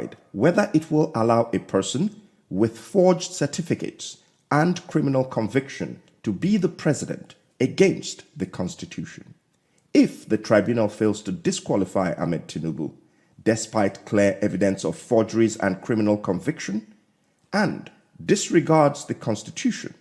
decide whether it will allow a person with forged certificates and criminal conviction to be the president against the Constitution. If the tribunal fails to disqualify Ahmed Tinubu, despite clear evidence of forgeries and criminal conviction, and disregards the Constitution,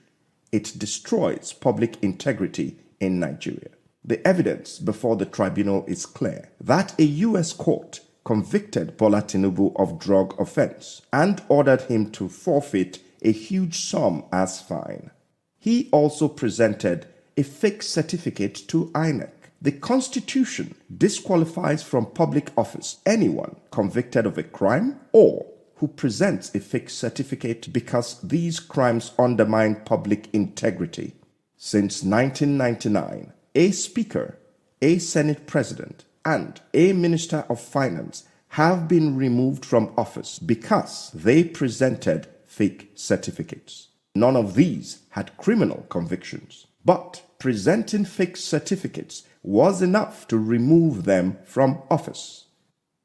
it destroys public integrity in Nigeria. The evidence before the tribunal is clear that a U.S. court convicted Bola Tinubu of drug offense and ordered him to forfeit a huge sum as fine. He also presented a fake certificate to INEC. The Constitution disqualifies from public office anyone convicted of a crime or who presents a fake certificate because these crimes undermine public integrity. Since 1999, a Speaker, a Senate President, and a Minister of Finance have been removed from office because they presented fake certificates. None of these had criminal convictions, but presenting fake certificates was enough to remove them from office.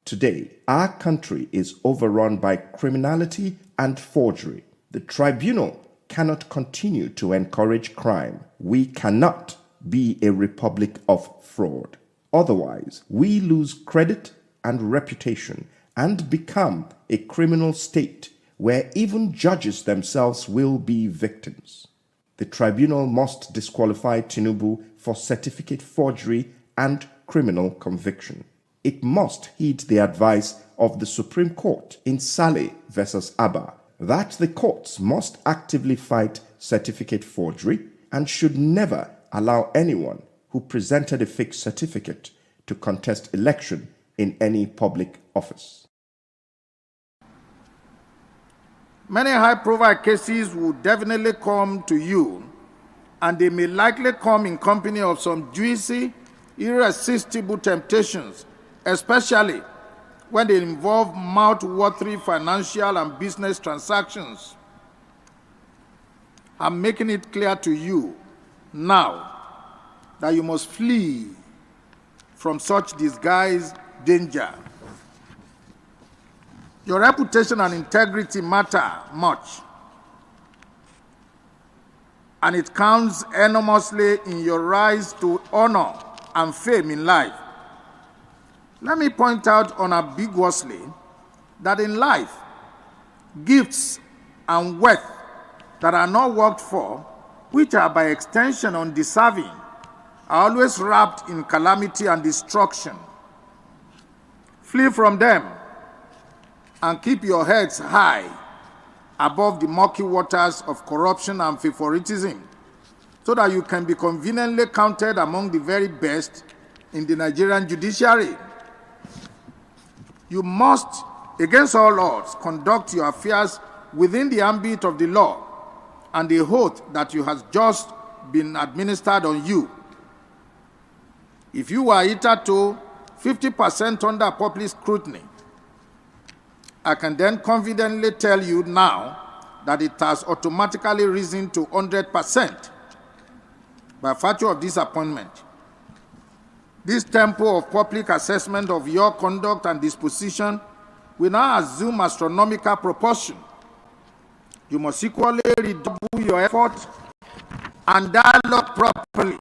Today, our country is overrun by criminality and forgery. The tribunal cannot continue to encourage crime. We cannot be a republic of fraud. Otherwise, we lose credit and reputation and become a criminal state where even judges themselves will be victims. The tribunal must disqualify Tinubu for certificate forgery and criminal conviction. It must heed the advice of the Supreme Court in Saleh versus Abba that the courts must actively fight certificate forgery and should never allow anyone who presented a fake certificate to contest election in any public office. Many high-profile cases will definitely come to you, and they may likely come in company of some juicy, irresistible temptations, especially when they involve mouth-watering financial and business transactions. I'm making it clear to you now that you must flee from such disguised danger. Your reputation and integrity matter much, and it counts enormously in your rise to honor and fame in life. Let me point out unambiguously that in life, gifts and wealth that are not worked for, which are by extension undeserving, are always wrapped in calamity and destruction. Flee from them and keep your heads high above the murky waters of corruption and favoritism, so that you can be conveniently counted among the very best in the Nigerian judiciary. You must, against all odds, conduct your affairs within the ambit of the law and the oath that you has just been administered on you. If you were hitherto 50% under public scrutiny, I can then confidently tell you now that it has automatically risen to 100% by virtue of this appointment. This tempo of public assessment of your conduct and disposition will now assume astronomical proportion. You must equally redouble your effort and dialogue properly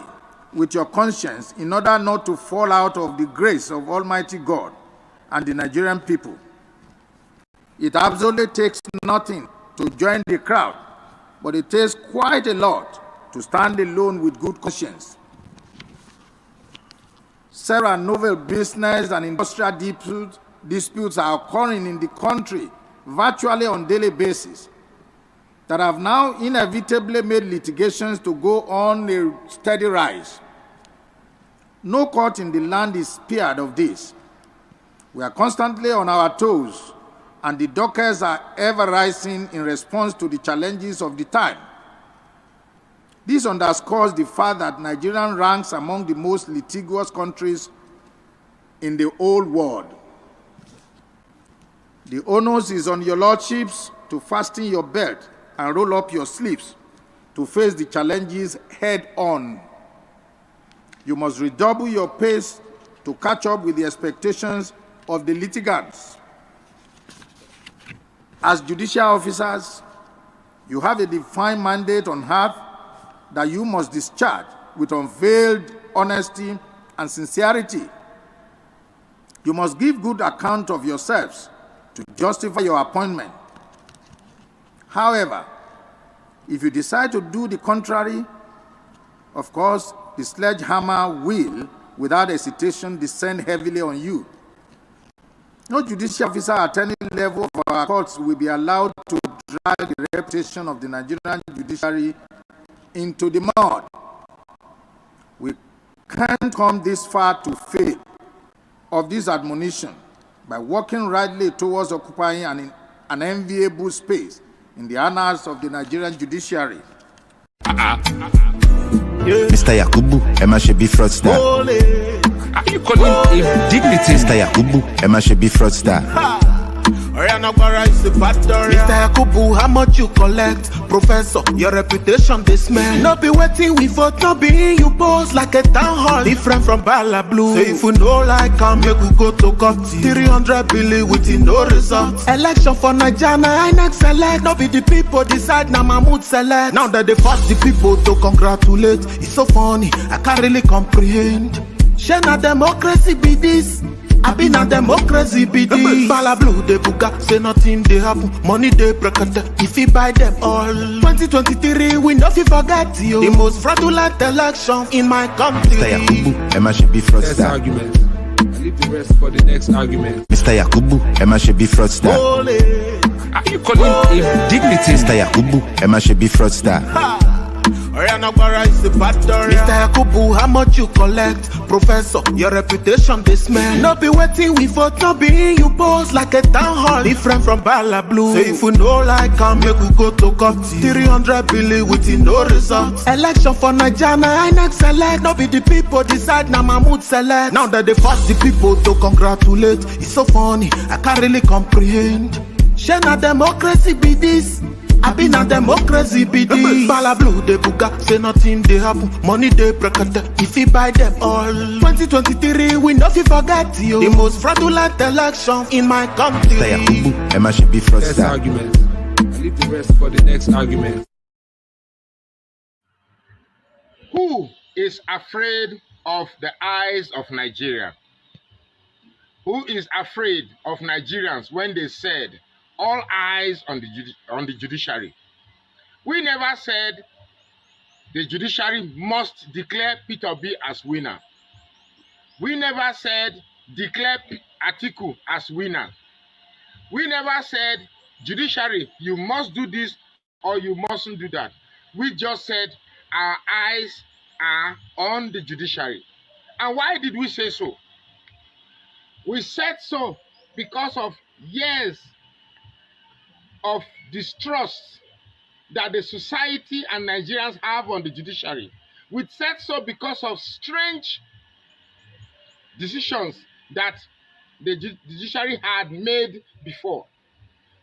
with your conscience in order not to fall out of the grace of Almighty God and the Nigerian people. It absolutely takes nothing to join the crowd, but it takes quite a lot to stand alone with good conscience. Several novel business and industrial disputes are occurring in the country virtually on a daily basis that have now inevitably made litigations to go on a steady rise. No court in the land is spared of this. We are constantly on our toes, and the dockets are ever rising in response to the challenges of the time. This underscores the fact that Nigeria ranks among the most litigious countries in the whole world. The onus is on your lordships to fasten your belt and roll up your sleeves to face the challenges head on. You must redouble your pace to catch up with the expectations of the litigants. As judicial officers, you have a defined mandate on earth that you must discharge with unveiled honesty and sincerity. You must give good account of yourselves to justify your appointment. However, if you decide to do the contrary, of course, the sledgehammer will, without hesitation, descend heavily on you. No judicial officer at any level of our courts will be allowed to drag the reputation of the Nigerian judiciary into the mud. We can't come this far to fail of this admonition by working rightly towards occupying an enviable space in the annals of the Nigerian judiciary. Mr. Yakubu, Emma should be fraudster. Are you calling him dignity? Mr. Yakubu, Emma should be fraudster. Mr. Yakubu, how much you collect? Professor, your reputation this smell. No be waiting we vote, no be you pose like a town hall. Different from Bala Blue. So if you know like come, make we go to court. 300 billion with no results. Election for Nigeria, I next select. No be the people decide, now Mahmoud select. Now that they force the people to congratulate. It's so funny, I can't really comprehend. Share na democracy be this. I been a democracy be this. Bala Blue they buga, say nothing they happen. Money they break if you buy them all. 2023 we no fi forget you. The most fraudulent election in my country. Mr. Yakubu, Emma should be fraudster. Next argument. I leave the rest for the next argument. Mr. Yakubu, Emma should be fraudster. Are you calling him dignity? Mr. Yakubu, Emma should be fraudster. Mr. Yakubu, how much you collect? Professor, your reputation this smell. No be waiting we vote, no be you pose like a town hall. Different from Bala Blue. So if you know like come, make we go to court. 300 billion with no results. Election for Nigeria, I next select. No be the people decide, now Mahmoud select. Now that they force the people to congratulate. It's so funny, I can't really comprehend. Share na democracy be this. I been a democracy be this. Bala Blue they buga, say nothing they happen. Money they break if you buy them all. 2023 we no fi forget you. The most fraudulent election in my country. Mr. Yakubu, Emma should be fraudster. Next argument. I leave the rest for the next argument. Who is afraid of the eyes of Nigeria? Who is afraid of Nigerians when they said all eyes on the judiciary? We never said the judiciary must declare Peter Obi as winner. We never said declare Atiku as winner. We never said judiciary, you must do this or you mustn't do that. We just said our eyes are on the judiciary. And why did we say so? We said so because of years of distrust that the society and Nigerians have on the judiciary. We said so because of strange decisions that the judiciary had made before.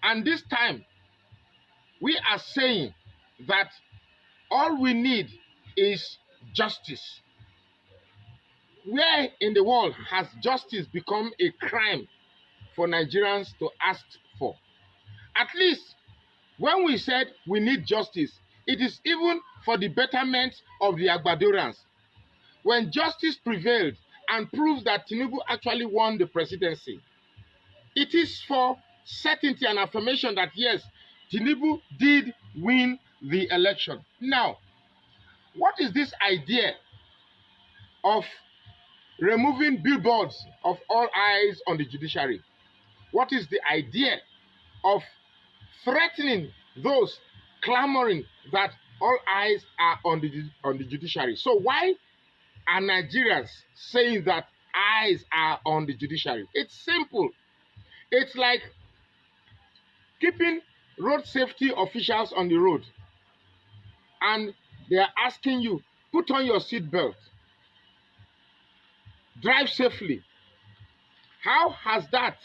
And this time, we are saying that all we need is justice. Where in the world has justice become a crime for Nigerians to ask for? At least when we said we need justice, it is even for the betterment of the Agbadorans. When justice prevailed and proves that Tinubu actually won the presidency, it is for certainty and affirmation that yes, Tinubu did win the election. Now, what is this idea of removing billboards of all eyes on the judiciary? What is the idea of threatening those clamoring that all eyes are on the judiciary? So why are Nigerians saying that eyes are on the judiciary? It's simple. It's like keeping road safety officials on the road and they are asking you, put on your seatbelt, drive safely. How has that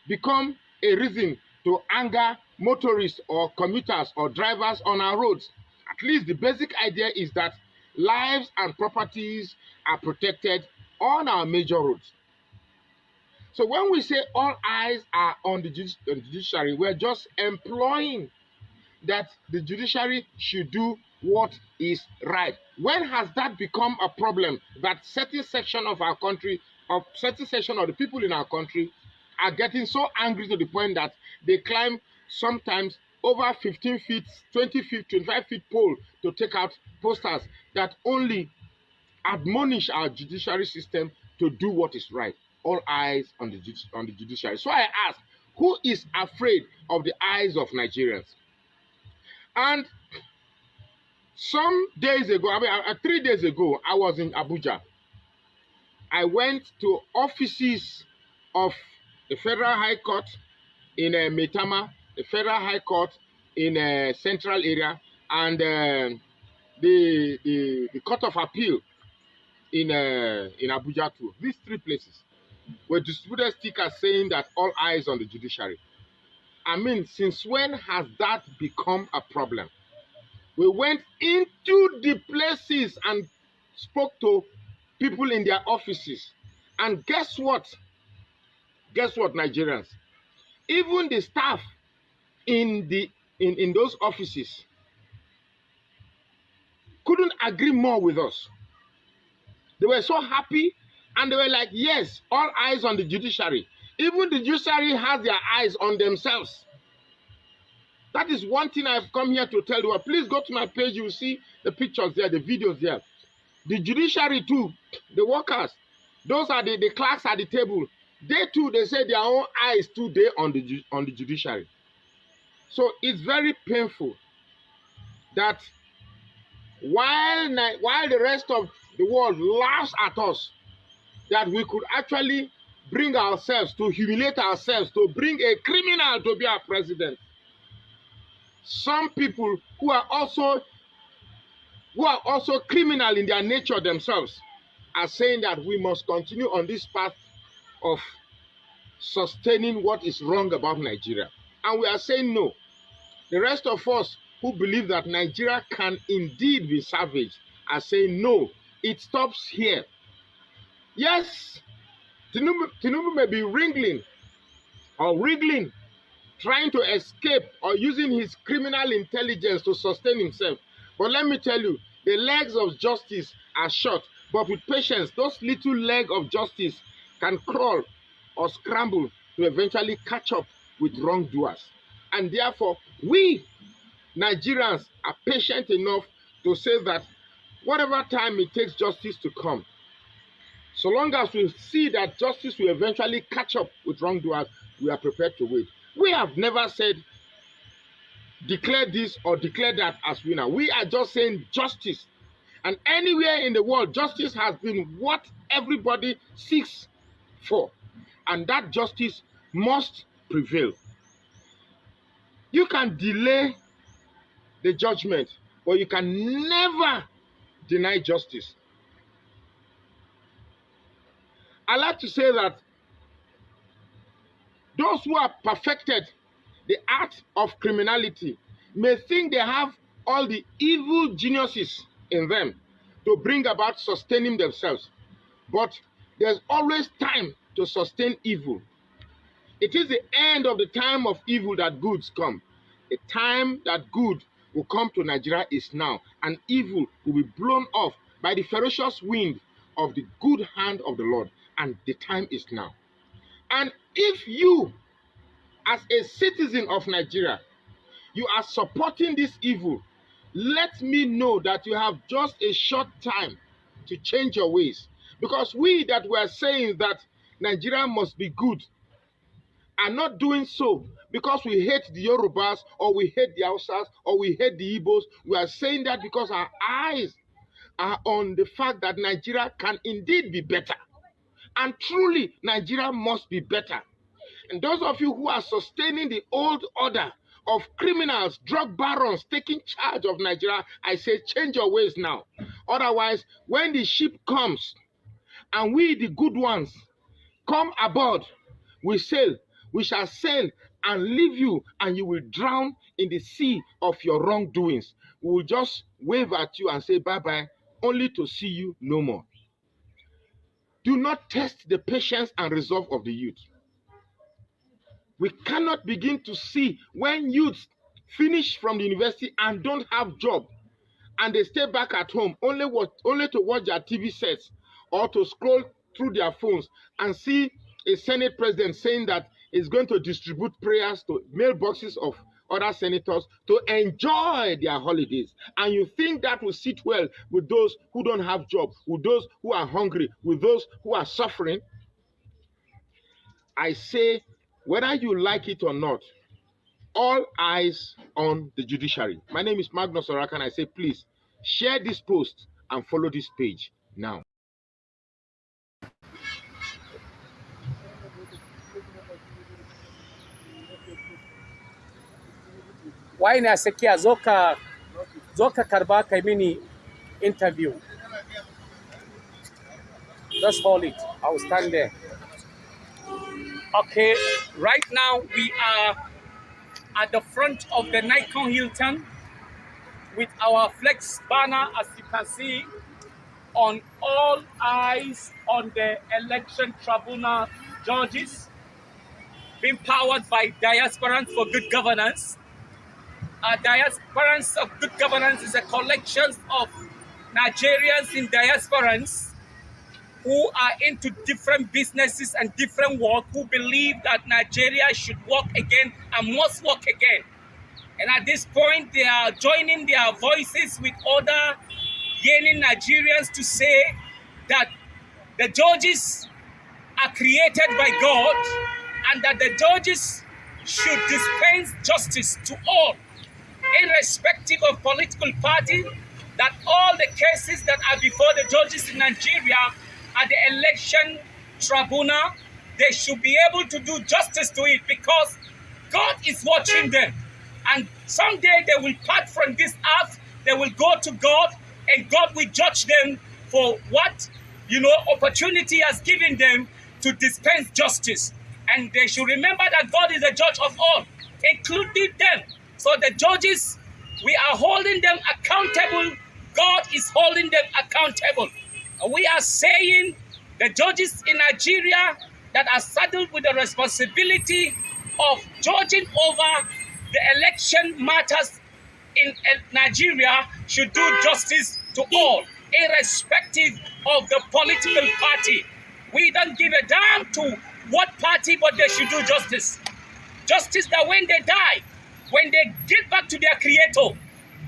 become a reason to anger motorists or commuters or drivers on our roads? At least the basic idea is that lives and properties are protected on our major roads. So when we say all eyes are on the judiciary, we're just employing that the judiciary should do what is right. When has that become a problem that certain section of our country, or certain section of the people in our country are getting so angry to the point that they climb sometimes over 15 feet, 20 feet, 25 feet pole to take out posters that only admonish our judiciary system to do what is right? All eyes on the judiciary. So I ask, who is afraid of the eyes of Nigerians? And some days ago, 3 days ago, I was in Abuja. I went to offices of the Federal High Court in Maitama, the Federal High Court in Central area, and the Court of Appeal in Abuja too. These 3 places were distributed stickers saying that all eyes on the judiciary. I mean, since when has that become a problem? We went into the places and spoke to people in their offices. And guess what? Guess what, Nigerians? Even the staff in those offices couldn't agree more with us. They were so happy, and they were like, yes, all eyes on the judiciary. Even the judiciary has their eyes on themselves. That is one thing I've come here to tell you. Please go to my page. You will see the pictures there, the videos there. The judiciary too, the workers, those are the clerks at the table. They too, they say their own eyes too, they on the judiciary. So it's very painful that while the rest of the world laughs at us, that we could actually bring ourselves to humiliate ourselves, to bring a criminal to be our president. Some people who are also criminal in their nature themselves are saying that we must continue on this path of sustaining what is wrong about Nigeria. And we are saying no. The rest of us who believe that Nigeria can indeed be savage are saying no, it stops here. Yes, Tinubu may be wriggling, trying to escape or using his criminal intelligence to sustain himself. But let me tell you, the legs of justice are short. But with patience, those little legs of justice can crawl or scramble to eventually catch up with wrongdoers. And therefore, we Nigerians are patient enough to say that whatever time it takes justice to come, so long as we see that justice will eventually catch up with wrongdoers, we are prepared to wait. We have never said declare this or declare that as winner. We are just saying justice. And anywhere in the world, justice has been what everybody seeks for. And that justice must prevail. You can delay the judgment, but you can never deny justice. I like to say that those who have perfected the art of criminality may think they have all the evil geniuses in them to bring about sustaining themselves. But there's always time to sustain evil. It is the end of the time of evil that goods come. The time that good will come to Nigeria is now, and evil will be blown off by the ferocious wind of the good hand of the Lord, and the time is now. And if you, as a citizen of Nigeria, you are supporting this evil, let me know that you have just a short time to change your ways. Because we that were saying that Nigeria must be good are not doing so because we hate the Yorubas or we hate the Hausas or we hate the Igbos. We are saying that because our eyes are on the fact that Nigeria can indeed be better. And truly, Nigeria must be better. And those of you who are sustaining the old order of criminals, drug barons taking charge of Nigeria, I say change your ways now. Otherwise, when the ship comes and we, the good ones, come aboard, we shall sail and leave you, and you will drown in the sea of your wrongdoings. We will just wave at you and say bye-bye, only to see you no more. do not test the patience and resolve of the youth. We cannot begin to see when youths finish from the university and don't have job, and they stay back at home only to watch their TV sets or to scroll through their phones and see a Senate president saying that he's going to distribute prayers to mailboxes of other senators to enjoy their holidays. And you think that will sit well with those who don't have jobs, with those who are hungry, with those who are suffering? I say, whether you like it or not, all eyes on the judiciary. My name is Magnus Oraka, and I say, please share this post and follow this page now. Why na sakiya zoka karba kai mini interview. Just hold it. I'll stand there. Okay, right now we are at the front of the Nikon Hilton with our flex banner, as you can see, on all eyes on the election tribunal judges, being powered by Diaspora for Good Governance. Diaspora of Good Governance is a collection of Nigerians in diasporans who are into different businesses and different work, who believe that Nigeria should work again and must work again. And at this point, they are joining their voices with other yearning Nigerians to say that the judges are created by God and that the judges should dispense justice to all, irrespective of political party, that all the cases that are before the judges in Nigeria at the election tribunal, they should be able to do justice to it, because God is watching them. And someday they will part from this earth, they will go to God, and God will judge them for what, opportunity has given them to dispense justice. And they should remember that God is the judge of all, including them. So the judges, we are holding them accountable. God is holding them accountable. We are saying the judges in Nigeria that are saddled with the responsibility of judging over the election matters in Nigeria should do justice to all, irrespective of the political party. We don't give a damn to what party, but they should do justice. Justice that when they die, when they get back to their creator,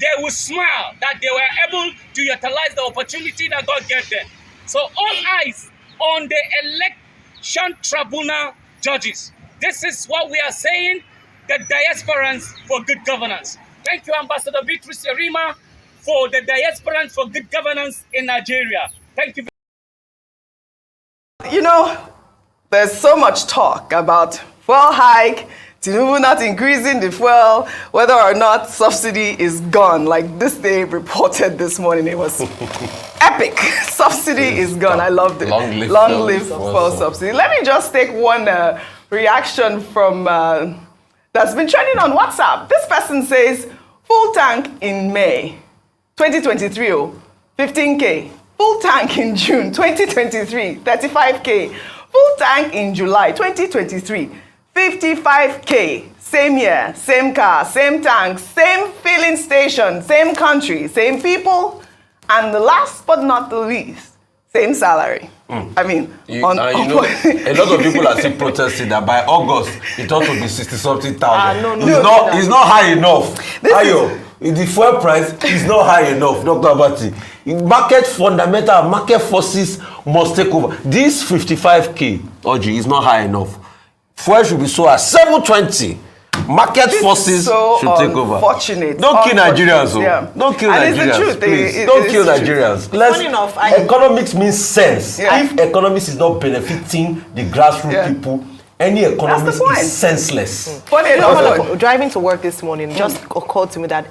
they will smile that they were able to utilize the opportunity that God gave them. So all eyes on the election tribunal judges. This is what we are saying, the Diasporans for Good Governance. Thank you, Ambassador Beatrice Yerima, for the Diasporans for Good Governance in Nigeria. Thank you. There's so much talk about fuel hike, Tinubu not increasing the fuel, whether or not subsidy is gone. Like this day reported this morning, it was epic. Subsidy is gone. I loved it. Long live fuel subsidy. Let me just take one reaction from that's been trending on WhatsApp. This person says, full tank in May 2023, 15K. Full tank in June 2023, 35K. Full tank in July 2023, 55K. Same year, same car, same tank, same filling station, same country, same people, and the last but not the least, same salary. I mean, a lot of people are still protesting that by August it ought to be 60-something thousand. It's not high enough. The fuel price is not high enough, Dr. Abati. Market fundamental, market forces must take over. This 55K, Oji, is not high enough. Fuel should be sold at 720. Market forces should take over. Don't kill Nigerians. Yeah. Don't kill Nigerians. Please. Don't kill Nigerians. Economics means sense. Yeah. If economics is not benefiting the grassroots people, any economics is senseless. Driving to work this morning just occurred to me that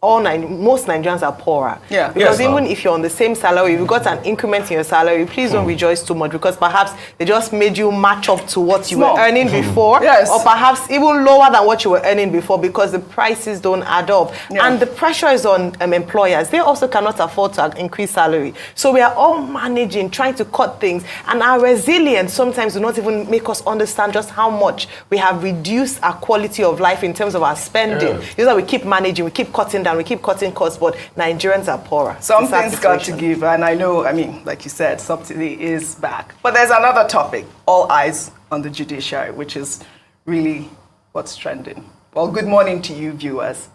most Nigerians are poorer. Yeah. Because Yes, even if you're on the same salary, if you got an increment in your salary, please don't rejoice too much, because perhaps they just made you match up to what you were earning before, yes, or perhaps even lower than what you were earning before, because the prices don't add up. Yeah. And the pressure is on employers. They also cannot afford to increase salary. So we are all managing, trying to cut things, and our resilience sometimes do not even make us understand just how much we have reduced our quality of life in terms of our spending. It's that we keep managing, we keep cutting down, we keep cutting costs, but Nigerians are poorer. Something's got to give, and I know, like you said, subsidy is back. But there's another topic, all eyes on the judiciary, which is really what's trending. Well, good morning to you, viewers.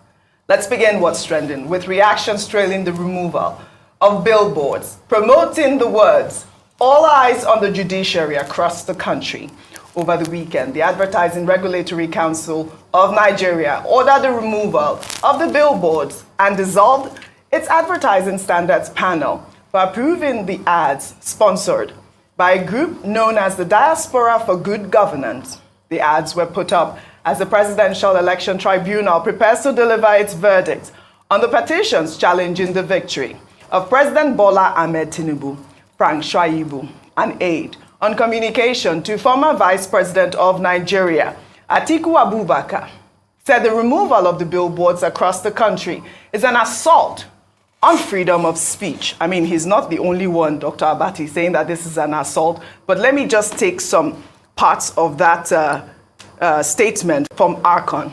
Let's begin what's trending with reactions trailing the removal of billboards promoting the words, all eyes on the judiciary across the country. Over the weekend, the Advertising Regulatory Council of Nigeria ordered the removal of the billboards and dissolved its advertising standards panel for approving the ads sponsored by a group known as the Diaspora for Good Governance. The ads were put up as the Presidential Election Tribunal prepares to deliver its verdict on the petitions challenging the victory of President Bola Ahmed Tinubu, Frank Shaibu, an aide on communication to former Vice President of Nigeria, Atiku Abubakar, said the removal of the billboards across the country is an assault on freedom of speech. I mean, he's not the only one, Dr. Abati, saying that this is an assault, but let me just take some parts of that statement from Archon.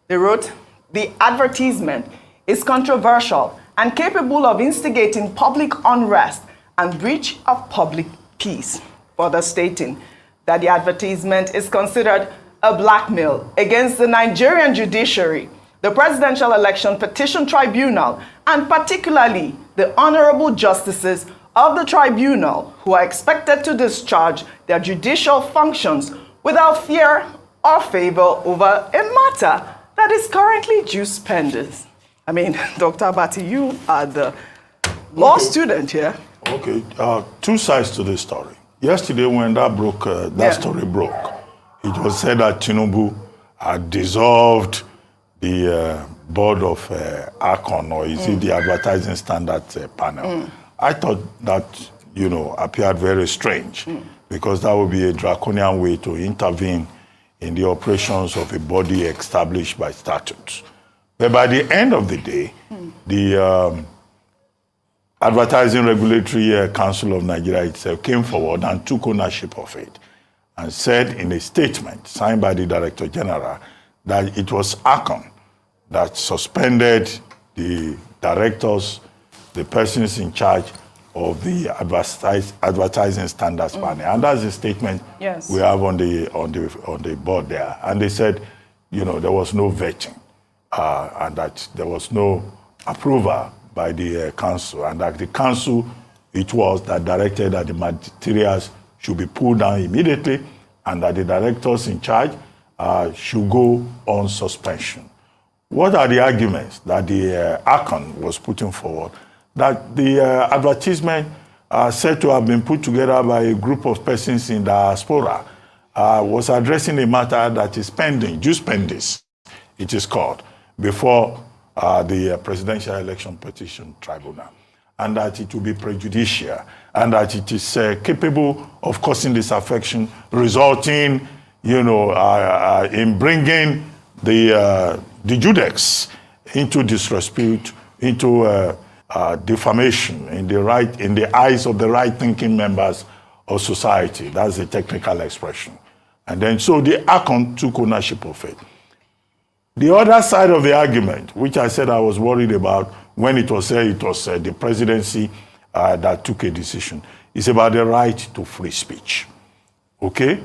They wrote, the advertisement is controversial and capable of instigating public unrest and breach of public peace. Further stating that the advertisement is considered a blackmail against the Nigerian judiciary, the Presidential Election Petition Tribunal, and particularly the honorable justices of the tribunal, who are expected to discharge their judicial functions without fear or favor over a matter that is currently jus pendens. I mean, Dr. Abati, you are the law student here. Okay, two sides to this story. Yesterday, when that story broke, it was said that Tinubu had dissolved the board of Archon, or is it the advertising standards panel. I thought that, appeared very strange, because that would be a draconian way to intervene in the operations of a body established by statutes. But by the end of the day, the Advertising Regulatory Council of Nigeria itself came forward and took ownership of it and said in a statement signed by the Director General that it was Archon that suspended the directors, the persons in charge of the advertising standards panel. And that's the statement we have on the board there. And they said, there was no vetting and that there was no approval by the council, and that the council, it was that directed that the materials should be pulled down immediately, and that the directors in charge should go on suspension. What are the arguments that the Archon was putting forward? That the advertisement said to have been put together by a group of persons in Diaspora was addressing a matter that is pending, jus pendens, it is called, before the Presidential Election Petition Tribunal, and that it will be prejudicial, and that it is capable of causing disaffection, resulting, in bringing the judex into disrepute, into defamation in the eyes of the right-thinking members of society. That's the technical expression. And then, so the Archon took ownership of it. The other side of the argument, which I said I was worried about when it was said it was the presidency that took a decision, is about the right to free speech. Okay?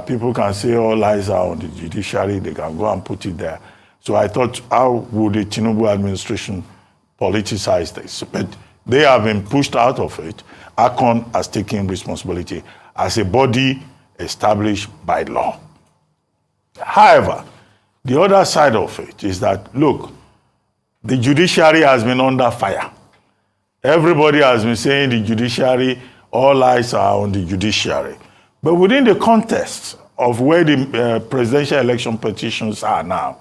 People can say all eyes are on the judiciary, they can go and put it there. So I thought, how would the Tinubu administration politicize this? But they have been pushed out of it. Archon has taken responsibility as a body established by law. However, the other side of it is that, look, the judiciary has been under fire. Everybody has been saying the judiciary, all eyes are on the judiciary. But within the context of where the presidential election petitions are now,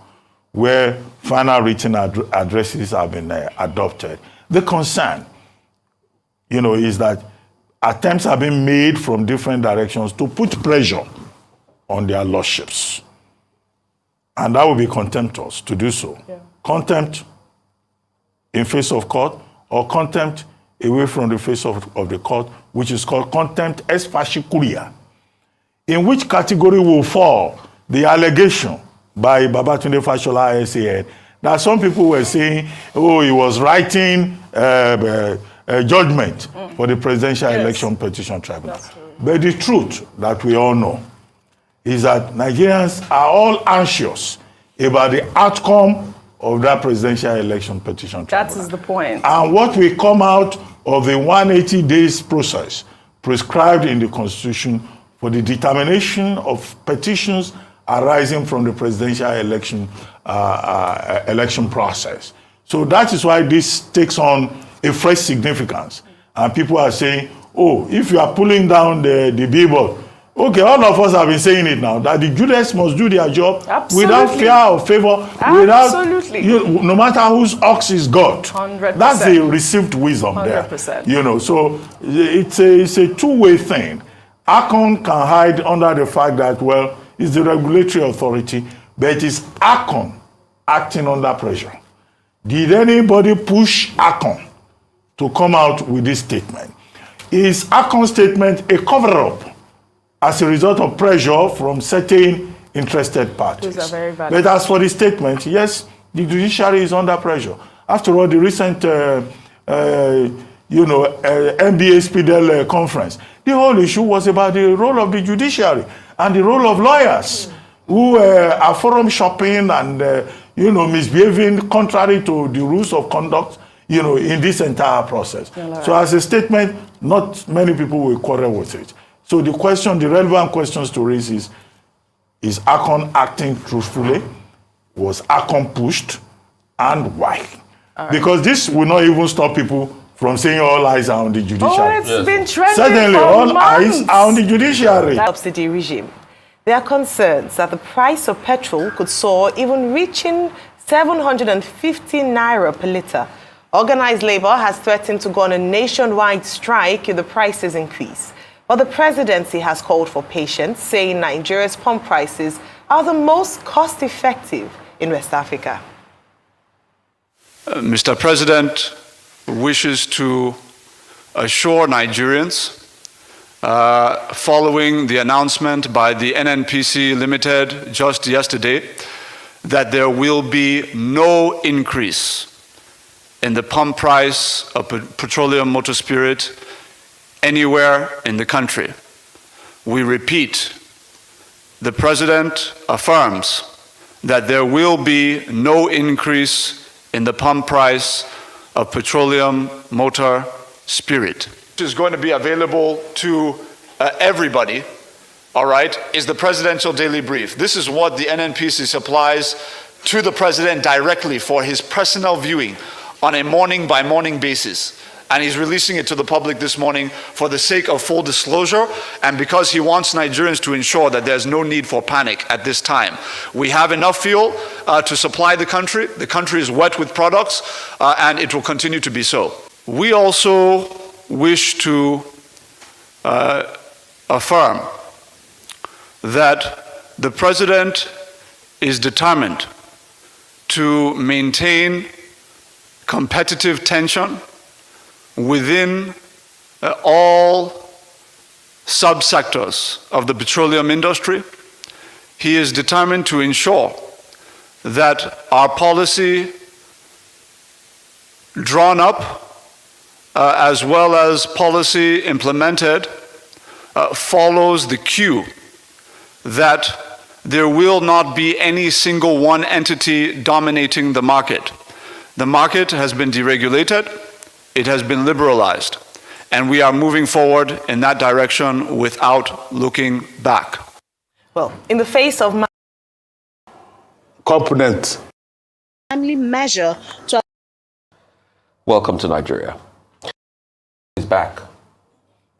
where final written addresses have been adopted. The concern, is that attempts have been made from different directions to put pressure on their lordships. And that would be contemptuous to do so. Yeah. Contempt in face of court, or contempt away from the face of the court, which is called contempt ex facie curia. In which category will fall the allegation by Babatunde Fashola SAN that some people were saying, oh, he was writing a judgment for the Presidential Election Petition Tribunal. But the truth that we all know is that Nigerians are all anxious about the outcome of that Presidential Election Petition Tribunal. That is the point. And what will come out of the 180 days process prescribed in the Constitution for the determination of petitions arising from the presidential election process. So that is why this takes on a fresh significance. And people are saying, oh, if you are pulling down the billboard, okay, all of us have been saying it now, that the judges must do their job without fear or favor, without, no matter whose ox is God. 100%. That's the received wisdom 100%. There. So it's a two-way thing. ACON can hide under the fact that, well, it's the regulatory authority, but it is ACON acting under pressure. Did anybody push ACON to come out with this statement? Is ACON's statement a cover-up as a result of pressure from certain interested parties? Those are very valid. But as for the statement, yes, the judiciary is under pressure. After all, the recent NBA Spidel conference, the whole issue was about the role of the judiciary and the role of lawyers who are forum shopping and misbehaving contrary to the rules of conduct in this entire process. So as a statement, not many people will quarrel with it. So the relevant questions to raise is ACON acting truthfully? Was ACON pushed? And why? Because this will not even stop people from saying all eyes are on the judiciary. Oh, it's been trending Certainly, for all months. eyes are on the judiciary. Subsidy regime. There are concerns that the price of petrol could soar, even reaching 750 naira per litre. Organized labor has threatened to go on a nationwide strike if the prices increase. But the presidency has called for patience, saying Nigeria's pump prices are the most cost-effective in West Africa. Mr. President wishes to assure Nigerians, following the announcement by the NNPC Limited just yesterday, that there will be no increase in the pump price of petroleum motor spirit anywhere in the country. We repeat, the President affirms that there will be no increase in the pump price of petroleum motor spirit. It is going to be available to everybody, all right, is the Presidential Daily Brief. This is what the NNPC supplies to the President directly for his personal viewing on a morning-by-morning basis. And he's releasing it to the public this morning for the sake of full disclosure and because he wants Nigerians to ensure that there's no need for panic at this time. We have enough fuel to supply the country. The country is wet with products and it will continue to be so. We also wish to affirm that the President is determined to maintain competitive tension within all subsectors of the petroleum industry. He is determined to ensure that our policy drawn up as well as policy implemented follows the cue that there will not be any single one entity dominating the market. The market has been deregulated, it has been liberalized, and we are moving forward in that direction without looking back. Well, in the face of component timely measure to welcome to Nigeria. He's back.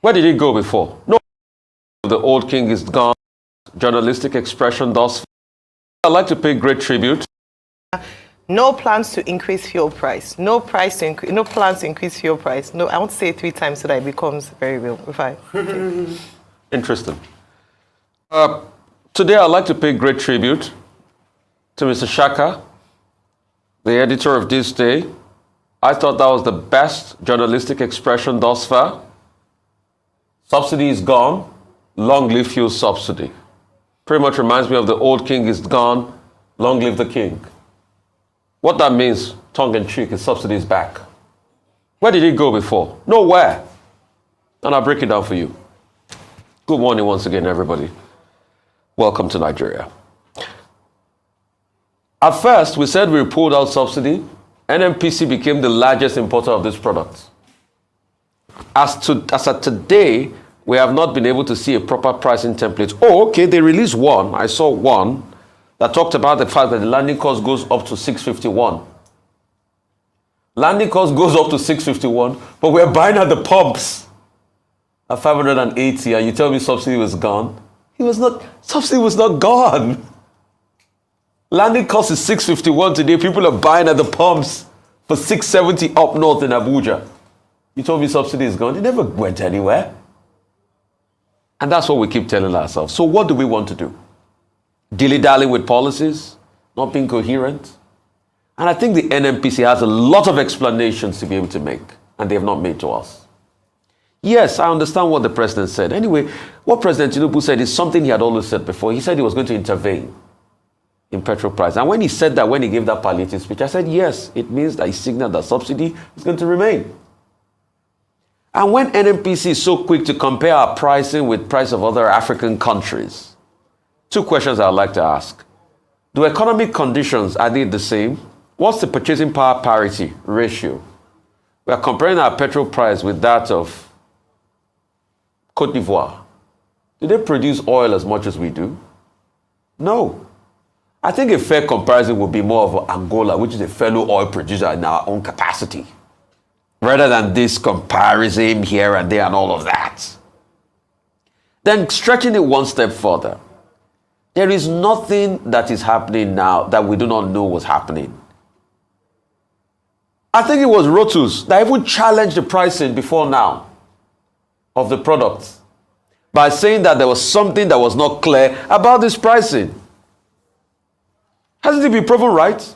Where did he go before? No, the old king is gone. Journalistic expression thus far. I'd like to pay great tribute No plans to increase fuel price. No plans to increase fuel price. No, I want to say it 3 times so that it becomes very real. Okay. Interesting. Today, I'd like to pay great tribute to Mr. Shaka, the editor of This Day. I thought that was the best journalistic expression thus far. Subsidy is gone. Long live fuel subsidy. Pretty much reminds me of the old king is gone. Long live the king. What that means, tongue in cheek, is subsidy is back. Where did it go before? Nowhere. And I'll break it down for you. Good morning once again, everybody. Welcome to Nigeria. At first, we said we pulled out subsidy. NNPC became the largest importer of this product. As of today, we have not been able to see a proper pricing template. Oh, okay, they released one. I saw one that talked about the fact that the landing cost goes up to 651. Landing cost goes up to 651, but we're buying at the pumps at 580, and you tell me subsidy was gone? Subsidy was not gone. Landing cost is 651 today. People are buying at the pumps for 670 up north in Abuja. You told me subsidy is gone. It never went anywhere. And that's what we keep telling ourselves. So what do we want to do? Dilly-dally with policies, not being coherent. And I think the NNPC has a lot of explanations to be able to make, and they have not made to us. Yes, I understand what the president said. Anyway, what President Tinubu said is something he had always said before. He said he was going to intervene in petrol price. And when he said that, when he gave that palliative speech, I said, yes, it means that he signaled that subsidy is going to remain. And when NNPC is so quick to compare our pricing with price of other African countries, 2 questions I'd like to ask. Do economic conditions, are they the same? What's the purchasing power parity ratio? We are comparing our petrol price with that of Côte d'Ivoire. Do they produce oil as much as we do? No. I think a fair comparison would be more of Angola, which is a fellow oil producer in our own capacity, rather than this comparison here and there and all of that. Then stretching it one step further, there is nothing that is happening now that we do not know was happening. I think it was Rotus that even challenged the pricing before now of the products by saying that there was something that was not clear about this pricing. Hasn't it been proven right?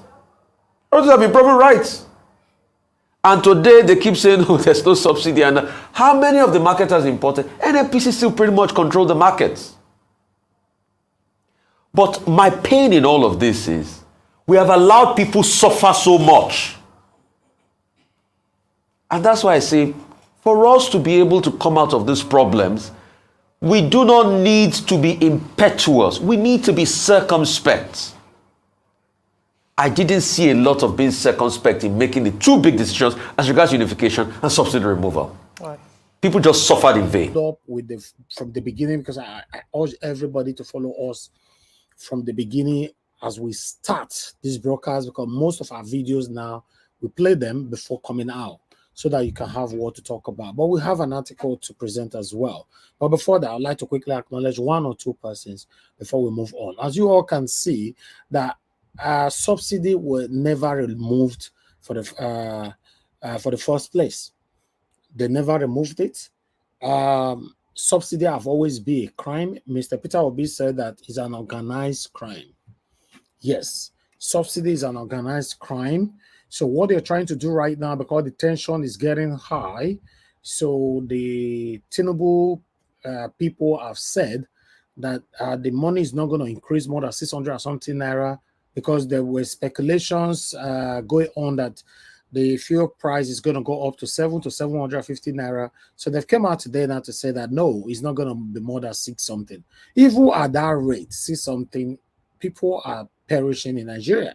Rotus have been proven right. And today they keep saying, oh, there's no subsidy. And how many of the marketers imported? NNPC still pretty much control the markets. But my pain in all of this is we have allowed people suffer so much. And that's why I say, for us to be able to come out of these problems, we do not need to be impetuous. We need to be circumspect. I didn't see a lot of being circumspect in making the 2 big decisions as regards unification and subsidy removal. Right. People just suffered in vain. Up with from the beginning, because I urge everybody to follow us from the beginning as we start this broadcast, because most of our videos now, we play them before coming out so that you can have what to talk about. But we have an article to present as well. But before that, I'd like to quickly acknowledge 1 or 2 persons before we move on. As you all can see, that subsidy were never removed for the first place. They never removed it. Subsidy have always been a crime. Mr. Peter Obi said that it's an organized crime. Yes, subsidy is an organized crime. So what they're trying to do right now, because the tension is getting high, so the Tinubu people have said that the money is not going to increase more than 600 or something naira, because there were speculations going on that the fuel price is going to go up to 700 to 750 naira. So they've come out today now to say that no, it's not going to be more than 6 something. Even at that rate, 6 something, people are perishing in Nigeria.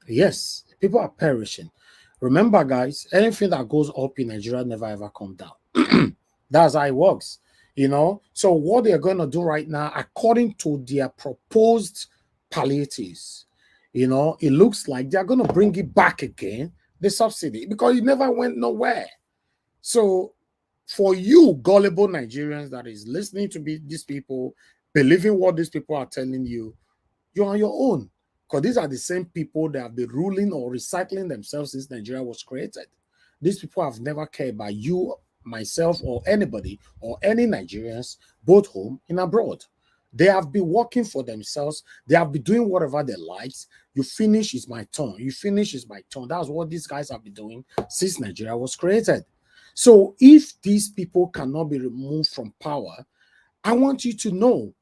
Yes, people are perishing. Remember, guys, anything that goes up in Nigeria never ever come down. That's how it works, you know. So what they're going to do right now, according to their proposed palliatives, you know, it looks like they're going to bring it back again, the subsidy, because it never went nowhere. So for you gullible Nigerians that is listening to these people, believing what these people are telling you, you're on your own. Because these are the same people that have been ruling or recycling themselves since Nigeria was created. These people have never cared about you, myself, or anybody, or any Nigerians, both home and abroad. They have been working for themselves. They have been doing whatever they like. You finish, is my turn. You finish, is my turn. That's what these guys have been doing since Nigeria was created. So if these people cannot be removed from power, I want you to know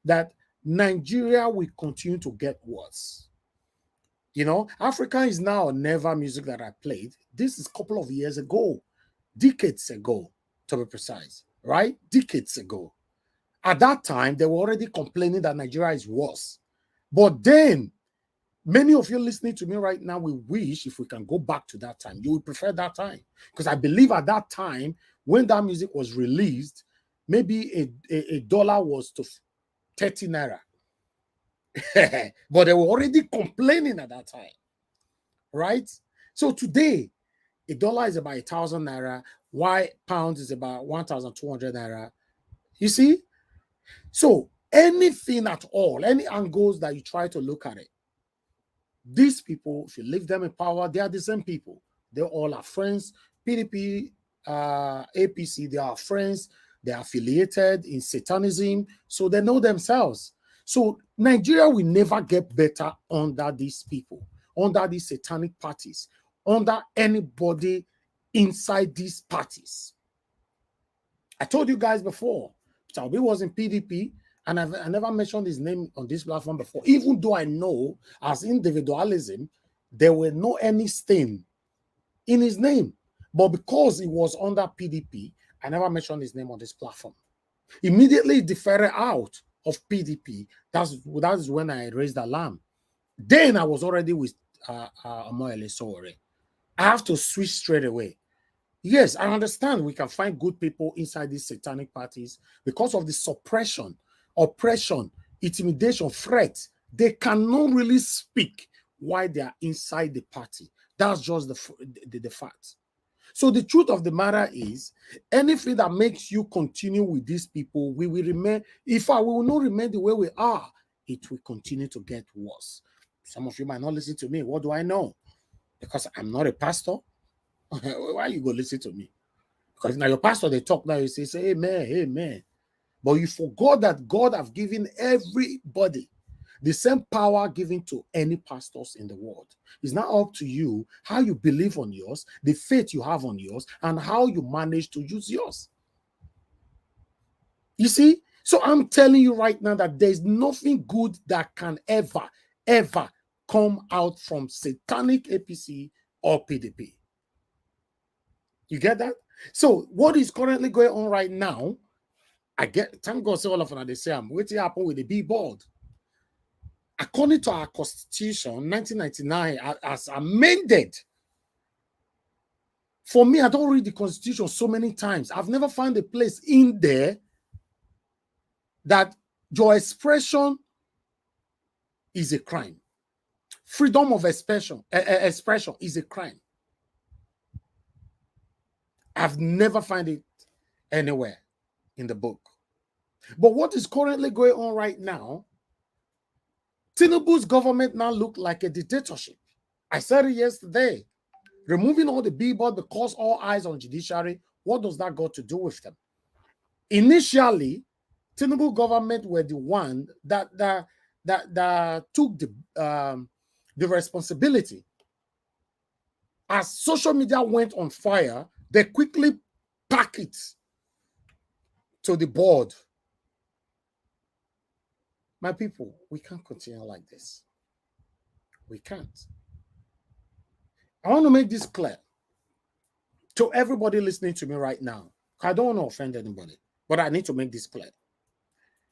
that Nigeria will continue to get worse. You know, Africa is now or never music that I played. This is a couple of years ago, decades ago, to be precise, right? Decades ago. At that time, they were already complaining that Nigeria is worse. But then, many of you listening to me right now will wish if we can go back to that time. You would prefer that time. Because I believe at that time, when that music was released, maybe a dollar was to 30 naira. But they were already complaining at that time. Right? So today, a dollar is about 1,000 naira. While pounds is about 1,200 naira. You see? So anything at all, any angles that you try to look at it, these people, if you leave them in power, they are the same people. They all are friends. PDP, APC, they are friends. They are affiliated in Satanism, so they know themselves. So Nigeria will never get better under these people, under these satanic parties, under anybody inside these parties. I told you guys before, Peter Obi was in PDP, and I never mentioned his name on this platform before, even though I know as individualism, there were no any stain in his name. But because he was under PDP, I never mentioned his name on this platform. Immediately deferred out of PDP. That is when I raised the alarm. Then I was already with Omoyele Sowore. I have to switch straight away. Yes, I understand we can find good people inside these satanic parties because of the suppression, oppression, intimidation, threat. They cannot really speak why they are inside the party. That's just the fact. So the truth of the matter is, anything that makes you continue with these people, we will remain. If we will not remain the way we are, it will continue to get worse. Some of you might not listen to me. What do I know? Because I'm not a pastor. Why you go listen to me? Because now your pastor, they talk now, you say, amen, amen. But you forgot that God have given everybody the same power given to any pastors in the world. It's not up to you how you believe on yours, the faith you have on yours, and how you manage to use yours. You see? So I'm telling you right now that there's nothing good that can ever come out from satanic APC or PDP. You get that? So what is currently going on right now, thank God, all of them, they say, I'm waiting to happen with the Billboard. According to our constitution, 1999, as amended. For me, I don't read the constitution so many times. I've never found a place in there that your expression is a crime. Freedom of expression is a crime. I've never found it anywhere in the book. But what is currently going on right now, Tinubu's government now look like a dictatorship. I said it yesterday. Removing all the Billboard because all eyes on judiciary, what does that got to do with them? Initially, Tinubu government were the one that took the responsibility. As social media went on fire, they quickly pack it to the board. My people, we can't continue like this. We can't. I want to make this clear to everybody listening to me right now. I don't want to offend anybody, but I need to make this clear.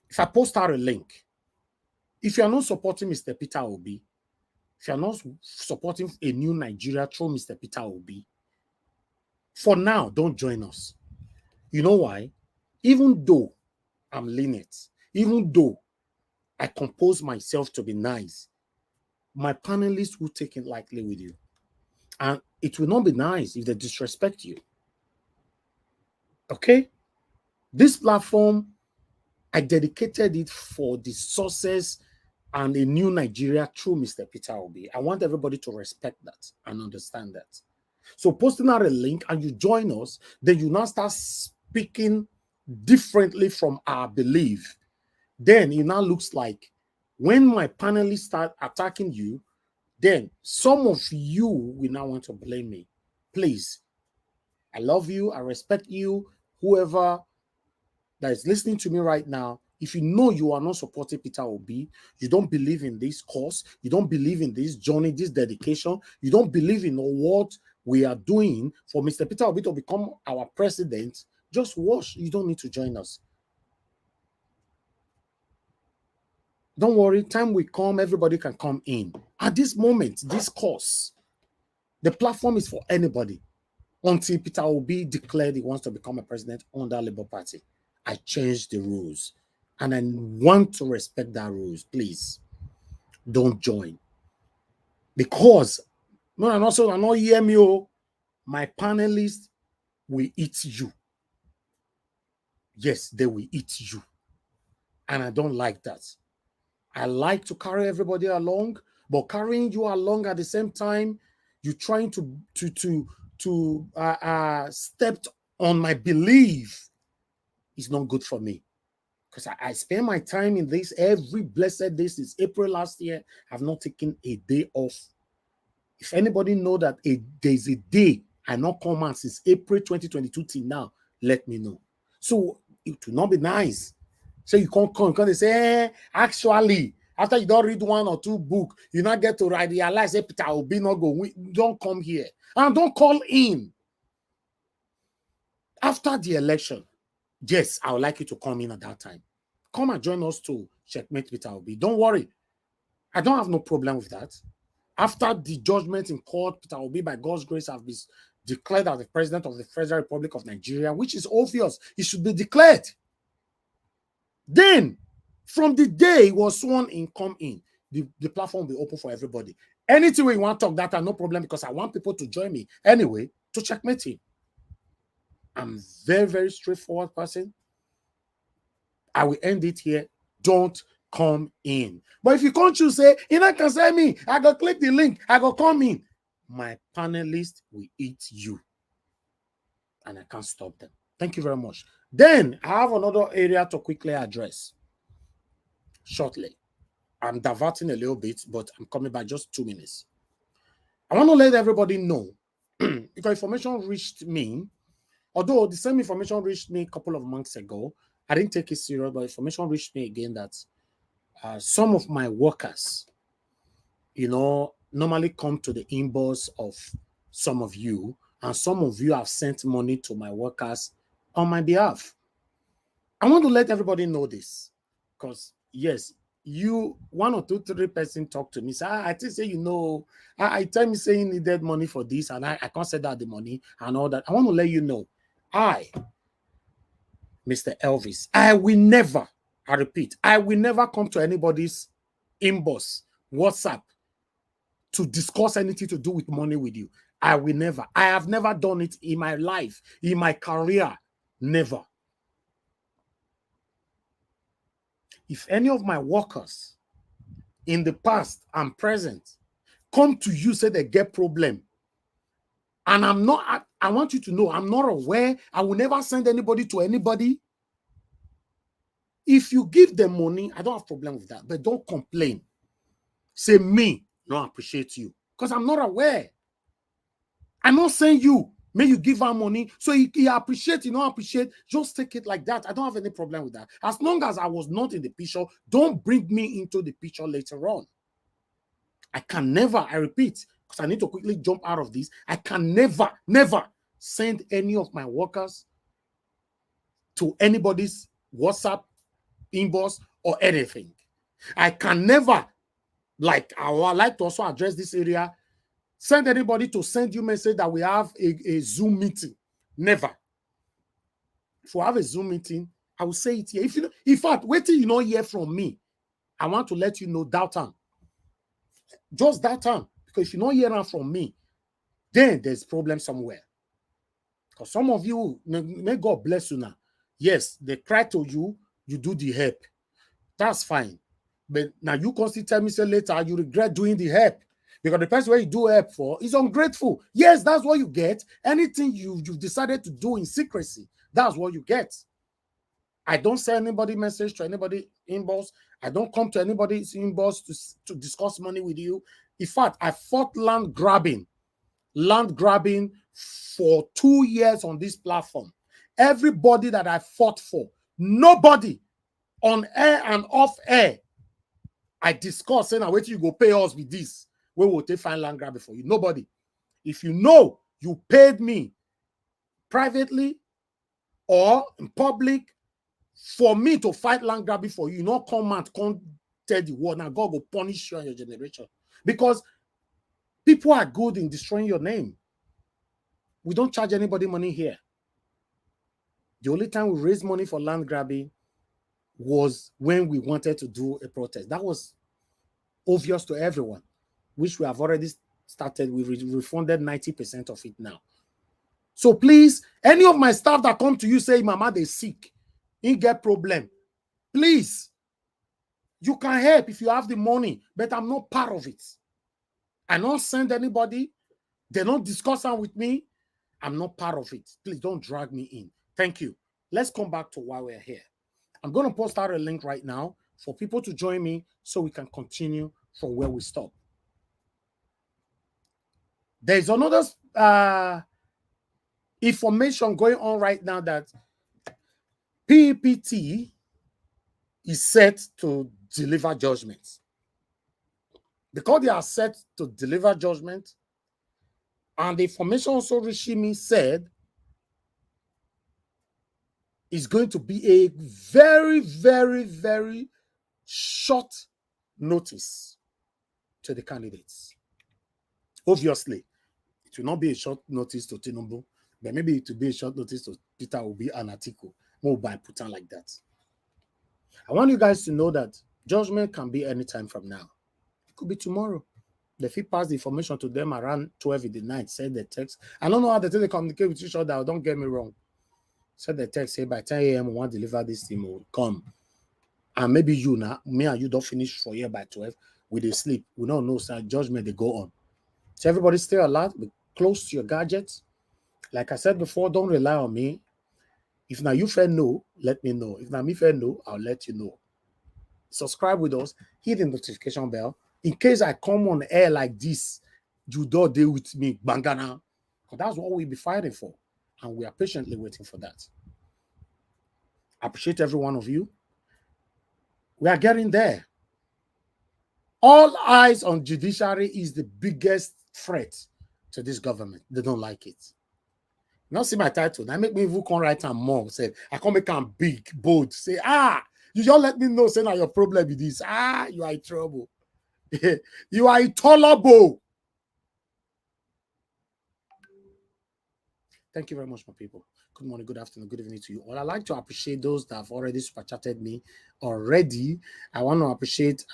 If I post out a link, if you are not supporting Mr. Peter Obi, if you are not supporting a new Nigeria through Mr. Peter Obi, for now, don't join us. You know why? Even though I'm lenient, even though I compose myself to be nice, my panelists will take it lightly with you. And it will not be nice if they disrespect you. Okay? This platform, I dedicated it for the sources and a new Nigeria through Mr. Peter Obi. I want everybody to respect that and understand that. So posting out a link and you join us, then you now start speaking differently from our belief. Then it now looks like when my panelists start attacking you, then some of you will now want to blame me. Please, I love you, I respect you, whoever that is listening to me right now. If you know you are not supporting Peter Obi, you don't believe in this cause, you don't believe in this journey, this dedication, you don't believe in what we are doing for Mr. Peter Obi to become our president, just watch. You don't need to join us. Don't worry, time will come, everybody can come in. At this moment, this course, the platform is for anybody until Peter Obi declared he wants to become a president under Labour Party. I changed the rules and I want to respect that rules. Please don't join. Because, no, and also, I know hear me, my panelists will eat you. Yes, they will eat you. And I don't like that. I like to carry everybody along, but carrying you along at the same time, you're trying to step on my belief is not good for me. Because I spend my time in this every blessed day since April last year. I've not taken a day off. If anybody know that there's a day I not come out since April 2022 till now, let me know. So it will not be nice. So you can't come because they say, actually, after you don't read 1 or 2 books, you not get to realize, hey, Peter Obi not go. Don't come here. And don't call in. After the election, yes, I would like you to come in at that time. Come and join us to checkmate Peter Obi. Don't worry. I don't have no problem with that. After the judgment in court, Peter Obi, by God's grace, have been declared as the president of the Federal Republic of Nigeria, which is obvious. He should be declared. Then, from the day he was sworn in, come in, the platform will be open for everybody. Anything we want to talk that, no problem, because I want people to join me anyway to checkmate him. I'm very, very straightforward person. I will end it here. Don't come in. But if you can't choose, say, you know, can say me, I go click the link, I go come in. My panelists will eat you. And I can't stop them. Thank you very much. Then I have another area to quickly address shortly. I'm diverting a little bit, but I'm coming back just 2 minutes. I want to let everybody know because information reached me, although the same information reached me a couple of months ago. I didn't take it serious, but information reached me again that some of my workers, you know, normally come to the inbox of some of you, and some of you have sent money to my workers on my behalf. I want to let everybody know this because, yes, you, 1 or 2, 3 persons talk to me, say, I think say, you know, I tell me saying you needed money for this, and I can't send out the money and all that. I want to let you know, Mr. Elvis, I will never, I repeat, I will never come to anybody's inbox, WhatsApp, to discuss anything to do with money with you. I will never. I have never done it in my life, in my career. Never. If any of my workers in the past and present come to you, say they get problem, and I'm not, I want you to know, I'm not aware, I will never send anybody to anybody. If you give them money, I don't have problem with that, but don't complain. Say me, no, I appreciate you, because I'm not aware. I'm not saying you, may you give her money, so he appreciate, you don't appreciate, just take it like that. I don't have any problem with that. As long as I was not in the picture, don't bring me into the picture later on. I can never, I repeat, because I need to quickly jump out of this, I can never, never send any of my workers to anybody's WhatsApp, inbox, or anything. I can never, like, I would like to also address this area, send anybody to send you message that we have a Zoom meeting. Never. If we have a Zoom meeting, I will say it here. If you know, in fact, wait till you not hear from me. I want to let you know that time. Just that time. Because if you not hear from me, then there's problem somewhere. Because some of you, may God bless you now. Yes, they cry to you, you do the help. That's fine. But now you constantly tell me, say later, you regret doing the help. Because the person where you do help for is ungrateful. Yes, that's what you get. Anything you've decided to do in secrecy, that's what you get. I don't send anybody message to anybody inbox. I don't come to anybody's inbox to discuss money with you. In fact, I fought land grabbing for 2 years on this platform. Everybody that I fought for, nobody on air and off air, I discussed saying, wait till you go pay us with this. We will take fine land grabbing for you. Nobody. If you know you paid me privately or in public for me to fight land grabbing for you, not come and come tell the world. Now God will punish you and your generation. Because people are good in destroying your name. We don't charge anybody money here. The only time we raised money for land grabbing was when we wanted to do a protest. That was obvious to everyone, which we have already started. We refunded 90% of it now. So please, any of my staff that come to you say, Mama, they sick, you get problem, please, you can help if you have the money, but I'm not part of it. I don't send anybody. They don't discuss it with me. I'm not part of it. Please don't drag me in. Thank you. Let's come back to why we're here. I'm going to post out a link right now for people to join me so we can continue from where we stop. There's another information going on right now that PPT is set to deliver judgments. Because they are set to deliver judgment, and the information also reaching me said it's going to be a very, very, very short notice to the candidates. Obviously, it will not be a short notice to Tinubu, but maybe it will be a short notice to Peter Obi and Atiku. More by putting like that. I want you guys to know that judgment can be any time from now. It could be tomorrow. If he pass the information to them around 12 in the night, send the text. I don't know how they communicate with each other. Don't get me wrong. Send the text, say by 10 a.m. we want to deliver this thing, will come. And maybe you now, me and you don't finish for here by 12. We dey sleep. We don't know, sir. Judgment, they go on. So everybody stay alert. Be close to your gadgets. Like I said before, don't rely on me. If now you fair no, let me know. If now me fair no, I'll let you know. Subscribe with us. Hit the notification bell. In case I come on air like this, you don't deal with me, bangana. Because that's what we'll be fighting for. And we are patiently waiting for that. I appreciate every one of you. We are getting there. All eyes on judiciary is the biggest threat to this government. They don't like it. Now see my title. Now make me even come right and more. Say, I come make them big, bold. Say, you just let me know, say now your problem with this. You are in trouble. You are intolerable. Thank you very much, my people. Good morning, good afternoon, good evening to you all. I'd like to appreciate those that have already super chatted me already. I want to appreciate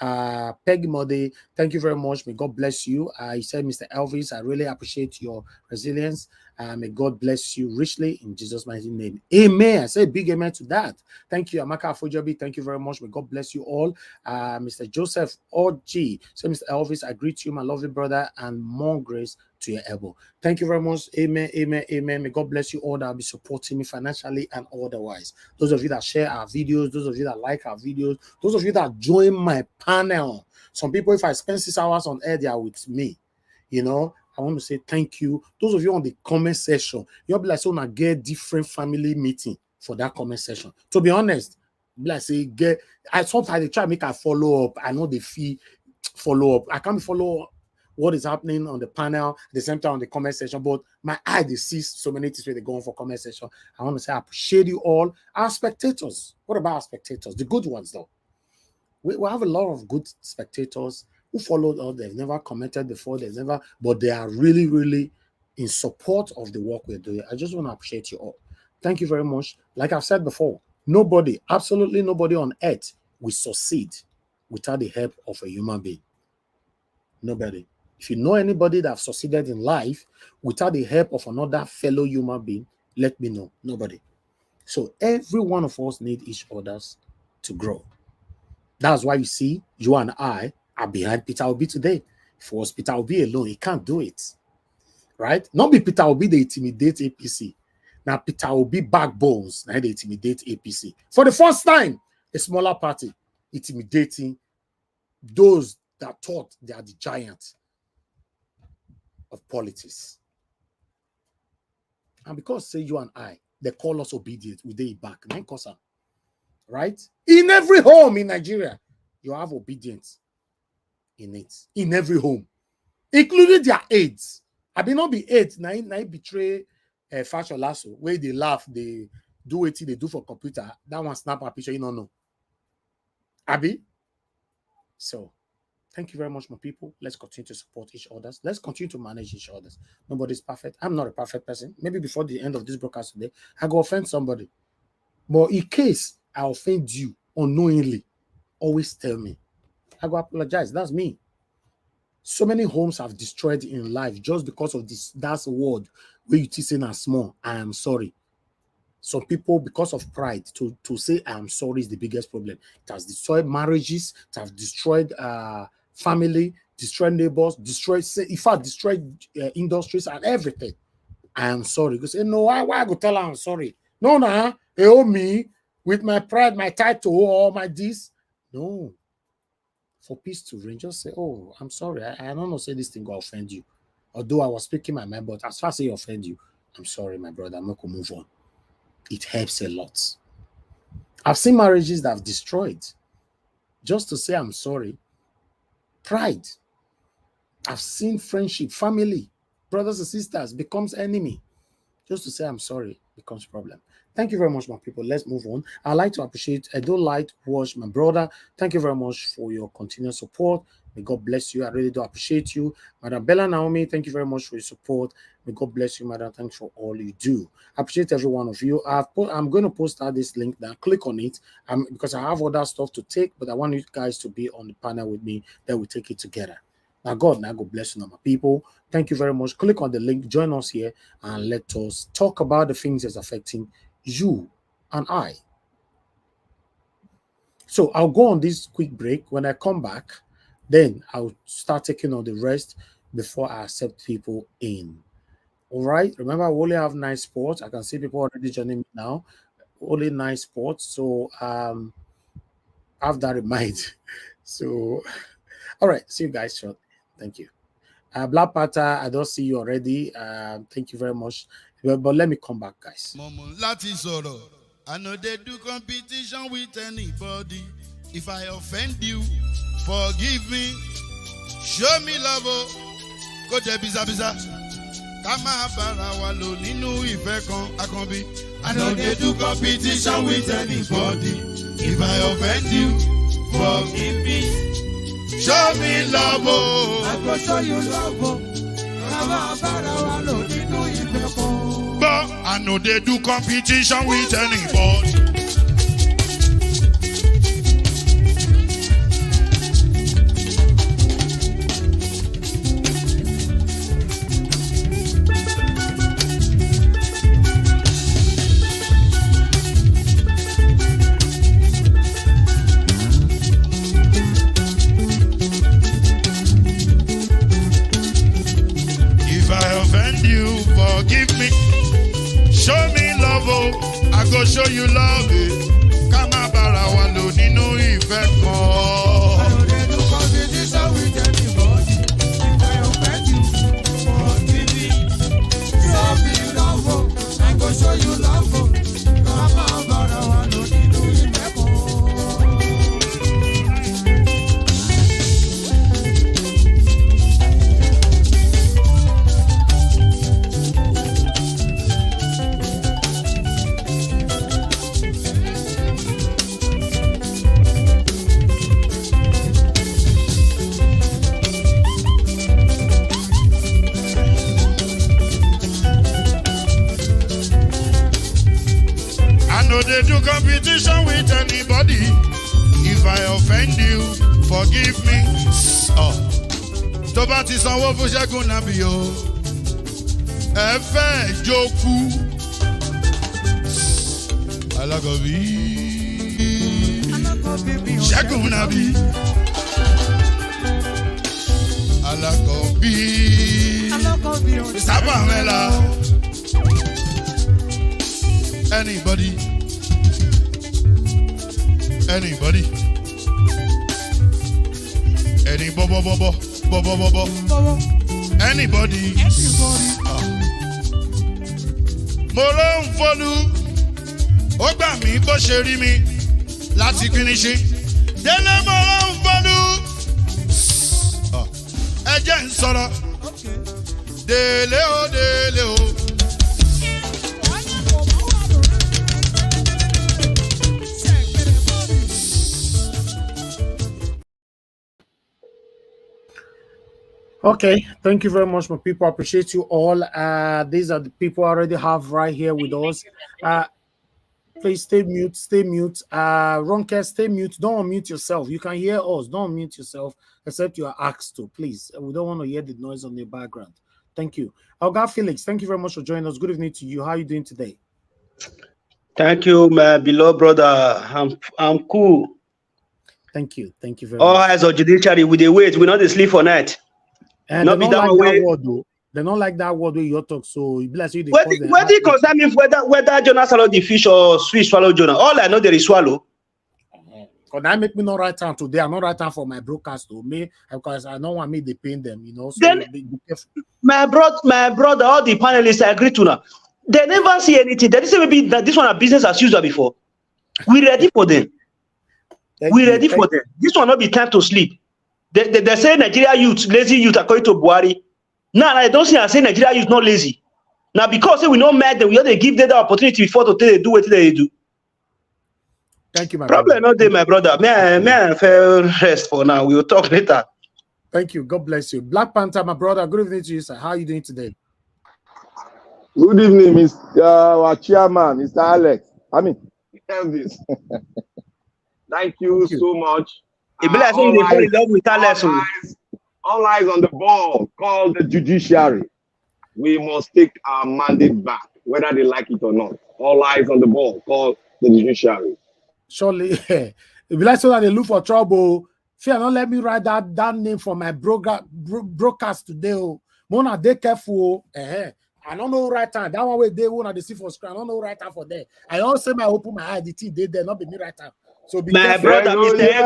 Peggy Mode. Thank you very much. May God bless you. He said, Mr. Elvis, I really appreciate your resilience. May God bless you richly in Jesus' mighty name. Amen. I say big amen to that. Thank you, Amaka Afojobi. Thank you very much. May God bless you all. Mr. Joseph Oji. So, Mr. Elvis, I greet you, my lovely brother, and more grace to your elbow. Thank you very much. Amen, amen, amen. May God bless you all that will be supporting me financially and otherwise. Those of you that share our videos, those of you that like our videos, those of you that join my panel. Some people, if I spend 6 hours on air, they are with me. You know, I want to say thank you. Those of you on the comment section, you'll be like, so now get different family meeting for that comment section. To be honest, like say sometimes they try to make a follow up. I know the fee follow up. I can't follow what is happening on the panel at the same time on the comment section, but my eye they see so many things where they go on for comment section. I want to say I appreciate you all. Our spectators. What about our spectators? The good ones though. We have a lot of good spectators who followed us. They've never commented before. But they are really, really in support of the work we're doing. I just want to appreciate you all. Thank you very much. Like I've said before, nobody, absolutely nobody on earth will succeed without the help of a human being. Nobody. If you know anybody that have succeeded in life without the help of another fellow human being, let me know. Nobody. So every one of us need each other's to grow. That's why you see you and I are behind Peter Obi today. If it was Peter Obi alone, he can't do it. Right? Not be Peter Obi, they intimidate APC. Now Peter Obi backbones, now they intimidate APC. For the first time, a smaller party intimidating those that thought they are the giants of politics. And because say you and I, they call us obedient, we day back. Right? In every home in Nigeria, you have obedience in it. In every home, including their aides. I be not be aides. Now betray Fashion Lasso, where they laugh, they do what they do for computer. That one snap a picture, you don't know. Abi? So, thank you very much, my people. Let's continue to support each other. Let's continue to manage each other. Nobody's perfect. I'm not a perfect person. Maybe before the end of this broadcast today, I go offend somebody. But in case I offend you unknowingly, always tell me. I go apologize. That's me. So many homes have destroyed in life just because of this. That's a word where you say are small. I am sorry. Some people, because of pride, to say I am sorry is the biggest problem. It has destroyed marriages. It has destroyed family, destroyed neighbors, destroyed industries and everything. I am sorry. You say, no, why I go tell her I'm sorry? No, they owe me with my pride, my title, or my this. No. For peace to reign, just say, oh, I'm sorry. I don't know, say this thing will offend you. Although I was speaking my mind, but as far as it offend you, I'm sorry, my brother, I'm not going to move on. It helps a lot. I've seen marriages that have destroyed just to say I'm sorry. Pride. I've seen friendship, family, brothers and sisters becomes enemy. Just to say I'm sorry becomes problem. Thank you very much, my people. Let's move on. I'd like to appreciate Edo Light Wash, my brother. Thank you very much for your continued support. May God bless you. I really do appreciate you. Madam Bella Naomi, thank you very much for your support. May God bless you, madam. Thanks for all you do. I appreciate every one of you. I'm going to post out this link now. Click on it because I have other stuff to take, but I want you guys to be on the panel with me. Then we take it together. Now, God bless you, my people. Thank you very much. Click on the link. Join us here and let us talk about the things that's affecting you and I. So I'll go on this quick break. When I come back, then I'll start taking on the rest before I accept people in. All right. Remember, we only have 9 sports. I can see people already joining me now. Only 9 sports. So have that in mind. So, all right. See you guys shortly. Thank you. Black Panther, I don't see you already. Thank you very much. But let me come back, guys. I know they do competition with anybody. If I offend you, forgive me. Show me love. Go there, biza. Kama bara walo ninu ife kan akanbi. I know they do competition with anybody. If I offend you, forgive me. Show me love. I go show you love. Kama bara walo ninu ife kan. But I know they do competition with anybody. If I offend you, forgive me. Show me love, oh, I go show you love, eh. Kama bara walo ninu ife kan. I know they do competition with anybody. If I offend you, forgive me. Show me love, oh, I go show you love, oh. Kama bara walo ninu ife kan. They do competition with anybody. If I offend you, forgive me. Oh, tó bá ti sanwó fún Ṣẹ́gun nàbí o. Ẹ fẹ́ jókù. Alákọ̀bí. Ṣẹ́gun Nàbí. Alákọ̀ọ́bí. Mr. Pamela. Anybody? Anybody? Any bobo. Anybody? Mo ló ń fọlú, ó gbà mí bó ṣe rí mi láti finishi. Délé mo ló ń fọlú, ẹ jẹ́ ń sọ̀rọ̀. Délé o, délé o. Okay, thank you very much, my people. I appreciate you all. These are the people I already have right here with us. Please stay mute, Ronke, stay mute. Don't unmute yourself. You can hear us. Don't unmute yourself, except you are asked to, please. We don't want to hear the noise on the background. Thank you. Oga Felix, thank you very much for joining us. Good evening to you. How are you doing today? Thank you, my beloved brother. I'm cool. Thank you. Thank you very much. All much. eyes on judiciary. We dey wait. We not dey sleep for night. And not they be don't that like way. that word, though. They don't like that word where you talk. So you be like, you Where do you concern me whether Jonah swallow the fish or Swiss swallow Jonah? All I know there is swallow. Because that make me not write time today. I'm not write time for my broadcast to me because I don't want me to pain them, you know. So Then be careful. my brother, all the panelists I agree to now. They never see anything. They say maybe that this one a business as usual before. We ready for them. Ready for them. This one not be time to sleep. They say Nigeria youth, lazy youth according to Buhari. Now I don't see I say Nigeria youth not lazy. Now because we not mad them, we have to give them the opportunity before to tell they do what they do. Thank you, my Problem brother. not there, my brother. May I fair rest for now. We will talk later. Thank you. God bless you. Black Panther, my brother. Good evening to you, sir. How are you doing today? Good evening, Mr. Our chairman, Mr. Alex. Elvis. Thank you so much. It be like saying they fall in love with Alex. All eyes on the ball called the judiciary. We must take our mandate back, whether they like it or not. All eyes on the ball called the judiciary. Surely, it be like so that they look for trouble. Fear, don't let me write that name for my broadcast today. Oh, Mona, they careful. I don't know right time. That one way they want to see for screen. I don't know right time for there. I also may open my eye. The team they there not be me right time. So be my careful. brother, Mr.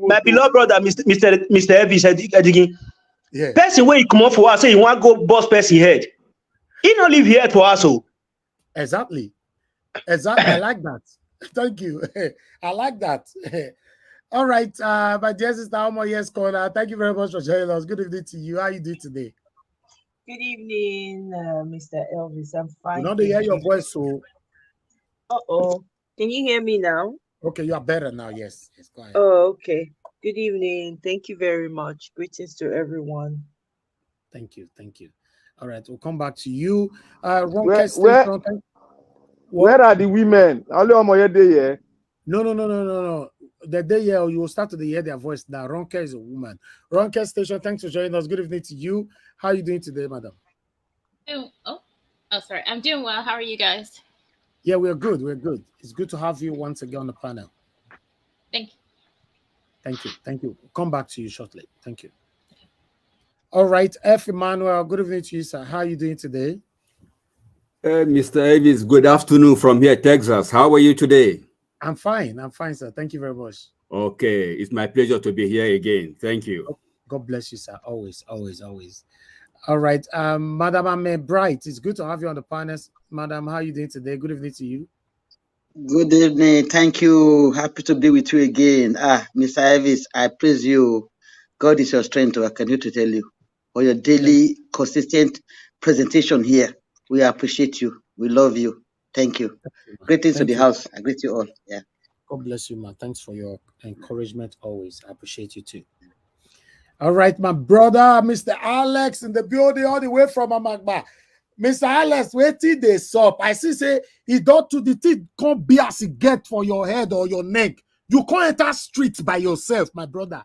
My beloved brother, Mr. Elvis Edigin. Yeah. Person where he come up for us, say you want go boss person head. He not live here for us. So. Exactly. I like that. Thank you. I like that. All right, my dear sister, Omo, yes, caller. Thank you very much for joining us. Good evening to you. How are you doing today? Good evening, Mr. Elvis. I'm fine. You know they hear your voice, so. Uh-oh. Can you hear me now? Okay, you are better now. Yes. Go ahead. Oh, okay. Good evening. Thank you very much. Greetings to everyone. Thank you. All right, we'll come back to you. Where are the women? No. The day here, you will start to hear their voice now. Ronke is a woman. Ronke Station, thanks for joining us. Good evening to you. How are you doing today, madam? Sorry. I'm doing well. How are you guys? Yeah, we're good. It's good to have you once again on the panel. Thank you. Come back to you shortly. Thank you. All right, F. Emmanuel, good evening to you, sir. How are you doing today? Mr. Elvis, good afternoon from here, Texas. How are you today? I'm fine, sir. Thank you very much. Okay, it's my pleasure to be here again. Thank you. God bless you, sir. Always. All right, Madam Ame Bright, it's good to have you on the panel. Madam, how are you doing today? Good evening to you. Good evening. Thank you. Happy to be with you again. Mr. Elvis, I praise you. God is your strength, I can to tell you. For your daily, consistent presentation here. We appreciate you. We love you. Thank you. Greetings to the house. I greet you all. Yeah. God bless you, man. Thanks for your encouragement always. I appreciate you too. All right, my brother, Mr. Alex in the building all the way from Amagba. Mr. Alex, wait till they sup. I see say he don't to the teeth can't be as he get for your head or your neck. You can't enter street by yourself, my brother.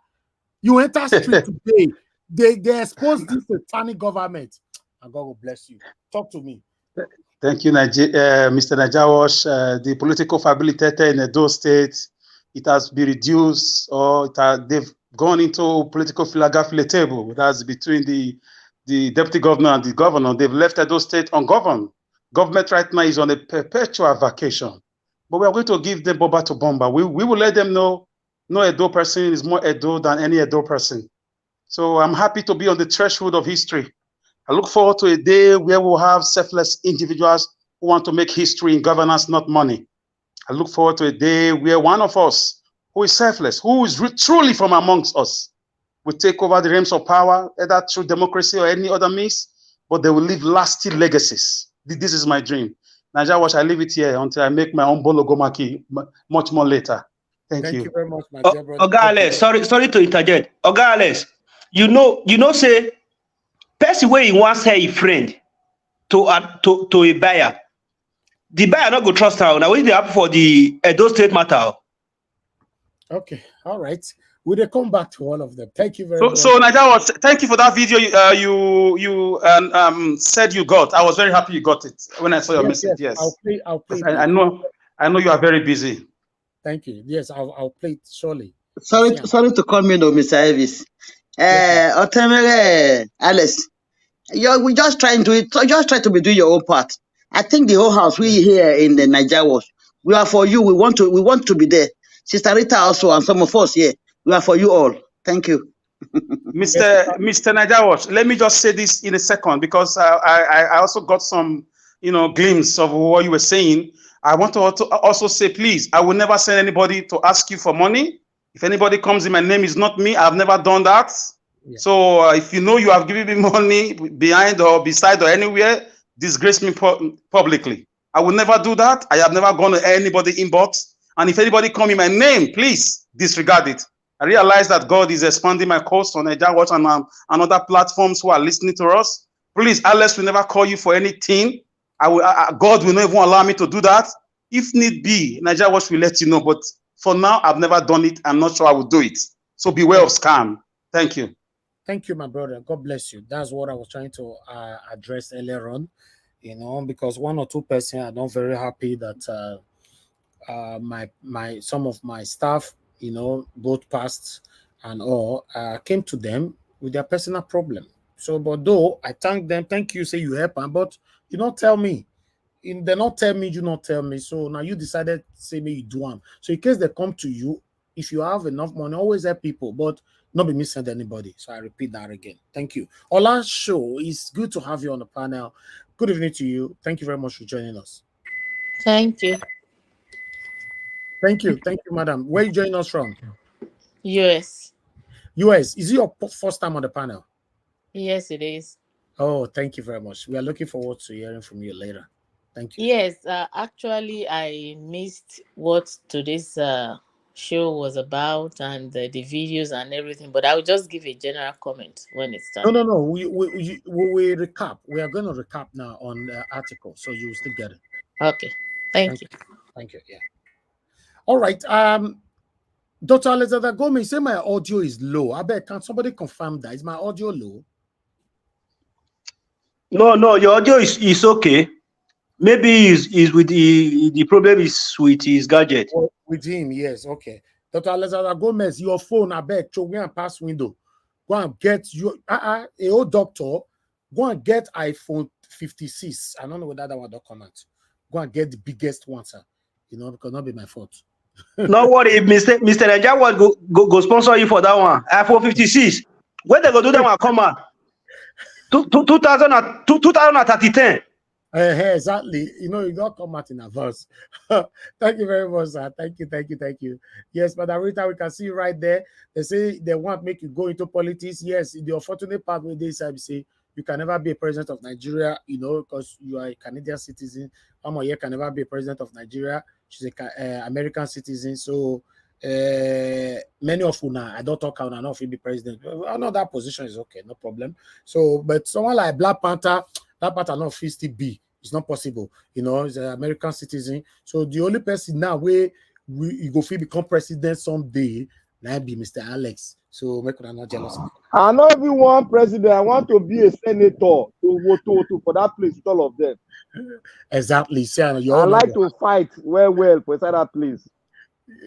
You enter street today. They expose this satanic government. And God will bless you. Talk to me. Thank you, Mr. Najawash. The political facilitator in Edo State, it has been reduced, or they've gone into political table. That's between the deputy governor and the governor. They've left Edo State ungoverned. Government right now is on a perpetual vacation. But we are going to give them bomba to bomba. We will let them know no Edo person is more Edo than any Edo person. So I'm happy to be on the threshold of history. I look forward to a day where we'll have selfless individuals who want to make history in governance, not money. I look forward to a day where one of us who is selfless, who is truly from amongst us, will take over the realms of power, either through democracy or any other means, but they will leave lasting legacies. This is my dream. Najawash, I leave it here until I make my own Bologomaki much more later. Thank you. You very much, my dear brother. Oga Alex, sorry to interject. Oga Alex, you know, say, person where he wants her a friend to a buyer. The buyer not go trust her. Now, what is the happen for the Edo State matter? Okay, all right. We'll come back to all of them. Thank you very much. So Najawash, thank you for that video you said you got. I was very happy you got it when I saw your message. Yes. I'll play. I know you are very busy. Thank you. Yes, I'll play it surely. Sorry to call me, no, Mr. Elvis. Otemere, Alice, we just trying to try to be doing your own part. I think the whole house, we here in the Niger we are for you. We want to be there. Sister Rita also, and some of us here, we are for you all. Thank you. Mr. Najawash, let me just say this in a second, because I also got some, glimpse of what you were saying. I want to also say, please, I will never send anybody to ask you for money. If anybody comes in, my name is not me. I've never done that. Yeah. So if you know you have given me money behind or beside or anywhere, disgrace me publicly. I will never do that. I have never gone to anybody inbox. And if anybody come in my name, please disregard it. I realize that God is expanding my course on Niger Watch and other platforms who are listening to us. Please, Alex will never call you for anything. God will never allow me to do that. If need be, Niger Watch will let you know. But for now, I've never done it. I'm not sure I will do it. So beware of scam. Thank you. Thank you, my brother. God bless you. That's what I was trying to address earlier on, because one or two persons are not very happy that some of my staff, both past and all, came to them with their personal problem. So, but though I thank them, thank you, say you help them, but you don't tell me. They not tell me, you not tell me. So now you decided, say me you do them. So in case they come to you, if you have enough money, always help people, but not be missing anybody. So I repeat that again. Thank you. Ola Show, it's good to have you on the panel. Good evening to you. Thank you very much for joining us. Thank you. Thank you, madam. Where are you joining us from? US. US. Is it your first time on the panel? Yes, it is. Oh, thank you very much. We are looking forward to hearing from you later. Thank you. Yes, actually, I missed what today's show was about and the videos and everything, but I will just give a general comment when it's time. No. We recap. We are going to recap now on the article, so you will still get it. Okay. Thank you. Thank you. Yeah. All right. Dr. Alexander Gomez, say my audio is low. I bet, can somebody confirm that? Is my audio low? No, your audio is okay. Maybe is with the problem is with his gadget. With him, yes, okay. Dr. Alexander Gomez, your phone, I bet, go and pass window. Go and get your a old doctor. Go and get iPhone 56. I don't know whether that one will come out. Go and get the biggest one, sir. Because not be my fault. No worry, if Mr. Niger will go sponsor you for that one. iPhone 56. When they go do that one, come out. 2030. Exactly. You don't come out in advance. Thank you very much, sir. Thank you. Yes, Madam Rita, we can see you right there. They say they want to make you go into politics. Yes, the unfortunate part with this, I say you can never be a president of Nigeria, because you are a Canadian citizen. Amoye can never be a president of Nigeria. She's an American citizen. So many of you now, I don't talk out enough to be president. I know that position is okay, no problem. So, but someone like Black Panther not 50B. It's not possible. He's an American citizen. So the only person now where you go become president someday, that be Mr. Alex. So make una not jealous. I not even one president. I want to be a senator to vote for that place with all of them. Exactly. See, I like to fight well for inside that place.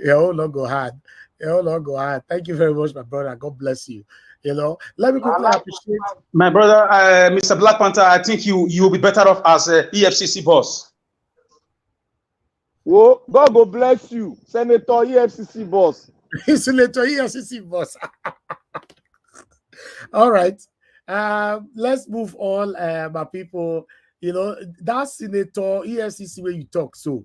Your Lord go hard. Your Lord go hard. Thank you very much, my brother. God bless you. You know, let me quickly appreciate my brother, Mr. Black Panther. I think you will be better off as a EFCC boss. Oh, God go bless you, Senator EFCC boss. Senator EFCC boss. All right. Let's move on, my people. You know, that Senator EFCC where you talk so.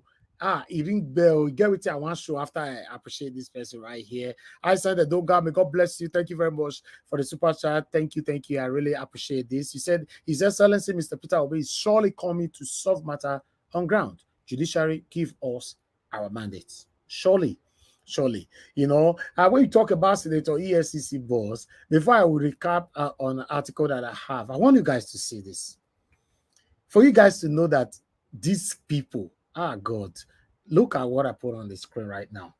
He ring bell. Get with you. I want to show after I appreciate this person right here. I said that don't God, may God bless you. Thank you very much for the super chat. Thank you. I really appreciate this. You said His Excellency Mr. Peter Obi is surely coming to solve matter on ground. Judiciary give us our mandates. Surely. You know, when you talk about Senator EFCC boss, before I will recap on an article that I have, I want you guys to see this. For you guys to know that these people, God, look at what I put on the screen right now.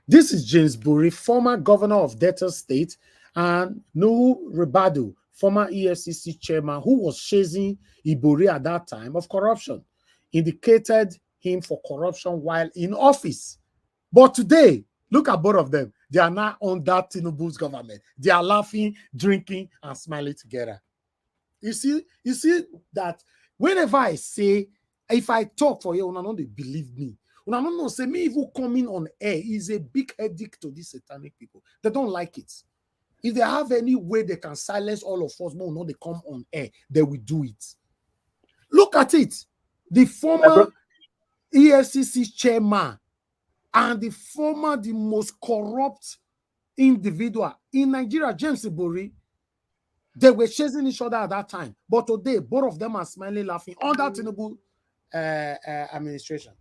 This is James Bury, former governor of Delta State, and Nuhu Ribadu, former EFCC chairman, who was chasing Ibori at that time of corruption, indicated him for corruption while in office. But today, look at both of them. They are now under Tinubu's government. They are laughing, drinking, and smiling together. You see that whenever I say, if I talk for you, they believe me. No, say me even coming on air is a big headache to these satanic people. They don't like it. If they have any way they can silence all of us, no, they come on air, they will do it. Look at it. The former EFCC chairman and the most corrupt individual in Nigeria, James Ibori, they were chasing each other at that time. But today, both of them are smiling, laughing under Tinubu administration.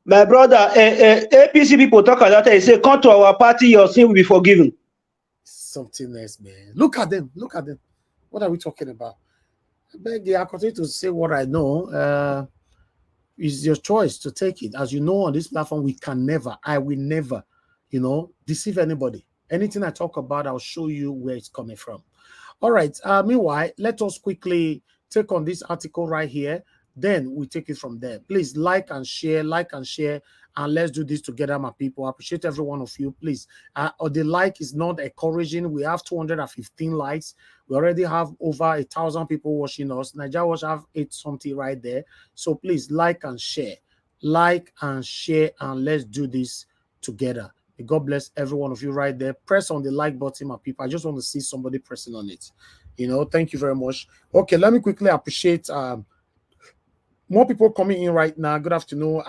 My brother, APC people talk about that. They say, come to our party, your sin will be forgiven. Something else, man. Look at them. What are we talking about? I beg you, I continue to say what I know. It's your choice to take it. As you know, on this platform, I will never, deceive anybody. Anything I talk about, I'll show you where it's coming from. All right. Meanwhile, let us quickly take on this article right here. Then we take it from there. Please like and share, and let's do this together, my people. I appreciate every one of you. Please, the like is not encouraging. We have 215 likes. We already have over 1,000 people watching us. Niger Watch have 8 something right there. So please like and share, and let's do this together. God bless every one of you right there. Press on the like button, my people. I just want to see somebody pressing on it. Thank you very much. Okay, let me quickly appreciate more people coming in right now. Good afternoon.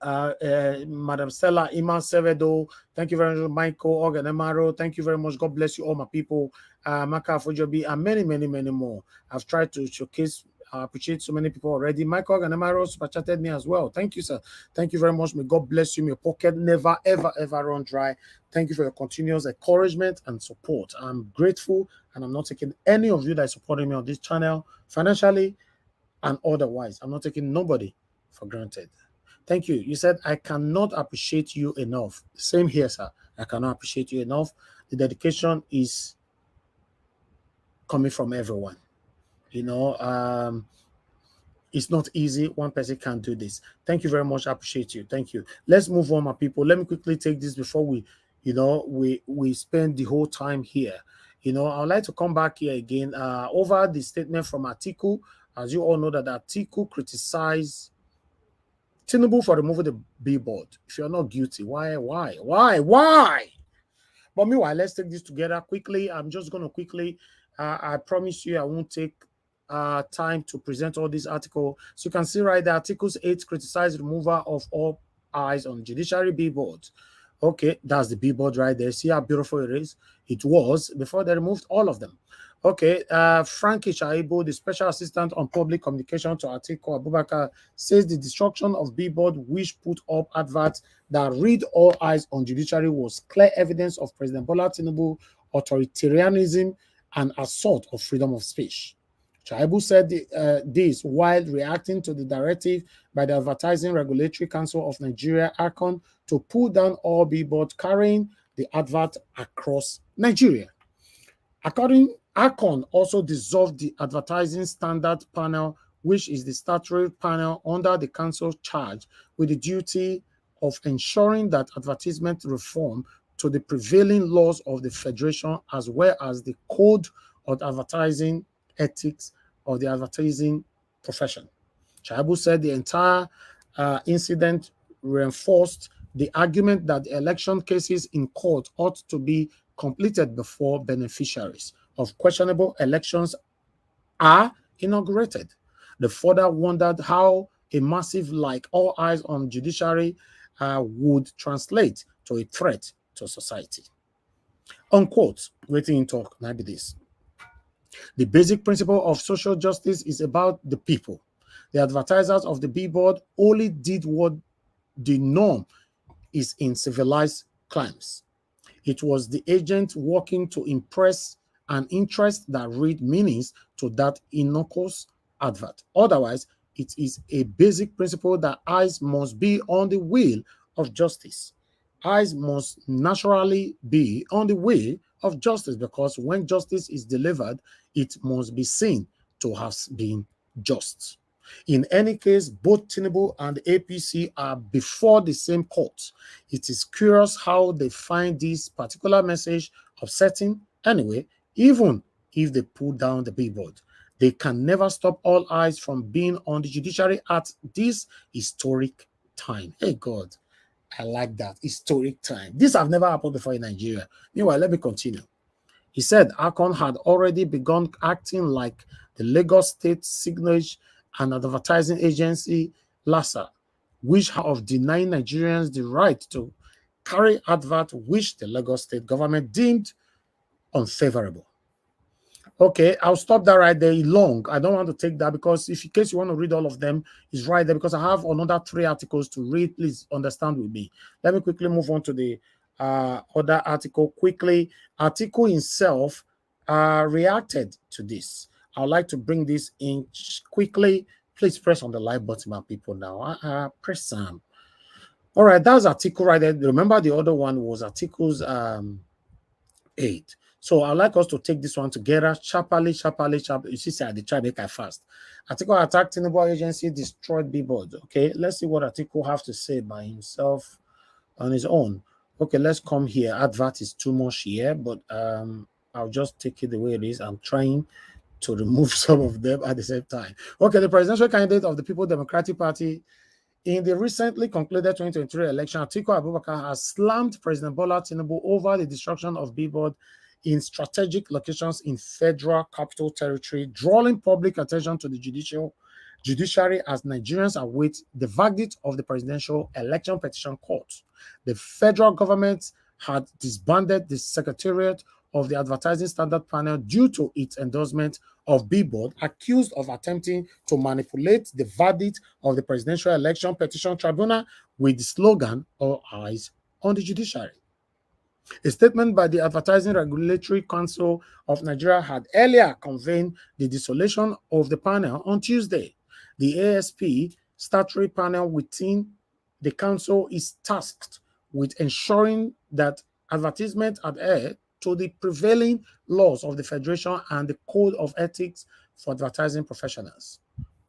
Madam Stella, Iman Sevedo, thank you very much. Michael Organemaro, thank you very much. God bless you all, my people. Maka Fujobi, and many, many, many more. I've tried to showcase, appreciate so many people already. Michael Organemaro super chatted me as well. Thank you, sir. Thank you very much. May God bless you. May your pocket never, ever, ever run dry. Thank you for your continuous encouragement and support. I'm grateful, and I'm not taking any of you that is supporting me on this channel financially and otherwise. I'm not taking nobody for granted. Thank you. You said, I cannot appreciate you enough. Same here, sir. I cannot appreciate you enough. The dedication is coming from everyone. It's not easy. One person can't do this. Thank you very much. I appreciate you. Thank you. Let's move on, my people. Let me quickly take this before we spend the whole time here. I'd like to come back here again over the statement from Atiku. As you all know that Atiku criticized Tinubu for removing the billboard. If you're not guilty, why? But meanwhile, let's take this together quickly. I'm just going to quickly, I promise you I won't take time to present all this article. So you can see right there, Articles 8 criticized removal of all eyes on judiciary billboards. Okay, that's the billboard right there. See how beautiful it is? It was before they removed all of them. Okay, Frankie Shaibu, the Special Assistant on Public Communication to Atiku Abubakar, says the destruction of billboard which put up adverts that read all eyes on judiciary was clear evidence of President Bola Tinubu authoritarianism and assault of freedom of speech. Shaibu said this while reacting to the directive by the Advertising Regulatory Council of Nigeria, ACON, to pull down all billboards carrying the advert across Nigeria. ACON also dissolved the Advertising Standard Panel, which is the statutory panel under the council charged with the duty of ensuring that advertisement reform to the prevailing laws of the Federation, as well as the Code of Advertising Ethics of the advertising profession. Shaibu said the entire incident reinforced the argument that the election cases in court ought to be completed before beneficiaries of questionable elections are inaugurated. They further wondered how a massive like All Eyes on Judiciary would translate to a threat to society. Unquote, waiting in talk, maybe this. The basic principle of social justice is about the people. The advertisers of the Billboard only did what the norm is in civilized climes. It was the agent working to impress an interest that read meanings to that innocuous advert. Otherwise, it is a basic principle that eyes must be on the wheel of justice. Eyes must naturally be on the way of justice, because when justice is delivered, it must be seen to have been just. In any case, both Tinubu and the APC are before the same court. It is curious how they find this particular message upsetting anyway, even if they pull down the Billboard. They can never stop all eyes from being on the judiciary at this historic time. Hey God, I like that. Historic time. This have never happened before in Nigeria. Meanwhile, let me continue. He said ACON had already begun acting like the Lagos State Signage and Advertising Agency, LASA, which have denying Nigerians the right to carry advert which the Lagos State government deemed unfavorable. Okay, I'll stop that right there. Long. I don't want to take that because in case you want to read all of them, it's right there because I have another 3 articles to read. Please understand with me. Let me quickly move on to the other article quickly. Atiku himself reacted to this. I would like to bring this in quickly. Please press on the like button, my people now. Press some. All right, that's Atiku right there. Remember the other one was Atiku's aid. So I'd like us to take this one together. Sharply. You see, I try to make it fast. Atiku attacked Tinubu agency, destroyed Billboard. Okay, let's see what Atiku have to say by himself on his own. Okay, let's come here. Advert is too much here, but I'll just take it the way it is. I'm trying to remove some of them at the same time. Okay, the presidential candidate of the People's Democratic Party in the recently concluded 2023 election, Atiku Abubakar has slammed President Bola Tinubu over the destruction of Billboard in strategic locations in Federal Capital Territory, drawing public attention to the judiciary as Nigerians await the verdict of the Presidential Election Petition Court. The federal government had disbanded the Secretariat of the Advertising Standard Panel due to its endorsement of Billboard, accused of attempting to manipulate the verdict of the Presidential Election Petition Tribunal with the slogan, "All Eyes on the Judiciary." A statement by the Advertising Regulatory Council of Nigeria had earlier convened the dissolution of the panel on Tuesday. The ASP statutory panel within the council is tasked with ensuring that advertisement adhere to the prevailing laws of the Federation and the Code of Ethics for Advertising Professionals.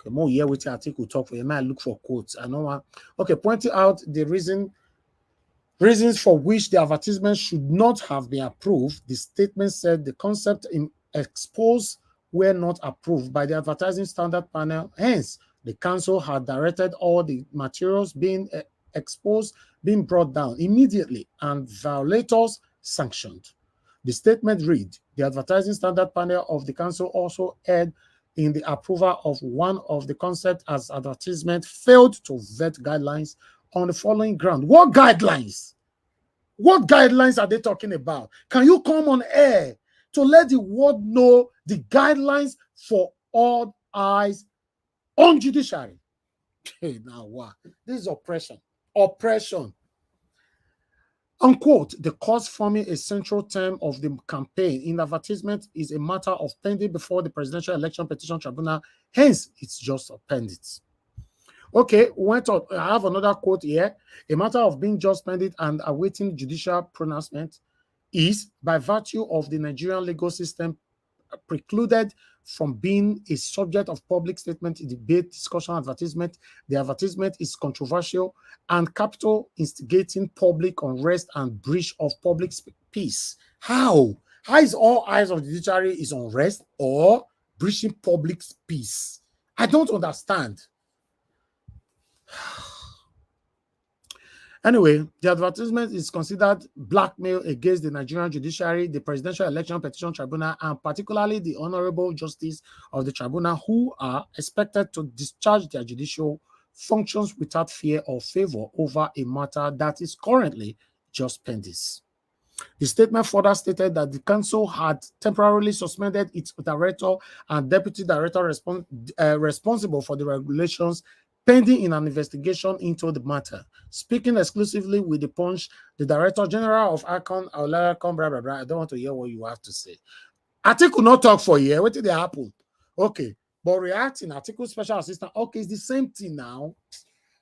Okay, more here with the article talk for you might look for quotes. I know. Okay, pointing out the reasons for which the advertisement should not have been approved. The statement said the concept in exposed were not approved by the Advertising Standard Panel. Hence, the council had directed all the materials being exposed being brought down immediately and violators sanctioned. The statement read, the Advertising Standard Panel of the council also erred in the approval of one of the concepts as advertisement failed to vet guidelines on the following ground. What guidelines? What guidelines are they talking about? Can you come on air to let the world know the guidelines for all eyes on judiciary? Okay, now what? This is oppression. Oppression. Unquote, the cause forming a central term of the campaign in advertisement is a matter of pending before the Presidential Election Petition Tribunal. Hence, it's just appendix. Okay, went on. I have another quote here. A matter of being just pending and awaiting judicial pronouncement is, by virtue of the Nigerian legal system, precluded from being a subject of public statement, debate, discussion, advertisement. The advertisement is controversial and capital instigating public unrest and breach of public peace. How? How is all eyes of the judiciary is unrest or breaching public peace? I don't understand. Anyway, the advertisement is considered blackmail against the Nigerian judiciary, the Presidential Election Petition Tribunal, and particularly the Honorable Justice of the Tribunal, who are expected to discharge their judicial functions without fear or favor over a matter that is currently just pending. The statement further stated that the council had temporarily suspended its director and deputy director responsible for the regulations pending in an investigation into the matter. Speaking exclusively with the Punch, the Director General of Akon, blah, blah, blah. I don't want to hear what you have to say. Atiku not talk for a year. What did they happen? Okay. But reacting, Atiku Special Assistant, okay, it's the same thing now.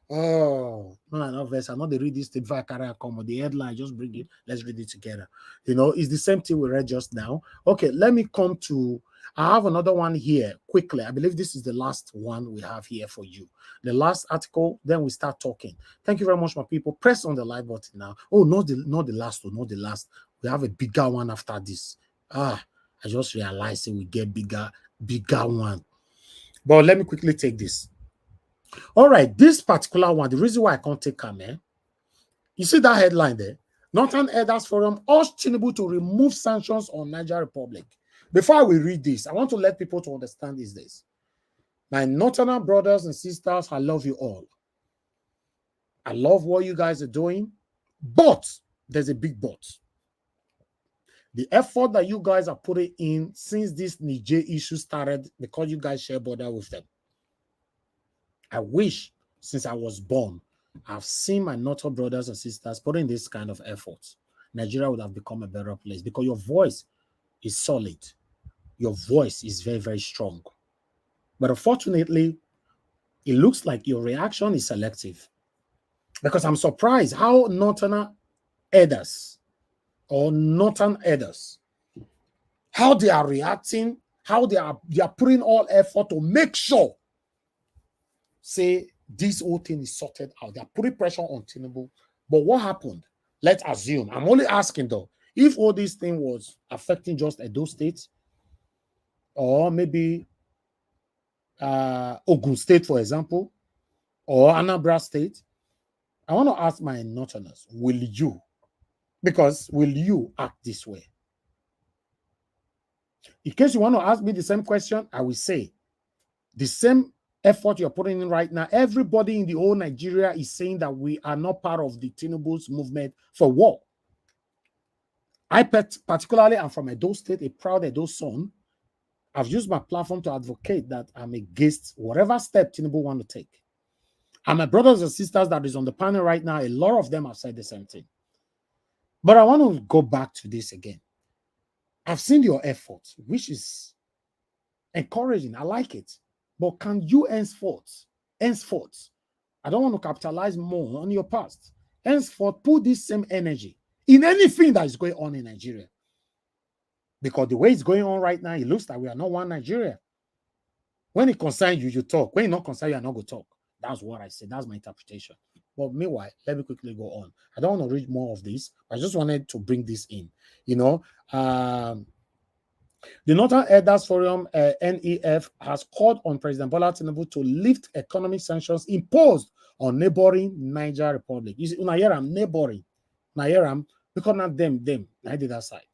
Oh, no, verse. I'm not the read this thing via carry come. The headline, just bring it. Let's read it together. You know, it's the same thing we read just now. Okay, let me come to. I have another one here quickly. I believe this is the last one we have here for you. The last article, then we start talking. Thank you very much, my people. Press on the like button now. Oh, not the last one, not the last. We have a bigger one after this. I just realized we get bigger one. But let me quickly take this. All right, this particular one, the reason why I can't take them, you see that headline there? Northern Elders Forum urged Tinubu to remove sanctions on Niger Republic. Before we read this, I want to let people to understand this. My Northern brothers and sisters, I love you all. I love what you guys are doing, but there's a big but. The effort that you guys are putting in since this Niger issue started, because you guys share border with them. I wish, since I was born, I've seen my Northern brothers and sisters putting this kind of effort. Nigeria would have become a better place because your voice is solid. Your voice is very, very strong. But unfortunately, it looks like your reaction is selective. Because I'm surprised how Northern elders, how they are reacting, how they are putting all effort to make sure, say, this whole thing is sorted out. They are putting pressure on Tinubu. But what happened? Let's assume. I'm only asking, though, if all this thing was affecting just Edo State, or maybe Ogun State, for example, or Anambra State, I want to ask my Northerners, will you act this way? In case you want to ask me the same question, I will say the same effort you're putting in right now, everybody in the whole Nigeria is saying that we are not part of the Tinubu's movement for war. I particularly am from Edo State, a proud Edo son. I've used my platform to advocate that I'm against whatever step Tinubu want to take. And my brothers and sisters that is on the panel right now, a lot of them have said the same thing. But I want to go back to this again. I've seen your efforts, which is encouraging. I like it. But can you henceforth, I don't want to capitalize more on your past. Henceforth, put this same energy in anything that is going on in Nigeria. Because the way it's going on right now, it looks like we are not one Nigeria. When it concerns you, you talk. When it not concerns you, are not going to talk. That's what I said. That's my interpretation. But meanwhile, let me quickly go on. I don't want to read more of this. I just wanted to bring this in. You know, the Northern Elders Forum, NEF, has called on President Bola Tinubu to lift economic sanctions imposed on neighboring Niger Republic. You see, Unayeram, neighboring. Unayeram, because not them, I did that side.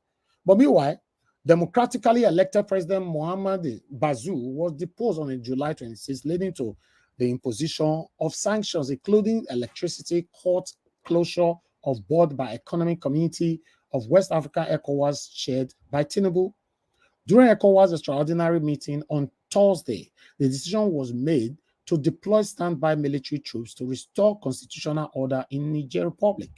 But meanwhile, democratically elected President Muhammad Bazoum was deposed on July 26, leading to the imposition of sanctions, including electricity, court closure of board by Economic Community of West Africa, ECOWAS, chaired by Tinubu. During ECOWAS' extraordinary meeting on Thursday, the decision was made to deploy standby military troops to restore constitutional order in Niger Republic.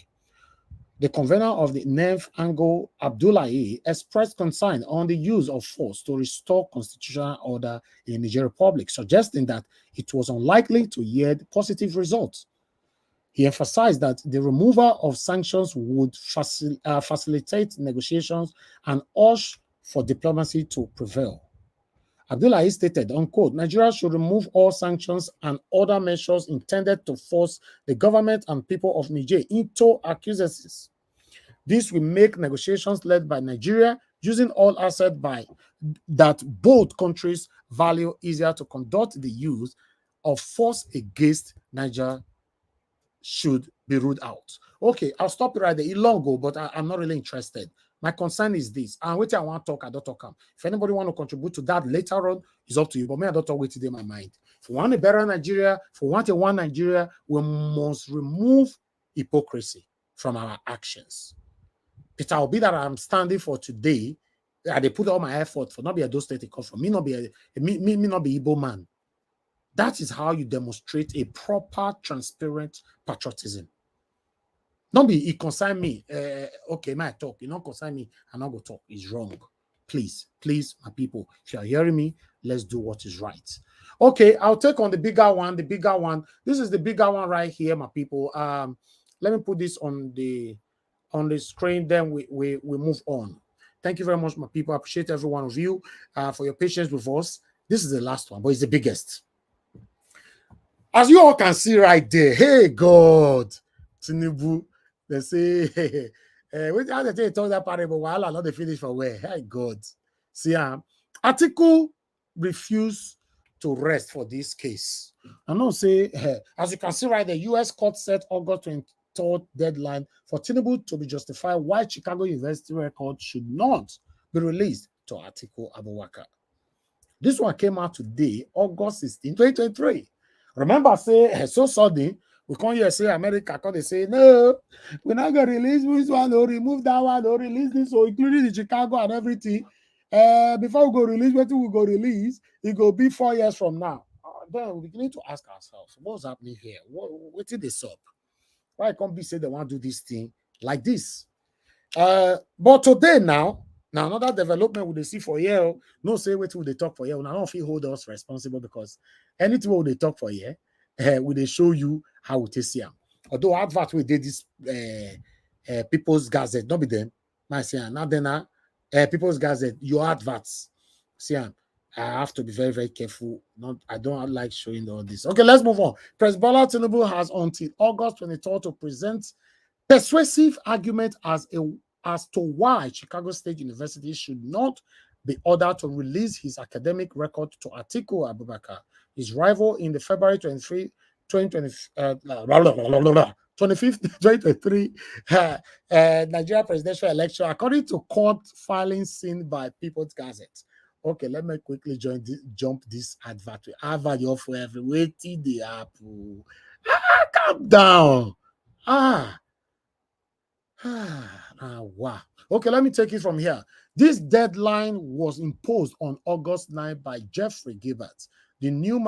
the convener of the NEF, Ango Abdullahi, expressed concern on the use of force to restore constitutional order in Niger Republic, suggesting that it was unlikely to yield positive results. He emphasized that the removal of sanctions would facilitate negotiations and urge for diplomacy to prevail. Abdullahi stated, unquote, Nigeria should remove all sanctions and other measures intended to force the government and people of Niger into acquiescence. This will make negotiations led by Nigeria using all assets that both countries value easier to conduct. The use of force against Niger should be ruled out. Okay, I'll stop it right there. It long go, but I'm not really interested. My concern is this. And wait, I want to talk, I don't talk. If anybody want to contribute to that later on, it's up to you. But me, I don't talk with it in my mind. If we want a better Nigeria, if we want a one Nigeria, we must remove hypocrisy from our actions. Peter Obi that I'm standing for today, they put all my effort for not be a those state come from me, not be me not be Igbo man. That is how you demonstrate a proper, transparent patriotism. Not be it concern me. Okay, my talk. You don't concern me. I'm not gonna talk. It's wrong. Please, my people. If you are hearing me, let's do what is right. Okay, I'll take on the bigger one. The bigger one. This is the bigger one right here, my people. Let me put this on the screen. Then we move on. Thank you very much, my people. I appreciate every one of you for your patience with us. This is the last one, but it's the biggest. As you all can see right there, hey God, Tinubu, they say, how they talk that parable, while not the finish for where? Hey God. See, Atiku refused to rest for this case. I know say, as you can see right there, U.S. court set August 23rd deadline for Tinubu to be justified why Chicago University record should not be released to Atiku Abubakar. This one came out today, August 16, 2023. Remember, say, so sudden, we come here say America, because they say, no, we're not going to release this one, or remove that one, or release this, or including the Chicago and everything. Before we go release, what we go release, it will be 4 years from now. Then we need to ask ourselves, what's happening here? What did this up? Why can't be say they want to do this thing like this? But today now another development we they see for here, no say wait till they talk for here. Now I don't feel hold us responsible because anything we they talk for here, we they show you how we take see them. Although advert we did this People's Gazette, not be them. My say now then People's Gazette, your adverts. See, I have to be very, very careful. I don't like showing all this. Okay, let's move on. President Bola Tinubu has until August 23rd to present persuasive argument as to why Chicago State University should not be ordered to release his academic record to Atiku Abubakar, his rival in the February 25th, 2023 Nigeria presidential election, according to court filings seen by People's Gazette. Okay, let me quickly jump this advert. Advert you for every waiting the apple. Calm down. Wow. Okay, let me take it from here. This deadline was imposed on August 9 by Jeffrey Gilbert, the new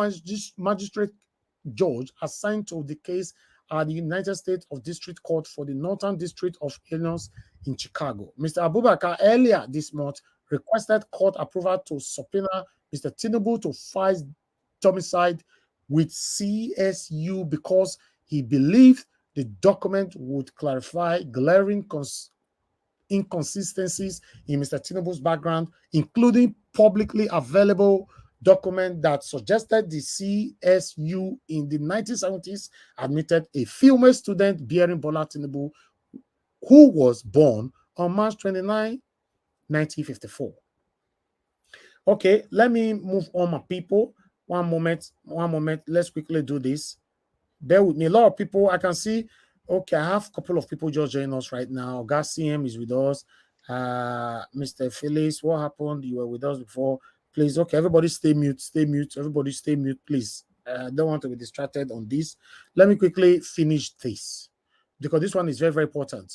magistrate judge assigned to the case at the United States of District Court for the Northern District of Illinois in Chicago. Mr. Abubakar earlier this month requested court approval to subpoena Mr. Tinubu to file domicile with CSU because he believed the document would clarify glaring inconsistencies in Mr. Tinubu's background, including publicly available document that suggested the CSU in the 1970s admitted a female student bearing Bola Tinubu who was born on March 29, 1954. Okay, let me move on, my people. One moment. Let's quickly do this. Bear with me. A lot of people, I can see, okay, I have a couple of people just joining us right now. CM is with us. Mr. Phyllis, what happened? You were with us before. Please, okay, everybody stay mute. Everybody stay mute, please. I don't want to be distracted on this. Let me quickly finish this because this one is very, very important.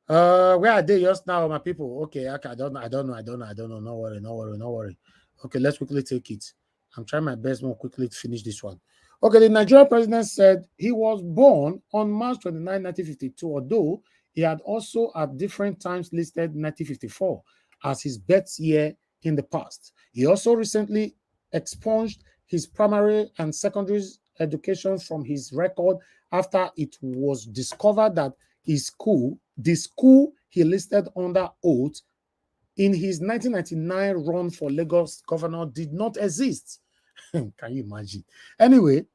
Where are they just now, my people? Okay, I don't know. No worry. Okay, let's quickly take it. I'm trying my best more quickly to finish this one. Okay, the Nigerian president said he was born on March 29, 1952, although he had also at different times listed 1954 as his birth year in the past. He also recently expunged his primary and secondary education from his record after it was discovered that the school he listed under oath in his 1999 run for Lagos governor did not exist. Can you imagine? Anyway,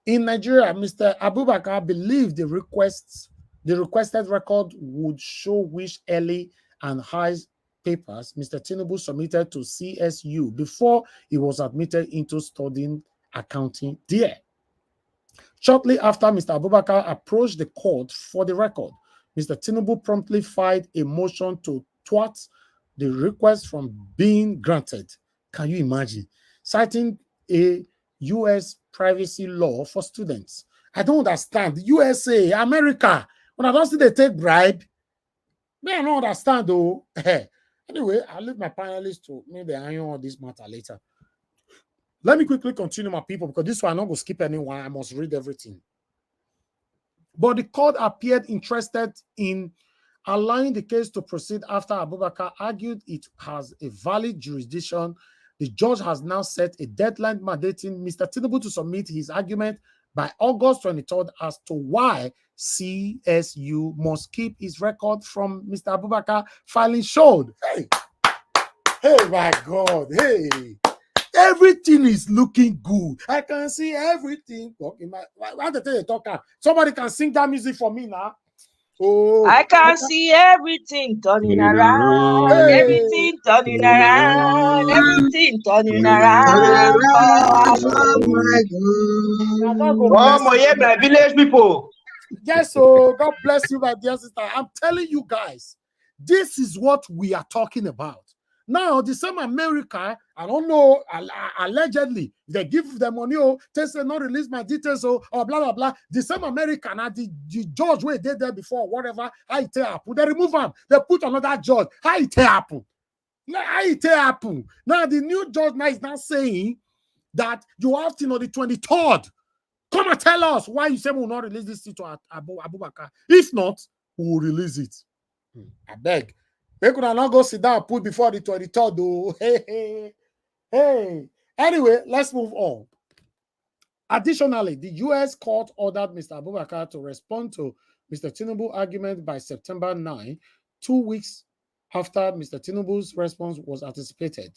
in Nigeria, Mr. Abubakar believed the requested record would show which early and high papers Mr. Tinubu submitted to CSU before he was admitted into studying accounting there. Shortly after Mr. Abubakar approached the court for the record, Mr. Tinubu promptly filed a motion to thwart the request from being granted. Can you imagine? Citing a U.S. privacy law for students. I don't understand. USA, America, when I don't see they take bribe, I don't understand though. Anyway, I'll leave my panelists to maybe iron all this matter later. Let me quickly continue, my people, because this one I'm not going to skip anyone. I must read everything. But the court appeared interested in allowing the case to proceed after Abubakar argued it has a valid jurisdiction. The judge has now set a deadline mandating Mr. Tinubu to submit his argument by August 23rd as to why CSU must keep his record from Mr. Abubakar filing showed. Hey, my God, hey. Everything is looking good. I can see everything. Somebody can sing that music for me now. Oh, I can see everything turning around, hey. everything turning around, everything turning around. Oh, my village people. Yes, so God bless you, my dear sister. I'm telling you guys, this is what we are talking about. Now, the same America, I don't know, allegedly, they give them money, they say not release my details, or blah, blah, blah. The same America, now the judge where they did there before, whatever, how it happen. They remove them, they put another judge. How it happen? How it happen? Now, the new judge now is not saying that you have to know the 23rd. Come and tell us why you say we will not release this to Abubakar. If not, we will release it. I beg. They could not go sit down and put before the 23rd, though. Hey. Anyway, let's move on. Additionally, the U.S. court ordered Mr. Abubakar to respond to Mr. Tinubu's argument by September 9, 2 weeks after Mr. Tinubu's response was anticipated.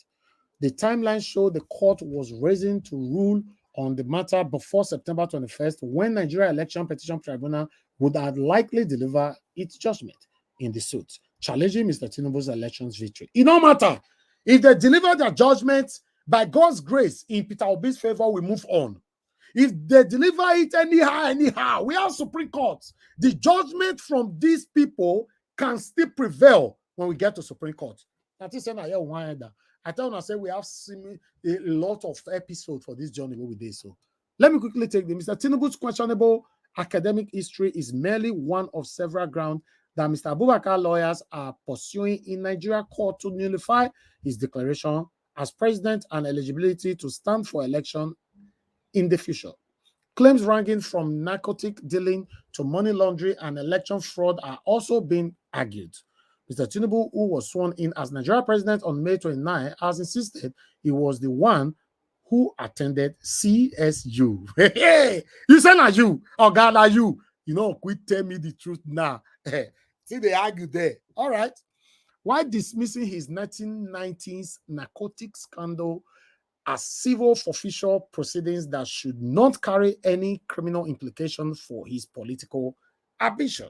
The timeline showed the court was raising to rule on the matter before September 21st, when Nigeria Election Petition Tribunal would have likely deliver its judgment in the suit, challenging Mr. Tinubu's elections victory. It no matter. If they deliver their judgment, by God's grace, in Peter Obi's favor, we move on. If they deliver it anyhow, we have Supreme Court. The judgment from these people can still prevail when we get to Supreme Court. I tell you, I say we have a lot of episodes for this journey where we did so. Let me quickly take them. Mr. Tinubu's questionable academic history is merely one of several grounds that Mr. Abubakar lawyers are pursuing in Nigeria court to nullify his declaration as president and eligibility to stand for election in the future. Claims ranging from narcotic dealing to money laundering and election fraud are also being argued. Mr. Tinubu, who was sworn in as Nigeria president on May 29, has insisted he was the one who attended CSU. Hey, you say not you, or God are you? You know, quit tell me the truth now. See, they argue there. All right. Why dismissing his 1990s narcotic scandal as civil forfeiture proceedings that should not carry any criminal implication for his political ambition?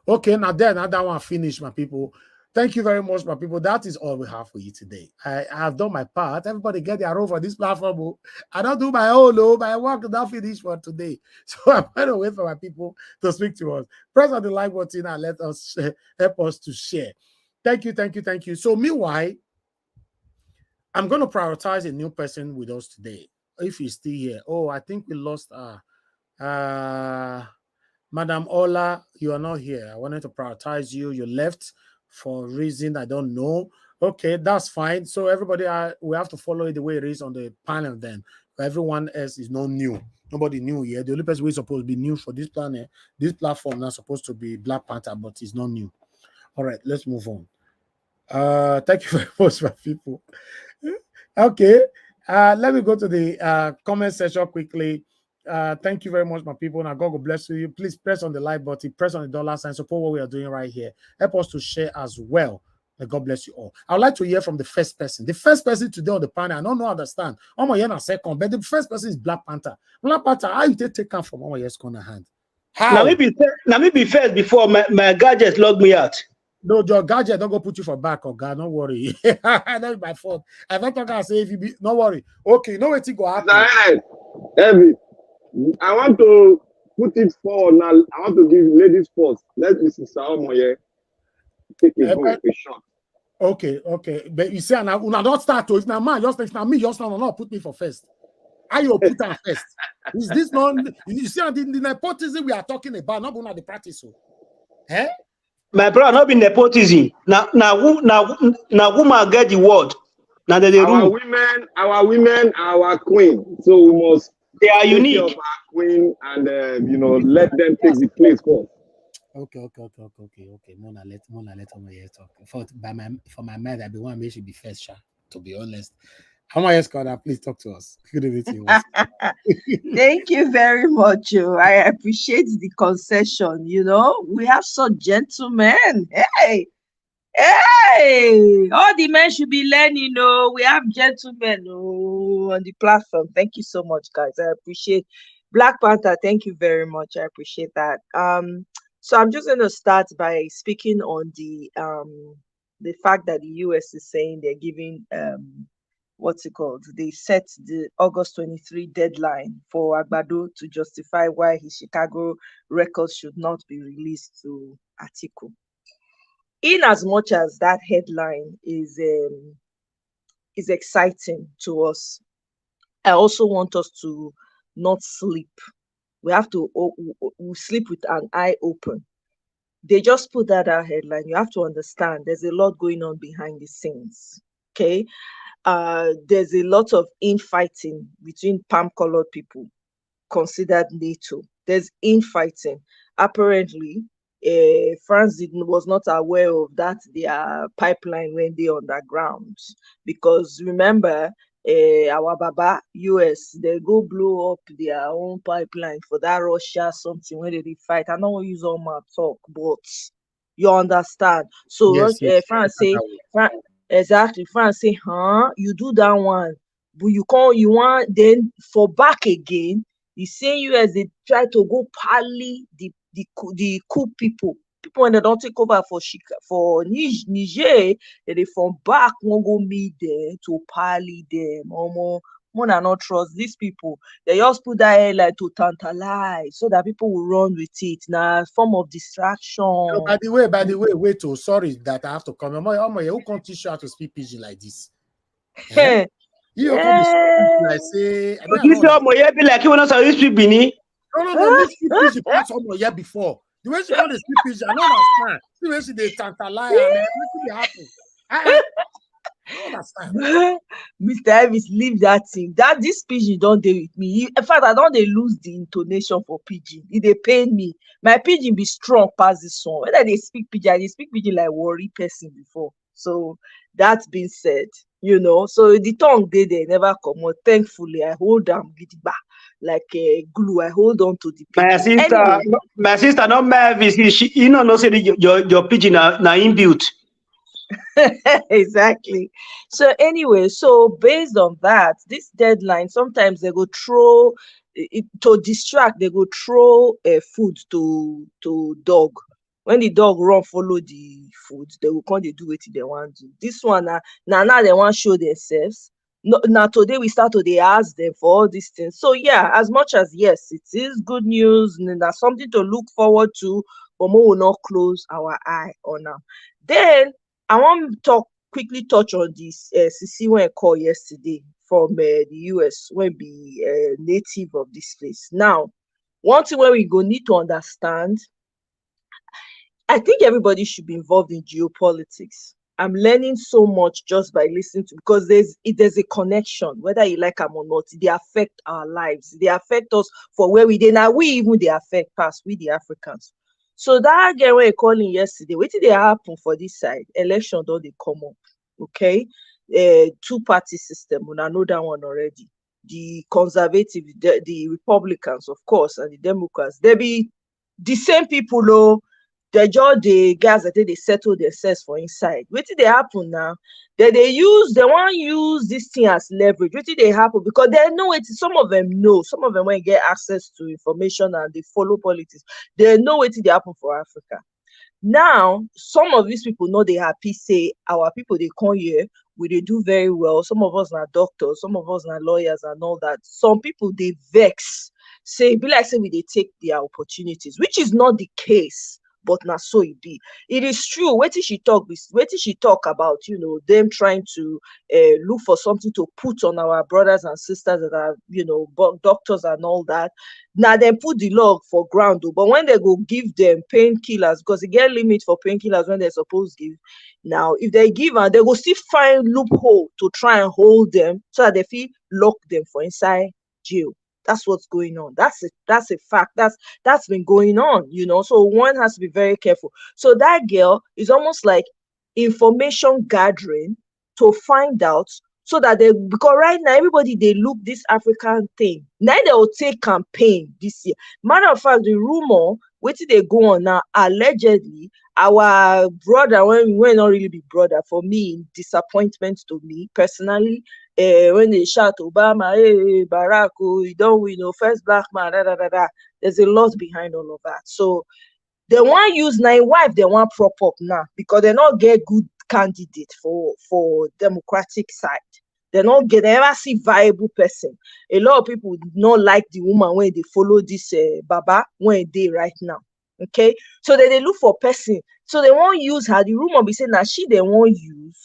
Okay, now that one finished, my people. Thank you very much, my people. That is all we have for you today. I have done my part. Everybody get their role for this platform. I don't do my own, no. My work is not finished for today. So I'm going to wait for my people to speak to us. Press on the like button and let us help us to share. Thank you. So meanwhile, I'm going to prioritize a new person with us today. If he's still here. Oh, I think we lost Madam Ola, you are not here. I wanted to prioritize you. You left for a reason I don't know. Okay, that's fine. So everybody, we have to follow it the way it is on the panel then. Everyone else is not new. Nobody knew yet. The only person who is supposed to be new for this planet, this platform now supposed to be Black Panther, but it's not new. All right, let's move on. Thank you very much, my people. Okay, let me go to the comment section quickly. Thank you very much, my people. Now, God will bless you. Please press on the like button, press on the dollar sign, support what we are doing right here. Help us to share as well. May God bless you all. I would like to hear from the first person. The first person today on the panel, I don't know, understand. I'm going to second, but the first person is Black Panther. Black Panther, how you take her from Omoye's corner hand? How? Now me be first before my gadgets log me out. No, your gadget don't go put you for back, or God, don't worry. That's my fault. I don't talk and say if you be, don't worry. Okay, no waiting go happen. David, I want to put it forward now. I want to give ladies first. Let Mrs. Omoye take a shot. Okay. But you say now don't start to if now man, just if now me, just no, put me for first. I will put her first. Is this not you see the nepotism we are talking about, not the practice? Eh? My brother, not be nepotism. Now woman get the word. Now they our women, our queen. So we must they are unique. Of our queen and let them take the place first. Okay. Mona let Omoye talk. For my mind, I be one may should be first, Sha, to be honest. Omoye Scholar, please talk to us. Good evening. Thank you very much. I appreciate the concession. We have such gentlemen. Hey, all the men should be learning. We have gentlemen on the platform. Thank you so much, guys. I appreciate Black Panther. Thank you very much. I appreciate that. So I'm just going to start by speaking on the fact that the US is saying they're giving they set the August 23 deadline for Agbado to justify why his Chicago records should not be released to Atiku. In as much as that headline is exciting to us, I also want us to not sleep. We have to sleep with an eye open. They just put that out headline. You have to understand there's a lot going on behind the scenes. Okay. There's a lot of infighting between palm-colored people considered NATO. There's infighting. Apparently, France was not aware of that their pipeline when they underground, because remember, our Baba US, they go blow up their own pipeline for that Russia something when they fight. I don't want to use all my talk, but you understand. So yes, France say, exactly, France say, you do that one, but you want then for back again. You say US they try to go pally the coup people when they don't take over for Niger, they from back won't go meet them to pally them. More not trust these people. They just put that airline to tantalize so that people will run with it. Now, form of distraction. No, by the way, wait. Oh, sorry that I have to come. Who can't teach you how to speak pidgin like this? Hey, you can't speak like say. You tell Moye be like you want to speak Bini. No. This speak pidgin pass Moye before. The way she want to speak pidgin, I don't understand. The way she they tantalize and everything happen. Mr. Elvis, leave that thing. This pidgin don't deal with me. In fact, I don't lose the intonation for pidgin. They pain me. My pidgin be strong past this song. Whether they speak pidgin like worry person before. So that's been said, So the tongue they never come out. Thankfully, I hold them like a glue. I hold on to the pidgin. My sister, not Elvis. She, no say your pidgin now inbuilt. Exactly. So anyway, based on that, this deadline, sometimes they go throw it to distract. They go throw food to dog. When the dog run follow the food, they will come. They do what they want to. This one now they want to show themselves. Now today we start to ask them for all these things. So yeah, as much as yes, it is good news and that's something to look forward to, but we will not close our eye on now. Then I want to quickly touch on this CC when I called yesterday from the US when be native of this place. Now, one thing where we go need to understand, I think everybody should be involved in geopolitics. I'm learning so much just by listening to, because there's a connection, whether you like them or not. They affect our lives. They affect us for where we did. Now we even they affect us, we the Africans. So that girl we calling yesterday, what did they happen for this side? Election don't they come up? Okay, two-party system. We know that one already. The conservative, the Republicans, of course, and the Democrats. They be the same people, though. They just the guys that they settle themselves for inside. What did they happen now? They want to use this thing as leverage. What did they happen? Because they know it. Some of them know. Some of them when get access to information and they follow politics. They know what did happen for Africa. Now, some of these people know they happy. Say our people they come here. They do very well. Some of us are doctors. Some of us are lawyers and all that. Some people they vex. Say be like say we they take their opportunities, which is not the case. But now so it be. It is true. What did she talk about? Them trying to look for something to put on our brothers and sisters that are, doctors and all that. Now they put the law for ground, but when they go give them painkillers, because they get limit for painkillers when they're supposed to give. Now, if they give and they will still find loophole to try and hold them so that they feel lock them for inside jail. That's what's going on. That's a fact. That's been going on, So one has to be very careful. So that girl is almost like information gathering to find out so that because right now everybody they look this African thing. Now they will take campaign this year. Matter of fact, the rumor, where did they go on now? Allegedly, our brother, when we not really be brother, for me, disappointment to me personally. When they shout Obama, hey, Barack, you don't win, first black man, there's a lot behind all of that. So they want to use nine wife, they want prop up now because they not get good candidate for Democratic side. They never see viable person. A lot of people not like the woman when they follow this Baba when they right now. Okay, so they look for person. So they won't use her. The rumor be saying that they won't use.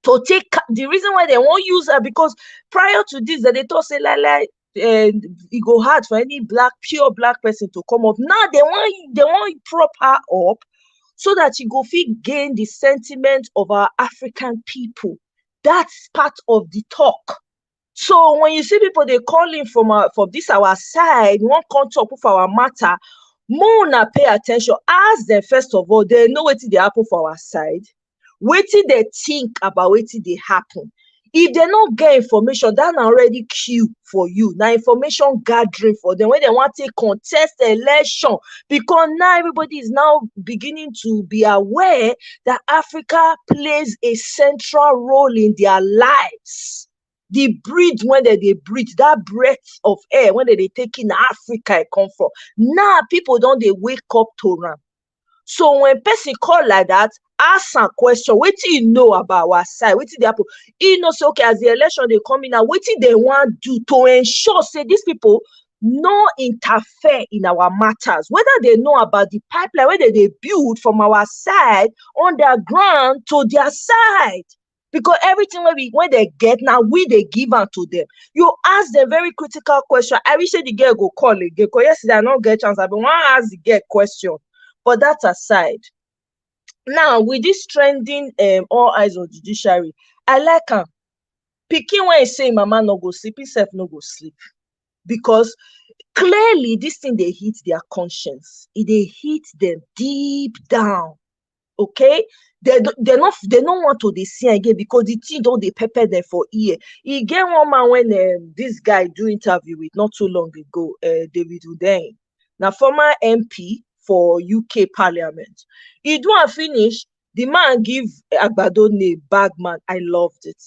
To take the reason why they won't use her because prior to this, that they thought say it go hard for any pure black person to come up. Now they want prop her up so that she go fit gain the sentiment of our African people. That's part of the talk. So when you see people they calling from this our side, won't come talk for our matter. More na pay attention. Ask them first of all, they know what they happen for our side. Wait till they think about what they happen. If they not get information, that's already queue for you. Now information gathering for them when they want to contest the election, because now everybody is now beginning to be aware that Africa plays a central role in their lives. The breathe when they breathe, that breath of air when they take in Africa it come from. Now people don't they wake up to run. So when person call like that, ask a question. What do you know about our side? What did they happen? You know, so okay, as the election they come in now, what did they want to do to ensure say these people no interfere in our matters? Whether they know about the pipeline, whether they build from our side underground to their side. Because everything when they get now, they give out to them. You ask them very critical question. I wish the girl go call again. Because yesterday I don't get chance. I want to ask the girl question. But that aside, now with this trending all eyes on judiciary, I like her. Picking when he say mama no go sleep, himself no go sleep. Because clearly this thing they hit their conscience. They hit them deep down. Okay? They don't want to they see again because the thing don't they pepper them for ear. He get one man when this guy do interview with not too long ago, David Udain. Now former MP for UK Parliament. He do and finish. The man give Agbado name Bagman. I loved it.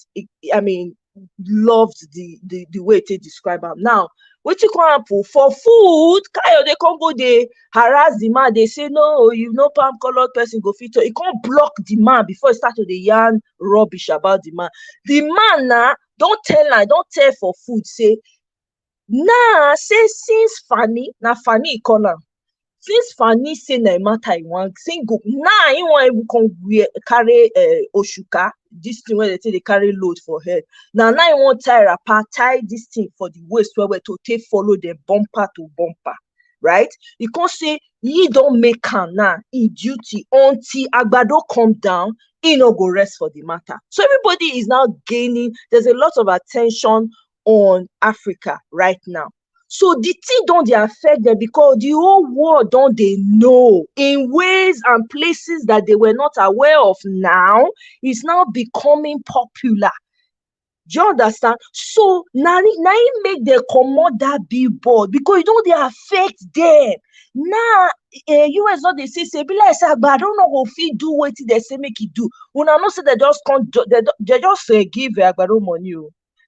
Loved the way they describe him. Now, what you can happen for food? They can't go they harass the man. They say no, you know palm colored person go fit. He can't block the man before he start to the yarn rubbish about the man. The man now don't tell for food. Say nah. Say since Fanny call am. Since Fanny say na matter I want, say go now he want come carry Oshuka, this thing where they carry load for head. Now he want tie this thing for the waist where to take follow them bumper to bumper, right? You can't say He don't make am now in duty until Agbado come down. He no go rest for the matter. So everybody is now gaining. There's a lot of attention on Africa right now. So the thing don't they affect them because the whole world don't they know in ways and places that they were not aware of now is now becoming popular. Do you understand? So now it make them come out that billboard because it don't they affect them. Now US not they say be like say but I don't know if he do what they say make it do. When I know say they just can't they just give Agbado money.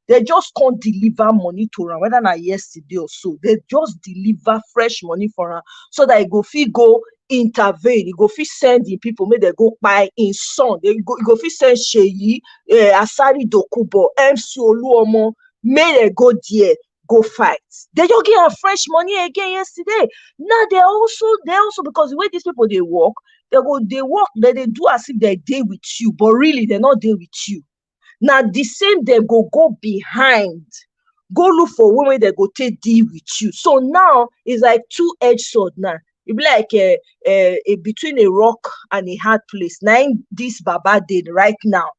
They just can't deliver money to her, whether not yesterday or so. They just deliver fresh money for her so that it go fit go intervene. It go fit send the people, make they go buy in son. They go fit send Sheyi, Asari Dokubo, MC Oluomo, may they go there, go fight. They just get her fresh money again yesterday. Now they also because the way these people they work, they do as if they deal with you, but really they're not deal with you. Now the same they go behind, go look for women that go take deal with you. So now it's like two-edged sword. Now it be like between a rock and a hard place. Now this Baba did right now,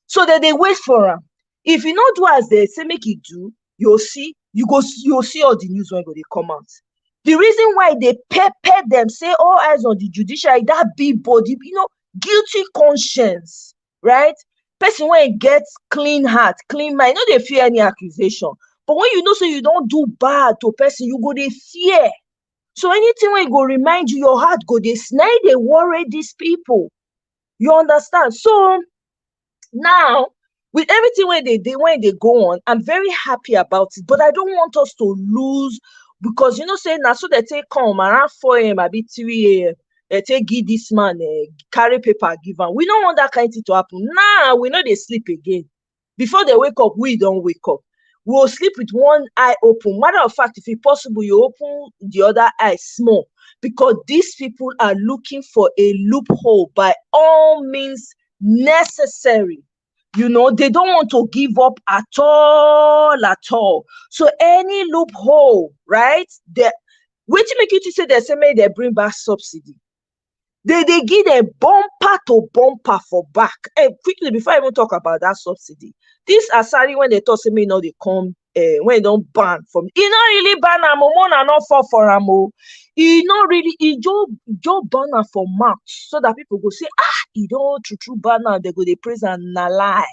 so that they wait for him. If you not do as they say make it do, you'll see all the news when they come out. The reason why they pepper them, say all eyes on the judiciary, that big body, guilty conscience, right? Person when gets clean heart, clean mind, no they fear any accusation. But when you know so you don't do bad to a person, you go they fear. So anything when go remind you, your heart go they snide, they worry these people. You understand? So now with everything when they go on, I'm very happy about it. But I don't want us to lose because saying now so they take come around 4 a.m. I be 3 a.m. Take give this man carry paper give him. We don't want that kind of thing to happen. Now we know they sleep again. Before they wake up, we don't wake up. We'll sleep with one eye open. Matter of fact, if it's possible, you open the other eye small because these people are looking for a loophole by all means necessary. They don't want to give up at all. So any loophole, right? Wait to make you to say they say maybe they bring back subsidy. They give a bumper to bumper for back. And quickly, before I even talk about that subsidy, this Asari, when they talk to me, they come when they don't ban from it. Not really ban them, and not for them. He not really, he just ban them for mouth so that people go say, he don't true ban them. They go, they praise and lie.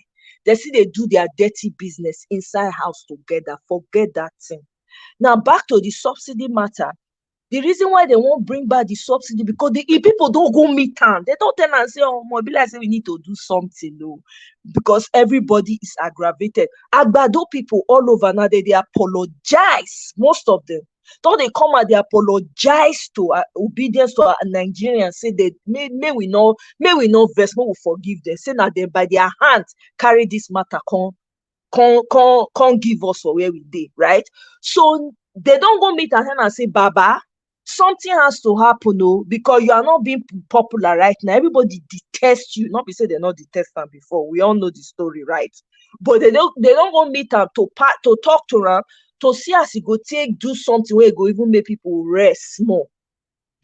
They see they do their dirty business inside house together. Forget that thing. Now, back to the subsidy matter. The reason why they won't bring back the subsidy because if people don't go meet them, they don't tell and say, I say we need to do something, no, because everybody is aggravated. Agbado people all over now, they apologize, most of them. Don't they come and they apologize to obedience to our Nigerians, say that may we not verse, may we forgive them. Say now they by their hands carry this matter, can't give us for where we did, right? So they don't go meet and say, Baba, something has to happen, because you are not being popular right now. Everybody detests you. Not be say they not detest them before. We all know the story, right? But they don't go meet them to talk to them, to see as he go do something where he go even make people rest more.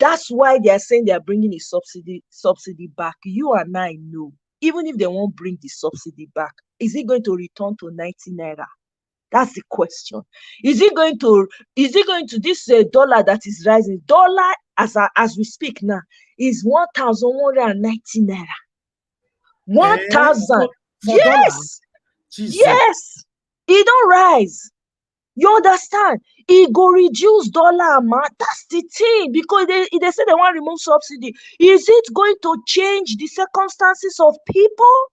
That's why they are saying they are bringing the subsidy back. You and I know, even if they won't bring the subsidy back, is it going to return to 90 naira? That's the question. Is it going to this dollar that is rising? Dollar as we speak now is 1,190 naira. 1,000. Yes. Yes. It don't rise. You understand? It go reduce dollar amount. That's the thing. Because they say they want to remove subsidy. Is it going to change the circumstances of people?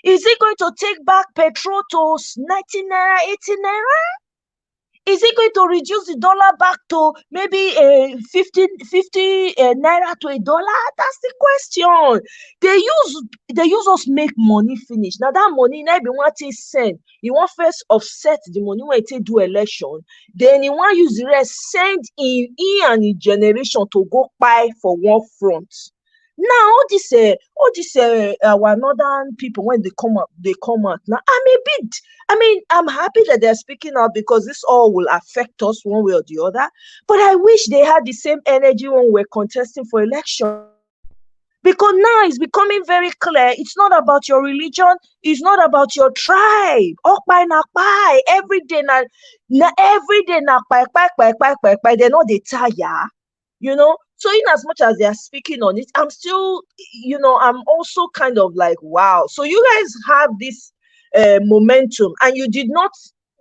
Is it going to take back petrol to 90 naira, 80 naira? Is it going to reduce the dollar back to maybe 50 naira to $1? That's the question. They use us make money finish. Now that money, now be want to send. You want first offset the money when you do election. Then you want use the rest send in and in generation to go buy for one front. Now all this our northern people, when they come out now. I'm happy that they're speaking out, because this all will affect us one way or the other. But I wish they had the same energy when we're contesting for election. Because now it's becoming very clear, it's not about your religion, it's not about your tribe. Every day na they know they tire, you know. So in as much as they are speaking on it, I'm still, I'm also kind of like, wow. So you guys have this momentum, and you did not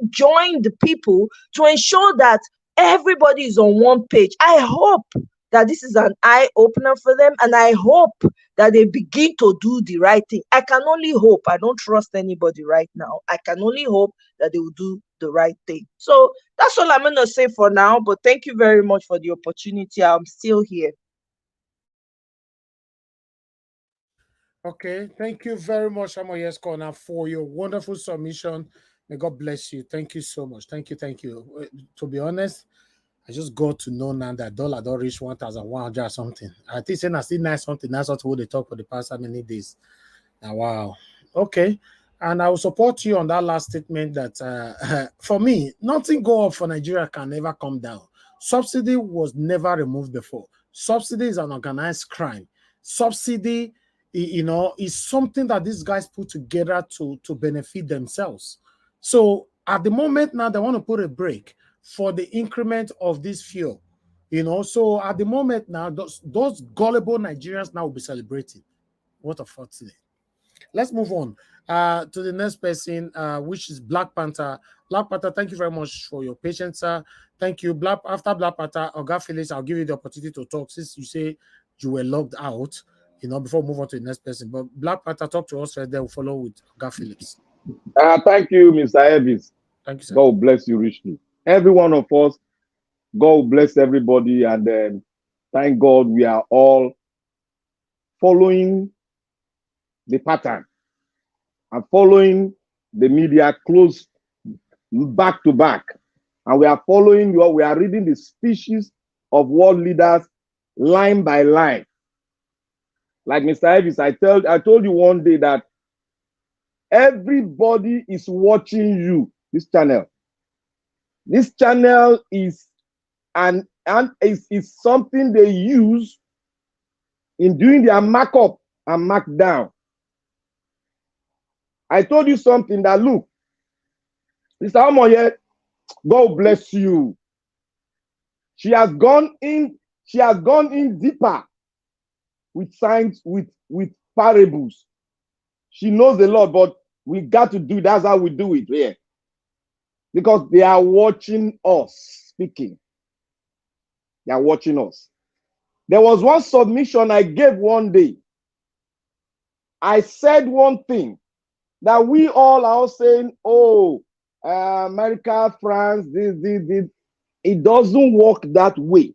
join the people to ensure that everybody is on one page. I hope that this is an eye-opener for them, and I hope that they begin to do the right thing. I can only hope. I don't trust anybody right now. I can only hope that they will do the right thing. So that's all I'm going to say for now, but thank you very much for the opportunity. I'm still here. Okay, thank you very much, Amoyes Corner, for your wonderful submission. May God bless you. Thank you so much. Thank you. To be honest, I just got to know now that dollar don't reach 1,100 or something. I think saying I still nice something. That's what they talk for the past how many days. Now, wow. Okay. And I will support you on that last statement that for me, nothing go up for Nigeria can never come down. Subsidy was never removed before. Subsidy is an organized crime. Subsidy, is something that these guys put together to benefit themselves. So at the moment now, they want to put a break for the increment of this fuel, So at the moment now, those gullible Nigerians now will be celebrating. What a fortunate. Let's move on to the next person, which is Black Panther. Black Panther, thank you very much for your patience, sir. Thank you. After Black Panther, Oga Felix, I'll give you the opportunity to talk since you say you were logged out, before we move on to the next person. But Black Panther, talk to us first, then we'll follow with Oga Felix. Thank you, Mr. Elvis. Thank you, sir. God bless you richly. Every one of us, God bless everybody, and thank God we are all following the pattern and following the media close back to back. And we are following we are reading the speeches of world leaders line by line. Like Mr. Elvis, I told you one day that everybody is watching you, this channel. This channel is is something they use in doing their markup and markdown. I told you something that, look, Mr. Omoye, God bless you. She has gone in deeper with signs, with parables. She knows the Lord, but we got to do, that's how we do it here. Because they are watching us speaking. They are watching us. There was one submission I gave one day. I said one thing that we all are saying, oh, America, France, this. It doesn't work that way.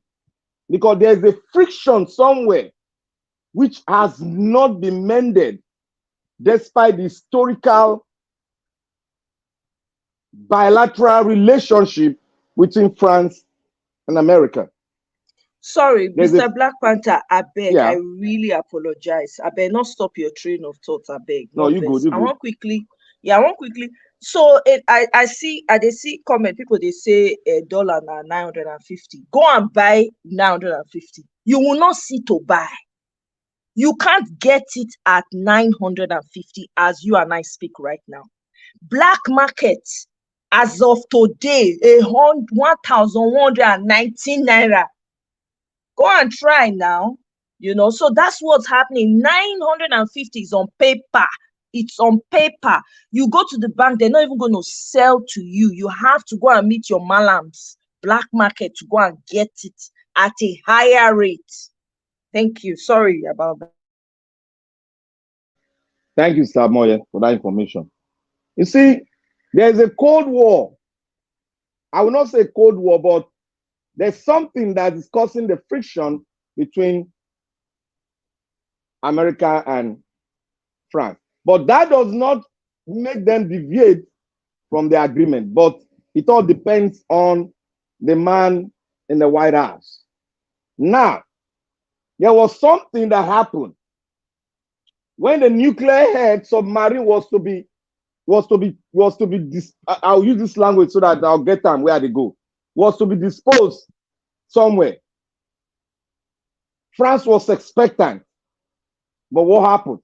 Because there's a friction somewhere which has not been mended despite the historical bilateral relationship between France and America. Sorry, Mr. Black Panther, I beg, I really apologize. I beg not stop your train of thought, I beg. No, you good. I want quickly. So I see comment, people they say $1 now 950. Go and buy 950. You will not see to buy. You can't get it at 950 as you and I speak right now. Black market as of today, 1,119 naira. Go and try now, so that's what's happening. 950 is on paper. It's on paper. You go to the bank, they're not even going to sell to you. You have to go and meet your malams, black market, to go and get it at a higher rate. Thank you. Sorry about that. Thank you, Sir Moye, for that information. You see, there's a Cold War. I will not say Cold War, but there's something that is causing the friction between America and France. But that does not make them deviate from the agreement. But it all depends on the man in the White House. Now, There was something that happened when the nuclear head submarine was to be I'll use this language so that I'll get them where they go. Was to be disposed somewhere. France was expectant. But what happened?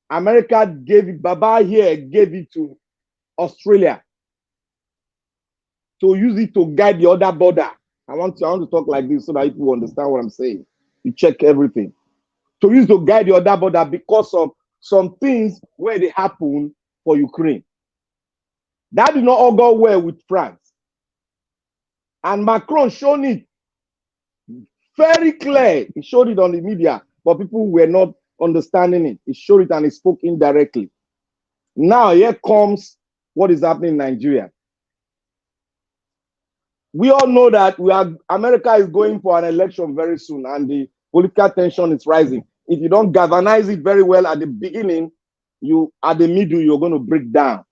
America gave it, Baba here gave it to Australia to use it to guide the other border. I want to talk like this so that people understand what I'm saying. You check everything. To use to guide the other border because of some things where they happen for Ukraine. That did not all go well with France. And Macron showed it very clear. He showed it on the media, but people were not understanding it. He showed it and he spoke indirectly. Now here comes what is happening in Nigeria. We all know that America is going for an election very soon and the political tension is rising. If you don't galvanize it very well at the beginning, at the middle, you're going to break down.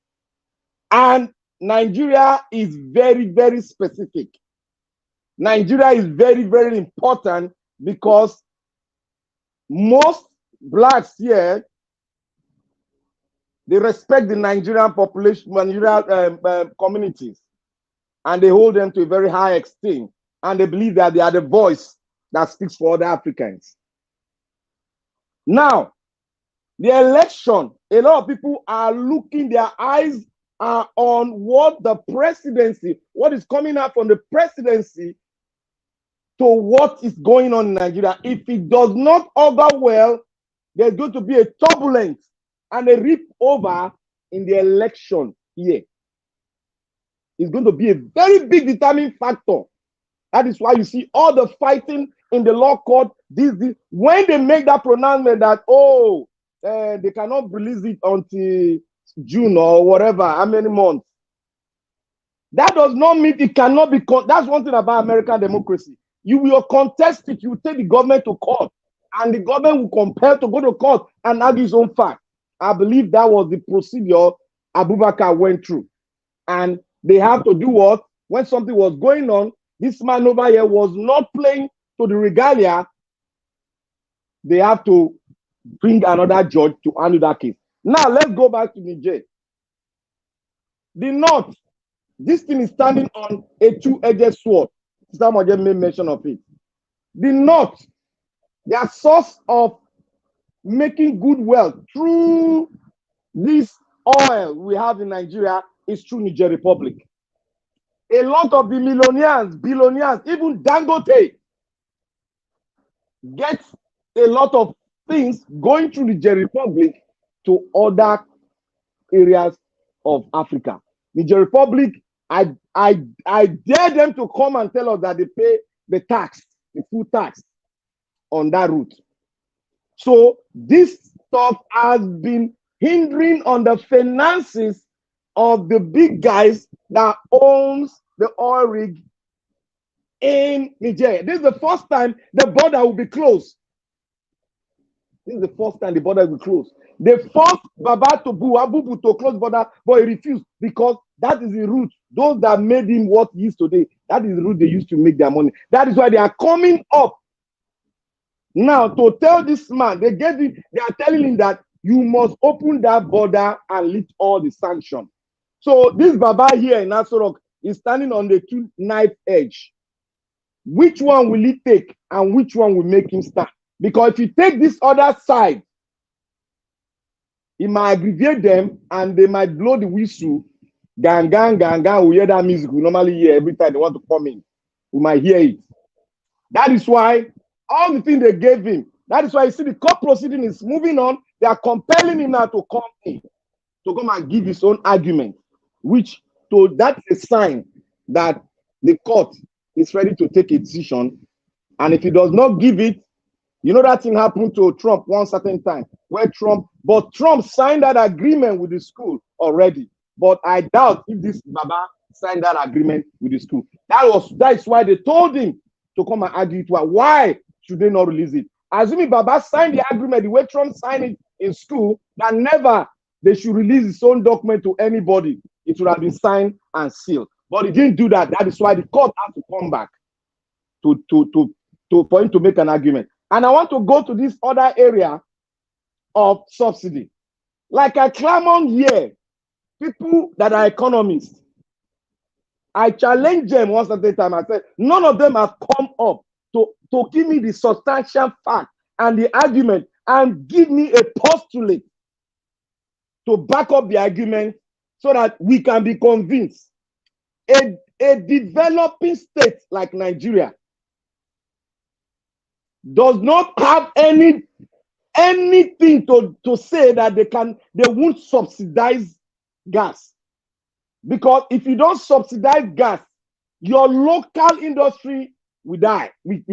And Nigeria is very, very specific. Nigeria is very, very important because most blacks here, they respect the Nigerian population, Nigerian communities, and they hold them to a very high esteem, and they believe that they are the voice that speaks for other Africans. Now, the election, a lot of people are looking, their eyes are on what the presidency, what is coming out from the presidency to what is going on in Nigeria. If it does not augur well, there's going to be a turbulence and a rip over in the election here. It's going to be a very big determining factor. That is why you see all the fighting in the law court. When they make that pronouncement that, they cannot release it until June or whatever, how many months. That does not mean it cannot be. That's one thing about American democracy. You will contest it. You will take the government to court, and the government will compel to go to court and argue his own fact. I believe that was the procedure Abubakar went through. And they have to do what? When something was going on, this man over here was not playing to the regalia. They have to bring another judge to handle that case. Now, let's go back to Niger. The North, this thing is standing on a two-edged sword. Someone just made mention of it. The North, their source of making good wealth through this oil we have in Nigeria is through Niger Republic. A lot of the millionaires, billionaires, even Dangote gets a lot of things going through Niger Republic to other areas of Africa. Niger Republic, I dare them to come and tell us that they pay the tax, the full tax on that route. So this stuff has been hindering on the finances of the big guys that owns the oil rig in Nigeria. This is the first time the border will be closed. This is the first time the border will be closed. They forced Baba to Abubu to close border, but he refused because that is the route. Those that made him what he is today, that is the route they used to make their money. That is why they are coming up now to tell this man. They are telling him that you must open that border and lift all the sanctions. So this Baba here in Asorok is standing on the two-knife edge. Which one will he take and which one will make him stand? Because if you take this other side, it might aggravate them and they might blow the whistle. Gang, gang, gang, gang. We hear that music we normally hear every time they want to come in. We might hear it. That is why all the things they gave him, that is why you see the court proceeding is moving on. They are compelling him now to come in, to come and give his own argument, that's a sign that the court is ready to take a decision. And if he does not give it, you know that thing happened to Trump one certain time, where Trump signed that agreement with the school already. But I doubt if this Baba signed that agreement with the school. That's why they told him to come and argue it. Why should they not release it? Assuming Baba signed the agreement the way Trump signed it in school, that never they should release his own document to anybody. It would have been signed and sealed. But he didn't do that. That is why the court had to come back for him to make an argument. And I want to go to this other area of subsidy. Like I climb on here, people that are economists, I challenge them once at a time. I said, none of them have come up to give me the substantial fact and the argument and give me a postulate to back up the argument so that we can be convinced. A developing state like Nigeria does not have anything to say that they won't subsidize gas. Because if you don't subsidize gas, your local industry will die. We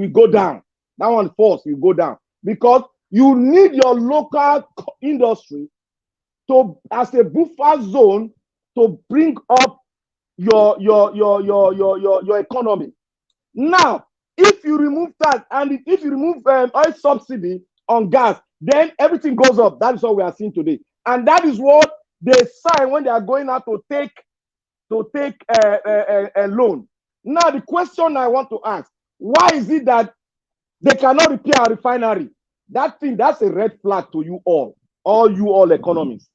go down. That one force will go down. Because you need your local industry to, as a buffer zone, to bring up your economy. Now, if you remove that, and if you remove oil subsidy on gas, then everything goes up. That is what we are seeing today. And that is what they sign when they are going out to take a loan. Now, the question I want to ask, why is it that they cannot repair a refinery? That's a red flag to you all economists.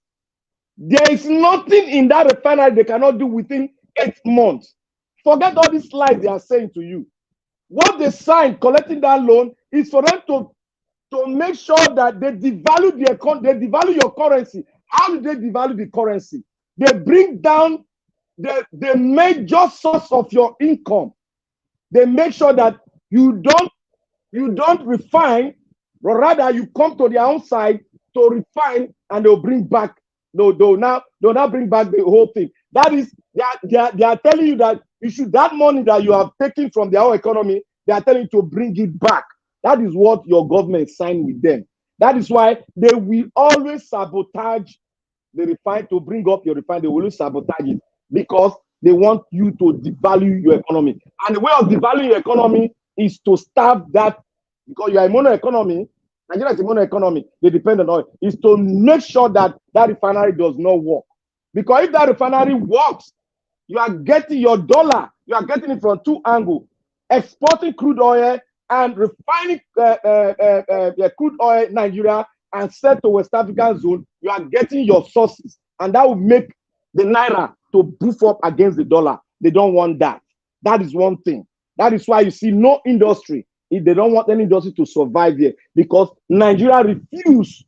There is nothing in that refinery they cannot do within 8 months. Forget all these lies they are saying to you. What they signed collecting that loan is for them to make sure that they devalue your currency. How do they devalue the currency? They bring down the major source of your income. They make sure that you don't refine, but rather you come to their own side to refine, and they'll bring back. They'll now bring back the whole thing. That is, they are telling you that that money that you have taken from their own economy, they are telling you to bring it back. That is what your government signed with them. That is why they will always sabotage the refine to bring up your refine. They will always sabotage it because they want you to devalue your economy. And the way of devaluing your economy is to starve that, because you are a mono economy. Nigeria is a mono economy. They depend on oil. Is to make sure that refinery does not work. Because if that refinery works, you are getting your dollar. You are getting it from two angles: exporting crude oil and refining crude oil Nigeria and sell to West African zone. You are getting your sources, and that will make the naira to boof up against the dollar. They don't want that. That is one thing. That is why you see no industry. If they don't want any industry to survive here, because Nigeria refused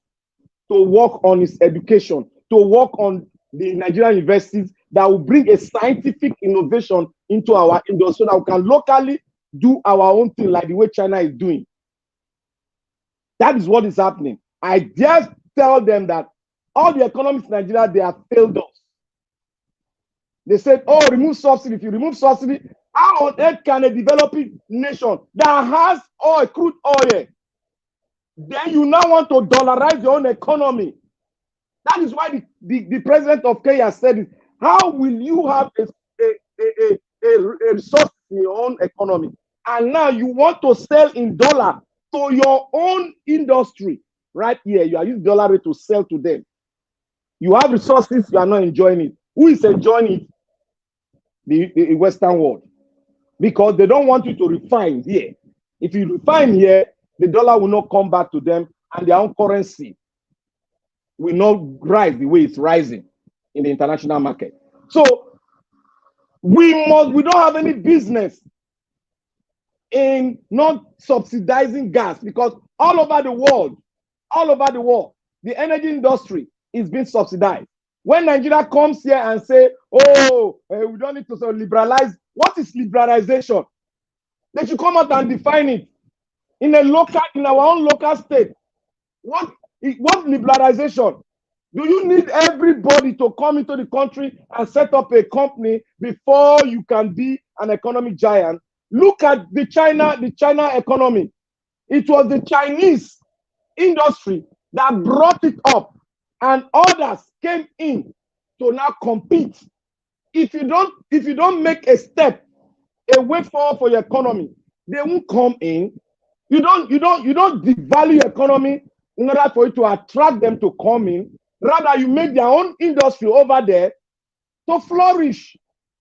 to work on its education, to work on the Nigerian universities that will bring a scientific innovation into our industry, so that we can locally do our own thing like the way China is doing. That is what is happening. I just tell them that all the economists in Nigeria, they have failed us. They said, oh, remove subsidy. If you remove subsidy, how on earth can a developing nation that has oil, crude oil, then you now want to dollarize your own economy? That is why the president of Kenya said it. How will you have a resource in your own economy, and now you want to sell in dollar to your own industry? Right here, you are using dollar rate to sell to them. You have resources, you are not enjoying it. Who is enjoying it? The Western world. Because they don't want you to refine here. If you refine here, the dollar will not come back to them, and their own currency will not rise the way it's rising in the international market. So we don't have any business in not subsidizing gas, because all over the world, the energy industry is being subsidized. When Nigeria comes here and say, oh, we don't need to liberalize, what is liberalization? They should come out and define it in our own local state. What liberalization? Do you need everybody to come into the country and set up a company before you can be an economic giant? Look at the China economy. It was the Chinese industry that brought it up, and others came in to now compete. If you don't make a step, a way forward for your economy, they won't come in. You don't devalue your economy in order for you to attract them to come in. Rather, you make their own industry over there to flourish,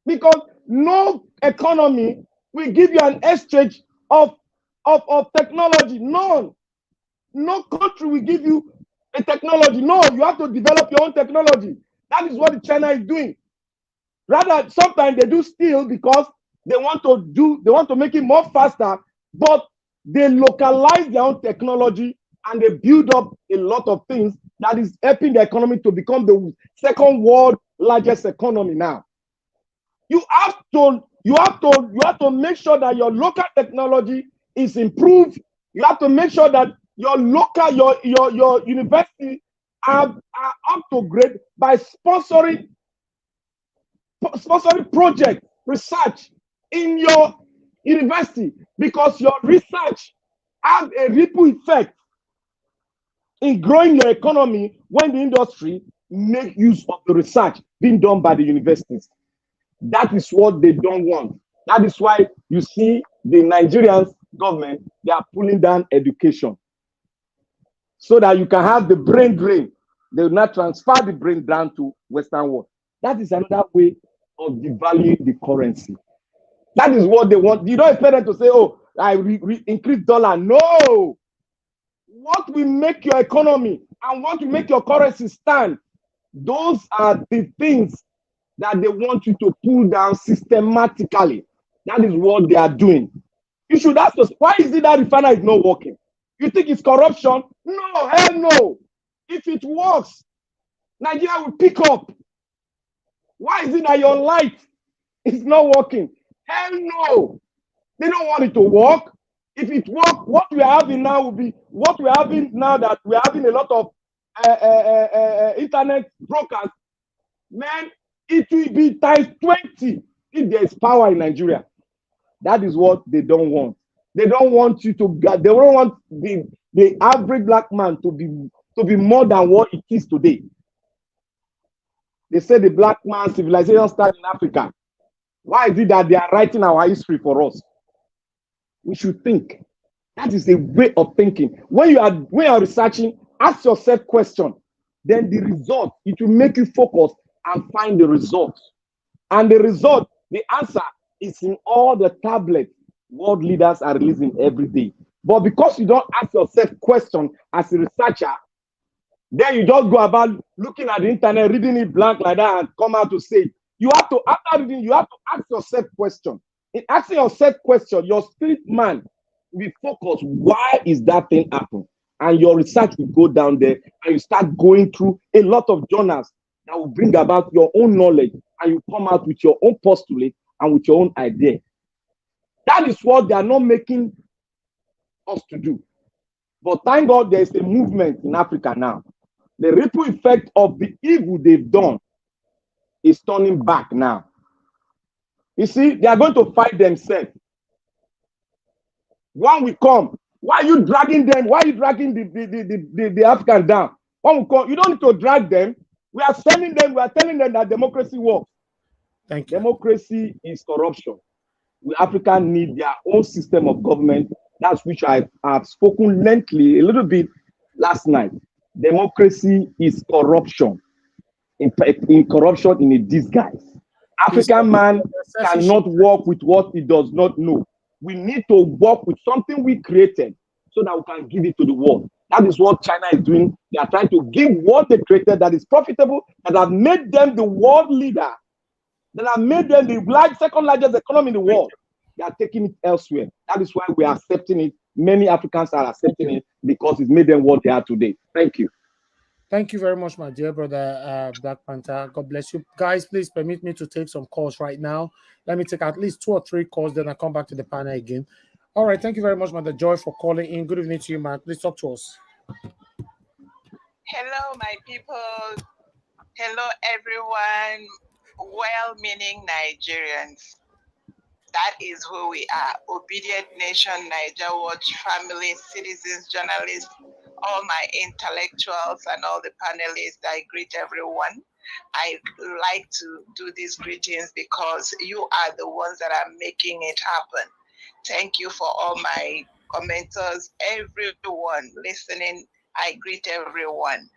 because no economy will give you an exchange of of technology. None. No country will give you a technology. No, you have to develop your own technology. That is what China is doing. Rather, sometimes they do steal because they want to make it more faster, but they localize their own technology and they build up a lot of things that is helping the economy to become the second world largest economy now. You have to make sure that your local technology is improved. You have to make sure that your university are up to grade by sponsoring project research in your university, because your research has a ripple effect in growing your economy when the industry make use of the research being done by the universities. That is what they don't want. That is why you see the Nigerian government, they are pulling down education so that you can have the brain drain. They will not transfer the brain down to Western world. That is another way of devaluing the currency. That is what they want. You don't expect them to say, oh, I increase dollar. No. What will make your economy and what will make your currency stand, those are the things that they want you to pull down systematically. That is what they are doing. You should ask us, why is it that refinery is not working? You think it's corruption? No, hell no. If it works, Nigeria will pick up. Why is it that your light is not working? Hell no. They don't want it to work. If it works, what we are having now will be what we are having now, that we are having a lot of internet brokers. Man, it will be times 20 if there is power in Nigeria. That is what they don't want. They don't want you to get, they don't want the average black man to be more than what it is today. They say the black man civilization started in Africa. Why is it that they are writing our history for us? We should think. That is a way of thinking. When you are researching, ask yourself question. Then the result, it will make you focus and find the result. And the result, the answer is in all the tablets world leaders are releasing every day. But because you don't ask yourself question as a researcher, then you just go about looking at the internet, reading it blank like that, and come out to say it. You have to, after reading, you have to ask yourself question. In asking yourself question, your spirit man will be focused. Why is that thing happen? And your research will go down there, and you start going through a lot of journals that will bring about your own knowledge, and you come out with your own postulate and with your own idea. That is what they are not making us to do. But thank God there is a movement in Africa now. The ripple effect of the evil they've done is turning back now. You see, they are going to fight themselves. One will come. Why are you dragging them? Why are you dragging the African down? One will come. You don't need to drag them. We are sending them. We are telling them that democracy works. Thank you. Democracy is corruption. We Africans need their own system of government. That's which I have spoken lengthily a little bit last night. Democracy is corruption. In corruption in a disguise. African man cannot work with what he does not know. We need to work with something we created so that we can give it to the world. That is what China is doing. They are trying to give what they created that is profitable, that have made them the world leader, that have made them the second largest economy in the world. They are taking it elsewhere. That is why we are accepting it. Many Africans are accepting it because it made them what they are today. Thank you. Thank you very much, my dear brother, Black Panther. God bless you. Guys, please permit me to take some calls right now. Let me take at least 2 or 3 calls, then I'll come back to the panel again. All right, thank you very much, Mother Joy, for calling in. Good evening to you, man. Please talk to us. Hello, my people. Hello, everyone. Well-meaning Nigerians. That is who we are. Obedient Nation, Niger Watch, family, citizens, journalists, all my intellectuals and all the panelists. I greet everyone. I like to do these greetings because you are the ones that are making it happen. Thank you for all my commenters, everyone listening. I greet everyone.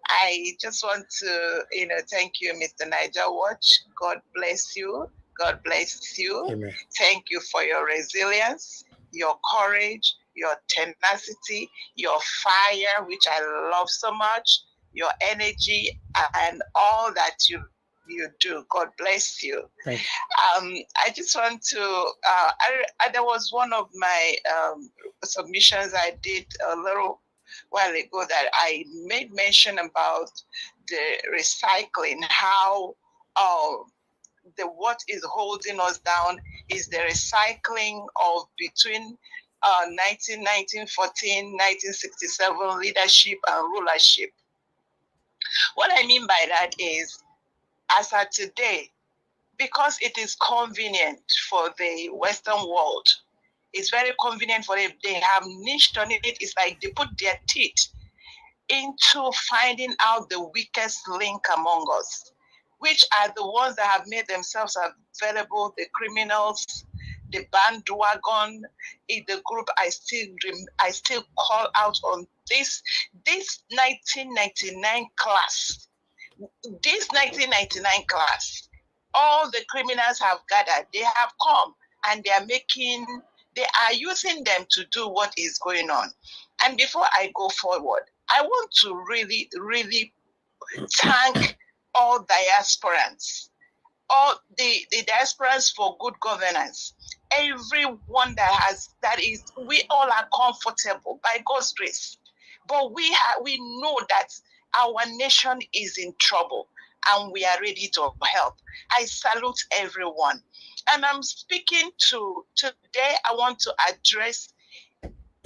I just want to, thank you, Mr. Niger Watch. God bless you. God bless you. Amen. Thank you for your resilience, your courage, your tenacity, your fire, which I love so much, your energy, and all that you do. God bless you. Thank you. I just want to, there was one of my submissions I did a little while ago that I made mention about the recycling, how what is holding us down is the recycling of between 1914, 1967 leadership and rulership. What I mean by that is, as of today, because it is convenient for the Western world, it's very convenient for them. They have niched on it. It's like they put their teeth into finding out the weakest link among us, which are the ones that have made themselves available, the criminals, the bandwagon, in the group. I still call out on this 1999 class. This 1999 class, all the criminals have gathered. They have come and they are using them to do what is going on. And before I go forward, I want to really, really thank all diasporans, all the diasporans for good governance. Everyone we all are comfortable by God's grace, but we know that our nation is in trouble and we are ready to help. I salute everyone. And I'm speaking today, I want to address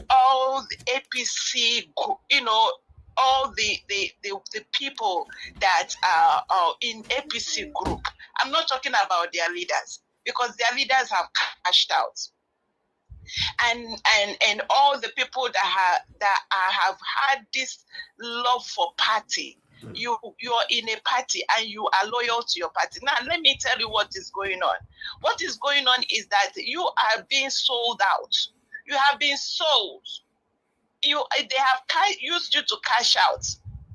all the APC, all the people that are in APC group. I'm not talking about their leaders, because their leaders have cashed out. And all the people that have had this love for party. You're in a party and you are loyal to your party. Now, let me tell you what is going on. What is going on is that you are being sold out. You have been sold. They have used you to cash out.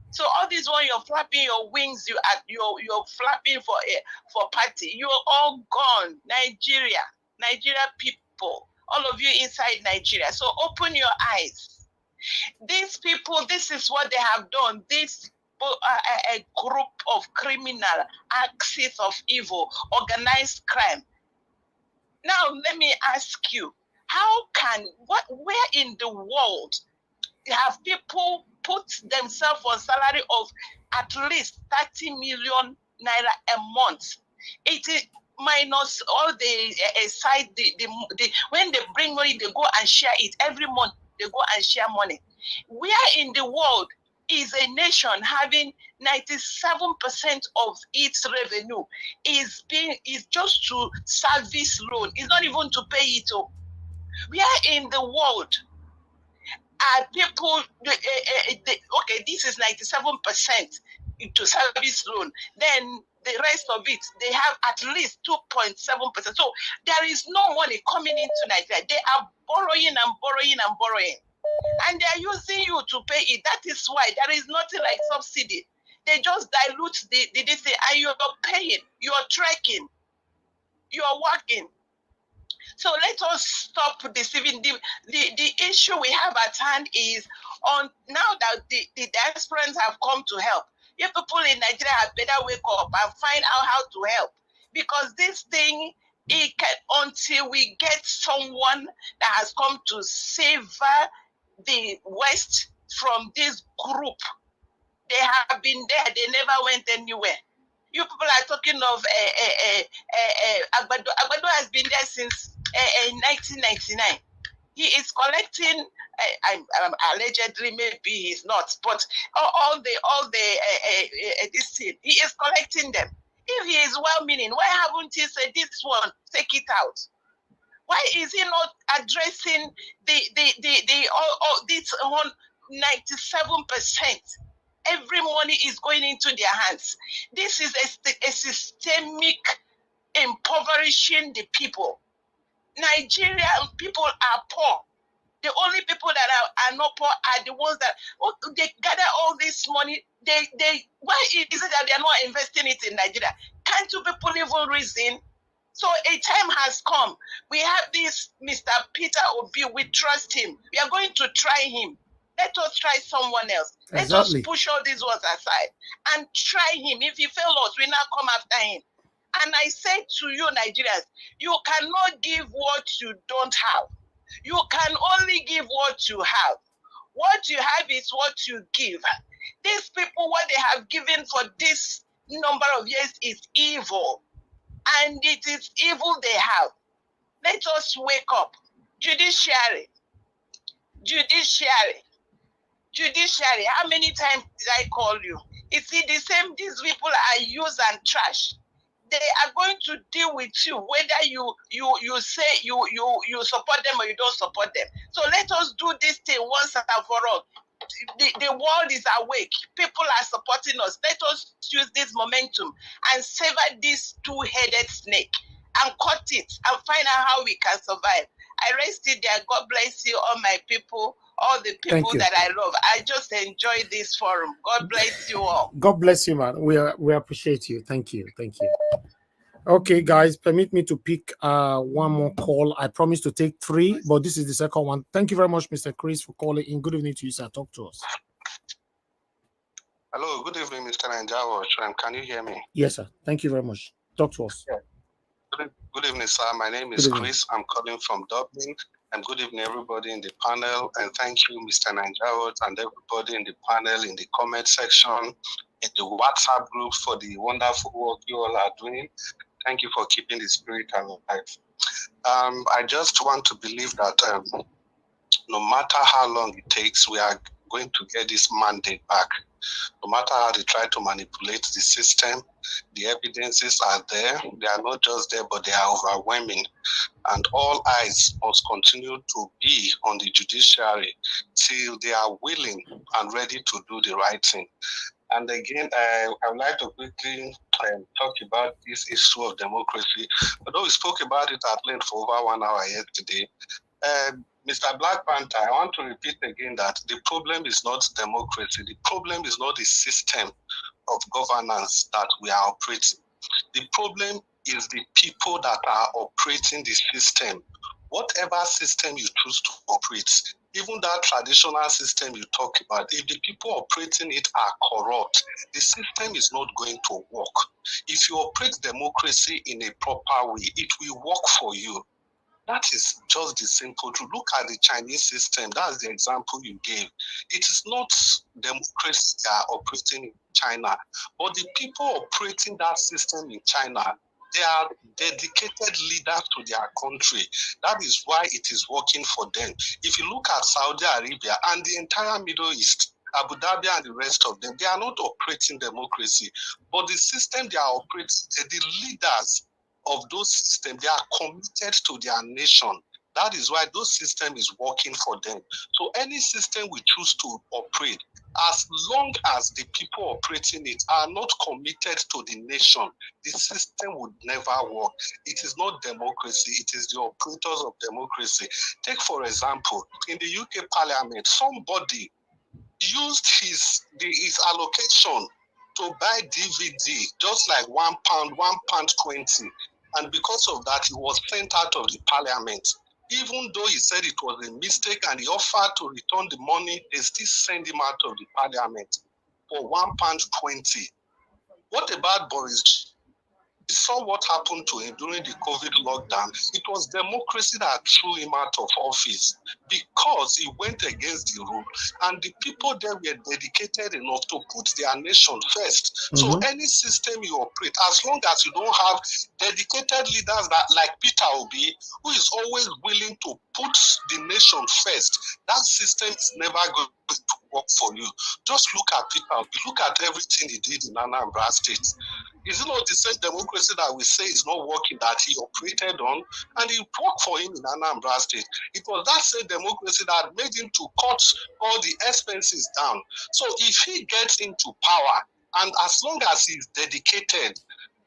So all this while you're flapping your wings, you're flapping for party. You're all gone. Nigeria people, all of you inside Nigeria. So open your eyes. These people, this is what they have done. This a group of criminal axis of evil, organized crime. Now let me ask you, where in the world have people put themselves on salary of at least 30 million naira a month? It is minus all the side, when they bring money, they go and share it every month. They go and share money. Where in the world is a nation having 97% of its revenue is just to service loan? It's not even to pay it up. Where in the world are people? Okay, this is 97% to service loan. Then the rest of it, they have at least 2.7%. So there is no money coming into Nigeria. They are borrowing and borrowing and borrowing. And they are using you to pay it. That is why there is nothing like subsidy. They just dilute this thing, and you're paying, you're trekking, you're working. So let us stop deceiving. The issue we have at hand is now that the diasporans have come to help. You people in Nigeria had better wake up and find out how to help. Because this thing, until we get someone that has come to save the West from this group, they have been there, they never went anywhere. You people are talking of Agbado. Agbado has been there since 1999. He is collecting, allegedly, maybe he's not, but all the this thing, he is collecting them. If he is well-meaning, why haven't he said this one, take it out? Why is he not addressing this 97%? Every money is going into their hands. This is a systemic impoverishing the people. Nigerian people are poor. The only people that are not poor are the ones that they gather all this money. Why is it that they are not investing it in Nigeria? Can't you people even reason? So a time has come. We have this Mr. Peter Obi. We trust him. We are going to try him. Let us try someone else. Let us push all these ones aside and try him. If he fails us, we now come after him. And I say to you, Nigerians, you cannot give what you don't have. You can only give what you have. What you have is what you give. These people, what they have given for this number of years is evil. And it is evil they have. Let us wake up. Judiciary. Judiciary. Judiciary. How many times did I call you? You see, these people are used and trash. They are going to deal with you, whether you say you support them or you don't support them. So let us do this thing once and for all. The world is awake. People are supporting us. Let us use this momentum and sever this two-headed snake and cut it and find out how we can survive. I rest it there. God bless you, all my people, all the people that I love. I just enjoy this forum. God bless you all. God bless you, man. We appreciate you. Thank you. Thank you. Okay, guys, permit me to pick one more call. I promised to take 3, but this is the second one. Thank you very much, Mr. Chris, for calling in. Good evening to you, sir. Talk to us. Hello, good evening, Mr. Niger. Can you hear me? Yes, sir. Thank you very much. Talk to us. Yeah. Good evening, sir. My name is Chris. I'm calling from Dublin. And good evening, everybody in the panel. And thank you, Mr. Niger, and everybody in the panel, in the comment section, in the WhatsApp group for the wonderful work you all are doing. Thank you for keeping the spirit alive. I just want to believe that no matter how long it takes, we are going to get this mandate back. No matter how they try to manipulate the system, the evidences are there. They are not just there, but they are overwhelming. And all eyes must continue to be on the judiciary till they are willing and ready to do the right thing. And again, I would like to quickly talk about this issue of democracy. Although we spoke about it at length for over 1 hour yesterday, Mr. Black Panther, I want to repeat again that the problem is not democracy. The problem is not the system of governance that we are operating. The problem is the people that are operating the system. Whatever system you choose to operate, even that traditional system you talk about, if the people operating it are corrupt, the system is not going to work. If you operate democracy in a proper way, it will work for you. That is just the simple truth. Look at the Chinese system. That's the example you gave. It is not democracy they are operating in China, but the people operating that system in China, they are dedicated leaders to their country. That is why it is working for them. If you look at Saudi Arabia and the entire Middle East, Abu Dhabi and the rest of them, they are not operating democracy, but the system they are operating, the leaders of those systems, they are committed to their nation. That is why those system is working for them. So any system we choose to operate, as long as the people operating it are not committed to the nation, the system would never work. It is not democracy, it is the operators of democracy. Take, for example, in the UK Parliament, somebody used his allocation to buy DVD, just like £1.20. And because of that, he was sent out of the parliament. Even though he said it was a mistake and he offered to return the money, they still send him out of the parliament for £1.20. What about Boris? We saw what happened to him during the COVID lockdown. It was democracy that threw him out of office because he went against the rule, and the people there were dedicated enough to put their nation first. So any system you operate, as long as you don't have dedicated leaders that, like Peter Obi, who is always willing to put the nation first, that system is never going to work for you. Just look at Peter Obi. Look at everything he did in Anambra State. Is it not the same democracy that we say is not working that he operated on, and it worked for him in Anambra State? It was that same democracy that made him to cut all the expenses down. So if he gets into power, and as long as he's dedicated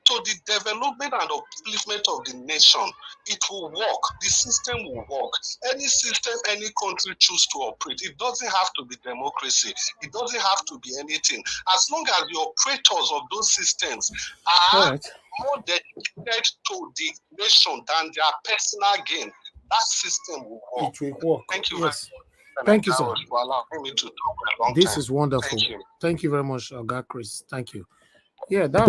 to the development and upliftment of the nation, it will work. The system will work. Any system, any country choose to operate, it doesn't have to be democracy. It doesn't have to be anything. As long as the operators of those systems are more dedicated to the nation than their personal gain, that system will work. It will work. Thank you Yes. very much. Thank you, sir. For allowing me to talk for a long This time. is wonderful. Thank you. Thank you very much, Oga Chris. Thank you. Yeah, that's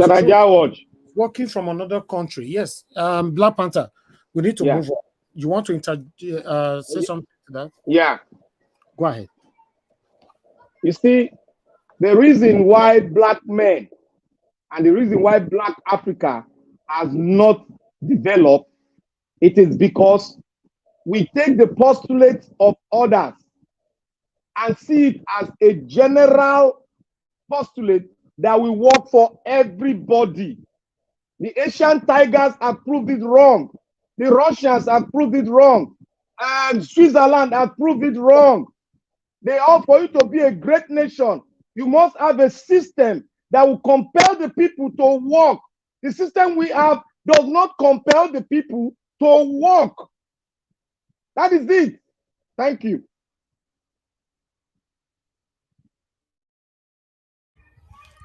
working from another country. Yes. Black Panther, we need to move on. You want to say something to that? Yeah. Go ahead. You see, the reason why black men and the reason why black Africa has not developed, it is because we take the postulates of others and see it as a general postulate that will work for everybody. The Asian tigers have proved it wrong. The Russians have proved it wrong. And Switzerland have proved it wrong. They all, for you to be a great nation, you must have a system that will compel the people to work. The system we have does not compel the people to work. That is it. Thank you.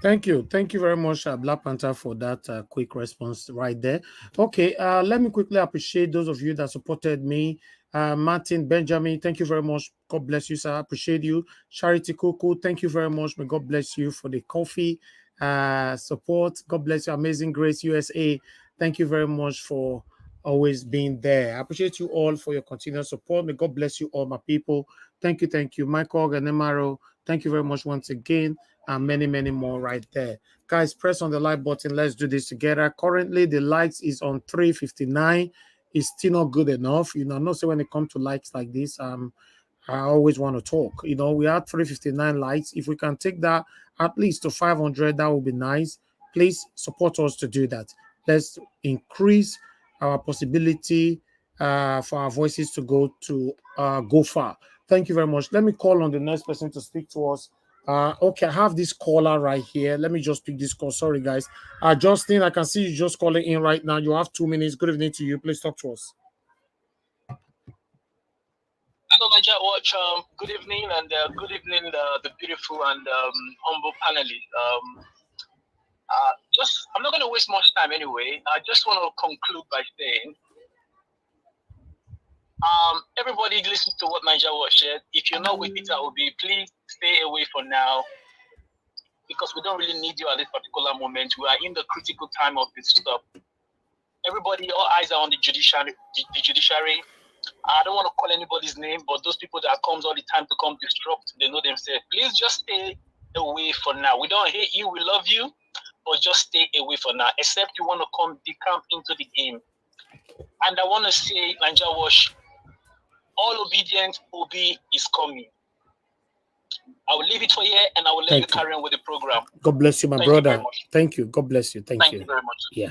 Thank you. Thank you very much, Black Panther, for that quick response right there. Okay, let me quickly appreciate those of you that supported me. Martin, Benjamin, thank you very much. God bless you, sir. I appreciate you. Charity Kuku, thank you very much. May God bless you for the coffee support. God bless you. Amazing Grace USA, thank you very much for always being there. I appreciate you all for your continued support. May God bless you all, my people. Thank you, thank you. Michael Ganemaro, thank you very much once again. And many, many more right there. Guys, press on the like button. Let's do this together. Currently, the likes is on 359. It's still not good enough. You know, not say when it comes to likes like this, I always want to talk. You know, we have 359 likes. If we can take that at least to 500, that would be nice. Please support us to do that. Let's increase our possibility for our voices to go far. Thank you very much. Let me call on the next person to speak to us. Okay, I have this caller right here. Let me just pick this call. Sorry, guys. Justin, I can see you just calling in right now. You have 2 minutes. Good evening to you. Please talk to us. Hello, Niger Watch. Good evening, and good evening, the beautiful and humble panelists. I'm not going to waste much time anyway. I just want to conclude by saying, everybody listen to what Niger Watch said. If you're not with Peter Obi, please stay away for now, because we don't really need you at this particular moment. We are in the critical time of this stuff. Everybody, all eyes are on the judiciary. I don't want to call anybody's name, but those people that comes all the time to come disrupt, they know themselves. Please just stay away for now. We don't hate you, we love you, but just stay away for now, except you want to come decamp into the game. And I want to say, Niger Watch, all obedient Obi is coming. I will leave it for here, and I will let you carry on with the program. God bless you, my brother. Thank you. God bless you. Thank you very much. Yeah.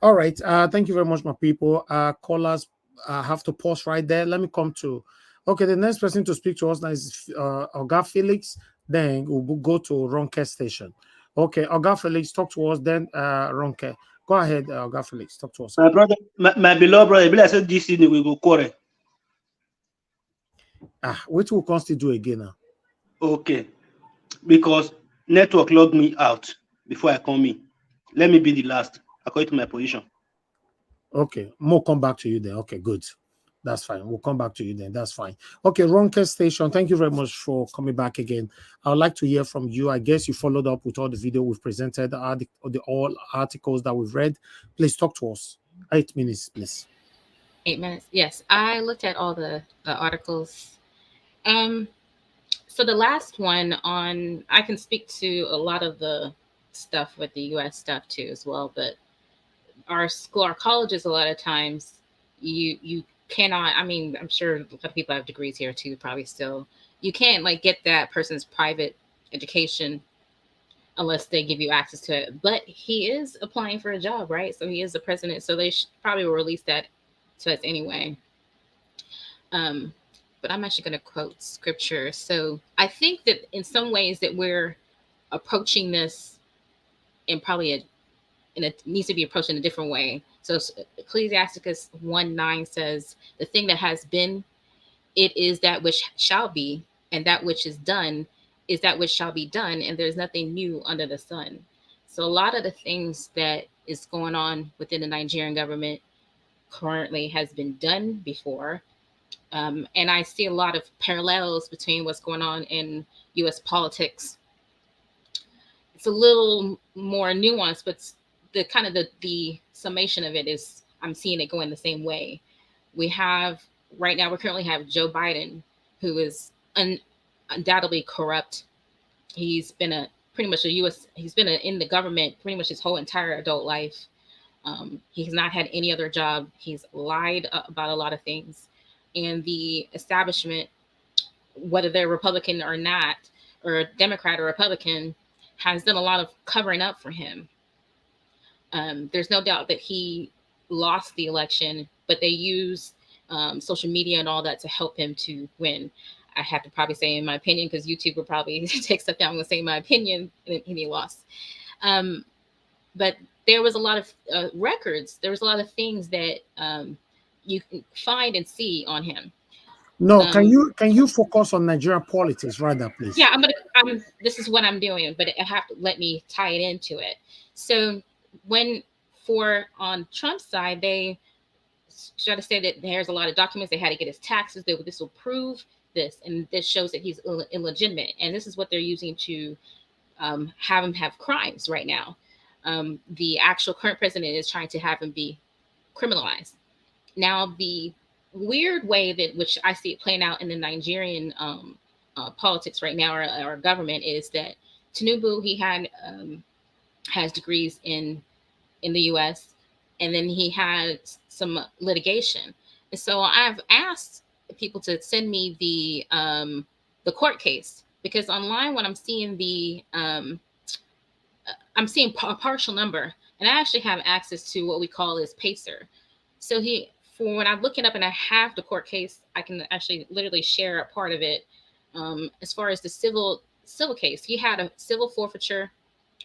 All right. Thank you very much, my people. Callers have to pause right there. Let me come to. Okay, the next person to speak to us now is Oga Felix. Then we'll go to Ronke Station. Okay, Oga Felix, talk to us. Then Ronke. Go ahead, Oga Felix. Talk to us. My brother, my beloved brother, I said this evening we go quarrel. What will Consti do again now? Okay, because network logged me out before I come in. Let me be the last according to my position. Okay, we'll come back to you then. Okay, good. That's fine. We'll come back to you then. That's fine. Okay, Ronke Station, thank you very much for coming back again. I would like to hear from you. I guess you followed up with all the video we've presented, all articles that we've read. Please talk to us. 8 minutes, please. 8 minutes. Yes, I looked at all the articles. So the last one on, I can speak to a lot of the stuff with the U.S. stuff too as well, but our colleges, a lot of times you cannot, I mean, I'm sure a lot of people have degrees here too, probably still, you can't like get that person's private education unless they give you access to it. But he is applying for a job, right? So he is the president, so they probably will release that to us anyway. But I'm actually going to quote scripture. So I think that in some ways that we're approaching this in probably it needs to be approached in a different way. So Ecclesiasticus 1:9 says, the thing that has been, it is that which shall be, and that which is done is that which shall be done, and there's nothing new under the sun. So a lot of the things that is going on within the Nigerian government currently has been done before. And I see a lot of parallels between what's going on in U.S. politics. It's a little more nuanced, but the kind of the summation of it is I'm seeing it going the same way. We have right now, we currently have Joe Biden, who is undoubtedly corrupt. He's been he's been in the government pretty much his whole entire adult life. He's not had any other job. He's lied about a lot of things. And the establishment, whether they're Republican or not, or Democrat or Republican, has done a lot of covering up for him. There's no doubt that he lost the election, but they use social media and all that to help him to win. I have to probably say in my opinion, because YouTube will probably take stuff down and say my opinion, and he lost. But there was a lot of records. There was a lot of things that you can find and see on him. No, can you focus on Nigerian politics rather, please? Yeah, this is what I'm doing, but it have to let me tie it into it. So on Trump's side, they try to say that there's a lot of documents. They had to get his taxes. This will prove this, and this shows that he's illegitimate. And this is what they're using to have him have crimes right now. The actual current president is trying to have him be criminalized. Now, the weird way that which I see it playing out in the Nigerian politics right now, or government, is that Tinubu, he has degrees in the U.S., and then he had some litigation. And so I've asked people to send me the court case, because online when I'm seeing I'm seeing a partial number, and I actually have access to what we call his PACER. So when I look it up and I have the court case, I can actually literally share a part of it. As far as the civil case, he had a civil forfeiture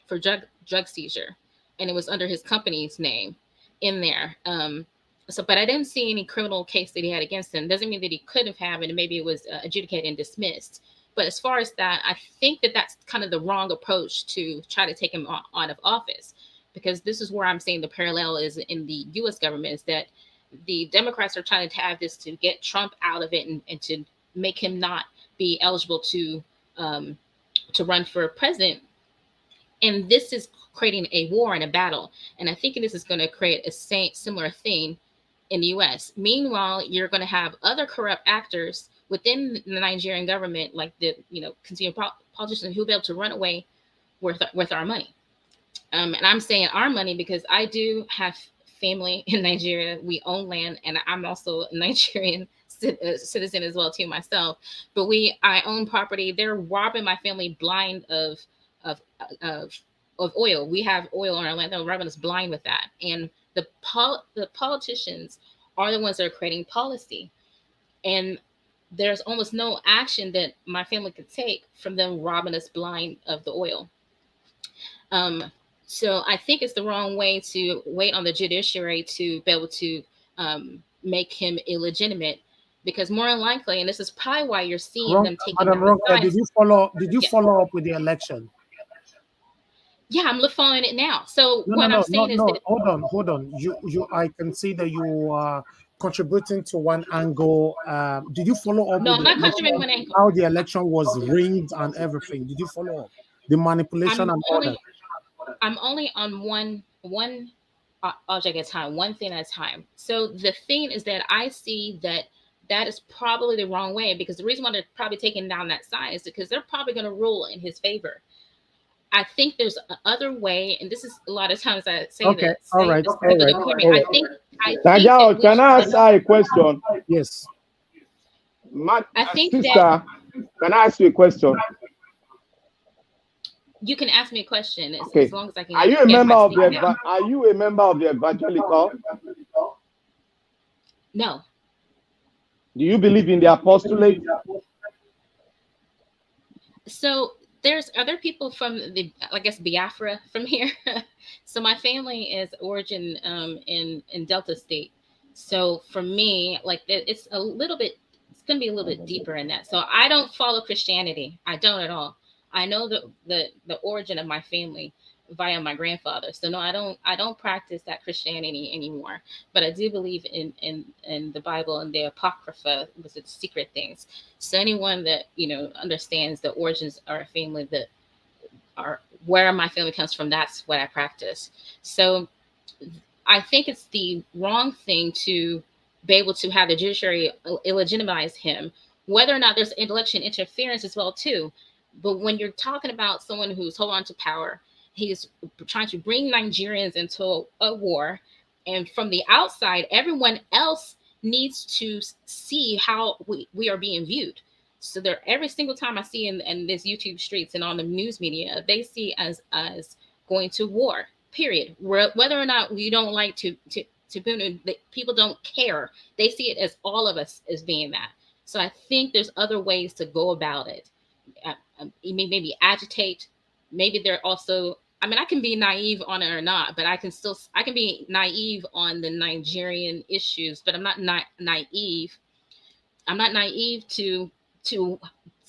for drug seizure, and it was under his company's name in there. But I didn't see any criminal case that he had against him. Doesn't mean that he couldn't have, and maybe it was adjudicated and dismissed. But as far as that, I think that that's kind of the wrong approach to try to take him out of office, because this is where I'm saying the parallel is in the U.S. government, is that the Democrats are trying to have this to get Trump out of it and to make him not be eligible to run for president. And this is creating a war and a battle. And I think this is going to create a similar thing in the U.S. Meanwhile, you're going to have other corrupt actors within the Nigerian government, like the consumer politicians, who'll be able to run away with our money. And I'm saying our money because I do have family in Nigeria. We own land, and I'm also a Nigerian citizen as well too myself. But I own property. They're robbing my family blind of oil. We have oil on our land. They're robbing us blind with that. And the politicians are the ones that are creating policy, and there's almost no action that my family could take from them robbing us blind of the oil. So I think it's the wrong way to wait on the judiciary to be able to make him illegitimate, because more than likely, and this is probably why you're seeing them taking Madam Ronka, did you follow up with the election? Yeah, I'm following it now. So I'm saying is that hold on. I can see that you are contributing to one angle. Did you follow up? No, I'm not contributing one angle. How the election was rigged and everything. Did you follow up? The manipulation and all that. I'm only on one object at a time, one thing at a time. So the thing is that I see that is probably the wrong way, because the reason why they're probably taking down that sign is because they're probably going to rule in his favor. I think there's another way, and this is a lot of times I say okay, this. All right. I think can I ask her a question? Yes. Sister, can I ask you a question? You can ask me a question as long as I can. Are you a member of the evangelical? No. Do you believe in the apostolate? So there's other people from Biafra from here. So my family is origin in Delta State. So for me, it's going to be a little bit deeper in that. So I don't follow Christianity. I don't at all. I know the origin of my family, via my grandfather. So no, I don't practice that Christianity anymore. But I do believe in the Bible and the Apocrypha, was it secret things. So anyone that understands the origins of our family, that are where my family comes from, that's what I practice. So I think it's the wrong thing to be able to have the judiciary illegitimize him, whether or not there's election interference as well too. But when you're talking about someone who's holding on to power, he's trying to bring Nigerians into a war, and from the outside, everyone else needs to see how we are being viewed. So there, every single time I see in this YouTube streets and on the news media, they see as going to war. Period. Whether or not we don't like to people don't care. They see it as all of us as being that. So I think there's other ways to go about it. Maybe agitate. Maybe they're also. I mean, I can be naive on it or not, but I can be naive on the Nigerian issues, but I'm not naive. I'm not naive to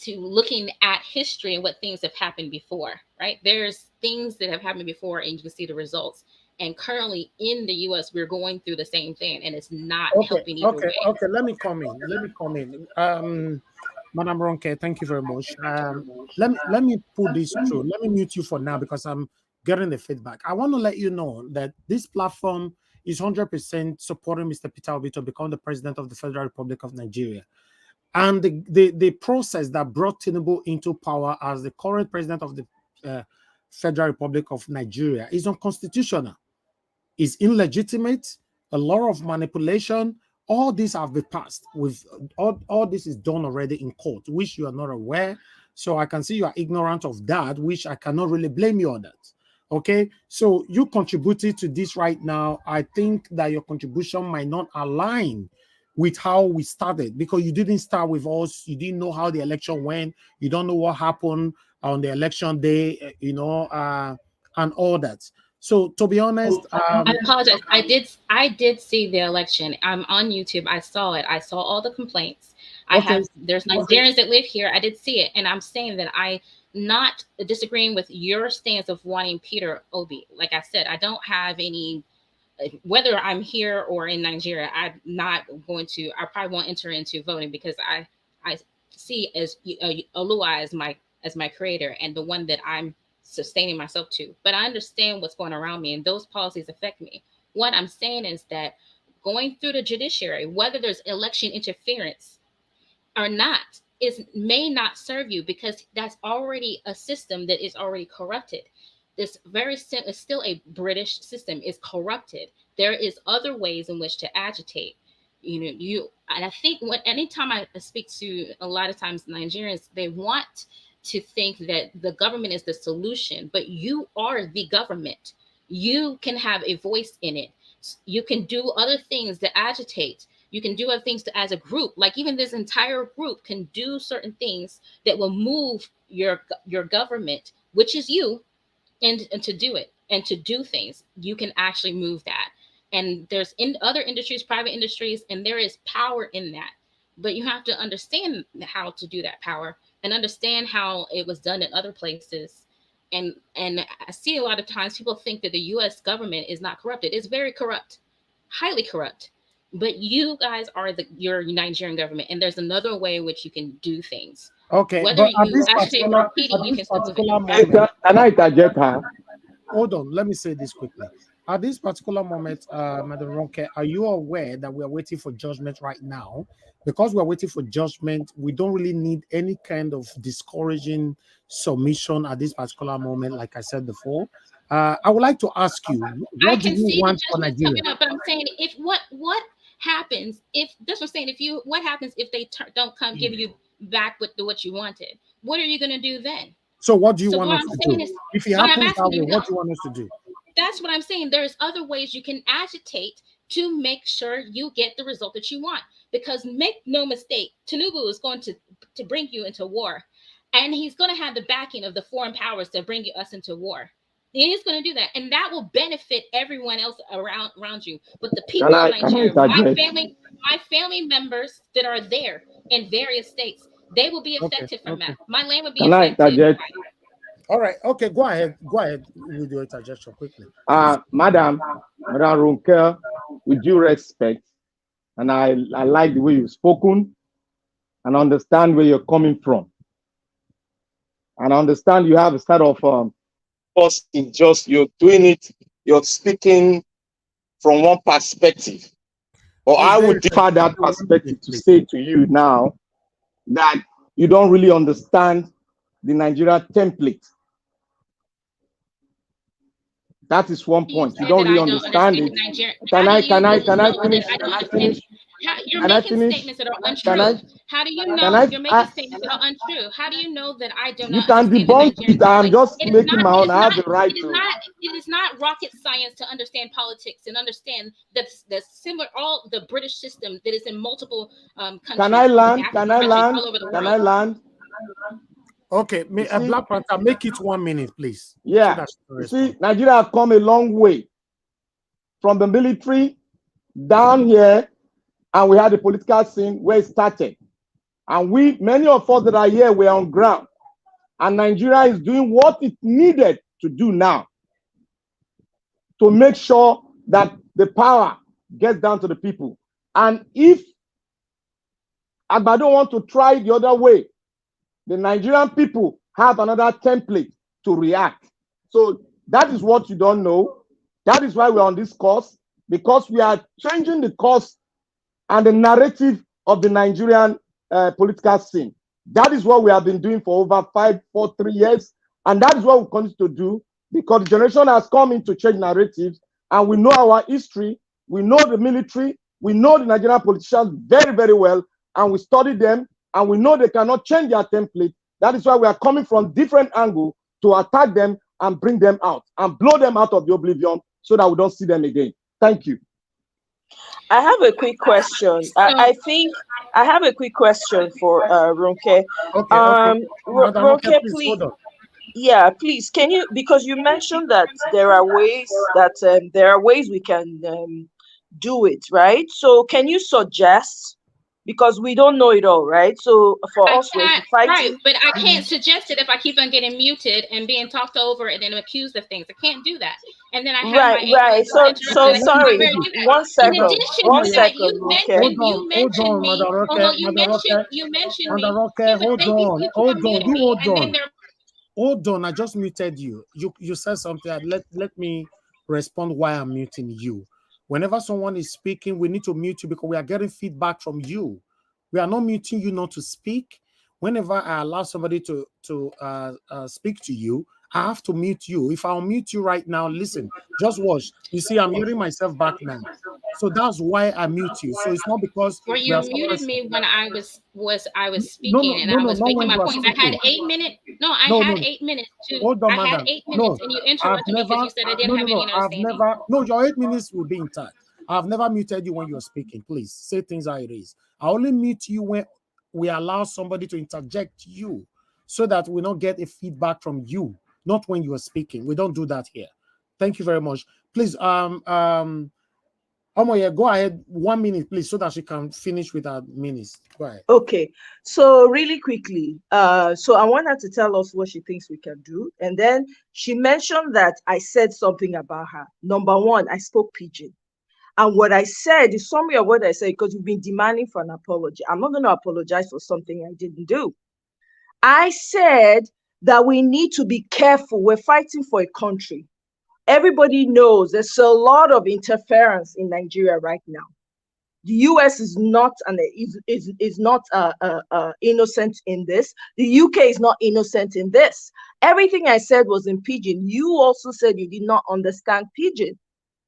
looking at history and what things have happened before, right? There's things that have happened before, and you can see the results. And currently in the U.S., we're going through the same thing, and it's not helping either way. Okay, let me come in. Madam Ronke, thank you very much. Let me put this through. Let me mute you for now because I'm getting the feedback. I want to let you know that this platform is 100% supporting Mr. Peter Obi to become the president of the Federal Republic of Nigeria. And the process that brought Tinubu into power as the current president of the Federal Republic of Nigeria is unconstitutional, is illegitimate, a lot of manipulation. All these have been passed. With all this is done already in court, which you are not aware. So I can see you are ignorant of that, which I cannot really blame you on that. Okay, so you contributed to this right now. I think that your contribution might not align with how we started, because you didn't start with us. You didn't know how the election went. You don't know what happened on the election day, and all that. So to be honest, I apologize. I did see the election. I'm on YouTube. I saw it. I saw all the complaints. There's Nigerians that live here. I did see it, and I'm saying that I'm not disagreeing with your stance of wanting Peter Obi. Like I said, I don't have any. Whether I'm here or in Nigeria, I'm not going to. I probably won't enter into voting because I see as Olua as my creator and the one that I'm sustaining myself to. But I understand what's going around me, and those policies affect me. What I'm saying is that going through the judiciary, whether there's election interference or not, may not serve you, because that's already a system that is already corrupted. This is still a British system, is corrupted. There is other ways in which to agitate. And I think anytime I speak to a lot of times Nigerians, they want to think that the government is the solution, but you are the government. You can have a voice in it. You can do other things to agitate. You can do other things as a group, like even this entire group can do certain things that will move your government, which is you, and to do it and to do things. You can actually move that. And there's in other industries, private industries, and there is power in that. But you have to understand how to do that power and understand how it was done in other places. And I see a lot of times people think that the U.S. government is not corrupted. It's very corrupt, highly corrupt. But you guys are your Nigerian government, and there's another way in which you can do things. Okay, whether you actually repeat it, you can still move it. Can I interject her? Hold on, let me say this quickly. At this particular moment, Madam Ronke, are you aware that we are waiting for judgment right now? Because we're waiting for judgment, we don't really need any kind of discouraging submission at this particular moment, like I said before. I would like to ask you, what do you want for Nigeria? But I'm saying, if what happens if that's what I'm saying, what happens if they don't come give you back with what you wanted? What are you going to do then? So what do you want us to do? If it happens that way, what do you want us to do? That's what I'm saying. There's other ways you can agitate to make sure you get the result that you want. Because make no mistake, Tinubu is going to bring you into war. And he's going to have the backing of the foreign powers to bring us into war. He's going to do that. And that will benefit everyone else around you. But the people of Nigeria, my family members that are there in various states, they will be affected from that. My land will be affected. All right. Okay, go ahead. Go ahead with your interjection quickly. Madam Runke, with due respect, and I like the way you've spoken and understand where you're coming from. And I understand you have a sort of course, it's just you're doing it, you're speaking from one perspective. Or I would differ that perspective to say to you now that you don't really understand the Nigeria template. That is one point. You don't really understand it. Can I finish? You're making statements that are untrue. How do you know you're making statements that are untrue? How do you know that I do not? You can debunk it. I'm just making my own. I have the right to. It is not rocket science to understand politics and understand that the similar all the British system that is in multiple countries. Can I land? Can I land? Can I land? Okay, Black Panther, make it 1 minute, please. Yeah. So see, Nigeria have come a long way from the military down here, and we had the political scene where it started. And many of us that are here, were on ground. And Nigeria is doing what it needed to do now to make sure that the power gets down to the people. And if Agbado want to try the other way, the Nigerian people have another template to react. So that is what you don't know. That is why we're on this course, because we are changing the course and the narrative of the Nigerian political scene. That is what we have been doing for over 3 years. And that is what we continue to do, because the generation has come in to change narratives, and we know our history, we know the military, we know the Nigerian politicians very, very well, and we study them, and we know they cannot change their template. That is why we are coming from different angles to attack them and bring them out and blow them out of the oblivion so that we don't see them again. Thank you. I have a quick question. I think I have a quick question for Ronke. Ronke, please. Yeah, please. Can you, because you mentioned that there are ways we can do it, right? So can you suggest? Because we don't know it all, right? So for us, we're fighting. Right, but I can't suggest it if I keep on getting muted and being talked over and then accused of things. I can't do that. And then I have right. So sorry. One second. In addition to that, you mentioned me. You mentioned me. Hold on. I just muted you. You said something. Let me respond why I'm muting you. Whenever someone is speaking, we need to mute you because we are getting feedback from you. We are not muting you not to speak. Whenever I allow somebody to speak to you, I have to mute you. If I'll mute you right now, listen, just watch. You see, I'm hearing myself back now. So that's why I mute you. So it's not because you muted me when I was speaking I was making my points. I had 8 minutes. I had 8 minutes to. Hold on, I had 8 minutes, and you interrupted me because you said I didn't have any understanding. Your 8 minutes will be intact. I've never muted you when you're speaking. Please say things how it is. I only mute you when we allow somebody to interject you, so that we don't get a feedback from you, not when you are speaking. We don't do that here. Thank you very much. Please, Omoye, go ahead 1 minute, please, so that she can finish with our minutes. Go ahead. Okay. So really quickly, so I want her to tell us what she thinks we can do. And then she mentioned that I said something about her. Number one, I spoke pidgin. And what I said is summary of what I said, because you've been demanding for an apology. I'm not going to apologize for something I didn't do. I said that we need to be careful. We're fighting for a country. Everybody knows there's a lot of interference in Nigeria right now. The US is not innocent in this. The UK is not innocent in this. Everything I said was in pidgin. You also said you did not understand pidgin.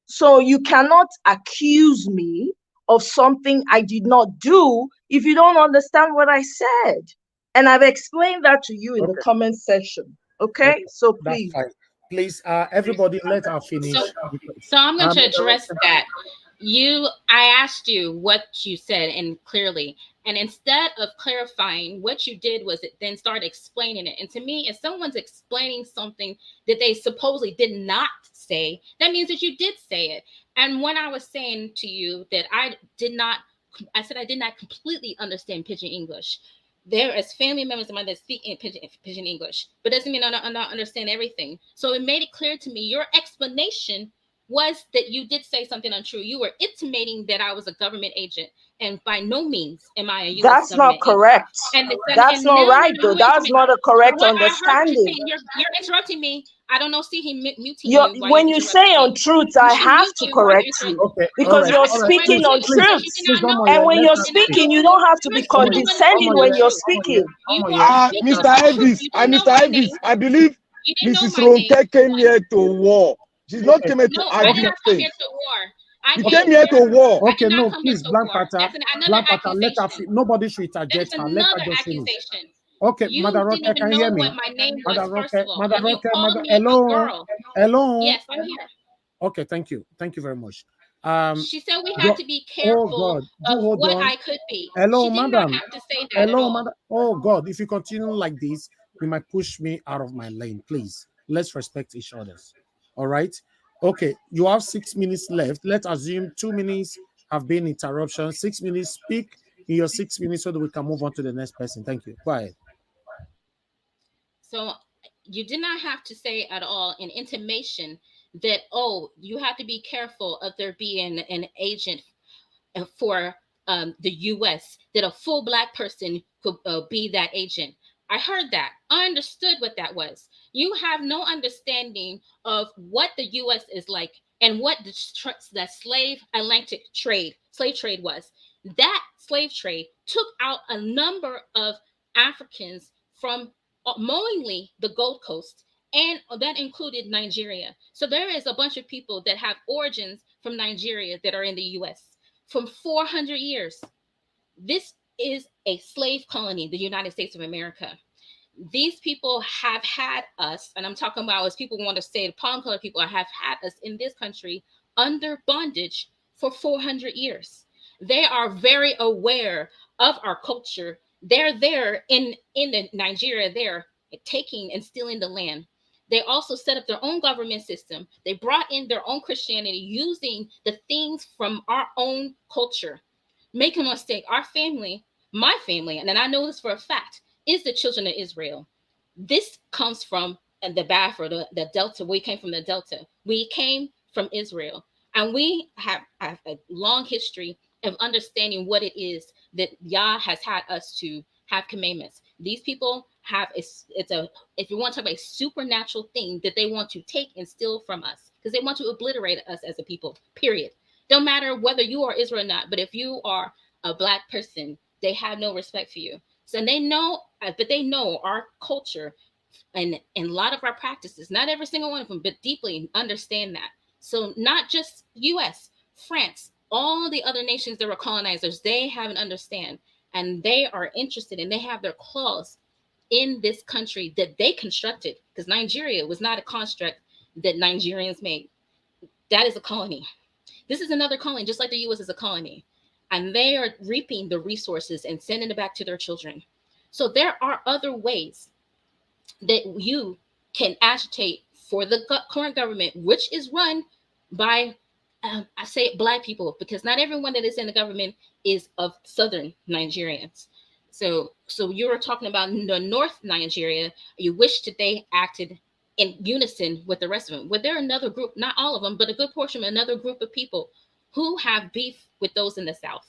So you cannot accuse me of something I did not do if you don't understand what I said. And I've explained that to you in the comment section. Okay? So please. Please, everybody, let her finish. So I'm going to address that. I asked you what you said, and clearly, and instead of clarifying, what you did was then start explaining it. And to me, if someone's explaining something that they supposedly did not say, that means that you did say it. And when I was saying to you that I said I did not completely understand Pidgin English, There as family members of mine that speak in pidgin English, but doesn't mean I don't understand everything. So it made it clear to me your explanation was that you did say something untrue. You were intimating that I was a government agent, and by no means am I a U.S. That's not government correct. agent. That's not right, though. That's not a correct understanding. You're interrupting me. I don't know. See him muting you. you. When you say untruth, I have to correct you because you're speaking untruth. And when you're speaking, you don't have to be condescending when you're speaking. Mr. Elvis, I believe Mrs. Ronke came here to war. She's not came here to argue things. You came here to war. Okay, no, please, Black Panther, let her. Nobody should interject her. Let her just finish. Okay, Madaroke, can you hear me? Madaroke, hello. Yes, I'm here. Okay, thank you very much. She said we have to be careful of what I could be. Hello, she did madam. Not have to say that hello, madam. Oh God, if you continue like this, you might push me out of my lane. Please, let's respect each other. All right. Okay, you have 6 minutes left. Let's assume 2 minutes have been interruption. 6 minutes. Speak in your 6 minutes so that we can move on to the next person. Thank you. Go ahead. So you did not have to say at all an intimation that, oh, you have to be careful of there being an agent for the U.S., that a full Black person could be that agent. I heard that. I understood what that was. You have no understanding of what the U.S. is like and what the slave trade was. That slave trade took out a number of Africans from mainly the Gold Coast, and that included Nigeria. So there is a bunch of people that have origins from Nigeria that are in the U.S. from 400 years. This is a slave colony, the United States of America. These people have had us, and I'm talking about, as people want to say, the palm color people have had us in this country under bondage for 400 years. They are very aware of our culture. They're there in Nigeria, they're taking and stealing the land. They also set up their own government system. They brought in their own Christianity using the things from our own culture. Make no mistake, our family, my family, and I know this for a fact, is the children of Israel. This comes from the Biafra, the Delta. We came from the Delta. We came from Israel. And we have a long history of understanding what it is that Yah has had us to have commandments. These people have if you want to talk about a supernatural thing that they want to take and steal from us, because they want to obliterate us as a people, period. Don't matter whether you are Israel or not, but if you are a Black person, they have no respect for you. So they know, but they know our culture and a lot of our practices, not every single one of them, but deeply understand that. So not just US, France, all the other nations that were colonizers, they have an understand, and they are interested, and they have their claws in this country that they constructed, because Nigeria was not a construct that Nigerians made. That is a colony. This is another colony, just like the US is a colony. And they are reaping the resources and sending it back to their children. So there are other ways that you can agitate for the current government, which is run by, I say Black people, because not everyone that is in the government is of Southern Nigerians. So you were talking about the North Nigeria. You wish that they acted in unison with the rest of them. But there are another group, not all of them, but a good portion of another group of people who have beef with those in the South.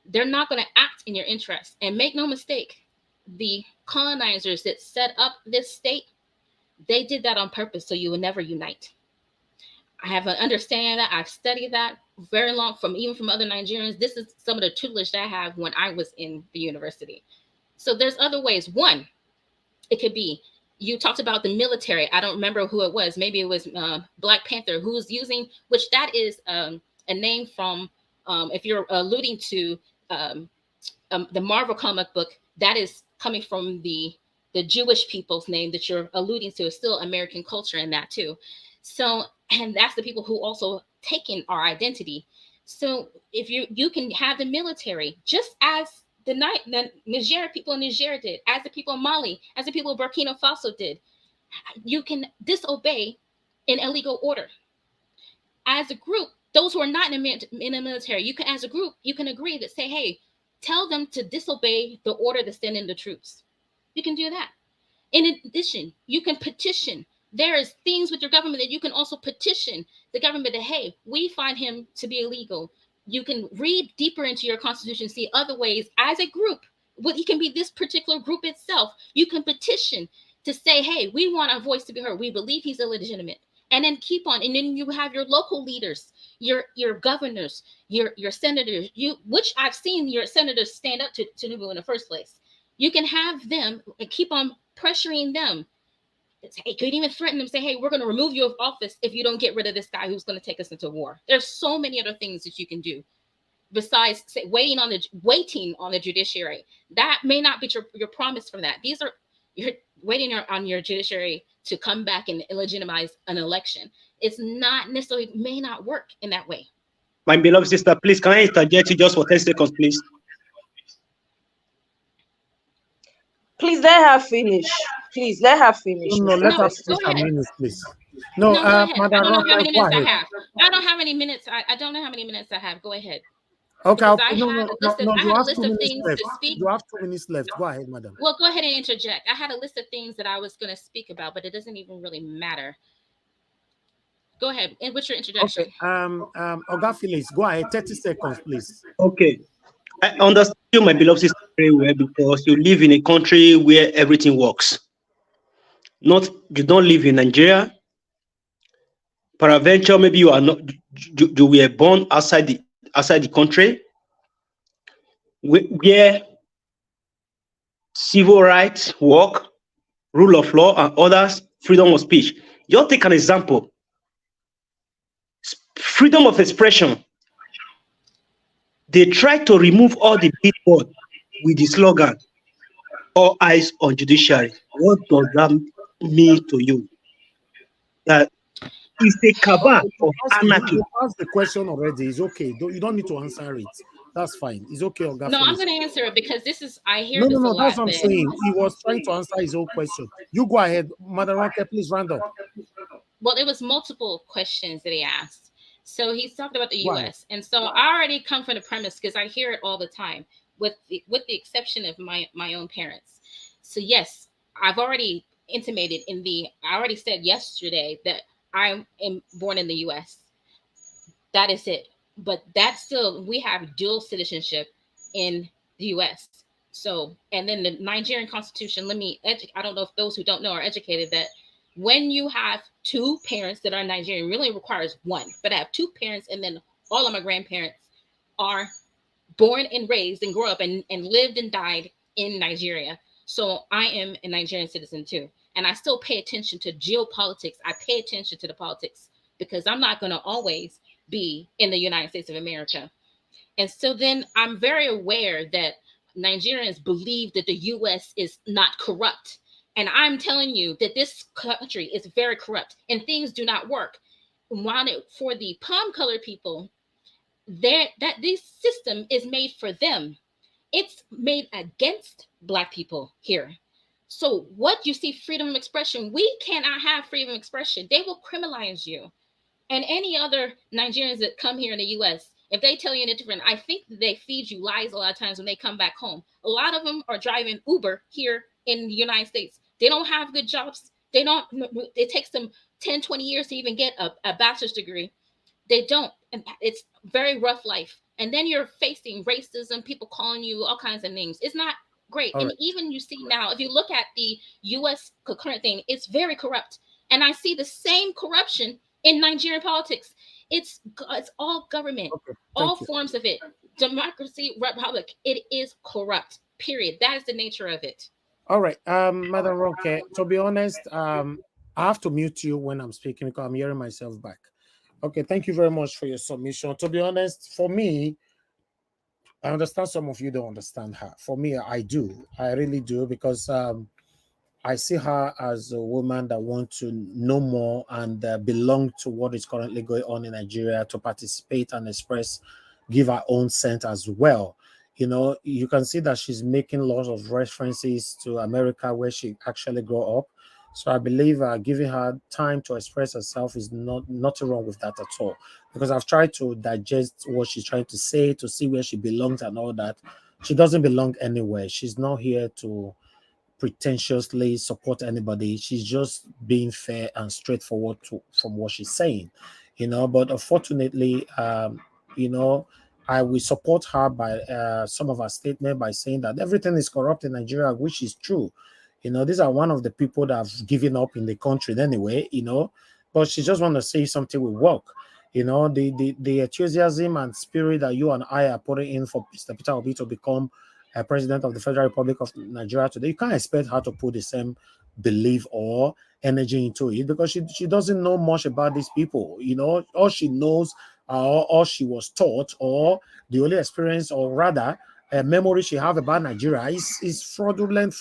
They're not going to act in your interest. And make no mistake, the colonizers that set up this state, they did that on purpose so you will never unite. I have an understanding that. I've studied that very long, even from other Nigerians. This is some of the tutelage that I have when I was in the university. So there's other ways. One, it could be, you talked about the military. I don't remember who it was. Maybe it was Black Panther, who's using, which that is a name from, if you're alluding to the Marvel comic book, that is coming from the Jewish people's name that you're alluding to. Is still American culture in that too. So, and that's the people who also taken our identity. So if you can have the military, just as the Niger people in Niger did, as the people of Mali, as the people of Burkina Faso did, you can disobey an illegal order. As a group, those who are not in the military, you can, as a group, you can agree that say, hey, tell them to disobey the order to send in the troops. You can do that. In addition, you can petition. There's things with your government that you can also petition the government that, hey, we find him to be illegal. You can read deeper into your constitution, see other ways as a group. Well, it can be this particular group itself. You can petition to say, hey, we want our voice to be heard. We believe he's illegitimate. And then keep on. And then you have your local leaders, your governors, your senators, which I've seen your senators stand up to Tinubu in the first place. You can have them and keep on pressuring them. You could even threaten them, say, hey, we're going to remove you of office if you don't get rid of this guy who's going to take us into war. There's so many other things that you can do besides say, waiting on the judiciary. That may not be your promise from that. You're waiting on your judiciary to come back and legitimize an election. It's not necessarily, may not work in that way. My beloved sister, please, can I interject you just for 10 seconds, please? Please let her finish. Please let her finish. No, let her finish her minutes, please. No, Madam, I don't know how many minutes I have. I don't have any minutes. I don't know how many minutes I have. Go ahead. Okay. I had a list of things left. to speak. You have 2 minutes left. Go ahead, madam. Well, go ahead and interject. I had a list of things that I was going to speak about, but it doesn't even really matter. Go ahead. And what's your introduction? Okay. Oga Felix, go ahead. 30 seconds, please. Okay. I understand you, my beloved sister, very well, because you live in a country where everything works. You don't live in Nigeria. Peradventure, maybe you are not. You were born outside the country, where civil rights work, rule of law, and others, freedom of speech. Just take an example. Freedom of expression. They try to remove all the billboards with the slogan, all eyes on judiciary. What does that mean to you? That is a cabal of anarchy. You asked the question already. It's okay. You don't need to answer it. That's fine. It's okay, Oga. No, I'm going to answer it because I hear this a No, lot. that's what I'm saying. He was trying to answer his own question. You go ahead. Madam Ronke, please round up. Well, it was multiple questions that he asked. So he's talked about the U.S. And so I already come from the premise because I hear it all the time, with the exception of my own parents. So yes, I've already intimated I already said yesterday that I am born in the U.S. That is it. But that's still, we have dual citizenship in the U.S. So, and then the Nigerian constitution, I don't know if those who don't know are educated, that when you have 2 parents that are Nigerian, really requires 1, but I have 2 parents, and then all of my grandparents are born and raised and grew up and lived and died in Nigeria. So I am a Nigerian citizen too. And I still pay attention to geopolitics. I pay attention to the politics because I'm not going to always be in the United States of America. And so then I'm very aware that Nigerians believe that the U.S. is not corrupt. And I'm telling you that this country is very corrupt and things do not work. For the palm-colored people, this system is made for them. It's made against Black people here. So what you see, freedom of expression, we cannot have freedom of expression. They will criminalize you. And any other Nigerians that come here in the U.S., if they tell you anything different, I think they feed you lies a lot of times when they come back home. A lot of them are driving Uber here in the United States. They don't have good jobs. It takes them 10, 20 years to even get a bachelor's degree. They don't. And it's very rough life. And then you're facing racism, people calling you all kinds of names. It's not great. All and right. Even you see now, if you look at the U.S. current thing, it's very corrupt. And I see the same corruption in Nigerian politics. It's all government, all forms of it. Democracy, republic, it is corrupt, period. That is the nature of it. All right, Madam Ronke, to be honest, I have to mute you when I'm speaking because I'm hearing myself back. Okay, thank you very much for your submission. To be honest, for me, I understand some of you don't understand her. For me, I do. I really do, because I see her as a woman that wants to know more and belong to what is currently going on in Nigeria, to participate and express, give her own sense as well. You know, you can see that she's making lots of references to America where she actually grew up. So I believe giving her time to express herself is nothing wrong with that at all. Because I've tried to digest what she's trying to say, to see where she belongs and all that. She doesn't belong anywhere. She's not here to pretentiously support anybody. She's just being fair and straightforward from what she's saying, but unfortunately, I will support her by some of her statement by saying that everything is corrupt in Nigeria, which is true. These are one of the people that have given up in the country anyway, but she just want to say something will work. The enthusiasm and spirit that you and I are putting in for Mr. Peter Obi to become President of the Federal Republic of Nigeria today, you can't expect her to put the same belief or energy into it, because she doesn't know much about these people. All she knows, all she was taught, or the only experience, or rather memory she have about Nigeria is fraudulent,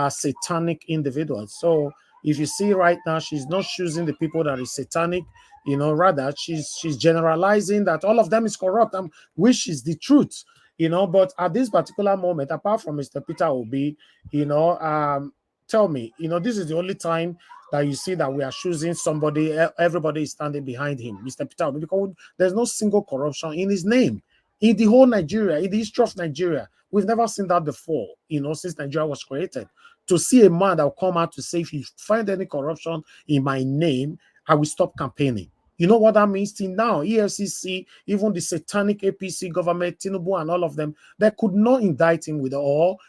satanic individuals. So if you see right now, she's not choosing the people that is satanic, rather she's generalizing that all of them is corrupt, which is the truth. But at this particular moment, apart from Mr. Peter Obi, tell me, this is the only time that you see that we are choosing somebody, everybody is standing behind him, Mr. Peter Obi, because there's no single corruption in his name. In the whole Nigeria, in the history of Nigeria, we've never seen that before, since Nigeria was created. To see a man that will come out to say, if you find any corruption in my name, I will stop campaigning. You know what that means till now? EFCC, even the satanic APC government, Tinubu and all of them, they could not indict him with all,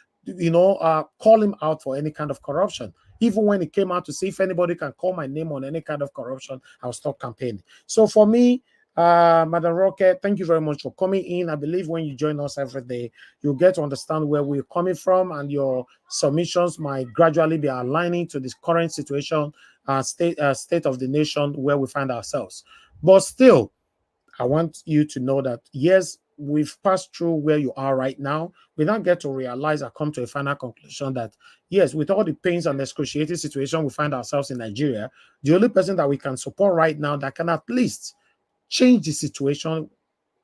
call him out for any kind of corruption. Even when he came out to say, if anybody can call my name on any kind of corruption, I'll stop campaigning. So for me, Madam Roque, thank you very much for coming in. I believe when you join us every day, you'll get to understand where we're coming from, and your submissions might gradually be aligning to this current situation, state of the nation where we find ourselves. But still, I want you to know that, yes, we've passed through where you are right now. We now get to realize and come to a final conclusion that, yes, with all the pains and excruciating situation we find ourselves in Nigeria, the only person that we can support right now that can at least change the situation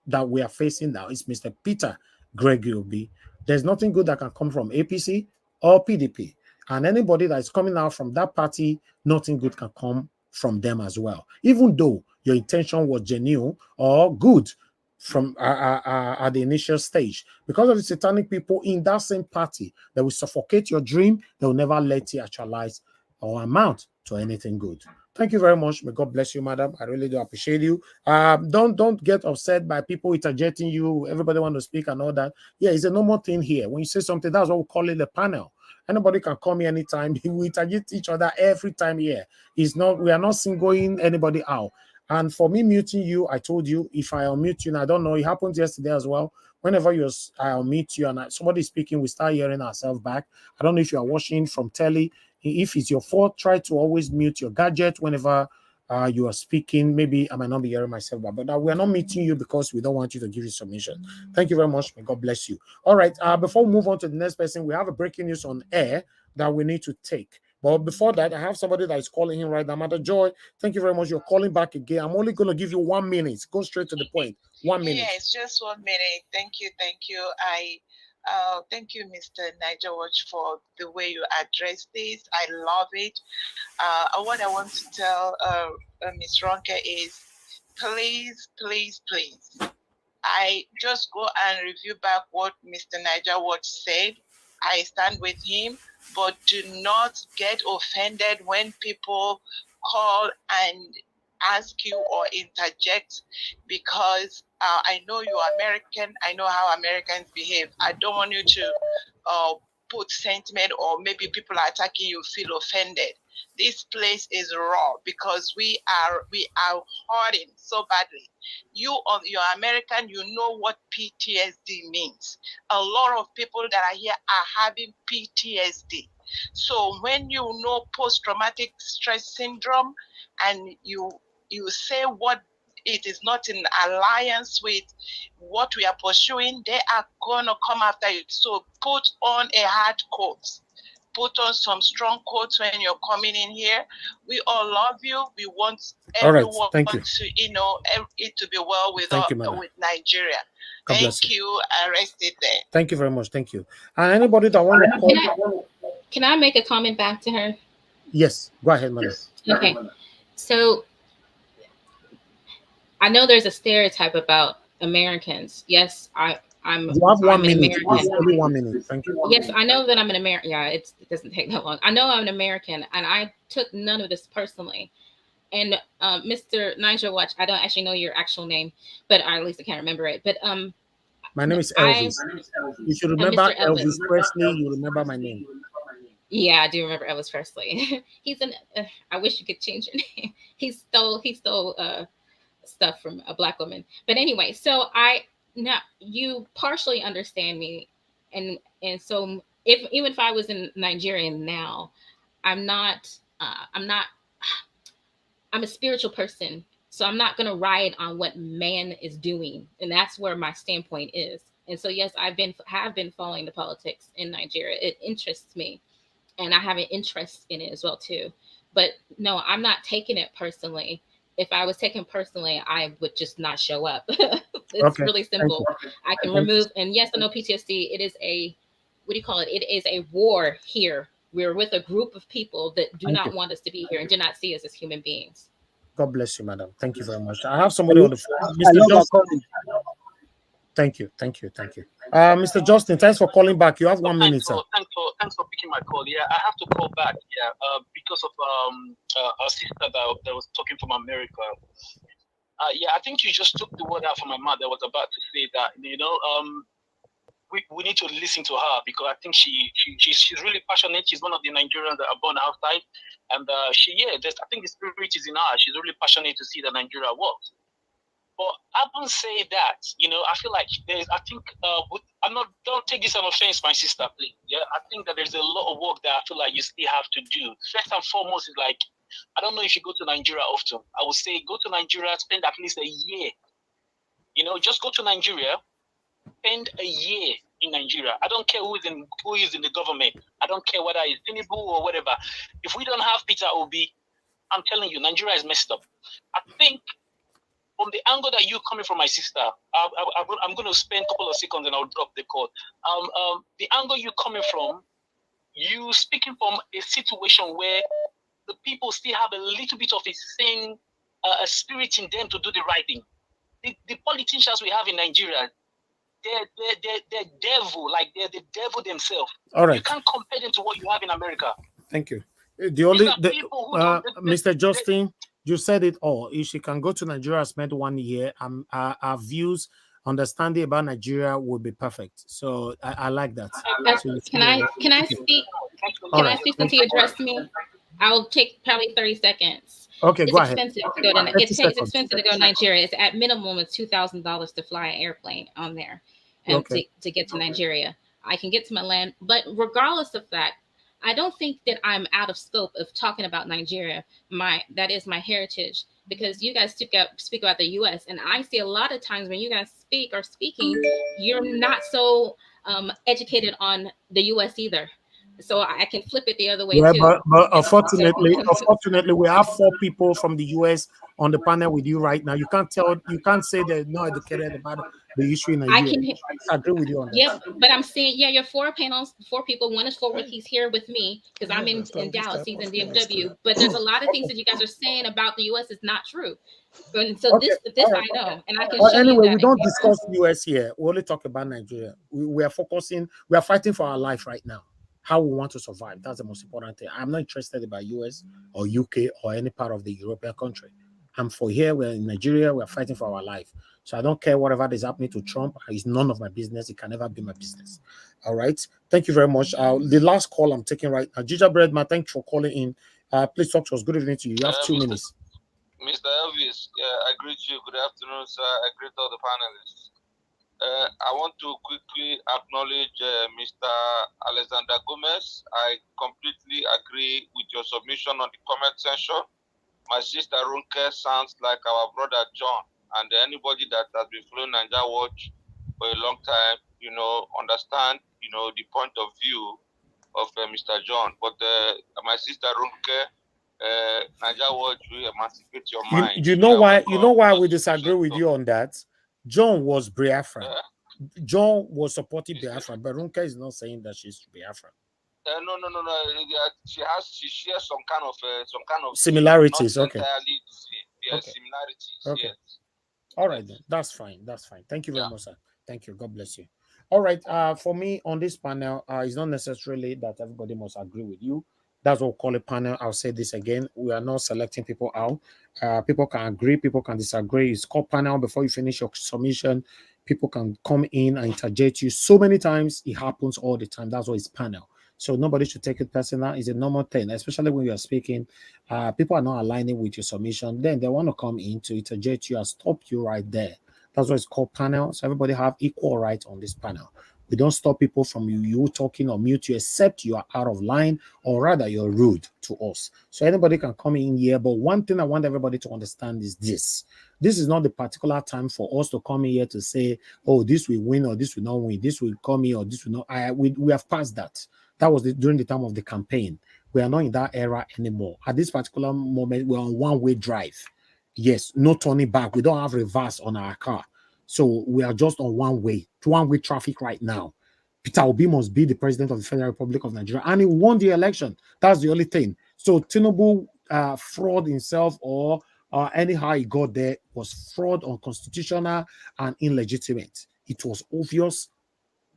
that we are facing now is Mr. Peter Gregory Obi. There's nothing good that can come from APC or PDP. And anybody that is coming out from that party, nothing good can come from them as well. Even though your intention was genuine or good from at the initial stage. Because of the satanic people in that same party that will suffocate your dream, they will never let you actualize or amount to anything good. Thank you very much. May God bless you, madam. I really do appreciate you. Don't get upset by people interjecting you. Everybody want to speak and all that. Yeah, it's a normal thing here. When you say something, that's what we call it a panel. Anybody can call me anytime. We interject each other every time here. We are not singling anybody out. And for me muting you, I told you, if I unmute you, and I don't know, it happened yesterday as well. Whenever I unmute you and somebody speaking, we start hearing ourselves back. I don't know if you are watching from telly. If it's your fault, try to always mute your gadget whenever you are speaking. Maybe I might not be hearing myself back, but we are not meeting you because we don't want you to give you submission. Thank you very much. May God bless you. All right. Before we move on to the next person, we have a breaking news on air that we need to take. But before that, I have somebody that is calling in right now. Mother Joy, thank you very much. You're calling back again. I'm only going to give you 1 minute. Go straight to the point. 1 minute. Yes, just 1 minute. Thank you. Thank you, Mr. Niger Watch, for the way you address this. I love it. What I want to tell Ms. Ronke is, please, I just go and review back what Mr. Niger Watch said. I stand with him, but do not get offended when people call and ask you or interject, because I know you are American. I know how Americans behave. I don't want you to put sentiment, or maybe people are attacking you, feel offended. This place is raw because we are hurting so badly. You're American, you know what PTSD means. A lot of people that are here are having PTSD. So when you know post-traumatic stress syndrome, and you say what it is not in alliance with what we are pursuing, they are going to come after you. So put on a hard coat. Put on some strong coats when you're coming in here. We all love you. We want everyone to, it to be well with Nigeria. Thank you. I rest it there. Thank you very much. Thank you. And anybody that want to call... Can I make a comment back to her? Yes. Go ahead, madam. Okay. So I know there's a stereotype about Americans. Yes, I'm You have 1 an minute. American. Only 1 minute. Thank you. Yes, I know that I'm an American. Yeah, it doesn't take that long. I know I'm an American, and I took none of this personally. And Mr. Niger Watch, I don't actually know your actual name, but or at least I can't remember it. But my name is Elvis. You should remember Elvis Presley. You remember my name. Yeah, I do remember Elvis Presley. He's an. I wish you could change your name. He stole stuff from a Black woman. But anyway, so now you partially understand me, and so even if I was in Nigeria now, I'm a spiritual person, so I'm not going to ride on what man is doing, and that's where my standpoint is. And so yes, have been following the politics in Nigeria. It interests me, and I have an interest in it as well too. But no, I'm not taking it personally. If I was taken personally, I would just not show up. It's really simple. I can remove, and yes, I know PTSD. It is a, what do you call it? It is a war here. We're with a group of people that do not want us to be here and do not see us as human beings. God bless you, madam. Thank you very much. I have somebody on the phone. Mr. Justin. Thank you. Mr. Justin, thanks for calling back. You have 1 minute, sir. Thanks for picking my call. Yeah, I have to call back. Yeah, because of our sister that was talking from America. Yeah, I think you just took the word out from my mouth. I was about to say that, we need to listen to her, because I think she's really passionate. She's one of the Nigerians that are born outside, and I think the spirit is in her. She's really passionate to see that Nigeria works. But I wouldn't say that. I feel like don't take this as an offense, my sister, please. Yeah, I think that there's a lot of work that I feel like you still have to do. First and foremost is like, I don't know if you go to Nigeria often. I would say go to Nigeria, spend at least a year. Just go to Nigeria, spend a year in Nigeria. I don't care who is in the government. I don't care whether it's Tinubu or whatever. If we don't have Peter Obi, I'm telling you, Nigeria is messed up. I think from the angle that you're coming from, my sister, I'm going to spend a couple of seconds and I'll drop the call. The angle you're coming from, you speaking from a situation where the people still have a little bit of a spirit in them to do the right thing. The politicians we have in Nigeria, they're devil, like they're the devil themselves. All right. You can't compare them to what you have in America. Thank you. Mr. Justin, you said it all. If she can go to Nigeria, spend 1 year, our views, understanding about Nigeria will be perfect. So I like that. Can I speak? Can I speak since you addressed me? I'll take probably 30 seconds. Okay, it's go ahead. It's expensive to go to Nigeria. It's at minimum it's $2,000 to fly an airplane on there and to get to Nigeria. I can get to my land, but regardless of that, I don't think that I'm out of scope of talking about Nigeria. That is my heritage, because you guys speak about the U.S. and I see a lot of times when you guys are speaking, you're not so educated on the U.S. either. So I can flip it the other way too. But unfortunately, we have 4 people from the US on the panel with you right now. You can't say they're not educated about the issue in Nigeria. I agree with you on that. Yeah, but I'm saying, you're 4 panels, 4 people. One is forward. He's here with me because I'm in Dallas. He's in DFW. But there's a lot of things that you guys are saying about the US is not true. And so this I know, and I can show anyway, you that. We don't discuss US here. We only talk about Nigeria. We are fighting for our life right now. How we want to survive. That's the most important thing. I'm not interested about US or UK or any part of the European country. I'm for here. We're in Nigeria. We're fighting for our life. So I don't care whatever is happening to Trump. It's none of my business. It can never be my business. All right. Thank you very much. The last call I'm taking right now. Gingerbread man, thanks for calling in. Please talk to us. Good evening to you. You have 2 minutes. Mr. Elvis, I greet you. Good afternoon, sir. I greet all the panelists. I want to quickly acknowledge Mr. Alexander Gomez. I completely agree with your submission on the comment section. My sister Runke sounds like our brother John, and anybody that has been following Niger Watch for a long time, understand, the point of view of Mr. John. But my sister Runke, Niger Watch will emancipate your mind. You know why we disagree with you on that? John was Biafran. John was supporting Biafran, but Runke is not saying that she's Biafran. No. She shares some kind of similarities. Okay. Similarities. Okay. Yes. All right then. That's fine. Thank you very much, sir. Thank you. God bless you. All right. For me on this panel, it's not necessarily that everybody must agree with you. That's what we call a panel. I'll say this again. We are not selecting people out. People can agree, people can disagree. It's called panel. Before you finish your submission, people can come in and interject you. So many times it happens all the time. That's why it's panel. So nobody should take it personal. It's a normal thing, especially when you are speaking. People are not aligning with your submission. Then they want to come in to interject you and stop you right there. That's why it's called panel. So everybody have equal rights on this panel. We don't stop people from you talking or mute you, except you are out of line, or rather you're rude to us. So anybody can come in here. But one thing I want everybody to understand is this. This is not the particular time for us to come in here to say, oh, this will win or this will not win. This will come in or this will not. We have passed that. That was during the time of the campaign. We are not in that era anymore. At this particular moment, we're on one-way drive. Yes, no turning back. We don't have reverse on our car. So we are just on one-way traffic right now. Peter Obi must be the president of the Federal Republic of Nigeria, and he won the election. That's the only thing. So Tinubu fraud himself or anyhow he got there was fraud, unconstitutional, and illegitimate. It was obvious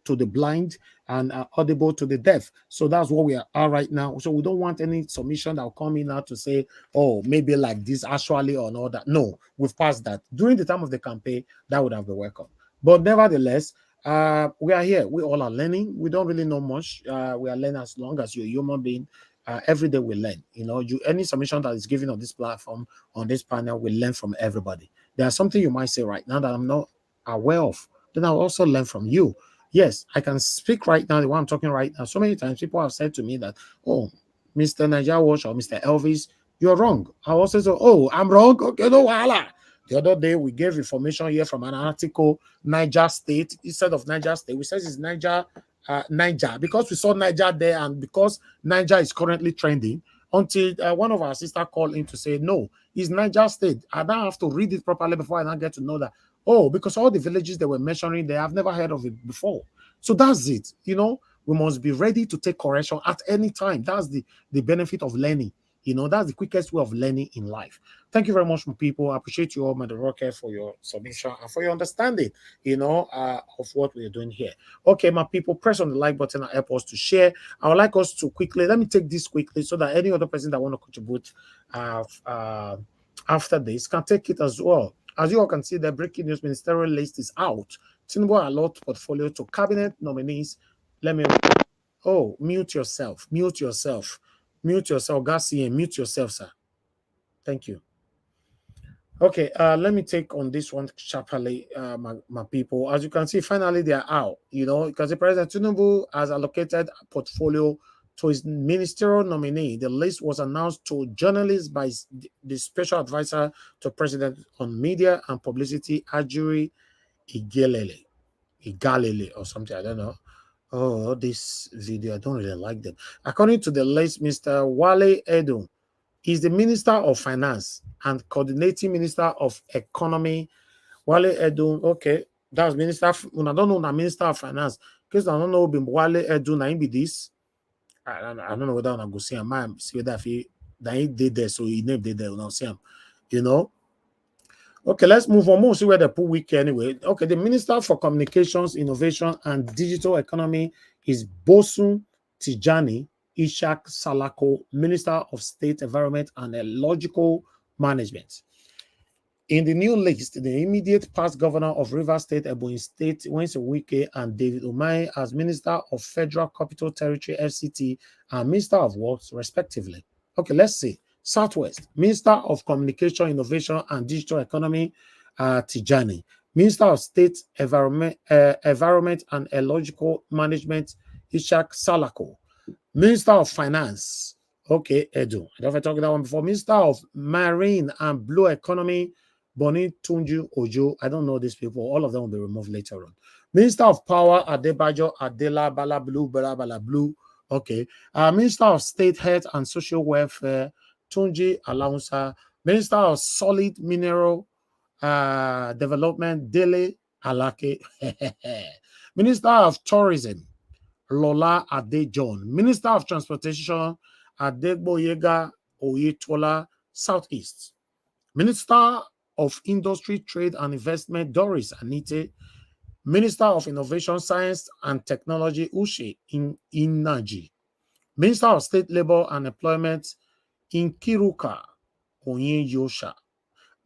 to the blind and audible to the deaf. So that's what we are right now. So we don't want any submission that will come in now to say, oh, maybe like this actually or not that. No, we've passed that. During the time of the campaign, that would have been welcome. But nevertheless, we are here. We all are learning. We don't really know much. We are learning as long as you're a human being. Every day we learn. You know, any submission that is given on this platform, on this panel, we learn from everybody. There's something you might say right now that I'm not aware of. Then I'll also learn from you. Yes, I can speak right now, the one I'm talking right now. So many times people have said to me that, oh, Mr. Niger Watch or Mr. Elvis, you're wrong. I also say, oh, I'm wrong. Okay, no, voila. The other day, we gave information here from an article, Niger State. Instead of Niger State, we said it's Niger, because we saw Niger there and because Niger is currently trending, until one of our sisters called in to say, no, it's Niger State. I don't have to read it properly before I now get to know that. Oh, because all the villages they were mentioning there, I've never heard of it before. So that's it. You know, we must be ready to take correction at any time. That's the benefit of learning. You know, that's the quickest way of learning in life. Thank you very much, my people. I appreciate you all, Mother Rocket, for your submission and for your understanding, you know, of what we're doing here. Okay, my people, press on the like button and help us to share. I would like us to quickly, let me take this quickly so that any other person that want to contribute after this can take it as well. As you all can see, the breaking news ministerial list is out. Tinubu allowed portfolio to cabinet nominees. Let me, oh, mute yourself, Garcia, mute yourself, sir. Thank you. Okay, let me take on this one sharply, my people. As you can see, finally they are out, you know, because the President Tinubu has allocated a portfolio to his ministerial nominee. The list was announced to journalists by the special advisor to President on media and publicity, Ajuri Igalele or something, I don't know. Oh, this video, I don't really like them. According to the list, Mr. Wale Edun is the Minister of Finance and Coordinating Minister of Economy. Wale Edun, okay, that's Minister. I don't know the Minister of Finance because I don't know Wale Edun. I be this. I don't know whether I go see him. I see whether if he did there, so he named it there. Now see him, you know. Okay, let's move on. We'll see where they put week anyway. Okay, the Minister for Communications, Innovation, and Digital Economy is Bosun Tijani Ishak Salako, Minister of State Environment and Ecological Management. In the new list, the immediate past governor of Rivers State, Ebonyi State, Wense Wike, and David Umahi as Minister of Federal Capital Territory, FCT, and Minister of Works, respectively. Okay, let's see. Southwest, Minister of Communication, Innovation, and Digital Economy, Tijani. Minister of State Environment and Ecological Management, Ishak Salako. Minister of Finance, okay, Edu. I don't know if I talked about that one before. Minister of Marine and Blue Economy, Boni Tunju Ojo. I don't know these people. All of them will be removed later on. Minister of Power, Adebayo Adela Bala Blue. Okay. Minister of State Health and Social Welfare, Tunji Alaunsa. Minister of Solid Mineral Development, Dele Alake. Minister of Tourism, Lola Adejon. Minister of Transportation, Adegboyega Oyetola, Southeast. Minister of Industry, Trade and Investment, Doris Anite. Minister of Innovation, Science and Technology, Uche Inaji. Minister of State Labor and Employment, Nkiruka Onyeyosha.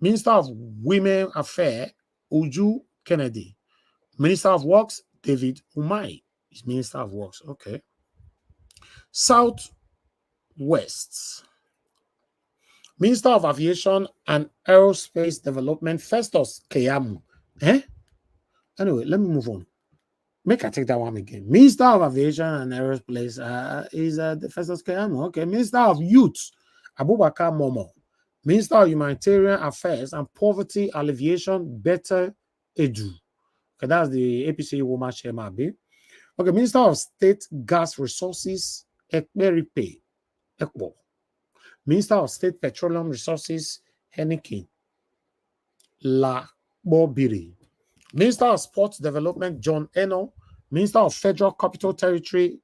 Minister of Women Affairs, Uju Kennedy. Minister of Works, David Umai is Minister of Works. Okay. South West. Minister of Aviation and Aerospace Development, Festus Keyamo. Anyway, let me move on. Make I take that one again. Minister of Aviation and Aerospace is the Festus Keyamo. Okay. Minister of Youth, Abubakar Momo. Minister of Humanitarian Affairs and Poverty Alleviation, Better Edu. Okay, that's the APC woman chairman. Okay, Minister of State Gas Resources, Ekmeripe Ekbo. Minister of State Petroleum Resources, Henikin La Bobiri. Minister of Sports Development, John Eno. Minister of Federal Capital Territory,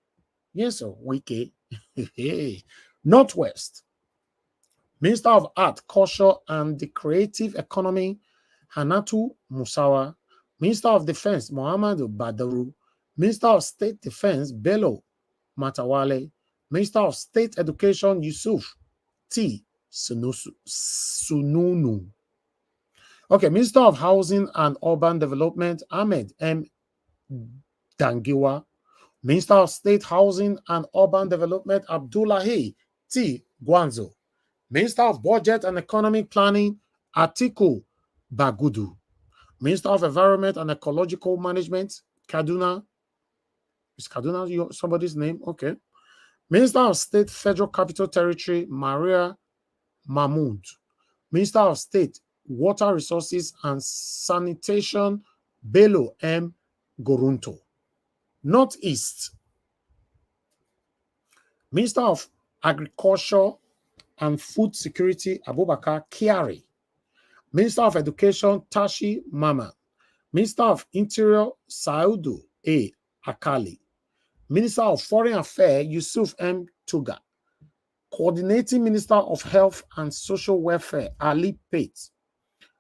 yes, sir, Wike. Northwest. Minister of Art, Culture, and the Creative Economy, Hanatu Musawa. Minister of Defense, Muhammadu Badaru. Minister of State Defense, Bello Matawale. Minister of State Education, Yusuf T. Sununu. Okay, Minister of Housing and Urban Development, Ahmed M. Dangiwa. Minister of State Housing and Urban Development, Abdullahi T. Gwanzo. Minister of Budget and Economic Planning, Atiku Bagudu. Minister of Environment and Ecological Management, Kaduna. Is Kaduna somebody's name? Okay. Minister of State Federal Capital Territory, Maria Mahmoud. Minister of State Water Resources and Sanitation, Bello M. Gorunto. Northeast. Minister of Agriculture and Food Security, Abubakar Kiari. Minister of Education, Tashi Mama. Minister of Interior, Saudu A. Akali. Minister of Foreign Affairs, Yusuf M. Tuga. Coordinating Minister of Health and Social Welfare, Ali Pate.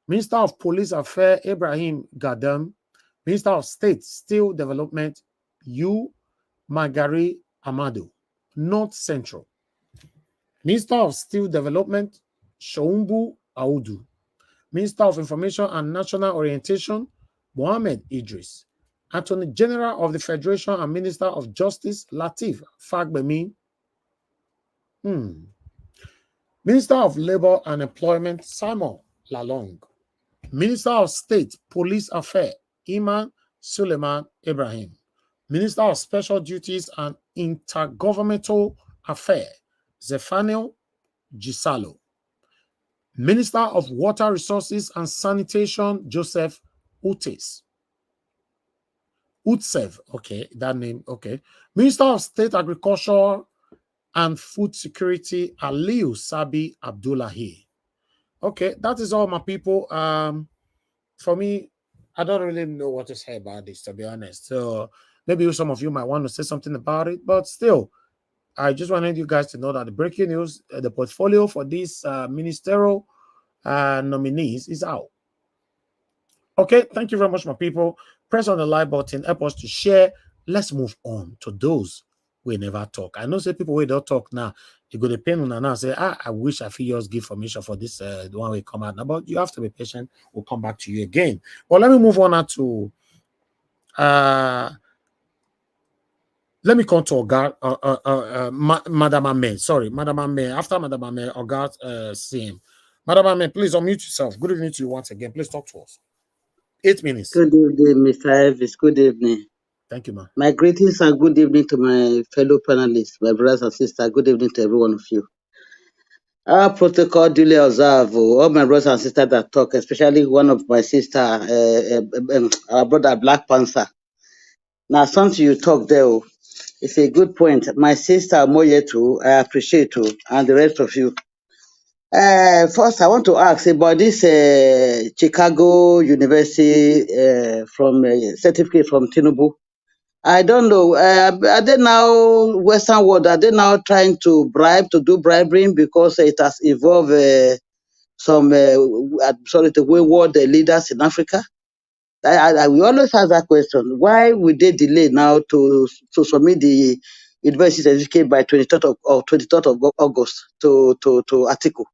Minister of Police Affairs, Ibrahim Gadam. Minister of State Steel Development, U. Magari Amado. North Central. Minister of Steel Development, Shoumbu Audu. Minister of Information and National Orientation, Mohammed Idris. Attorney General of the Federation and Minister of Justice, Latif Fagbemi. Minister of Labor and Employment, Simon Lalong. Minister of State Police Affairs, Iman Suleiman Ibrahim. Minister of Special Duties and Intergovernmental Affairs, Zephaniel Gisalo. Minister of Water Resources and Sanitation, Joseph Utes. Utsev, okay, that name, okay. Minister of State Agriculture and Food Security, Aliu Sabi Abdullahi. Okay, that is all, my people. For me, I don't really know what to say about this, to be honest. So maybe some of you might want to say something about it, but still, I just wanted you guys to know that the breaking news, the portfolio for these ministerial nominees is out. Okay, thank you very much, my people. Press on the like button, help us to share. Let's move on to those we never talk. I know say people we don't talk now. You go to pen on and now say, I wish I feel yours give information for this the one we come out now, but you have to be patient. We'll come back to you again. Well, let me move on now to let me come to Oga, Madam Ame. Sorry, Madam Ame. After Madam Ame, Oga CM. Madam Ame, please unmute yourself. Good evening to you once again. Please talk to us. 8 minutes. Good evening, Mr. Elvis. Good evening. Thank you, ma'am. My greetings and good evening to my fellow panelists, my brothers and sisters. Good evening to every one of you. Our protocol duly observed. All my brothers and sisters that talk, especially one of my sister, our brother Black Panther. Now, something you talk there, it's a good point. My sister Moyetu, I appreciate you, and the rest of you. First, I want to ask about this Chicago University from certificate from Tinubu. I don't know. Are they now Western world? Are they now trying to do bribery because it has involved some, to wayward leaders in Africa? We always ask that question. Why would they delay now to submit the university certificate by 23rd of August to Atiku?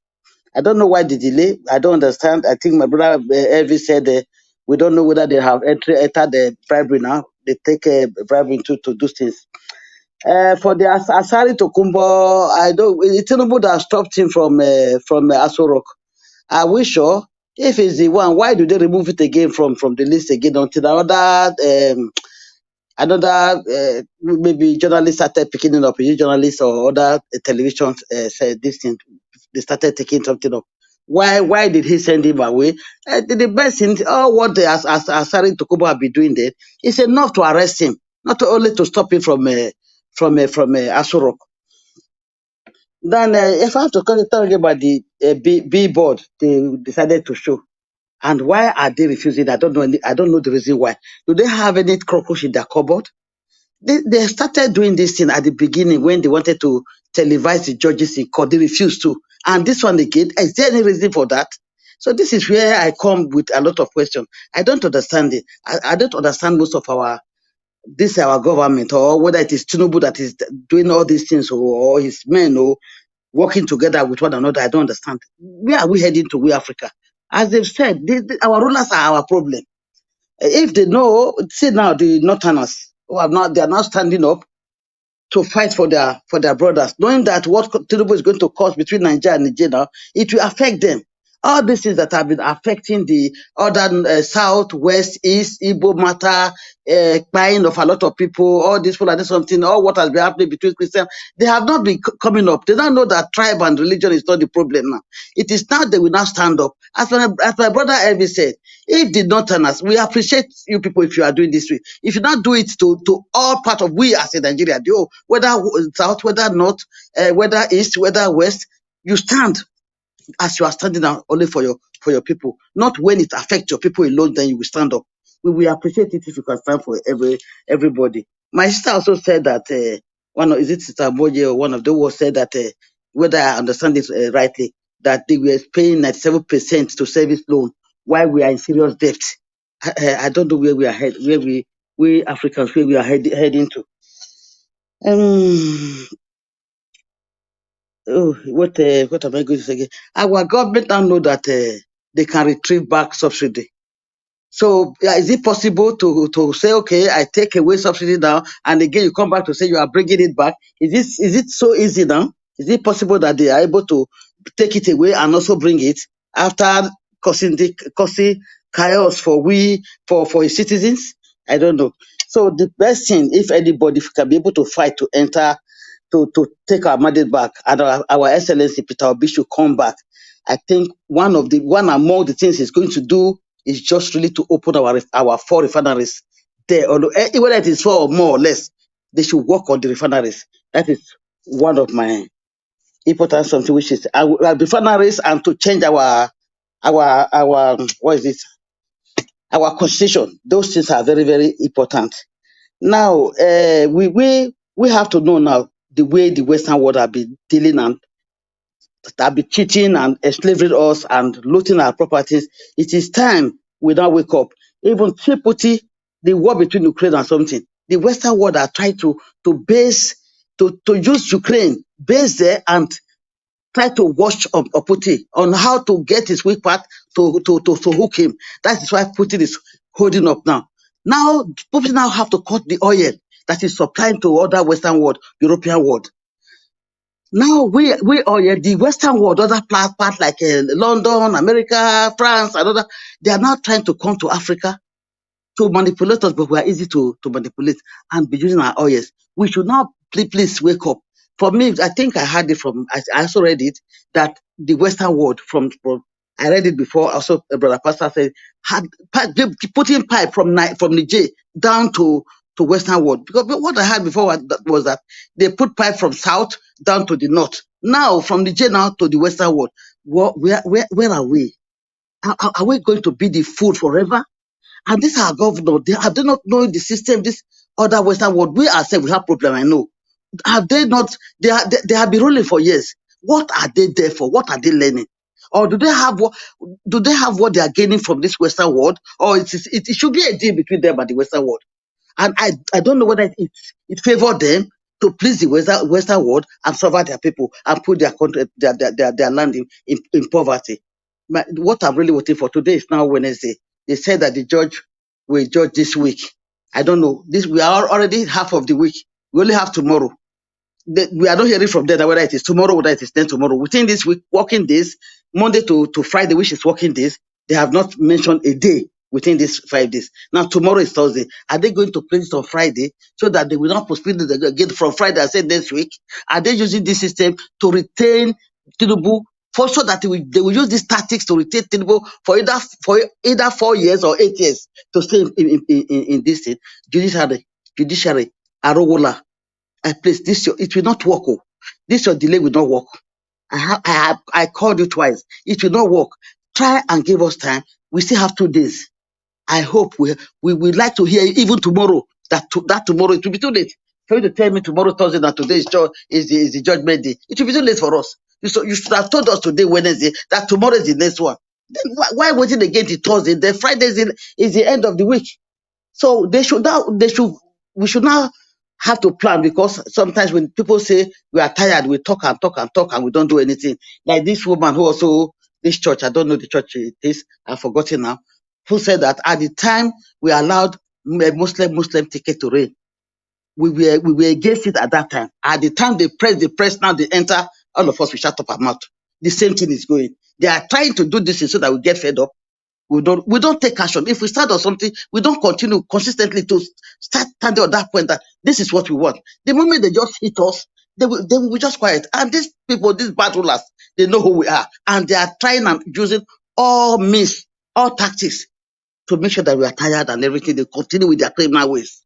I don't know why the delay. I don't understand. I think my brother Elvis said we don't know whether they have entered the bribery now. They take a bribery to do things. For the Asari Tokumbo, I don't. It's Tinubu that stopped him from Aso Rock. Are we sure? If it's the one, why do they remove it again from the list again until another maybe journalists started picking it up, journalists or other television said this thing, they started taking something up. Why did he send him away? The best thing, what they Asari Tokubo have been doing there is enough to arrest him, not only to stop him from Aso Rock. Then if I have to talk about the Billboard, they decided to show. And why are they refusing? I don't know the reason why. Do they have any cockroach in their cupboard? They started doing this thing at the beginning when they wanted to televise the judges in court. They refused to. And this one again, is there any reason for that? So this is where I come with a lot of questions. I don't understand it. I don't understand most of our government, or whether it is Tinubu that is doing all these things, or his men, or working together with one another. I don't understand. Where are we heading to, we Africa? As they've said, our rulers are our problem. If they know, see now the Northerners who have not, they are now standing up to fight for their brothers, knowing that what Tinubu is going to cause between Nigeria and Niger now, it will affect them. All these things that have been affecting the other south, west, east, Igbo matter, buying of a lot of people, all this, something, all what has been happening between Christians, they have not been coming up. They don't know that tribe and religion is not the problem now. It is now they will now stand up. As my brother Elvis said, if the Northerners, we appreciate you people if you are doing this way. If you not do it to all part of we as a Nigeria, whether south, whether north, whether east, whether west, you stand as you are standing out only for your people, not when it affects your people alone, then you will stand up. We will appreciate it if you can stand for everybody. My sister also said that is it Sister Boye or one of them was said that whether I understand this rightly, that they were paying 97% to service loan while we are in serious debt. I don't know where we are heading, where we Africans, where we are heading to. What am I going to say again? Our government now know that they can retrieve back subsidy. So is it possible to say, okay, I take away subsidy now, and again you come back to say you are bringing it back? Is it so easy now? Is it possible that they are able to take it away and also bring it after causing chaos for his citizens? I don't know. So the best thing, if anybody can be able to fight to enter, to take our mandate back, and our Excellency Peter Obi should come back. I think one among the things he's going to do is just really to open our 4 refineries there. Whether it is 4 or more or less, they should work on the refineries. That is one of my important something, which is our refineries, and to change our what is it? Our constitution. Those things are very, very important. Now, we have to know now the way the Western world have been dealing and have been cheating and enslaving us and looting our properties. It is time we now wake up. Even Tripoli, the war between Ukraine and something, the Western world are trying to use Ukraine, base there and try to watch Putin on how to get his weak part to hook him. That is why Putin is holding up now. Now, Putin now have to cut the oil that is supplying to other Western world, European world. Now, we oil, the Western world, other parts like London, America, France, and other, they are now trying to come to Africa to manipulate us, but we are easy to manipulate and be using our oils. We should now please wake up. For me, I think I heard it I also read it, that the Western world, I read it before, also Brother Pastor said, putting pipe from Niger down to Western world. Because what I heard before was that they put pipe from south down to the north. Now, from Niger now to the Western world, where are we? Are we going to be the food forever? And this our governor, they not knowing the system, this other Western world. We ourselves, we have problem, I know. Have they not, they have been ruling for years. What are they there for? What are they learning? Or do they have what they are gaining from this Western world? Or it should be a deal between them and the Western world. And I don't know whether it favored them to please the Western world and suffer their people and put their country, their land in poverty. What I'm really waiting for today is now Wednesday. They said that the judge will judge this week. I don't know. We are already half of the week. We only have tomorrow. We are not hearing from them whether it is tomorrow, whether it is then tomorrow. Within this week, working days, Monday to Friday, which is working days, they have not mentioned a day within these 5 days. Now, tomorrow is Thursday. Are they going to place it on Friday so that they will not postpone it again from Friday and say next week? Are they using this system to retain Tinubu so that they will use these tactics to retain Tinubu for either 4 years or 8 years to stay in this state? Judiciary, Arowola. Please, it will not work. Oh. Your delay will not work. I called you twice. It will not work. Try and give us time. We still have 2 days. I hope we would like to hear even tomorrow that tomorrow it will be too late for you to tell me tomorrow Thursday that today is the judgment day. It will be too late for us. You should have told us today Wednesday that tomorrow is the next one. Then why waiting again till Thursday? Then Friday is the end of the week. So we should now have to plan, because sometimes when people say we are tired, we talk and talk and talk and we don't do anything. Like this woman who also, this church, I don't know the church it is, I've forgotten now, who said that at the time we allowed a Muslim ticket to reign, we were against it at that time. At the time they press, now they enter, all of us we shut up our mouth. The same thing is going. They are trying to do this so that we get fed up. We don't take action. If we start on something, we don't continue consistently to start standing on that point that this is what we want. The moment they just hit us, they will be just quiet. And these people, these bad rulers, they know who we are. And they are trying and using all means, all tactics to make sure that we are tired and everything. They continue with their criminal ways.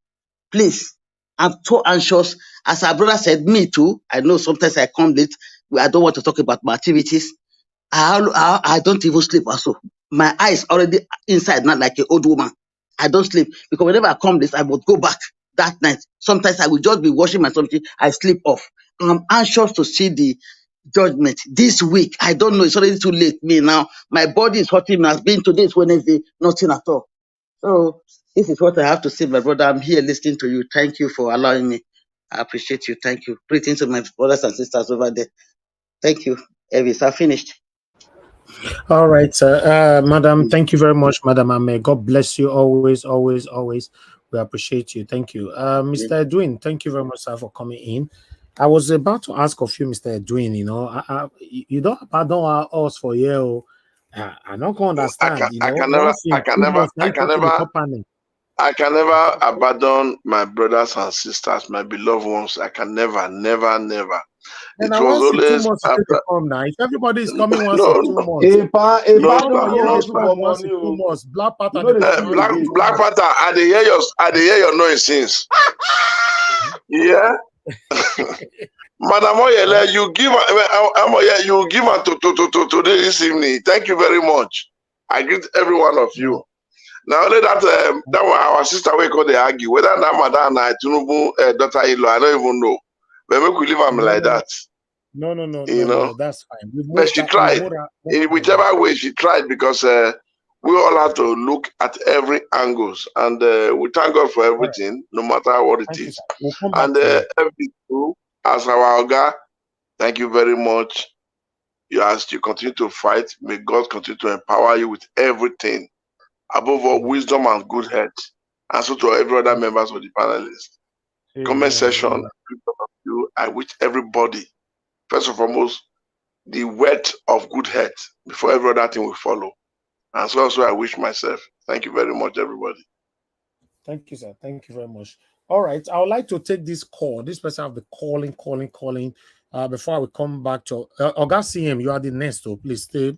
Please, I'm so anxious. As our brother said, me too. I know sometimes I come late. I don't want to talk about my activities. I don't even sleep also. My eyes already inside, not like an old woman. I don't sleep because whenever I come this, I would go back that night. Sometimes I will just be washing my something. I sleep off. I'm anxious to see the judgment this week. I don't know. It's already too late. Me now, my body is hurting me. Has been today's Wednesday, nothing at all. So this is what I have to say, my brother. I'm here listening to you. Thank you for allowing me. I appreciate you. Thank you. Greetings to my brothers and sisters over there. Thank you, Elvis. I finished. All right, Madam. Thank you very much, Madam Ame. God bless you always, always, always. We appreciate you. Thank you. Mr. Edwin, thank you very much, sir, for coming in. I was about to ask of you, Mr. Edwin, you don't abandon us for you. I don't understand. I can never abandon my brothers and sisters, my beloved ones. I can never. And it was always 2 months to come now. If everybody is coming once in 2 months, Black Panther, Black Panther, I hear your noise since. Yeah. Madam Oyele, you give to this evening. Thank you very much. I greet every one of you. Now only that our sister we call they argue whether that Madam and Tinubu daughter-in-law, I don't even know. But we could leave them like that. No, that's fine. But she tried. In whichever way she tried, because we all have to look at every angles, and we thank God for everything, no matter what it is. And everything, as our Oga, thank you very much. As you continue to fight, may God continue to empower you with everything. Above all, wisdom and good health. And so to every other members of the panelists. Comment section, I wish everybody, first and foremost, the word of good health before every other thing will follow. And so also I wish myself. Thank you very much, everybody. Thank you, sir. Thank you very much. All right. I would like to take this call. This person have been calling. Before I will come back to Oga CM, you are the next. So please stay.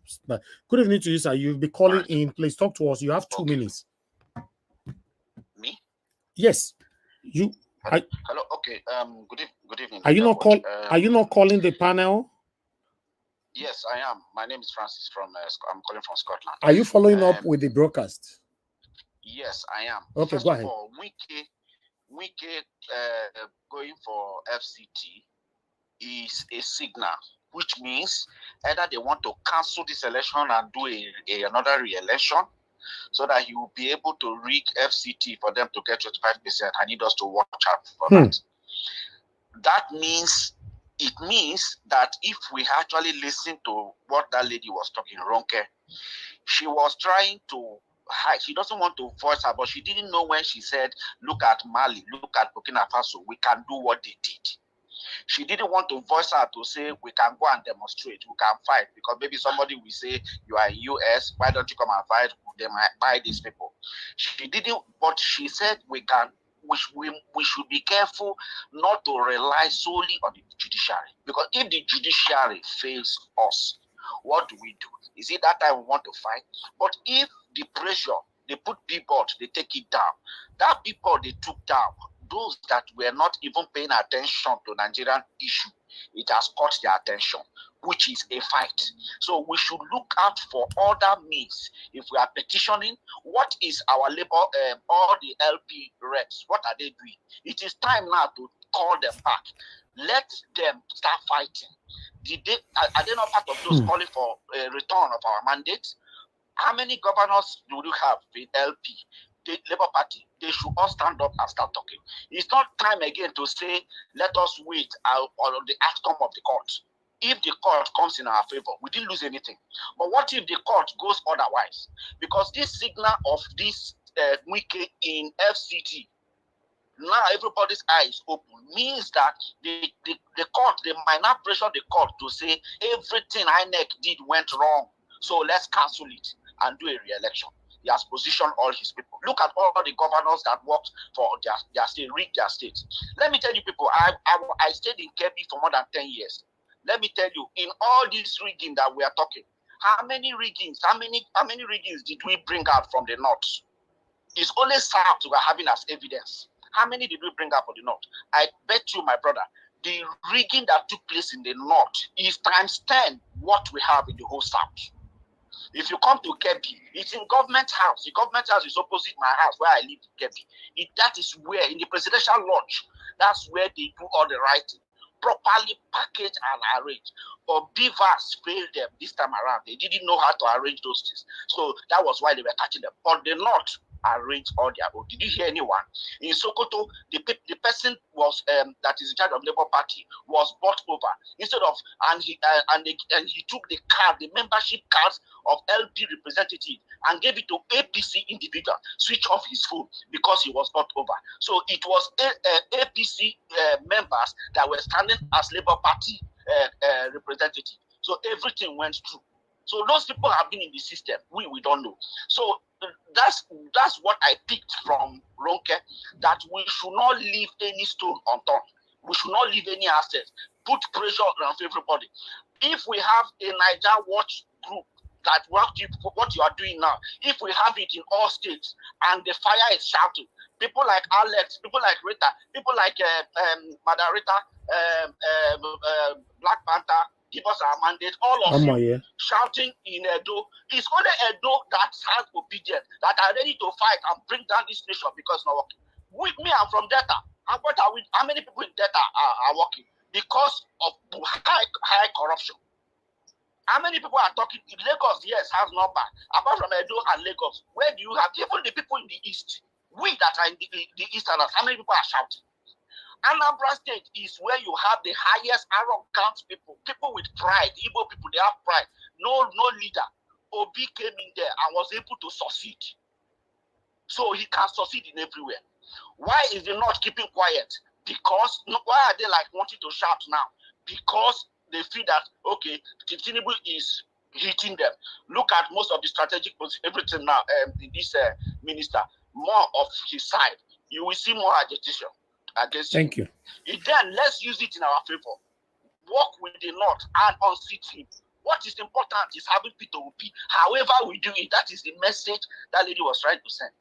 Good evening to you, sir. You'll be calling in. Please talk to us. You have 2 minutes. Me? Yes. You. Hello. Okay. Good evening. Are you not calling? Are you not calling the panel? Yes, I am. My name is Francis I'm calling from Scotland. Are you following up with the broadcast? Yes, I am. Okay, First go ahead. Of all, Wike going for FCT is a signal which means either they want to cancel this election and do another re-election so that he will be able to rig FCT for them to get 25%. I need us to watch out for that. That means, it means that if we actually listen to what that lady was talking, Ronke, she was trying to hide. She doesn't want to voice her, but she didn't know when she said, look at Mali, look at Burkina Faso, we can do what they did. She didn't want to voice her to say, we can go and demonstrate, we can fight, because maybe somebody will say, you are US, why don't you come and fight? They might buy these people. She didn't, but she said we should be careful not to rely solely on the judiciary. Because if the judiciary fails us, what do? Is it that time we want to fight? But if the pressure, they put billboards, they take it down. That billboard they took down, those that were not even paying attention to Nigerian issue, it has caught their attention, which is a fight. So we should look out for other means. If we are petitioning, what is our labor, all the LP reps, what are they doing? It is time now to call them back. Let them start fighting. Are they not part of those calling for a return of our mandate? How many governors do you have in LP? The Labour Party, they should all stand up and start talking. It's not time again to say, let us wait on the outcome of the court. If the court comes in our favor, we didn't lose anything. But what if the court goes otherwise? Because this signal of this weekend in FCT, now everybody's eyes open, means that the court, they might not pressure the court to say everything INEC did went wrong, so let's cancel it and do a re-election. He has positioned all his people. Look at all the governors that worked for their state, rigged their states. Let me tell you people, I stayed in Kebbi for more than 10 years. Let me tell you, in all this rigging that we are talking, how many riggings did we bring out from the north? It's only South we are having as evidence. How many did we bring out for the north? I bet you, my brother, the rigging that took place in the north is times 10 what we have in the whole South. If you come to Kebbi, it's in government house. The government house is opposite my house where I live in Kebbi. That is where, in the presidential lodge, that's where they do all the writing, properly packaged and arranged. But Beavers failed them this time around. They didn't know how to arrange those things. So that was why they were catching them. But the North arranged all their own. Did you hear anyone? In Sokoto, the person was that is in charge of Labour Party was bought over. Instead of and he took the card, the membership cards of LP representative and gave it to APC individual. Switch off his phone because he was bought over. So it was APC members that were standing as Labour Party representative. So everything went through. So those people have been in the system. We don't know. So that's what I picked from Ronke, that we should not leave any stone unturned. We should not leave any assets. Put pressure on everybody. If we have a Niger Watch group that what you are doing now, if we have it in all states and the fire is shouting, people like Alex, people like Rita, people like Madam Rita, Black Panther, give us our mandate, all of you shouting in Edo. It's only Edo that has obedience, that are ready to fight and bring down this nation because it's not working. With me, I'm from Delta. How many people in Delta are working? Because of high corruption. How many people are talking? Lagos, yes, has number. Apart from Edo and Lagos, where do you have even the people in the east? We that are in the easterners, how many people are shouting? Anambra State is where you have the highest arrogant people with pride. Igbo people, they have pride. No leader. Obi came in there and was able to succeed. So he can succeed in everywhere. Why is he not keeping quiet? Because, why are they like wanting to shout now? Because they feel that, okay, Tinubu is hitting them. Look at most of the strategic everything now, this minister, more of his side. You will see more agitation against Thank him. you. Then let's use it in our favor. Work with the North and unseat him. What is important is having Peter Obi. However we do it, that is the message that lady was trying to send.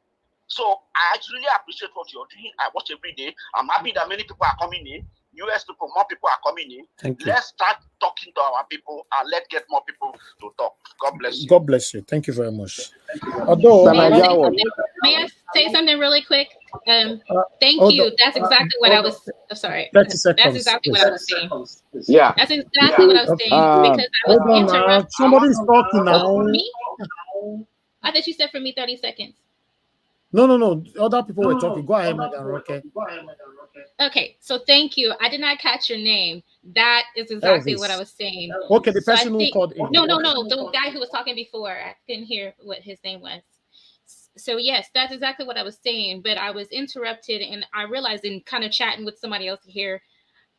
So I really appreciate what you're doing. I watch every day. I'm happy that many people are coming in. US people, more people are coming in. Thank you. Let's start talking to our people and let's get more people to talk. God bless you. God bless you. Thank you very much. Although, may I say something really quick? Thank you. That's exactly what I was. I'm sorry. 30 seconds. That's exactly what I was saying. Yeah. That's exactly what I was saying because I was Hold on now. interrupted. Somebody's talking now. Me? I thought you said for me 30 seconds. No. Other people were talking. Go ahead, Madam Roque. Okay, so thank you. I did not catch your name. That is exactly what I was saying. Okay, the So person who called in. No. The guy who was talking before. I couldn't hear what his name was. So yes, that's exactly what I was saying. But I was interrupted, and I realized in kind of chatting with somebody else here,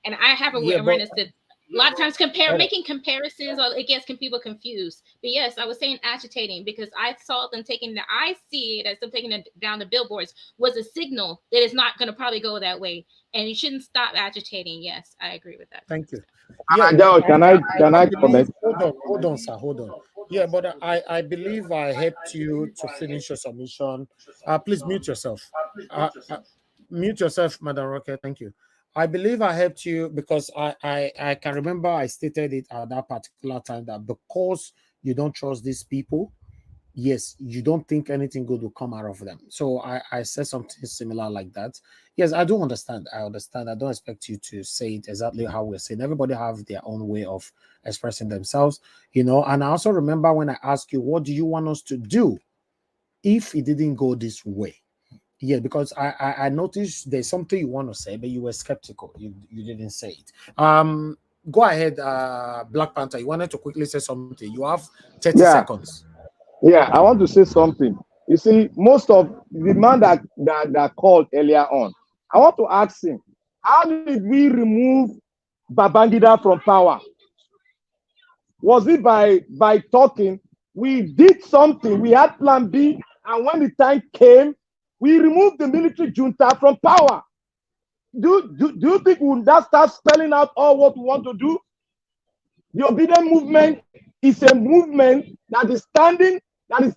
and I have awareness that a lot of times making comparisons, or it gets people confused. But yes, I was saying agitating because I saw them I see it as them taking it down the billboards was a signal that it's not going to probably go that way, and you shouldn't stop agitating. Yes, I agree with that. Thank you. Yeah, can I comment? Hold on, sir. Hold on. Yeah, but I believe I helped you to finish your submission. Please mute yourself. Mute yourself, Madam Roque. Thank you. I believe I helped you because I can remember I stated it at that particular time that because you don't trust these people, yes, you don't think anything good will come out of them. So I said something similar like that. Yes, I do understand. I understand. I don't expect you to say it exactly how we're saying. Everybody have their own way of expressing themselves, And I also remember when I asked you, what do you want us to do if it didn't go this way? Yeah, because I noticed there's something you want to say, but you were skeptical. You didn't say it. Go ahead, Black Panther. You wanted to quickly say something. You have 30 seconds. Yeah, I want to say something. You see, most of the man that called earlier on, I want to ask him, how did we remove Babangida from power? Was it by talking? We did something. We had plan B, and when the time came, we removed the military junta from power. Do you think we will now start spelling out all what we want to do? The obedient movement is a movement that is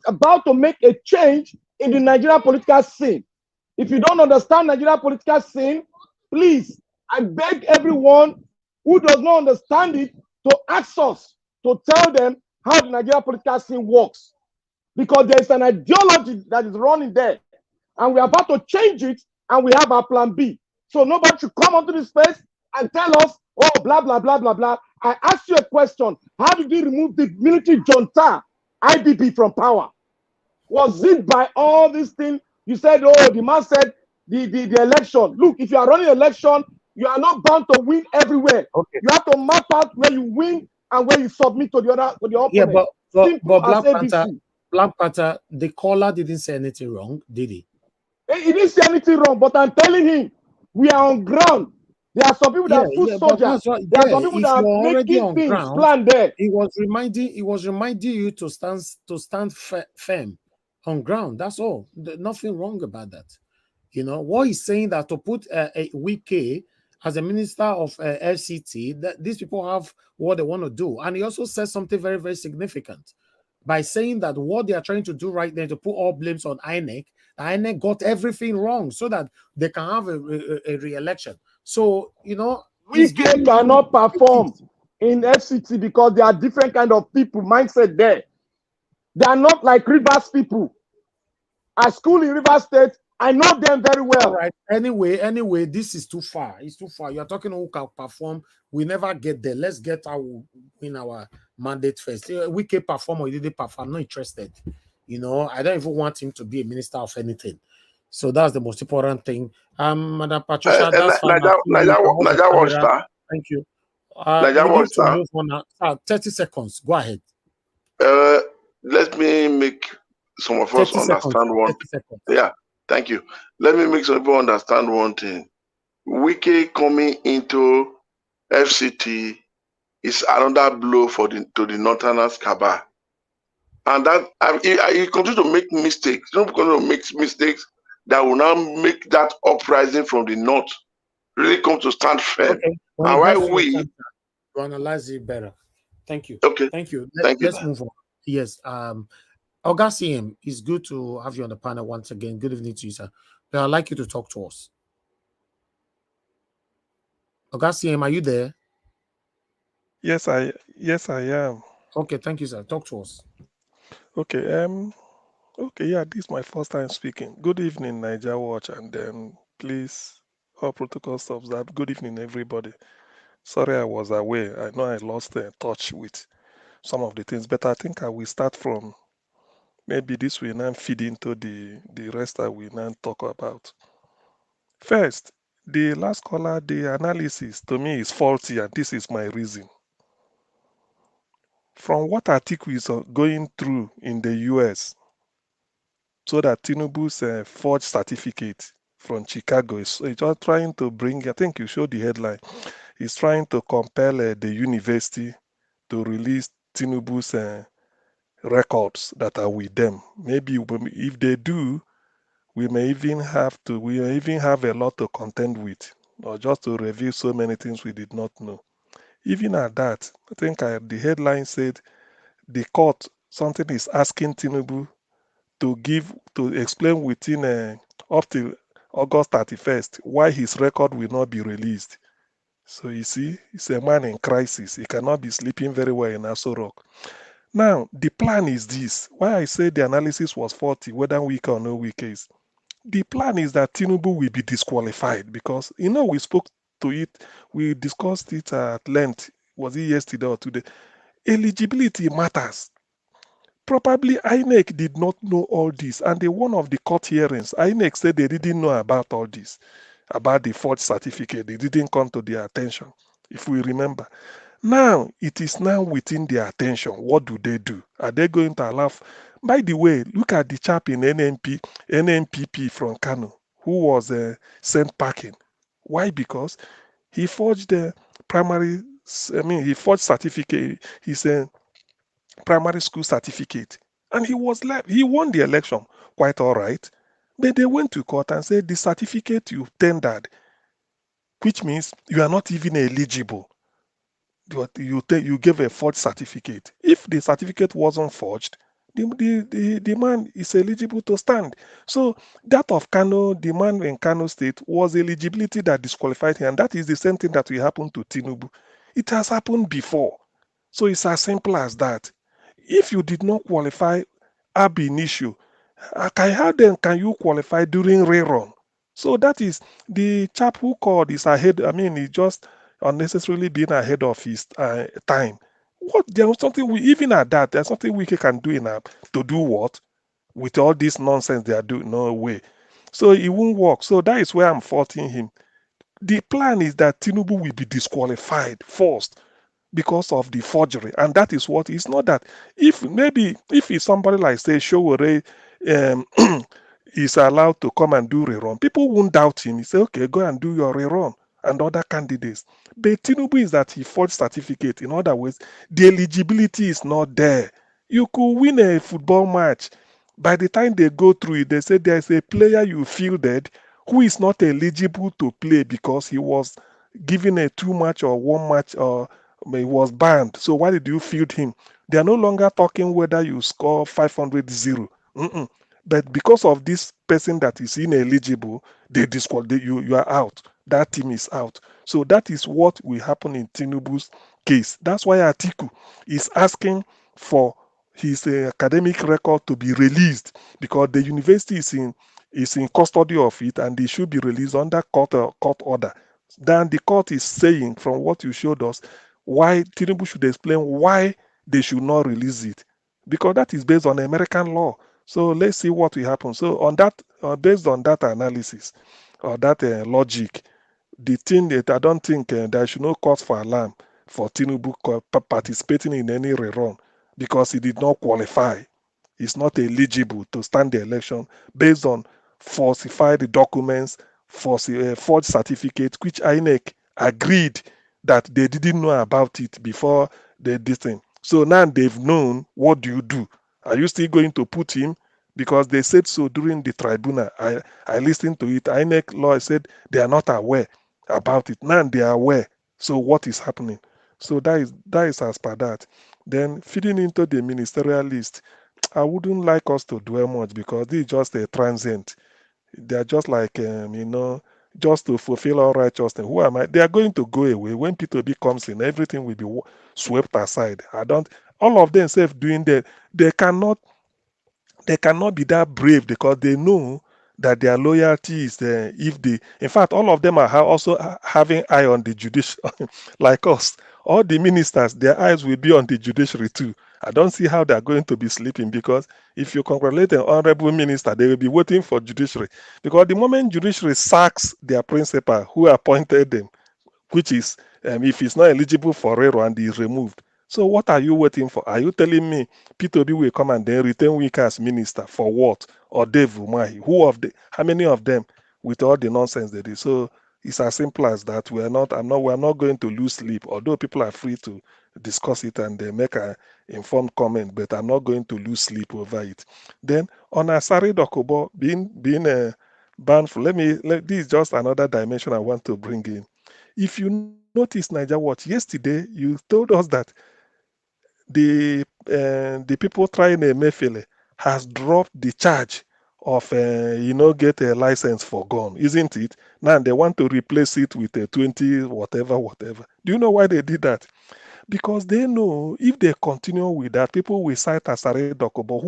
about to make a change in the Nigerian political scene. If you don't understand Nigerian political scene, please, I beg everyone who does not understand it to ask us to tell them how the Nigerian political scene works. Because there is an ideology that is running there. And we're about to change it, and we have our plan B. So nobody should come onto this space and tell us, oh, blah, blah, blah, blah, blah. I asked you a question. How did we remove the military junta, IBB, from power? Was it by all these things? You said, oh, the man said the election. Look, if you are running an election, you are not bound to win everywhere. Okay. You have to map out where you win and where you submit to the opponent. Yeah, but Black Panther, the caller didn't say anything wrong, did he? He didn't say anything wrong, but I'm telling him, we are on ground. There are some people that are foot soldiers. There are some people that are making things planned there. He was reminding you to stand firm on ground. That's all. Nothing wrong about that. What he's saying that to put a Wike as a minister of FCT, that these people have what they want to do. And he also says something very, very significant by saying that what they are trying to do right now to put all blames on INEC, INEC got everything wrong so that they can have a re-election. So, we cannot perform in FCT because there are different kind of people, mindset there. They are not like Rivers people. I school in Rivers State. I know them very well. All right. Anyway, this is too far. It's too far. You're talking who can perform. We never get there. Let's get our mandate first. We can perform or he didn't perform. I'm not interested. I don't even want him to be a minister of anything. So that's the most important thing. Madam Patricia, that's fine. Thank you. We need to move on. 30 seconds. Go ahead. Let me make some of us understand one thing. Yeah, thank you. Let me make some people understand one thing. Wike coming into FCT is another blow to the Northerners cabal. And that you continue to make mistakes. You don't continue to make mistakes that will now make that uprising from the north really come to stand firm. Okay. And why we to analyze it better. Thank you. Okay. Thank you. Let's move on. Yes. Oga CM, it's good to have you on the panel once again. Good evening to you, sir. But I'd like you to talk to us. Oga CM, are you there? Yes, I am. Okay, thank you, sir. Talk to us. Okay. Okay, yeah, this is my first time speaking. Good evening, Niger Watch, and then please, all protocols observed. Good evening, everybody. Sorry I was away. I know I lost touch with some of the things, but I think I will start from maybe this will now feed into the rest that we now talk about. First, the last caller, the analysis to me is faulty, and this is my reason. From what Atiku is going through in the US, so that Tinubu's forged certificate from Chicago is just trying to bring, I think you showed the headline, he's trying to compel the university to release Tinubu's records that are with them. Maybe if they do, we may even have a lot to contend with, or just to reveal so many things we did not know. Even at that, I think the headline said the court, something is asking Tinubu to explain within up till August 31st why his record will not be released. So you see, he's a man in crisis. He cannot be sleeping very well in Aso Rock. Now, the plan is this. Why I say the analysis was faulty, whether weak or no weak case. The plan is that Tinubu will be disqualified because, we spoke to it, we discussed it at length. Was it yesterday or today? Eligibility matters. Probably INEC did not know all this, and one of the court hearings, INEC said they didn't know about all this, about the forged certificate. They didn't come to their attention, if we remember. Now, it is now within their attention. What do they do? Are they going to allow? By the way, look at the chap in NNPP from Kano, who was sent packing. Why? Because he forged the he forged certificate. He said, primary school certificate, and he won the election quite all right, but they went to court and said the certificate you tendered, which means you are not even eligible, but you gave a forged certificate. If the certificate wasn't forged, the man is eligible to stand. So that of Kano, the man in Kano State, was eligibility that disqualified him, and that is the same thing that will happen to Tinubu. It has happened before. So it's as simple as that. If you did not qualify ab initio, how then can you qualify during rerun? So that is the chap who called is ahead. He's just unnecessarily being ahead of his time. There's something even at that, there's something we can do to do what? With all this nonsense they are doing, no way. So it won't work. So that is where I'm faulting him. The plan is that Tinubu will be disqualified first because of the forgery, and that is what it's not that if it's somebody like say Showore is allowed to come and do rerun, people won't doubt him. He say, okay, go and do your rerun, and other candidates. But Tinubu is that he forged certificate. In other words, the eligibility is not there. You could win a football match. By the time they go through it, they say there's a player you fielded who is not eligible to play because he was given a 2-match or 1-match or he was banned. So why did you field him? They are no longer talking whether you score 500-0. But because of this person that is ineligible, you are out. That team is out. So that is what will happen in Tinubu's case. That's why Atiku is asking for his academic record to be released, because the university is in custody of it, and they should be released under court order. Then the court is saying, from what you showed us, why Tinubu should explain why they should not release it, because that is based on American law. So let's see what will happen. So on that, based on that analysis or that logic, the thing that I don't think there should no cause for alarm for Tinubu participating in any rerun, because he did not qualify. He's not eligible to stand the election based on falsified documents, forged certificates, which INEC agreed that they didn't know about it before they did thing. So now they've known. What do you do? Are you still going to put him? Because they said so during the tribunal. I listened to it. INEC law said they are not aware about it. Now they are aware. So what is happening? So that is as per that. Then feeding into the ministerial list, I wouldn't like us to dwell much, because this is just a transient. They are just like, just to fulfill all righteousness. Who am I? They are going to go away. When P2B comes in, everything will be swept aside. All of them doing that. they cannot be that brave because they know that their loyalty is if they, in fact, all of them are also having eye on the judiciary, like us. All the ministers, their eyes will be on the judiciary too. I don't see how they're going to be sleeping, because if you congratulate an honorable minister, they will be waiting for judiciary. Because the moment judiciary sacks their principal who appointed them, which is if he's not eligible for Rero and he's removed. So what are you waiting for? Are you telling me P2B will come and then retain Wike as minister for what? Or Dave Umahi? How many of them with all the nonsense they did? So it's as simple as that. We're not going to lose sleep, although people are free to discuss it and they make an informed comment, but I'm not going to lose sleep over it. Then on Asari Dokubo being banned for, this is just another dimension I want to bring in. If you notice, Niger Watch, yesterday you told us that the people trying Emefiele has dropped the charge of get a license for gun, isn't it? Now they want to replace it with a 20 whatever. Do you know why they did that? Because they know if they continue with that, people will cite Asare Dokubo,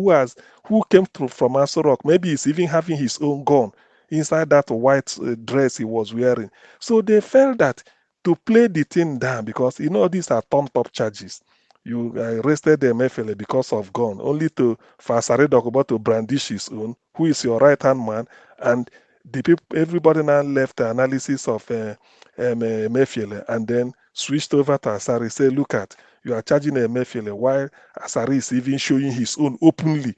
who came from Asorok. Maybe he's even having his own gun inside that white dress he was wearing. So they felt that to play the thing down, because these are pumped up charges. You arrested Emefiele because of gun, only for Asare Dokubo to brandish his own, who is your right hand man, and the people, everybody now left the analysis of Emefiele and then switched over to Asari. Say, look at, you are charging Emefiele while Asari is even showing his own openly.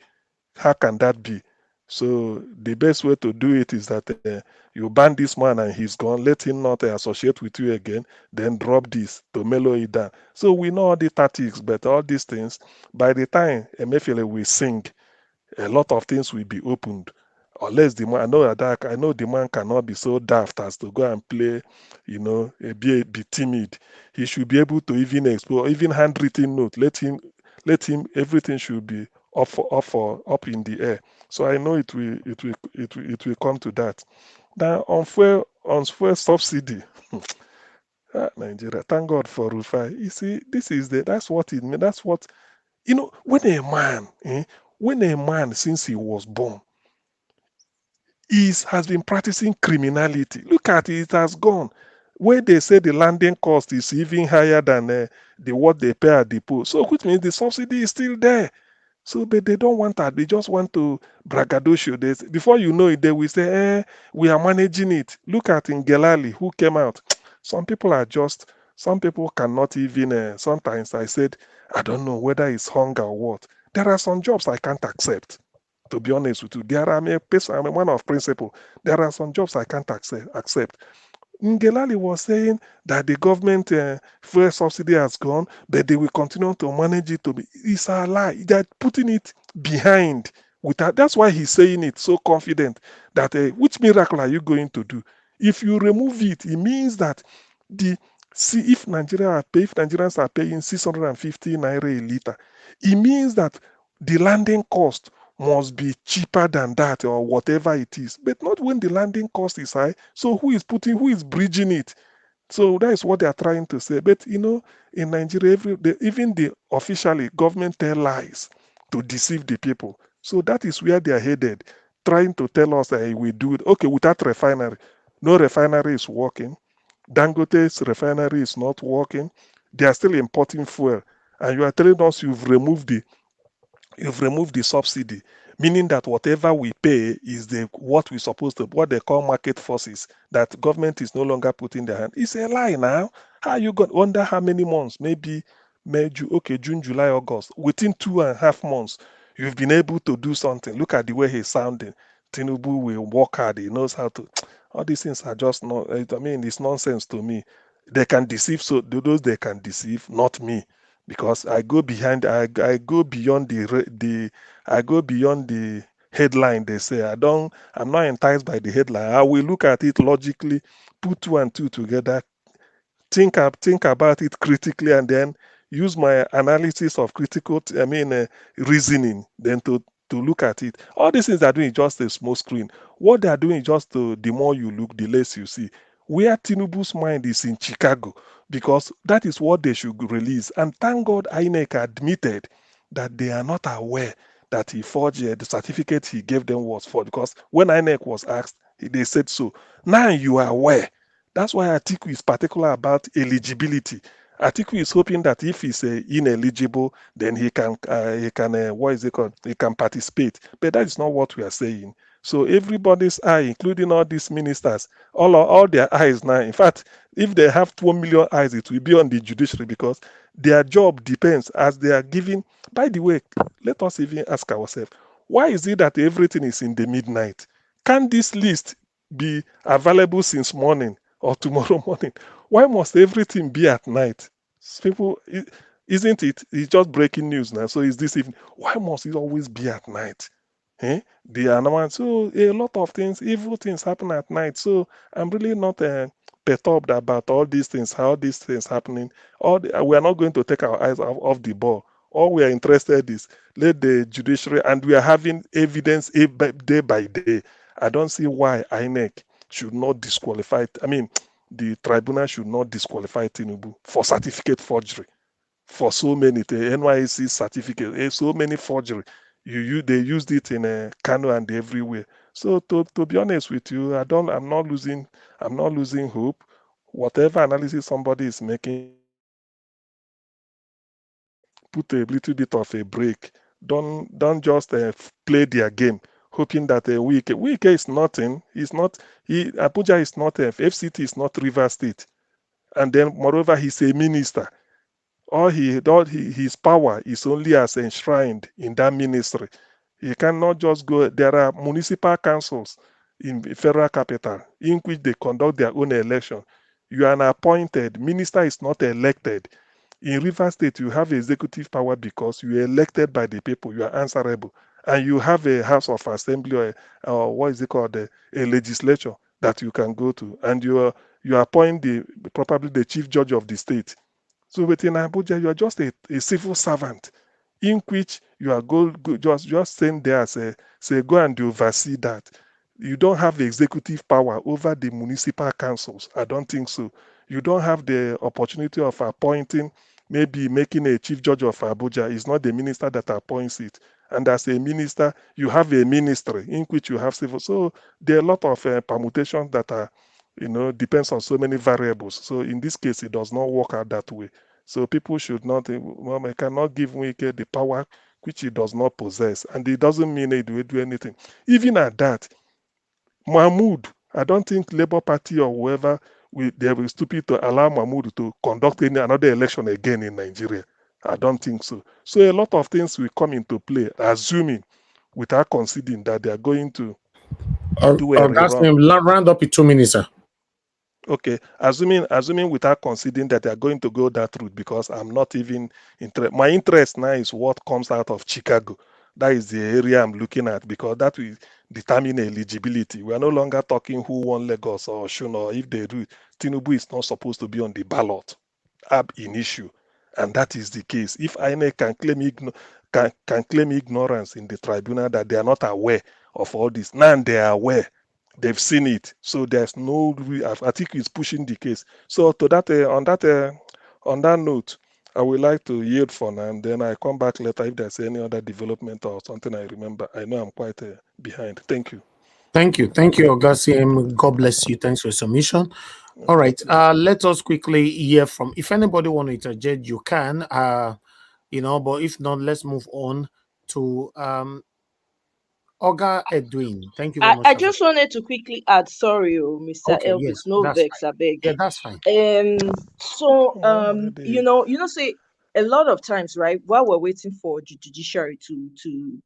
How can that be? So the best way to do it is that you ban this man and he's gone. Let him not associate with you again. Then drop this to mellow it down. So we know all the tactics, but all these things, by the time Emefiele will sing, a lot of things will be opened. Unless the man, I know the man cannot be so daft as to go and play, be timid. He should be able to even explore, even handwritten note. Let him. Everything should be up in the air. So I know it will come to that. Now on fuel subsidy, Nigeria. Thank God for Rufai. You see, that's what it means. That's what when a man since he was born has been practicing criminality. Look at it, it has gone. Where they say the landing cost is even higher than what they pay at the pool. So which means the subsidy is still there. So but they don't want that. They just want to braggadocio. Before you know it, they will say, we are managing it. Look at Ngelali, who came out. Some people cannot even, sometimes I said, I don't know whether it's hunger or what. There are some jobs I can't accept. To be honest with you, I'm a man of principle. There are some jobs I can't accept. Ngelali was saying that the government fuel subsidy has gone, but they will continue to manage it. It's a lie. They're putting it behind. That's why he's saying it so confident that which miracle are you going to do? If you remove it, it means that if Nigerians are paying 650 naira a liter, it means that the landing cost must be cheaper than that or whatever it is, but not when the landing cost is high. So who is bridging it? So that is what they are trying to say. But in Nigeria, even the officially government tell lies to deceive the people. So that is where they are headed, trying to tell us that we do it. Okay, without refinery, no refinery is working. Dangote's refinery is not working. They are still importing fuel, and you are telling us you've removed the subsidy, meaning that whatever we pay is what they call market forces, that government is no longer putting their hand. It's a lie now. How you got wonder how many months? Maybe June, July, August. Within 2.5 months, you've been able to do something. Look at the way he's sounding. Tinubu will work hard. He knows how to. All these things are just not. I mean, it's nonsense to me. They can deceive. So those they can deceive, not me. Because I go beyond the headline they say. I'm not enticed by the headline. I will look at it logically, put 2 and 2 together, think about it critically, and then use my analysis of reasoning, then to look at it. All these things they're doing is just a small screen. What they are doing is just the more you look, the less you see. Where Tinubu's mind is in Chicago, because that is what they should release. And thank God INEC admitted that they are not aware that he forged the certificate he gave them was for, because when INEC was asked, they said so. Now you are aware. That's why Atiku is particular about eligibility. Atiku is hoping that if he's ineligible, then he can what is it called? He can participate. But that is not what we are saying. So everybody's eye, including all these ministers, all their eyes now. In fact, if they have 2 million eyes, it will be on the judiciary, because their job depends as they are giving. By the way, let us even ask ourselves, why is it that everything is in the midnight? Can this list be available since morning or tomorrow morning? Why must everything be at night? People, isn't it? It's just breaking news now. So is this evening? Why must it always be at night? So a lot of things, evil things happen at night. So I'm really not perturbed about all these things, how these things happening. We are not going to take our eyes off the ball. All we are interested is let the judiciary, and we are having evidence day by day. I don't see why INEC should not disqualify. I mean, the tribunal should not disqualify Tinubu for certificate forgery. For so many, the NYSC certificate, so many forgery. They used it in Kano and everywhere. So to be honest with you, I'm not losing hope. Whatever analysis somebody is making, put a little bit of a break. Don't just play their game, hoping that Wike is nothing. He's not. Abuja is not. FCT is not River State, and then moreover, he's a minister. His power is only as enshrined in that ministry. He cannot just go. There are municipal councils in the federal capital in which they conduct their own election. You are an appointed minister, is not elected. In River State, you have executive power because you are elected by the people. You are answerable, and you have a House of Assembly, or what is it called, a legislature that you can go to, and you appoint probably the chief judge of the state. So within Abuja, you are just a civil servant, in which you are just sent there as say go and oversee that. You don't have the executive power over the municipal councils. I don't think so. You don't have the opportunity of appointing, maybe making a chief judge of Abuja. It's not the minister that appoints it. And as a minister, you have a ministry in which you have civil. So there are a lot of permutations that are, depends on so many variables. So in this case, it does not work out that way. So people should not, I cannot give Wike the power which he does not possess. And it doesn't mean he will do anything. Even at that, Mahmoud, I don't think Labour Party or whoever, they will be stupid to allow Mahmoud to conduct another election again in Nigeria. I don't think so. So a lot of things will come into play, assuming, without conceding that they are going to do a rerun. Round up in 2 minutes, sir. Okay, assuming without conceding that they are going to go that route, because I'm not even interested. My interest now is what comes out of Chicago. That is the area I'm looking at, because that will determine eligibility. We are no longer talking who won Lagos or Osun, or if they do. Tinubu is not supposed to be on the ballot ab initio, and that is the case. If INEC can claim ignorance in the tribunal that they are not aware of all this, now they are aware. They've seen it, so there's no. Atiku is pushing the case. So to that, on that note, I would like to yield for now, and then I come back later if there's any other development or something I remember. I know I'm quite behind. Thank you. Thank you, Augustine. God bless you. Thanks for your submission. All right, let us quickly hear from. If anybody want to interject, you can. But if not, let's move on to Oga Edwin. Thank you very much. I just wanted to quickly add, sorry, Mr. Okay, Elvis, yes, no that's vex, fine. I beg. Yeah, that's fine. Say a lot of times, right, while we're waiting for the judiciary to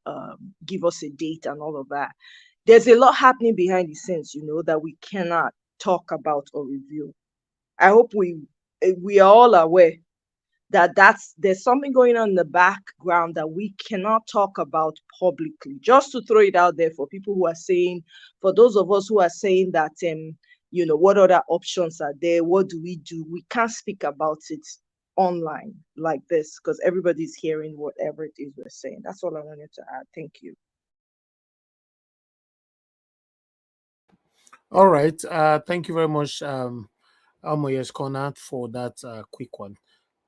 give us a date and all of that, there's a lot happening behind the scenes, that we cannot talk about or review. I hope we are all aware that there's something going on in the background that we cannot talk about publicly. Just to throw it out there for people who are saying, for those of us who are saying that, what other options are there? What do? We can't speak about it online like this because everybody's hearing whatever it is we're saying. That's all I wanted to add. Thank you. All right. Thank you very much, Almoyes Conant, for that quick one.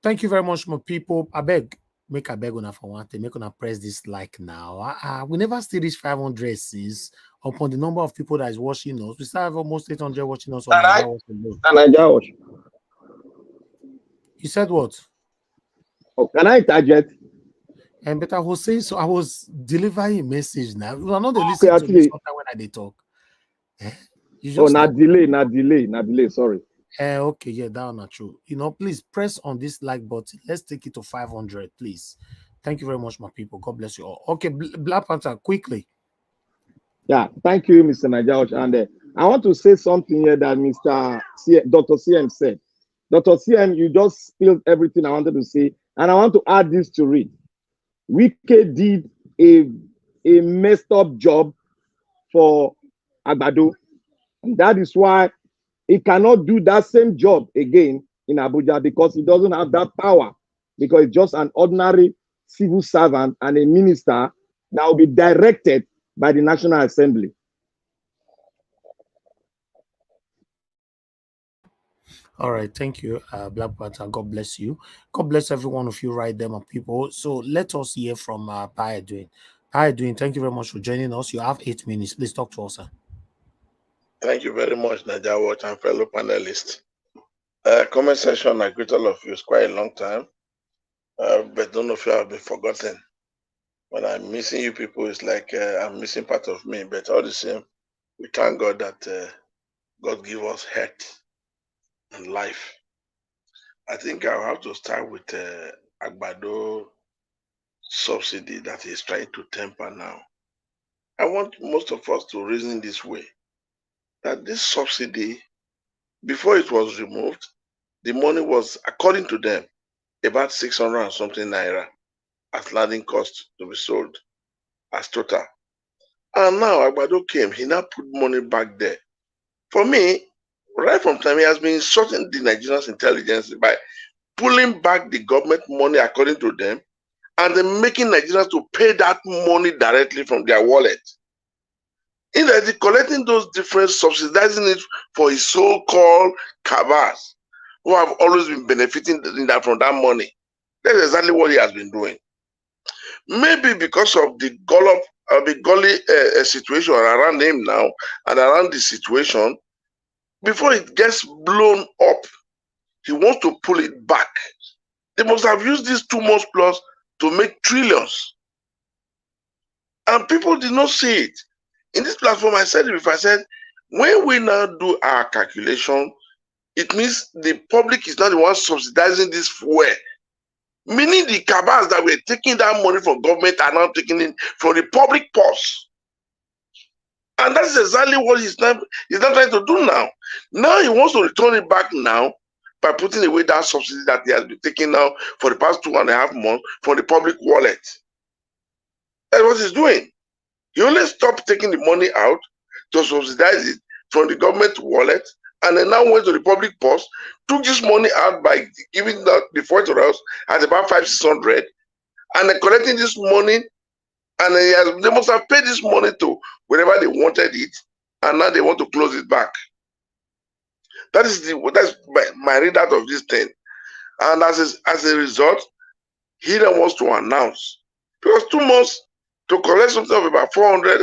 Thank you very much, my people. I beg, make a beg on for one thing, make on press this like now. We never still reach 500 since upon the number of people that is watching us. We still have almost 800 watching us on Niger Watch. Niger Watch. You said what? Oh, can I target? And but I was saying, so I was delivering a message now. You are not listening to me sometimes when I talk. You just not delay. Sorry. Okay, yeah, that's not true. Please press on this like button. Let's take it to 500, please. Thank you very much, my people. God bless you all. Okay, Black Panther, quickly. Yeah, thank you, Mr. Niger. And I want to say something here that Dr. CM said. Dr. CM, you just spilled everything I wanted to say, and I want to add this to it. Wike did a messed up job for Agbado, and that is why he cannot do that same job again in Abuja, because he doesn't have that power, because he's just an ordinary civil servant and a minister that will be directed by the National Assembly. All right, thank you, Black Panther. God bless you. God bless every one of you right there, my people. So let us hear from Payedwin. Payedwin, thank you very much for joining us. You have 8 minutes. Please talk to us, sir. Thank you very much, Niger Watch and fellow panelists. Comment section, I greet all of you. It's quite a long time, but none of you have been forgotten. When I'm missing you people, it's like I'm missing part of me, but all the same, we thank God that God give us health and life. I think I'll have to start with Agbado subsidy that he's trying to temper now. I want most of us to reason this way, that this subsidy, before it was removed, the money was, according to them, about 600 and something naira as landing cost to be sold as total. And now Agbado came, he now put money back there. For me, right from time, he has been insulting the Nigerian intelligence by pulling back the government money according to them, and then making Nigerians to pay that money directly from their wallet. In that, he's collecting those different, subsidizing it for his so-called cabals, who have always been benefiting from that money. That's exactly what he has been doing. Maybe because of the gully situation around him now and around the situation, before it gets blown up, he wants to pull it back. They must have used these 2 months plus to make trillions. And people did not see it. In this platform, I said it before, I said, when we now do our calculation, it means the public is not the one subsidizing this fuel. Meaning the cabals that were taking that money from government are now taking it from the public purse. And that's exactly what he's not trying to do now. Now he wants to return it back now by putting away that subsidy that he has been taking now for the past 2.5 months from the public wallet. That's what he's doing. He only stopped taking the money out to subsidize it from the government wallet, and then now went to the public purse, took this money out by giving the fortune to us at about 500-600, and then collecting this money, and then they must have paid this money to wherever they wanted it, and now they want to close it back. That's my readout of this thing. And as a result, he then wants to announce, because 2 months to collect something of about 400,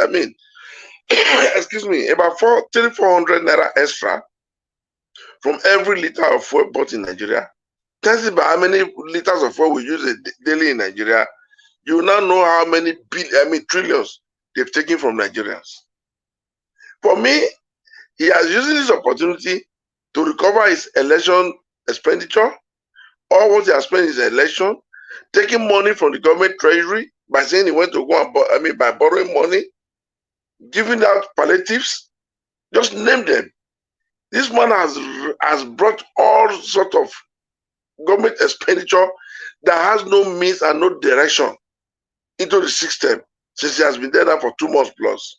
excuse me, about 400 naira extra from every liter of fuel bought in Nigeria. Tell by how many liters of fuel we use daily in Nigeria, you now know how many trillions they've taken from Nigerians. For me, he has used this opportunity to recover his election expenditure, or what he has spent in his election, taking money from the government treasury by saying he went to go and by borrowing money, giving out palliatives, just name them. This man has brought all sort of government expenditure that has no means and no direction into the system since he has been there now for 2 months plus.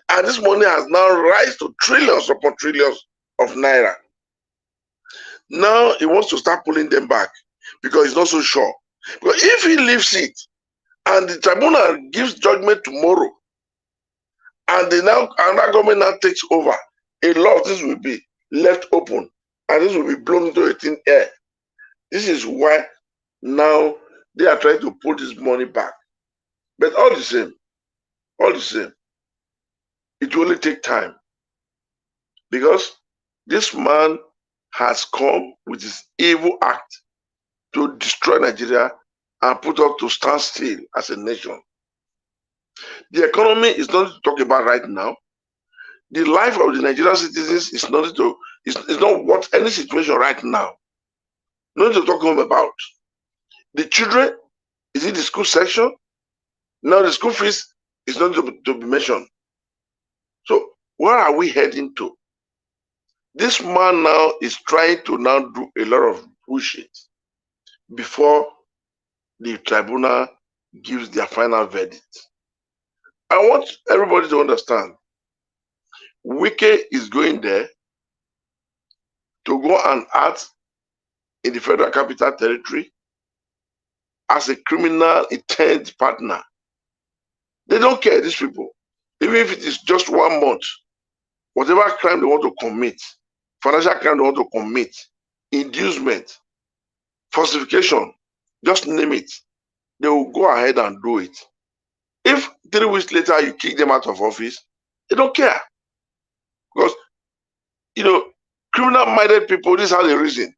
And this money has now risen to trillions upon trillions of naira. Now he wants to start pulling them back because he's not so sure. Because if he leaves it and the tribunal gives judgment tomorrow, and another government now takes over, a lot of things will be left open and this will be blown into a thin air. This is why now They are trying to pull this money back. But all the same, it will only take time. Because this man has come with his evil act to destroy Nigeria and put us to stand still as a nation. The economy is not to talk about right now. The life of the Nigerian citizens is not worth any situation right now. Not to talk about. The children is in the school section. Now the school fees is not to be mentioned. So where are we heading to? This man now is trying to now do a lot of bullshit before the tribunal gives their final verdict. I want everybody to understand, Wike is going there to go and act in the Federal Capital Territory as a criminal intent partner. They don't care, these people. Even if it is just 1 month, whatever crime they want to commit, financial crime they want to commit, inducement, falsification, just name it, they will go ahead and do it. If 3 weeks later you kick them out of office, they don't care. Because, you know, criminal-minded people, this is how they reason.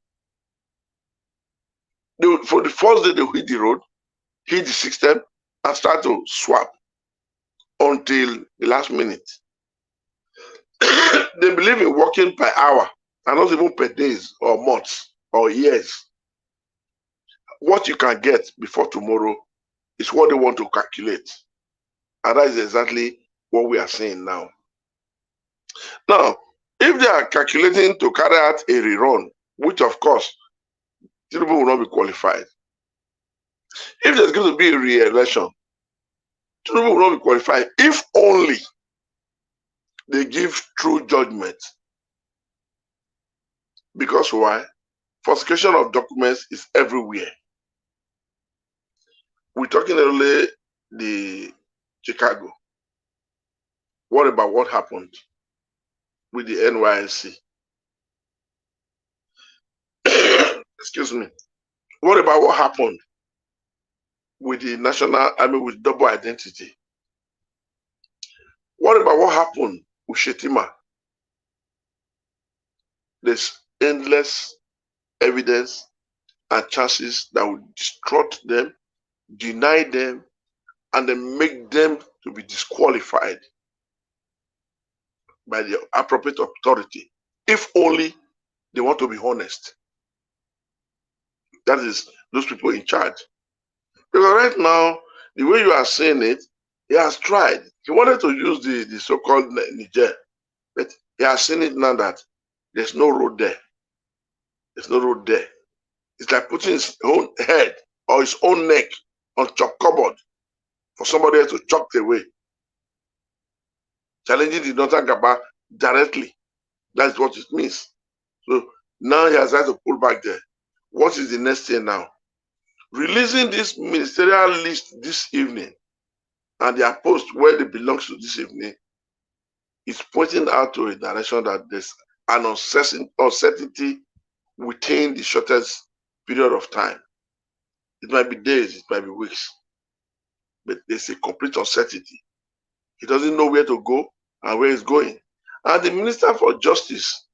For the first day, they hit the road, hit the system, and start to swap until the last minute. They believe in working per hour and not even per days or months or years. What you can get before tomorrow is what they want to calculate. And that is exactly what we are seeing now. Now, if they are calculating to carry out a rerun, which of course, people will not be qualified. If there's going to be a re-election, people will not be qualified if only they give true judgment. Because why? Falsification of documents is everywhere. We're talking earlier the Chicago. What about what happened with the NYSC? Excuse me. What about what happened with the National Army with double identity? What about what happened with Shetima? There's endless evidence and chances that will distort them, deny them, and then make them to be disqualified by the appropriate authority, if only they want to be honest. That is those people in charge. Because right now, the way you are saying it, he has tried. He wanted to use the so-called Niger, but he has seen it now that there's no road there. There's no road there. It's like putting his own head or his own neck on chop cupboard for somebody else to chop it away. Challenging the Northern Gaba directly. That's what it means. So now he has had to pull back there. What is the next thing now? Releasing this ministerial list this evening and their post where they belong to this evening is pointing out to a direction that there's an uncertainty within the shortest period of time. It might be days, it might be weeks, but there's a complete uncertainty. He doesn't know where to go and where he's going. And the Minister for Justice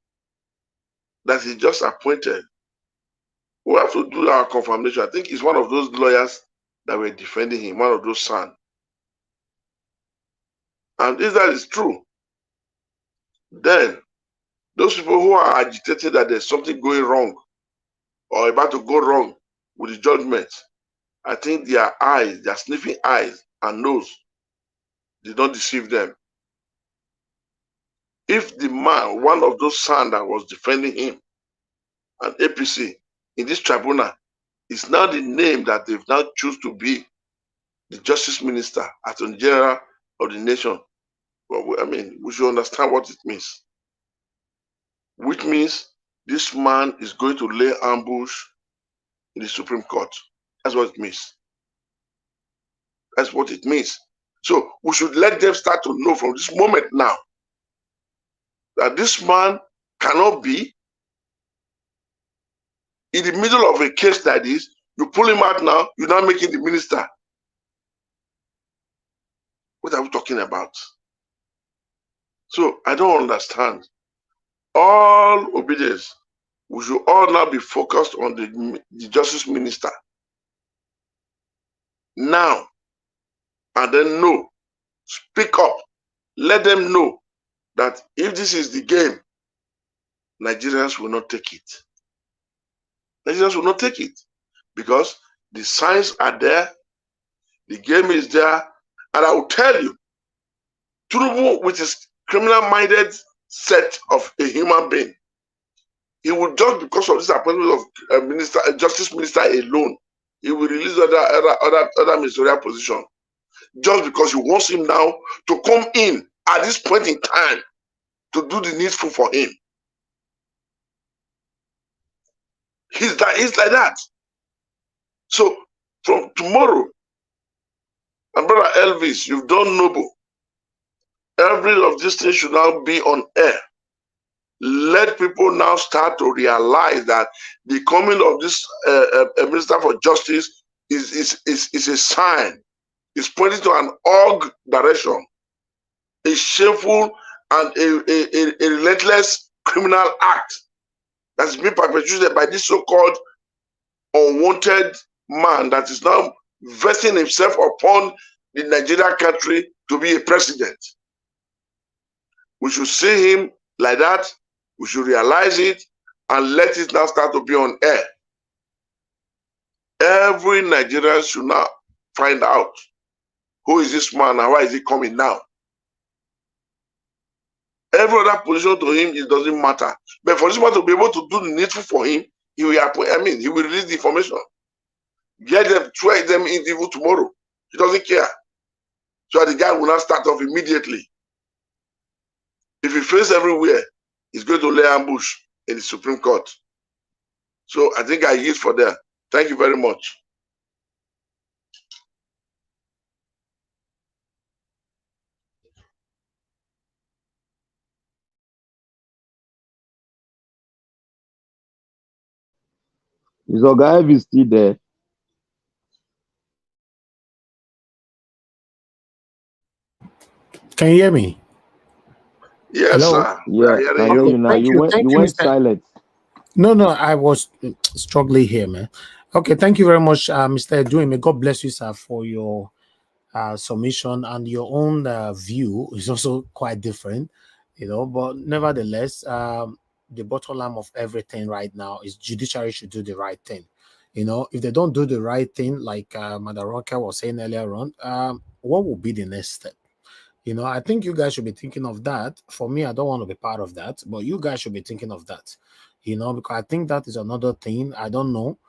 that he just appointed, we have to do our confirmation. I think he's one of those lawyers that were defending him, one of those sons. And if that is true, then those people who are agitated that there's something going wrong or about to go wrong with the judgment, I think their eyes, their sniffing eyes and nose did not deceive them. If the man, one of those sons that was defending him, and APC in this tribunal, is now the name that they've now choose to be the Justice Minister, Attorney General of the nation. Well, I mean, we should understand what it means. Which means this man is going to lay ambush in the Supreme Court. That's what it means. That's what it means. So we should let them start to know from this moment now that this man cannot be in the middle of a case like this You pull him out now, you're now making the minister. What are we talking about? So I don't understand. All obedience, we should all now be focused on the justice minister. Now, and then no. Speak up. Let them know that if this is the game, Nigerians will not take it. Nigerians will not take it because the signs are there, the game is there, and I will tell you, Tinubu, with his criminal-minded set of a human being, he will just because of this appointment of justice minister alone, he will release other ministerial position just because he wants him now to come in at this point in time to do the needful for him. He's like that. So from tomorrow, and brother Elvis, you've done noble. Every of these things should now be on air. Let people now start to realize that the coming of this Minister for Justice is a sign. It's pointing to an org direction, a shameful and a relentless criminal act that's been perpetrated by this so-called unwanted man that is now vesting himself upon the Nigerian country to be a president. We should see him like that. We should realize it and let it now start to be on air. Every Nigerian should now find out who is this man and why is he coming now. Every other position to him, it doesn't matter. But for this man to be able to do the needful for him, he will release the information. Get them, try them in evil tomorrow. He doesn't care. So the guy will not start off immediately. If he fails everywhere, he's going to lay ambush in the Supreme Court. So I think I yield for that. Thank you very much. Is Oga still there? Can you hear me? Yes, hello? sir. Yeah, I hear you now. Thank You you, went Mr. silent. No, I was struggling here, man. Okay, thank you very much, Mr. Edwin. May God bless you, sir, for your submission, and your own view is also quite different, but nevertheless, the bottom line of everything right now is judiciary should do the right thing. If they don't do the right thing, like Madaroka was saying earlier on, what will be the next step? I think you guys should be thinking of that. For me, I don't want to be part of that, but you guys should be thinking of that, because I think that is another thing. I don't know.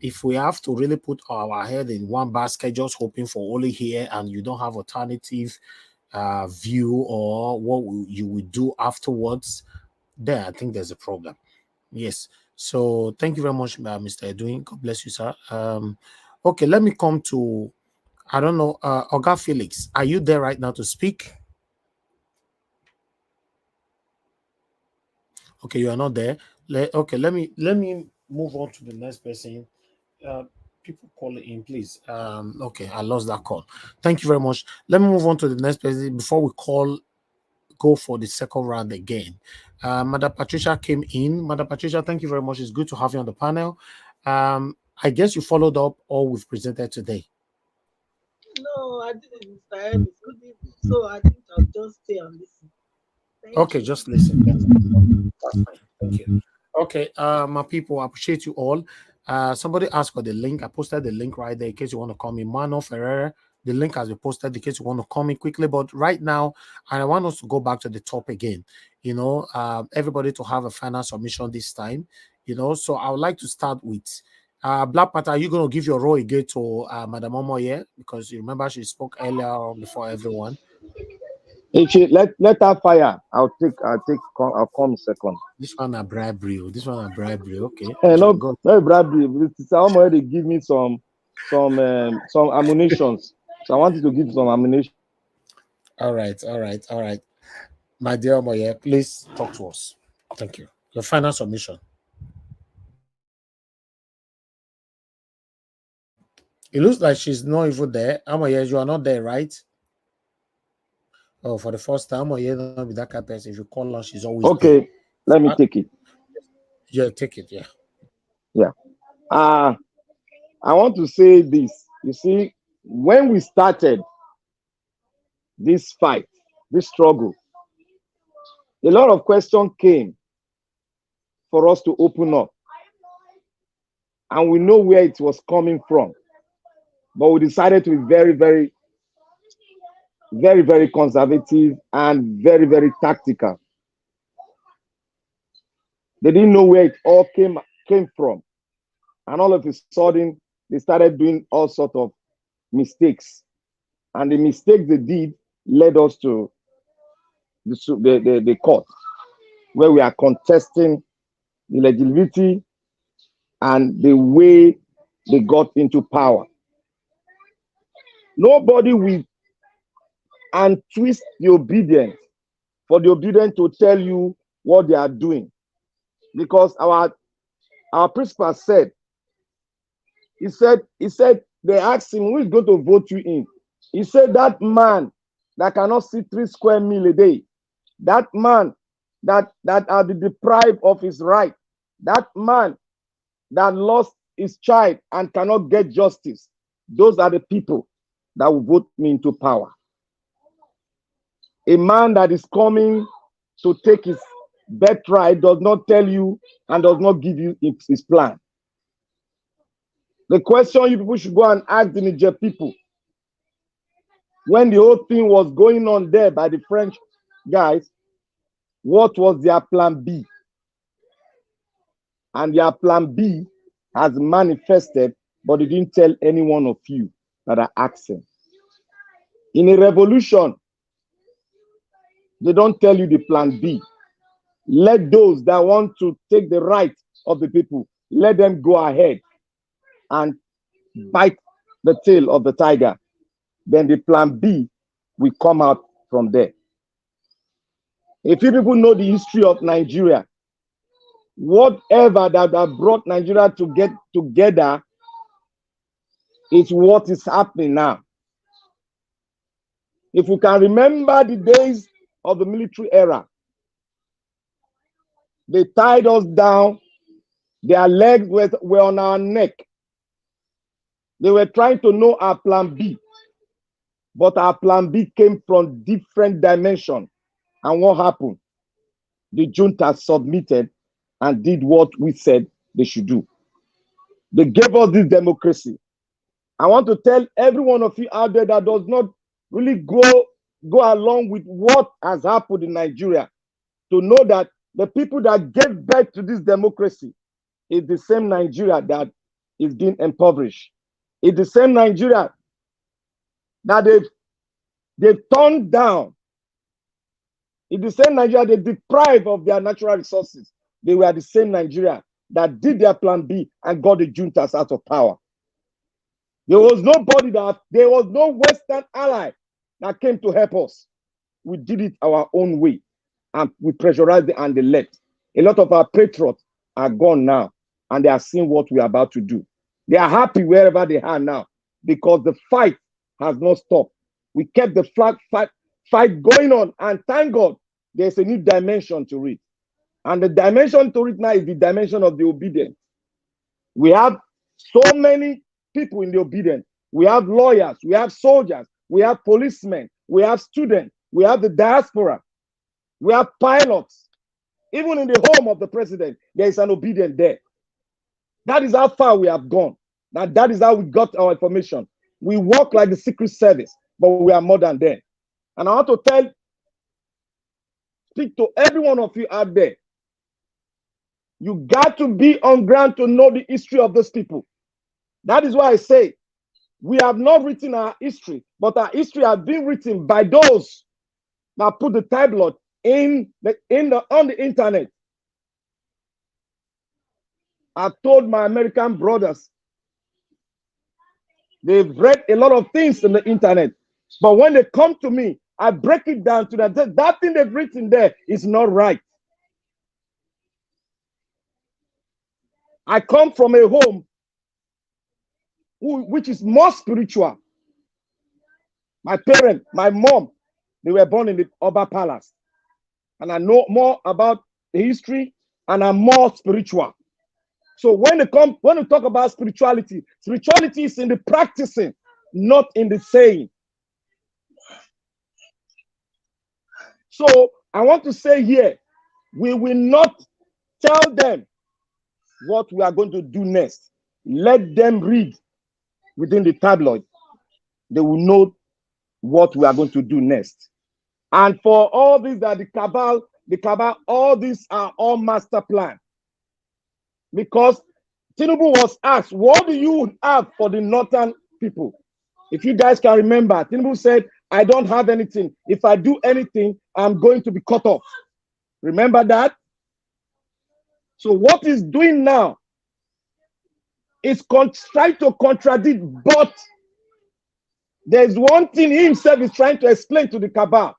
If we have to really put our head in one basket, just hoping for only here, and you don't have alternative view or what you would do afterwards, then I think there's a problem. Yes. So thank you very much, Mr. Edwin. God bless you, sir. Okay, let me come to, I don't know, Oga Felix, are you there right now to speak? Okay, you are not there. Okay, let me move on to the next person. People call it in, please. Okay, I lost that call. Thank you very much. Let me move on to the next person before we go for the second round again. Madam Patricia came in. Madam Patricia, thank you very much. It's good to have you on the panel. I guess you followed up all we've presented today. No, I didn't, Mr. Ellis. Good evening. So I think I'll just stay and listen. Okay, just listen. That's fine. Thank you. Okay, my people, I appreciate you all. Somebody asked for the link. I posted the link right there in case you want to call me Mano Ferreira. The link has been posted in case you want to call me quickly. But right now, I want us to go back to the top again. Everybody to have a final submission this time. So I would like to start with Black Panther. Are you going to give your role again to Madam Omoye? Because you remember she spoke earlier on before everyone. Let her fire. I'll come second. This one a bribery. Okay. No bribery. Someone they give me some ammunitions. So I wanted to give some ammunition. All right. My dear Omoye, please talk to us. Thank you. Your final submission. It looks like she's not even there. Amoye, you are not there, right? Oh, for the first time, Amoye not be that kind of person. If you call her, she's always there. Okay, let me take it. Yeah, take it. Yeah. Yeah. I want to say this. You see, when we started this fight, this struggle, a lot of questions came for us to open up. And we know where it was coming from. But we decided to be very, very, very, very conservative and very, very tactical. They didn't know where it all came from. And all of a sudden, they started doing all sorts of mistakes. And the mistakes they did led us to the court, where we are contesting the legitimacy and the way they got into power. Nobody will twist the obedient for the obedient to tell you what they are doing. Because our principal said, he said, they asked him, who is going to vote you in? He said, that man that cannot see 3 square meals a day, that man that are deprived of his right, that man that lost his child and cannot get justice, those are the people that will vote me into power. A man that is coming to take his birthright does not tell you and does not give you his plan. The question you people should go and ask the Niger people, when the whole thing was going on there by the French guys, what was their plan B? And their plan B has manifested, but they didn't tell any one of you that are asking. In a revolution, they don't tell you the plan B. Let those that want to take the right of the people, let them go ahead and bite the tail of the tiger. Then the plan B will come out from there. If you people know the history of Nigeria, whatever that brought Nigeria to get together is what is happening now. If we can remember the days of the military era, they tied us down, their legs were on our neck. They were trying to know our plan B, but our plan B came from different dimensions. And what happened? The junta submitted and did what we said they should do. They gave us this democracy. I want to tell every one of you out there that does not really go along with what has happened in Nigeria, to know that the people that gave birth to this democracy is the same Nigeria that is being impoverished. It's the same Nigeria that they've turned down. It's the same Nigeria they deprived of their natural resources. They were the same Nigeria that did their plan B and got the juntas out of power. There was no Western ally that came to help us. We did it our own way, and we pressurized it and they left. A lot of our patriots are gone now, and they are seeing what we are about to do. They are happy wherever they are now because the fight has not stopped. We kept the fight going on, and thank God there's a new dimension to it. And the dimension to it now is the dimension of the obedience. We have so many people in the obedience. We have lawyers, we have soldiers, we have policemen, we have students, we have the diaspora, we have pilots. Even in the home of the president, there is an obedient there. That is how far we have gone. Now, that is how we got our information. We work like the Secret Service, but we are more than that. And I want to speak to every one of you out there. You got to be on ground to know the history of those people. That is why I say we have not written our history, but our history has been written by those that put the tablet on the internet. I told my American brothers, they've read a lot of things on the internet, but when they come to me, I break it down to them. That thing they've written there is not right. I come from a home which is more spiritual. My parents, my mom, they were born in the Oba Palace. And I know more about the history, and I'm more spiritual. So when we talk about spirituality, spirituality is in the practicing, not in the saying. So I want to say here, we will not tell them what we are going to do next. Let them read within the tabloid. They will know what we are going to do next. And for all these that the cabal, all these are all master plan. Because Tinubu was asked, what do you have for the northern people? If you guys can remember, Tinubu said, I don't have anything. If I do anything, I'm going to be cut off. Remember that? So what he's doing now is trying to contradict, but there's one thing he himself is trying to explain to the cabal.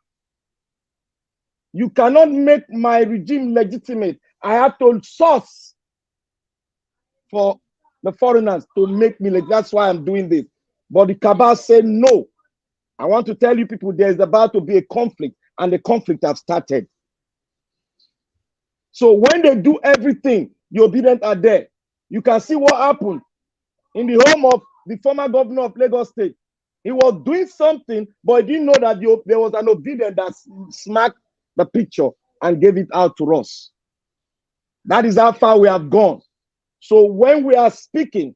You cannot make my regime legitimate. I have to source for the foreigners to make me legitimate. That's why I'm doing this. But the cabal said no. I want to tell you people there's about to be a conflict, and the conflict has started. So when they do everything, the obedient are there. You can see what happened in the home of the former governor of Lagos State. He was doing something, but he didn't know that there was an obedient that smacked the picture and gave it out to us. That is how far we have gone. So when we are speaking,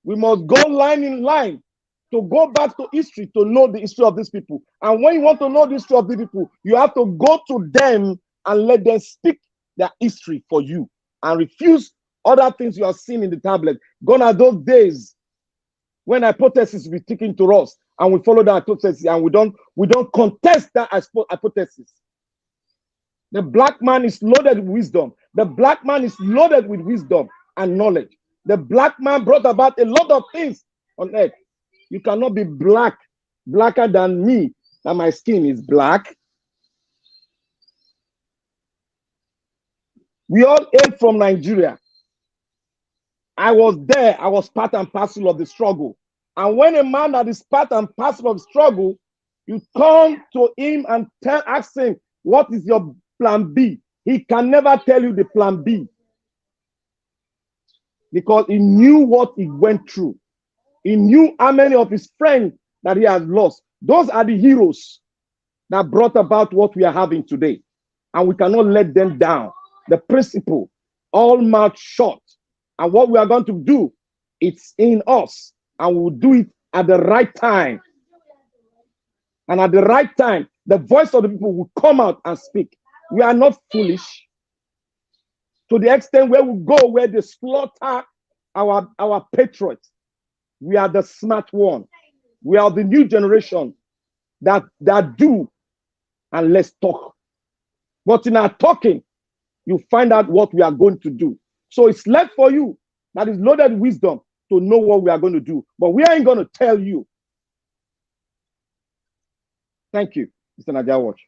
we must go line in line to go back to history to know the history of these people. And when you want to know the history of the people, you have to go to them and let them speak their history for you and refuse other things you have seen in the tablet. Gone are those days when hypothesis will be taken to us and we follow that hypothesis and we don't contest that hypothesis. The black man is loaded with wisdom. The black man is loaded with wisdom and knowledge. The black man brought about a lot of things on earth. You cannot be blacker than me, that my skin is black. We all hail from Nigeria. I was there. I was part and parcel of the struggle. And when a man that is part and parcel of the struggle, you come to him and ask him, what is your plan B? He can never tell you the plan B. Because he knew what he went through. He knew how many of his friends that he has lost. Those are the heroes that brought about what we are having today. And we cannot let them down. The principle, all mouth shut. And what we are going to do, it's in us. And we'll do it at the right time. And at the right time, the voice of the people will come out and speak. We are not foolish. To the extent where we go, where they slaughter our patriots. We are the smart one. We are the new generation that do and let's talk. But in our talking, you find out what we are going to do. So it's left for you that is loaded with wisdom to know what we are going to do. But we ain't going to tell you. Thank you, Mr. Niger Watch.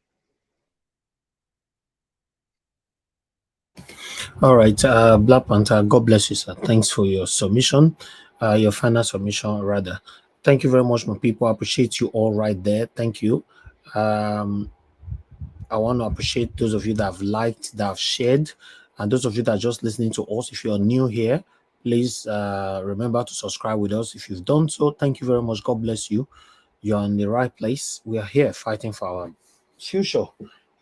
All right, Black Panther, God bless you, sir. Thanks for your submission, your final submission, rather. Thank you very much, my people. I appreciate you all right there. Thank you. I want to appreciate those of you that have liked, that have shared, and those of you that are just listening to us. If you're new here, please remember to subscribe with us. If you've done so, thank you very much. God bless you. You're in the right place. We are here fighting for our future.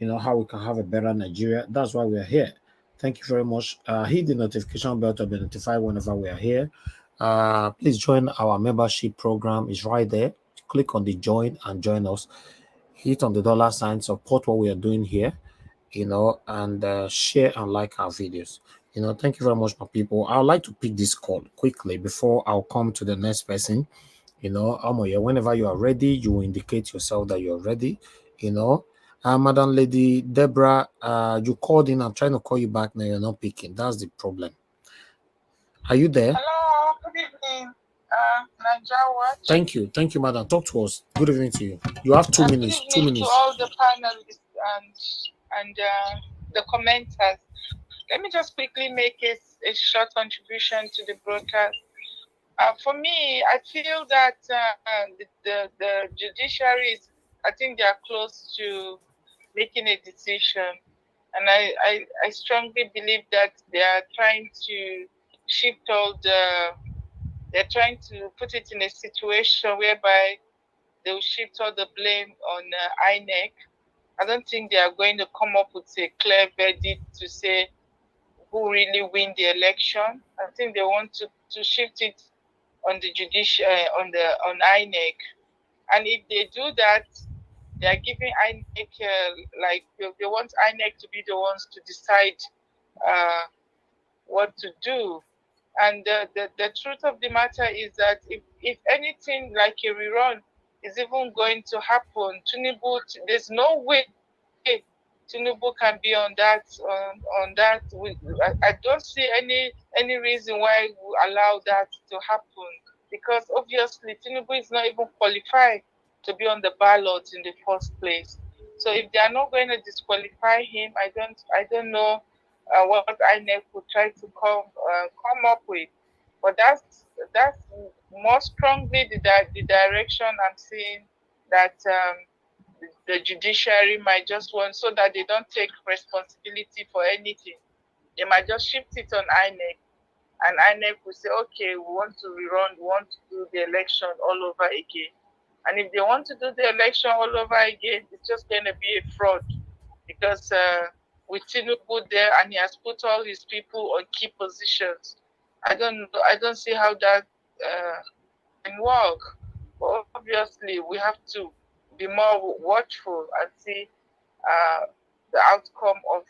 You know, how we can have a better Nigeria. That's why we are here. Thank you very much. Hit the notification bell to be notified whenever we are here. Please join our membership program. It's right there. Click on the join and join us. Hit on the $sign, support what we are doing here, you know, and share and like our videos. You know, thank you very much, my people. I'd like to pick this call quickly before I'll come to the next person. You know, Amoye, whenever you are ready, you will indicate yourself that you're ready, you know. Madam Lady Deborah, you called in. I'm trying to call you back now. You're not picking. That's the problem. Are you there? Hello, good evening, Niger Watch. Thank you. Thank you, madam. Talk to us. Good evening to you. You have 2 minutes. 2 minutes. To all the panelists and the commenters. Let me just quickly make a short contribution to the broadcast. For me, I feel that the judiciary is, I think they are close to making a decision. And I strongly believe that they are trying to shift all they're trying to put it in a situation whereby they will shift all the blame on INEC. I don't think they are going to come up with a clear verdict to say who really win the election. I think they want to shift it on the on INEC. And if they do that, they are giving INEC like they want INEC to be the ones to decide what to do. And the truth of the matter is that if anything like a rerun is even going to happen, Tinubu, there's no way Tinubu can be on that. I don't see any reason why we allow that to happen, because obviously Tinubu is not even qualified to be on the ballot in the first place. So if they are not going to disqualify him, I don't know what INEC would try to come up with. But that's more strongly the direction I'm seeing, that the judiciary might just want, so that they don't take responsibility for anything. They might just shift it on INEC, and INEC will say, okay, we want to rerun, we want to do the election all over again. And if they want to do the election all over again, it's just going to be a fraud, because with Tinubu there, and he has put all his people on key positions, I don't see how that can work. But obviously, we have to be more watchful and see the outcome of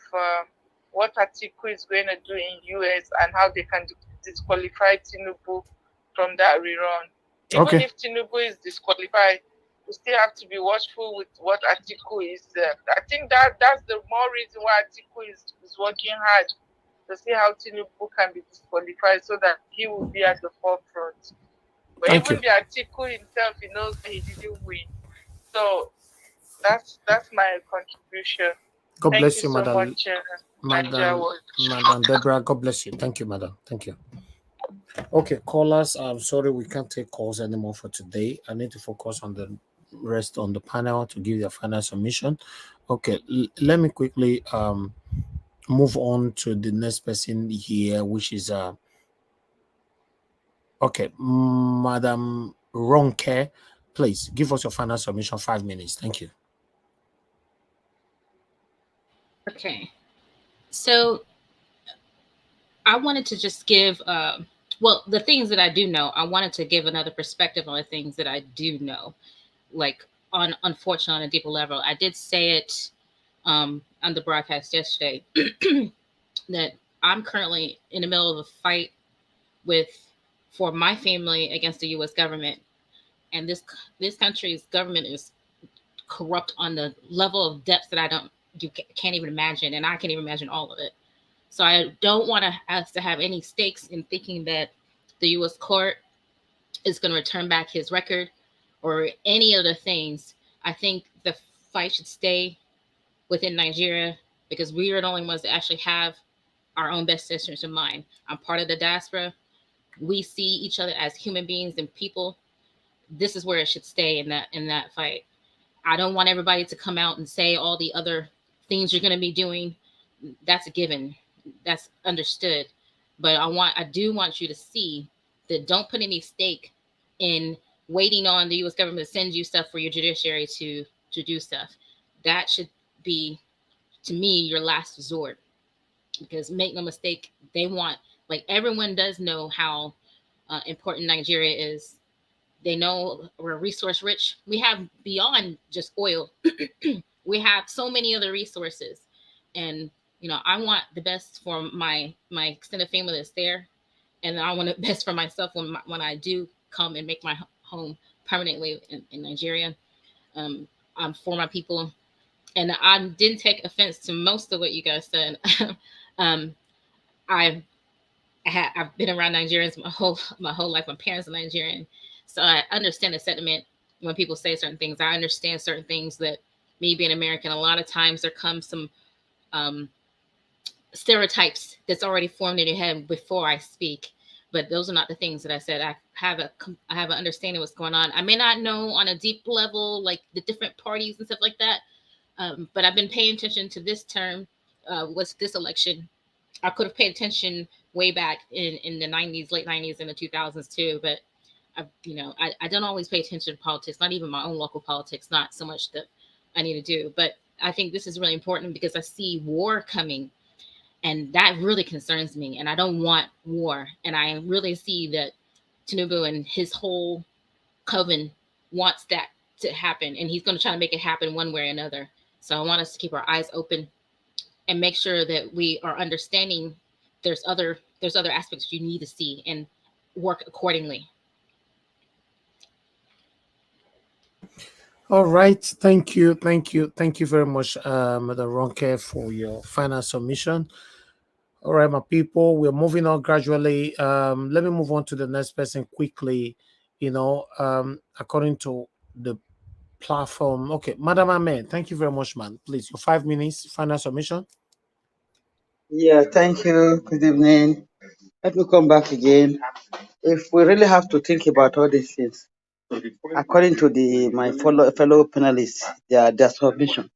what Atiku is going to do in US, and how they can disqualify Tinubu from that rerun. Even if Tinubu is disqualified, we still have to be watchful with what Atiku is. I think that's the more reason why Atiku is working hard to see how Tinubu can be disqualified, so that he will be at the forefront. But even the Atiku himself, he knows that he didn't win. So that's my contribution. God Thank bless you, so Madam. much, Madam Deborah, God bless you. Thank you, Madam. Thank you. Okay, callers, I'm sorry we can't take calls anymore for today. I need to focus on the rest on the panel to give their final submission. Okay, let me quickly move on to the next person here, which is okay, Madam Ronke. Please give us your final submission, 5 minutes. Thank you. Okay, so I wanted to just give well, the things that I do know, I wanted to give another perspective on the things that I do know, like unfortunately on a deeper level. I did say it on the broadcast yesterday that I'm currently in the middle of a fight for my family against the U.S. government, and this country's government is corrupt on the level of depth that you can't even imagine, and I can't even imagine all of it. So I don't want us to have any stakes in thinking that the U.S. court is going to return back his record or any other things. I think the fight should stay within Nigeria, because we are the only ones that actually have our own best interests in mind. I'm part of the diaspora. We see each other as human beings and people. This is where it should stay in that fight. I don't want everybody to come out and say all the other things you're going to be doing. That's a given. That's understood. But I do want you to see that don't put any stake in waiting on the U.S. government to send you stuff for your judiciary to do stuff. That should be, to me, your last resort. Because make no mistake, they want, like, everyone does know how important Nigeria is. They know we're resource rich. We have beyond just oil. We have so many other resources. And, you know, I want the best for my extended family that's there. And I want the best for myself when I do come and make my home permanently in Nigeria. I'm for my people. And I didn't take offense to most of what you guys said. I've been around Nigerians my whole life. My parents are Nigerian. So I understand the sentiment when people say certain things. I understand certain things that me being American, a lot of times there comes some stereotypes that's already formed in your head before I speak. But those are not the things that I said. have an understanding of what's going on. I may not know on a deep level, like the different parties and stuff like that, but I've been paying attention to this term, this election. I could have paid attention way back in the 90s, late 90s, and the 2000s too, but I don't always pay attention to politics, not even my own local politics, not so much that I need to do. But I think this is really important because I see war coming, and that really concerns me, and I don't want war. And I really see that Tinubu and his whole coven wants that to happen, and he's going to try to make it happen one way or another. So I want us to keep our eyes open and make sure that we are understanding there's other aspects you need to see and work accordingly. All right, thank you very much, Madam Ronke, for your final submission. All right, my people, we're moving on gradually. Let me move on to the next person quickly. According to the platform. Okay, Madam Ahmed, thank you very much, man. Please, your 5 minutes, final submission. Yeah, thank you. Good evening. Let me come back again. If we really have to think about all these things, according to my fellow panelists, their submission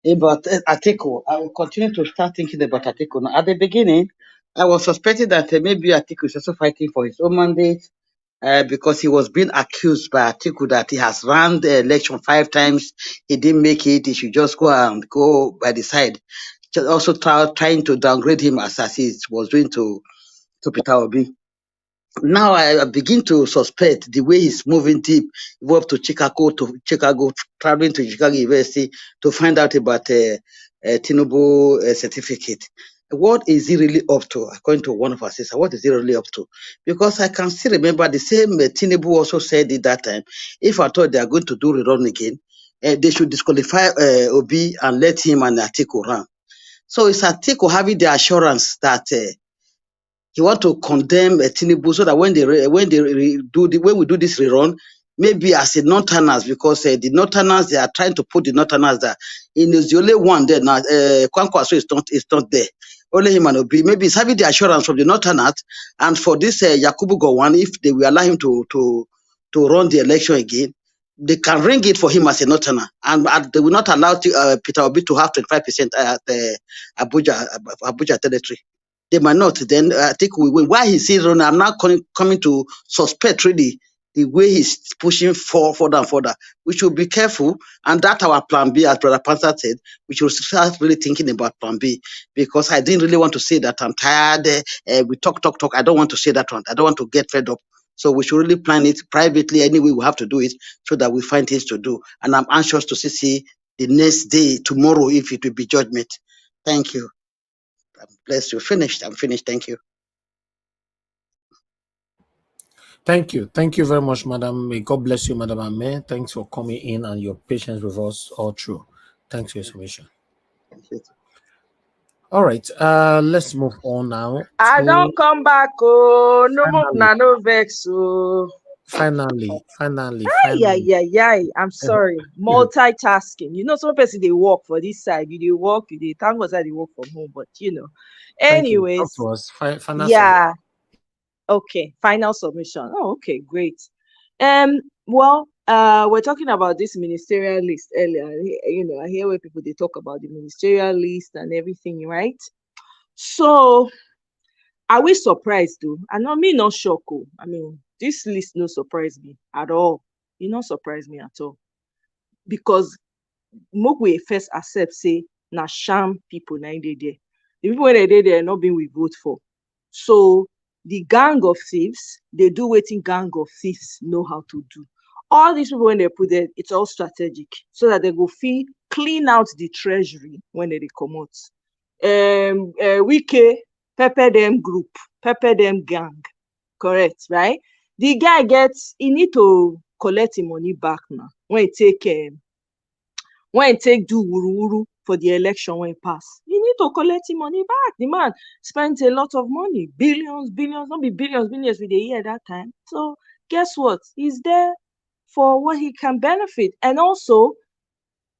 about Atiku, I will continue to start thinking about Atiku. Now, at the beginning, I was suspecting that maybe Atiku is also fighting for his own mandate because he was being accused by Atiku that he has run the election 5 times. He didn't make it. He should just go by the side. Just also trying to downgrade him as he was doing to Peter Obi. Now I begin to suspect the way he's moving deep, go up to Chicago, traveling to Chicago University to find out about Tinubu certificate. What is he really up to? According to one of our sisters, what is he really up to? Because I can still remember the same Tinubu also said it that time. If I thought they are going to do rerun again, they should disqualify Obi and let him and Atiku run. So it's Atiku having the assurance that he want to condemn Tinubu so that when we do this rerun, maybe as a non-turners, because the non-turners, they are trying to put the non-turners that is the only one there now. Kwankwaso is not there. Only him and Obi. Maybe he's having the assurance from the non-turners, and for this Yakubu Gowon, if they will allow him to run the election again, they can ring it for him as a non-turner, and they will not allow Peter Obi to have 25% at Abuja territory. They might not. Then I think why he's still running, I'm not coming to suspect really the way he's pushing further and further. We should be careful, and that's our plan B, as Brother Panther said. We should start really thinking about plan B, because I didn't really want to say that I'm tired. We talk. I don't want to say that one. I don't want to get fed up. So we should really plan it privately. Anyway, we have to do it so that we find things to do. And I'm anxious to see the next day, tomorrow, if it will be judgment. Thank you. Bless you. I'm finished. Thank you. Thank you very much, Madam. May God bless you, Madam Ame. Thanks for coming in and your patience with us all through. Thanks for your submission. Thank you. All right, let's move on now. I don't come back. Oh, no more, no vex. Oh. Finally. Yeah. I'm sorry. Multitasking. Some person they work for this side. They work. They thank God they work from home. But anyways. Yeah. Okay. Final submission. Oh, okay, great. Well, we're talking about this ministerial list earlier. I hear where people they talk about the ministerial list and everything, right? So, are we surprised though? I know me not shocked. I mean, this list no surprise me at all. It not surprise me at all. Because we first accept say na sham people na they there. The people when they there not being we vote for. So the gang of thieves, they do waiting gang of thieves know how to do. All these people when they put there, it's all strategic so that they go clean out the treasury when they come out. Wike, pepper them group, pepper them gang. Correct, right? The guy he need to collect his money back now. When he take do wuru for the election when he pass, he need to collect his money back. The man spent a lot of money, billions, not be billions with a year that time. So guess what? He's there for what he can benefit. And also,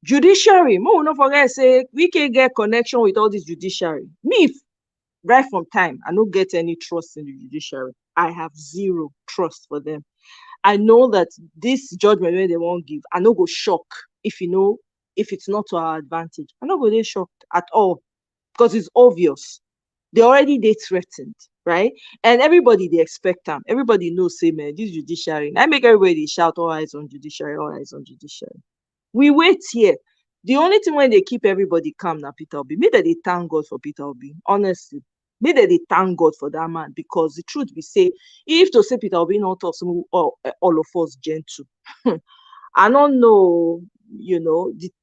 judiciary. More not forget say we can get connection with all this judiciary. Me, right from time, I don't get any trust in the judiciary. I have zero trust for them. I know that this judgment where they won't give, I no go shock if it's not to our advantage. I no go dey shocked at all because it's obvious. They already threatened, right? And everybody they expect them. Everybody knows, say man, this judiciary. I make everybody shout, all eyes on judiciary, all eyes on judiciary. We wait here. The only thing when they keep everybody calm now, Peter Obi. Maybe they thank God for Peter Obi. Honestly, maybe they thank God for that man, because the truth be say, if to say Peter Obi not talk some all of us gentle, I don't know.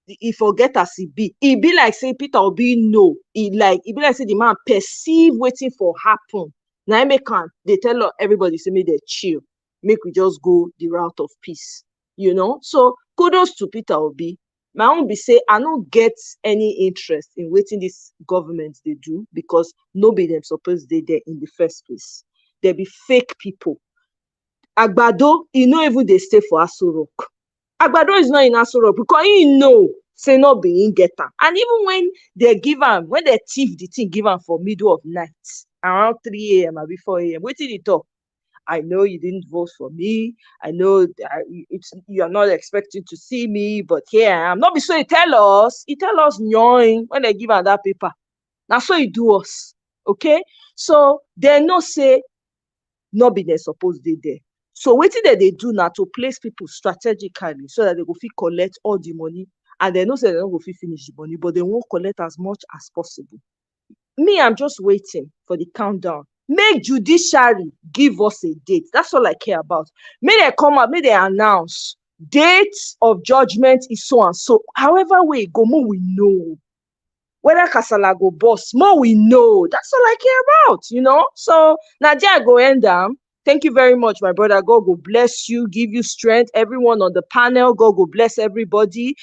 He forget as he be like say Peter Obi know. He be like say the man perceive waiting for happen. Now make can they tell everybody say make they chill, make we just go the route of peace. So kudos to Peter Obi. My own be say I don't get any interest in waiting this government they do, because nobody them supposed they there in the first place. They be fake people. Agbado, even they stay for Aso Rock. Agbado is not in Aso Rock because say not being get am. And even when they give am, when they thief the thing, give am for middle of night, around 3 a.m. or 4 a.m. What did he talk? I know you didn't vote for me. I know you're not expecting to see me, but here I am. Not be so he tell us knowing when they give am that paper. Now so he do us. Okay? So they no say not be they supposed they there. So what did they do now to place people strategically so that they go fit collect all the money, and they know say they don't go fit finish the money, but they won't collect as much as possible. Me, I'm just waiting for the countdown. Make judiciary give us a date. That's all I care about. May they come out, may they announce date of judgment is so and so. However way it go, more we know. Whether Kasala go boss, more we know. That's all I care about, So Nadia go end down. Thank you very much, my brother. God will bless you, give you strength. Everyone on the panel, God will bless everybody.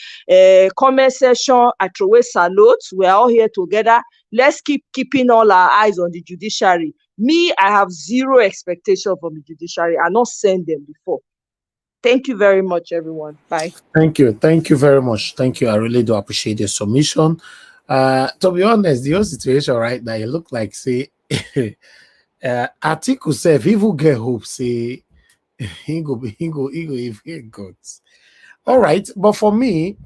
Comment section, I throw away salutes. We're all here together. Let's keeping all our eyes on the judiciary. Me, I have zero expectation from the judiciary. I not send them before. Thank you very much, everyone. Bye. Thank you. Thank you very much. Thank you. I really do appreciate your submission. To be honest, the whole situation right now, it look like, say, Atiku said, if he get hope, say, he go if he goes. All right, but for me,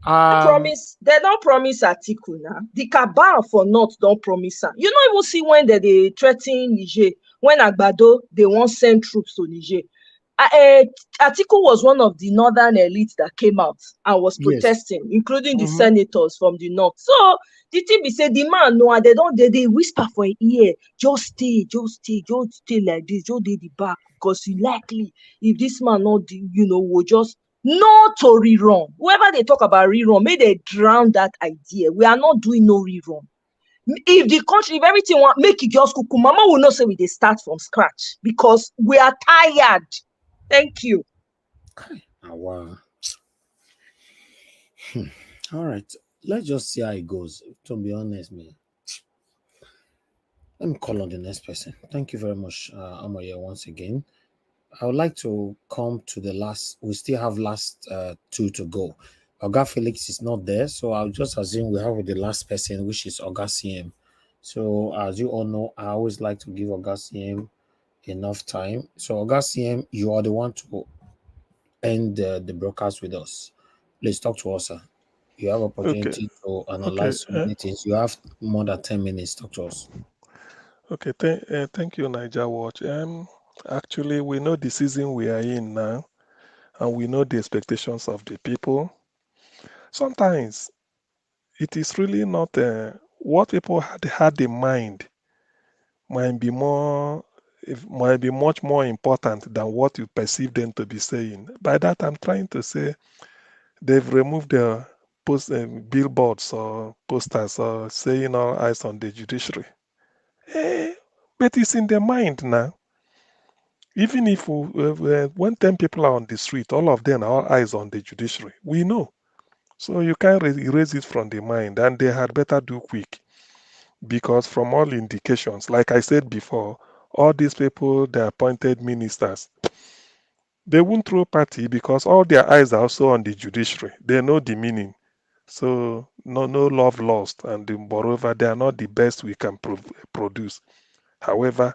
they don't promise Atiku now. The cabal for North don't promise her. You know, even see when they threaten Niger, when Agbado they won't send troops to Niger. Atiku was one of the northern elites that came out and was protesting, including the senators from the north. So the thing be said, the man no, and they whisper for a ear, just stay like this, just do the back, because you likely if this man not will just not to rerun. Whoever they talk about rerun, may they drown that idea. We are not doing no rerun. If the country, if everything want make it just cook, Mama will not say we they start from scratch because we are tired. Thank you. Oh, wow. All right. Let's just see how it goes. To be honest, man. Let me call on the next person. Thank you very much, Amoye, once again. I would like to come to the last. We still have last two to go. Oga Felix is not there, so I'll just assume we have the last person, which is Oga CM. So as you all know, I always like to give Oga CM enough time. So Oga CM, you are the one to end the broadcast with us. Please talk to us, sir. You have opportunity to analyze so many things. You have more than 10 minutes. Talk to us. Okay, thank you, Niger Watch. Actually, we know the season we are in now, and we know the expectations of the people. Sometimes it is really not what people had in mind might be much more important than what you perceive them to be saying. By that, I'm trying to say they've removed the billboards or posters or saying all eyes on the judiciary. But it's in their mind now. Even if when 10 people are on the street, all of them are all eyes on the judiciary. We know. So you can't erase it from the mind, and they had better do quick. Because from all indications, like I said before, all these people, the appointed ministers, they won't throw party because all their eyes are also on the judiciary. They know the meaning. So no love lost, and moreover, they are not the best we can produce. However,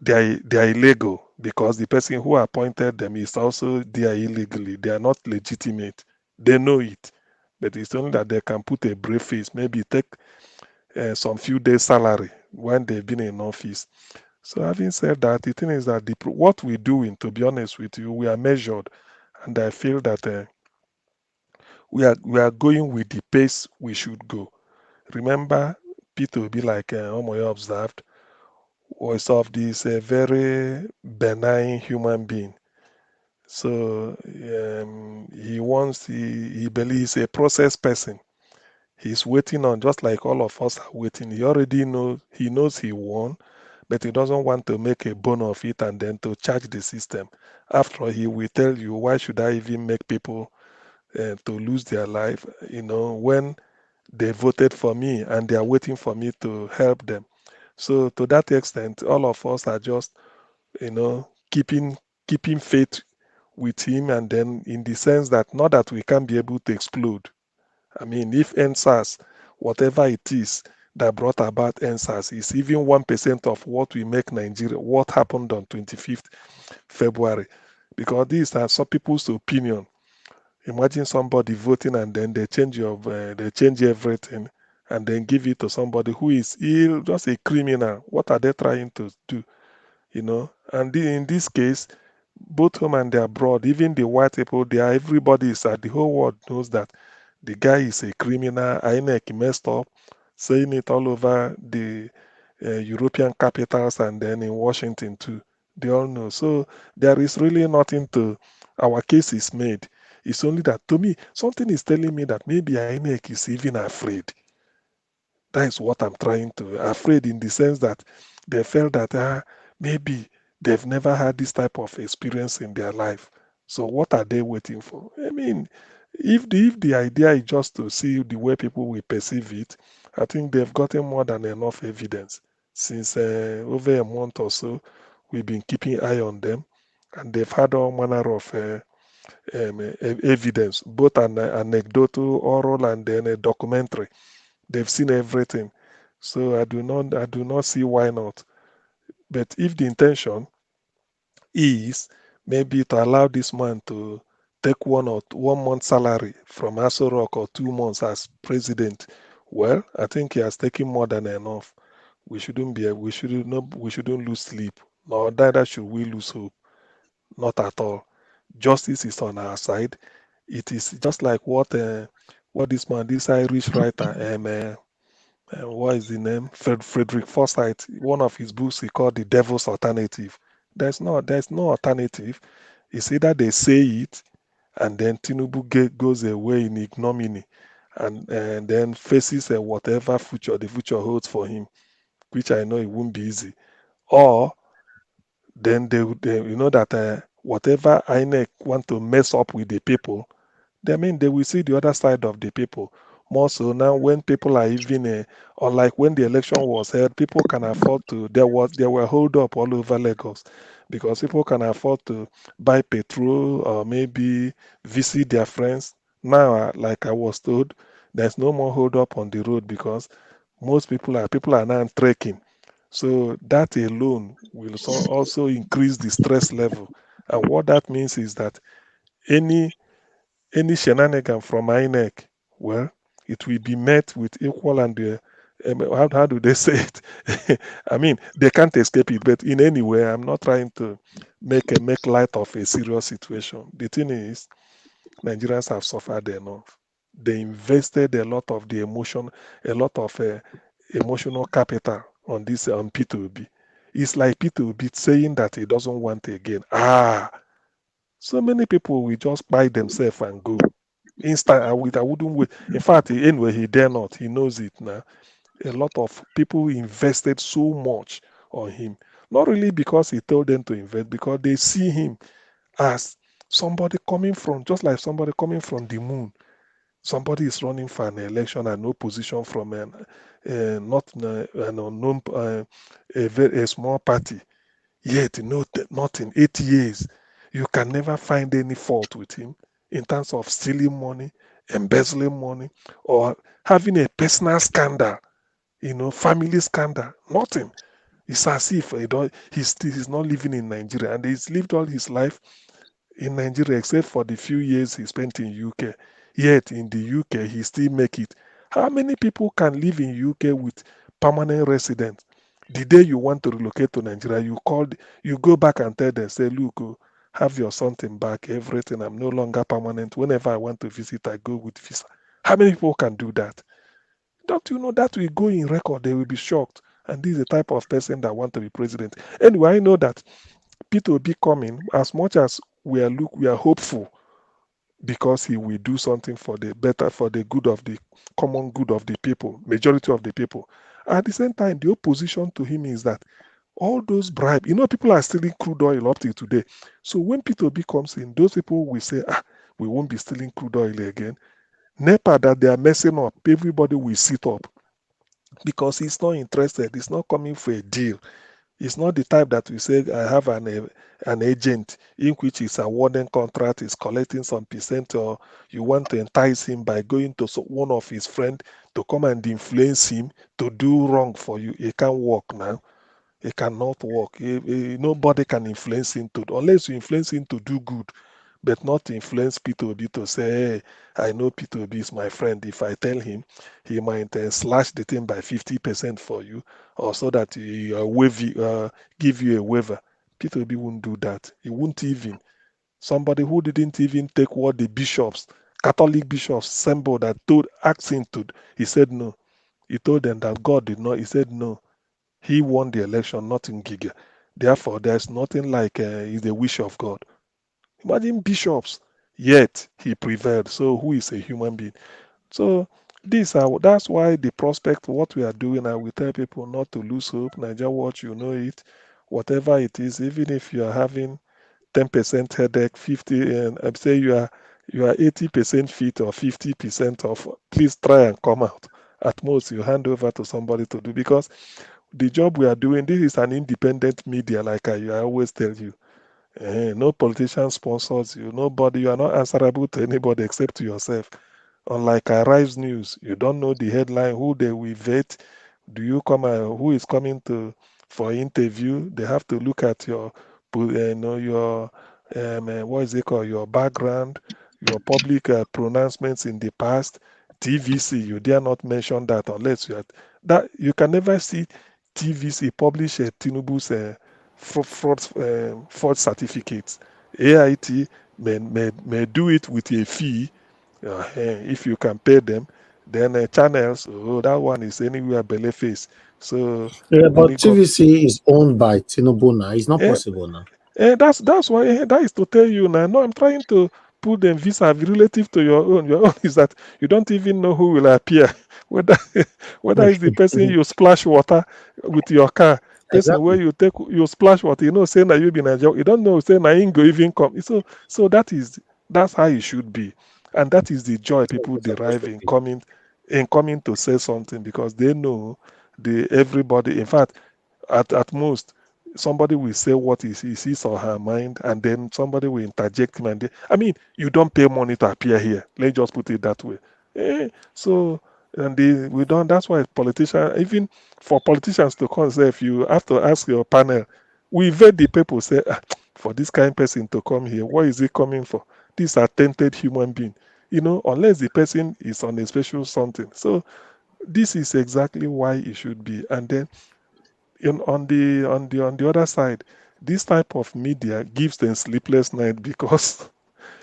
they are illegal because the person who appointed them is also there illegally. They are not legitimate. They know it, but it's only that they can put a brave face, maybe take some few days salary when they've been in office. So having said that, the thing is that what we're doing, to be honest with you, we are measured, and I feel that we are going with the pace we should go. Remember, Peter will be like Omoyo observed, was of this very benign human being. So he believes a process person. He's waiting on, just like all of us are waiting. He already knows he won, but he doesn't want to make a bone of it and then to charge the system. After all, he will tell you, why should I even make people to lose their life, when they voted for me and they are waiting for me to help them. So to that extent, all of us are just, keeping faith with him, and then in the sense that not that we can be able to explode. I mean, if NSAS, whatever it is that brought about NSAS, is even 1% of what we make Nigeria, what happened on 25th February, because these are some people's opinion. Imagine somebody voting and then they change everything and then give it to somebody who is ill, just a criminal. What are they trying to do? And in this case, both home and abroad, even the white people, everybody is the whole world knows that the guy is a criminal. INEC messed up, saying it all over the European capitals and then in Washington too. They all know. So there is really nothing to, our case is made. It's only that, to me, something is telling me that maybe INEC is even afraid. That is what I'm trying to, afraid in the sense that they felt that maybe they've never had this type of experience in their life. So what are they waiting for? I mean, if the idea is just to see the way people will perceive it, I think they've gotten more than enough evidence. Since over a month or so, we've been keeping eye on them, and they've had all manner of evidence, both anecdotal, oral, and then a documentary. They've seen everything. So I do not see why not. But if the intention is maybe to allow this man to take 1 month salary from Aso Rock or 2 months as president, well, I think he has taken more than enough. We shouldn't lose sleep, nor neither should we lose hope. Not at all. Justice is on our side. It is just like what this Irish writer, what is the name? Frederick Forsyth, one of his books he called The Devil's Alternative. There's no alternative. It's either they say it and then Tinubu goes away in ignominy and then faces whatever the future holds for him, which I know it won't be easy. Or then they that whatever INEC want to mess up with the people, they will see the other side of the people. More so now when people are even, unlike when the election was held, people can afford to, there were hold up all over Lagos because people can afford to buy petrol or maybe visit their friends. Now, like I was told, there's no more hold up on the road because most people are now trekking. So that alone will also increase the stress level. And what that means is that any shenanigan from INEC, well, it will be met with equal and how do they say it? I mean, they can't escape it, but in any way, I'm not trying to make light of a serious situation. The thing is, Nigerians have suffered enough. They invested a lot of emotional capital on this on P2B. It's like P2B saying that he doesn't want again. So many people will just buy themselves and go. Instant, I wouldn't wait. In fact, anyway, he dare not. He knows it now. A lot of people invested so much on him. Not really because he told them to invest, because they see him as somebody coming from, just like somebody coming from the moon. Somebody is running for an election and no position from an unknown, a small party. Yet, not in 8 years, you can never find any fault with him in terms of stealing money, embezzling money, or having a personal scandal, family scandal. Nothing. It's as if he's not living in Nigeria, and he's lived all his life in Nigeria, except for the few years he spent in UK. Yet in the UK, he still make it. How many people can live in UK with permanent residence? The day you want to relocate to Nigeria, you go back and tell them, say, look, have your something back, everything. I'm no longer permanent. Whenever I want to visit, I go with visa. How many people can do that? Don't you know that will go in record? They will be shocked. And this is the type of person that want to be president. Anyway, I know that Peter will be coming. As much as we are hopeful, because he will do something for the good of the common good of the people, majority of the people. At the same time, the opposition to him is that all those bribes, people are stealing crude oil up till today. So when Peter Obi comes in, those people will say, we won't be stealing crude oil again. NEPA that they are messing up, everybody will sit up because he's not interested. He's not coming for a deal. It's not the type that we say, I have an agent in which is awarding contract, is collecting some percent, or you want to entice him by going to one of his friends to come and influence him to do wrong for you. It can't work now. It cannot work. Nobody can influence him unless you influence him to do good, but not influence Peter Obi to say, hey, I know Peter Obi is my friend. If I tell him, he might slash the thing by 50% for you, or so that he give you a waiver. Peter Obi won't do that. He won't even. Somebody who didn't even take what the bishops, Catholic bishops, Sembo that asked him to, he said no. He told them that God did not. He said no. He won the election, not in Giga. Therefore, there's nothing like it's the wish of God. Imagine bishops, yet he prevailed. So who is a human being? So that's why the prospect, what we are doing, I will tell people not to lose hope. Niger Watch, you know it. Whatever it is, even if you are having 10% headache, 50, and I say you are 80% fit or 50% off, please try and come out. At most, you hand over to somebody to do, because the job we are doing, this is an independent media, like I always tell you. No politician sponsors you. Nobody. You are not answerable to anybody except to yourself. Unlike Arrives News, you don't know the headline, who they will vet. Do you come? Who is coming for interview? They have to look at your, what is it called? Your background, your public pronouncements in the past. TVC, you dare not mention that unless you can never see TVC publish Tinubu's fraud certificates. AIT may do it with a fee. If you can pay them, then channels, that one is anywhere belly face. So yeah, but TVC is owned by Tinubu now. It's not possible now. That's why that is to tell you now. No, I'm trying to put them visa relative to your own. Your own is that you don't even know who will appear. Whether it's the person you splash water with your car, person where you splash water, say that you be Nigeria. You don't know, say na ain't go even come. So that's how it should be, and that is the joy people derive in coming to say something, because they know everybody. In fact, at most, somebody will say what is his or her mind, and then somebody will interject him. You don't pay money to appear here. Let's just put it that way. We don't. That's why politicians, even for politicians to come, say, if you have to ask your panel, we vet the people, say, for this kind of person to come here, what is he coming for? These are tainted human beings, unless the person is on a special something. So this is exactly why it should be. And then on the other side, this type of media gives them sleepless night, because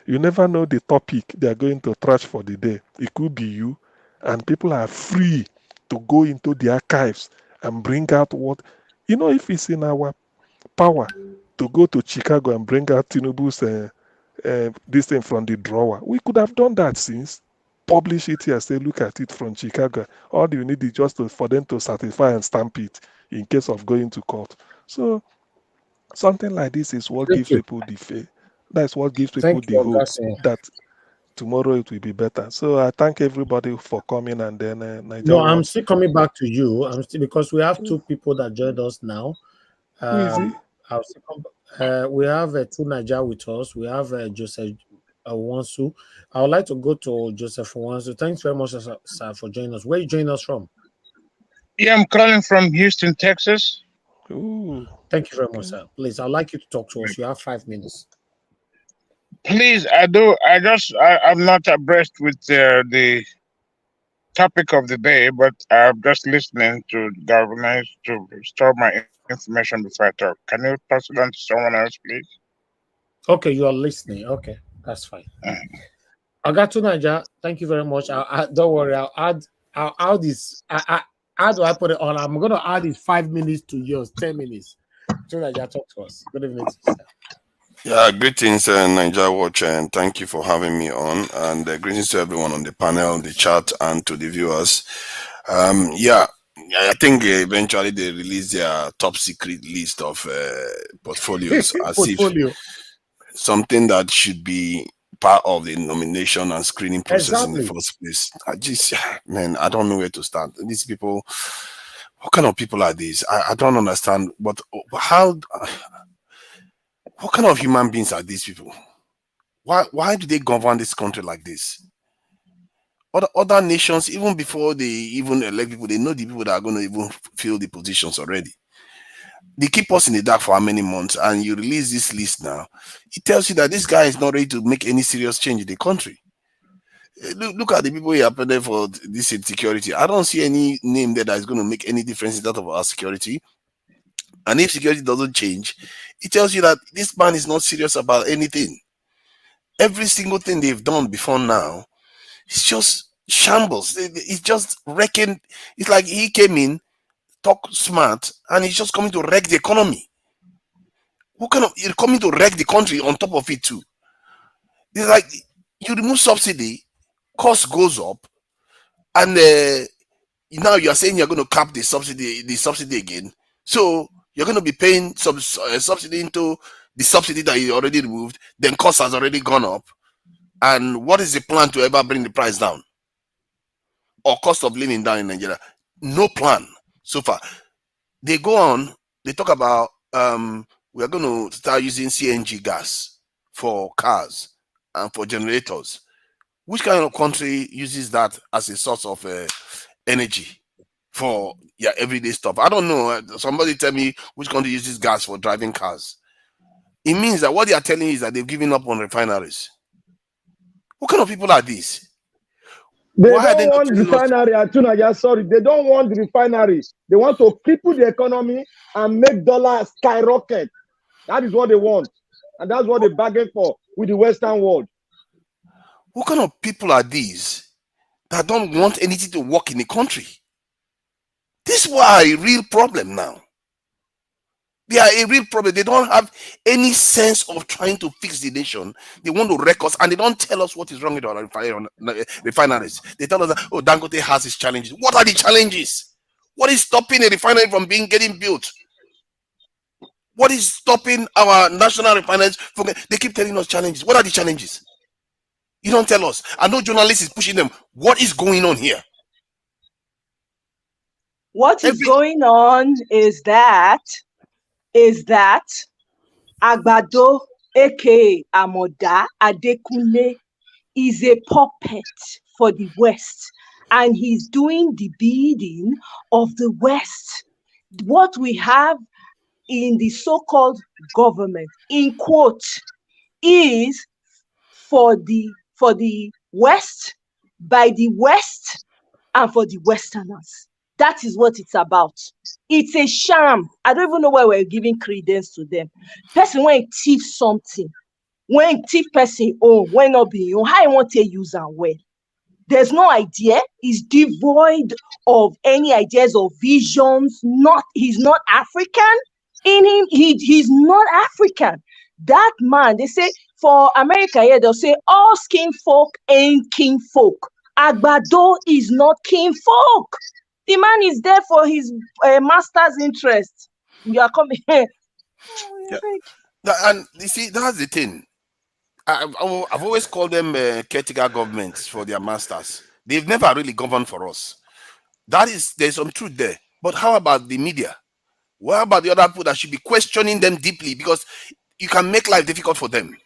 you never know the topic they are going to trash for the day. It could be you, and people are free to go into the archives and bring out what, if it's in our power to go to Chicago and bring out Tinubu's this thing from the drawer, we could have done that since. Publish it here, say, look at it from Chicago. All you need is just for them to certify and stamp it in case of going to court. So something like this is what gives people the faith. That's what gives people the hope that tomorrow it will be better. So I thank everybody for coming, and then No, I'm still coming back to you. Because we have two people that joined us now. Who is it? We have two Niger with us. We have Joseph Wansu. I would like to go to Joseph Wansu. Thanks very much, sir, for joining us. Where are you joining us from? Yeah, I'm calling from Houston, Texas. Ooh. Thank you very much, sir. Please, I'd like you to talk to us. You have 5 minutes. Please, I'm not abreast with the topic of the day, but I'm just listening to governance to store my information before I talk. Can you pass it on to someone else, please? Okay, you are listening. Okay, that's fine. I got to Niger. Thank you very much. Don't worry. I'll add this. How do I put it on? I'm going to add this 5 minutes to yours, 10 minutes. So Niger, talk to us. Good evening, sister. Yeah, greetings, Niger Watch, and thank you for having me on. And greetings to everyone on the panel, the chat, and to the viewers. Yeah, I think eventually they release their top secret list of portfolios as if something that should be part of the nomination and screening process in the first place. Man, I don't know where to start. These people, what kind of people are these? I don't understand. But what kind of human beings are these people? Why do they govern this country like this? Other nations, even before they even elect people, they know the people that are going to even fill the positions already. They keep us in the dark for how many months, and you release this list now. It tells you that this guy is not ready to make any serious change in the country. Look at the people he appointed for this security. I don't see any name there that is going to make any difference in that of our security. And if security doesn't change, it tells you that this man is not serious about anything. Every single thing they've done before now, it's just shambles. It's just wrecking. It's like he came in, talk smart, and he's just coming to wreck the economy. What kind of, you're coming to wreck the country on top of it too? It's like you remove subsidy, cost goes up, and now you're saying you're going to cap the subsidy again. So you're going to be paying some subsidy into the subsidy that you already removed, then cost has already gone up. And what is the plan to ever bring the price down? Or cost of living down in Nigeria? No plan so far. They go on, they talk about we are going to start using CNG gas for cars and for generators. Which kind of country uses that as a source of energy for everyday stuff? I don't know. Somebody tell me which country uses gas for driving cars. It means that what they are telling you is that they've given up on refineries. What kind of people are these? They don't want refinery. Sorry, they don't want the refinery. They want to cripple the economy and make dollars skyrocket. That is what they want. And that's what they bargain for with the Western world. What kind of people are these that don't want anything to work in the country? This is why a real problem now. They are a real problem. They don't have any sense of trying to fix the nation. They want to wreck us, and they don't tell us what is wrong with our refineries. They tell us that, oh, Dangote has its challenges. What are the challenges? What is stopping a refinery from getting built? What is stopping our national refineries from? They keep telling us challenges. What are the challenges? You don't tell us. I know journalists is pushing them. What is going on here? What is going on is that Agbado, aka Amoda Adekunle, is a puppet for the West, and he's doing the bidding of the West. What we have in the so-called government, in quote, is for the West, by the West, and for the Westerners. That is what it's about. It's a sham. I don't even know why we're giving credence to them. Person when thief something, when thief person when not being how you want to use and when. There's no idea. He's devoid of any ideas or visions. He's not African. In him, he's not African. That man, they say for America here, they'll say all skin folk ain't king folk. Agbado is not king folk. The man is there for his master's interest. You are coming here. And you see, that's the thing. I've always called them caretaker governments for their masters. They've never really governed for us. There's some truth there. But how about the media? What about the other people that should be questioning them deeply? Because you can make life difficult for them.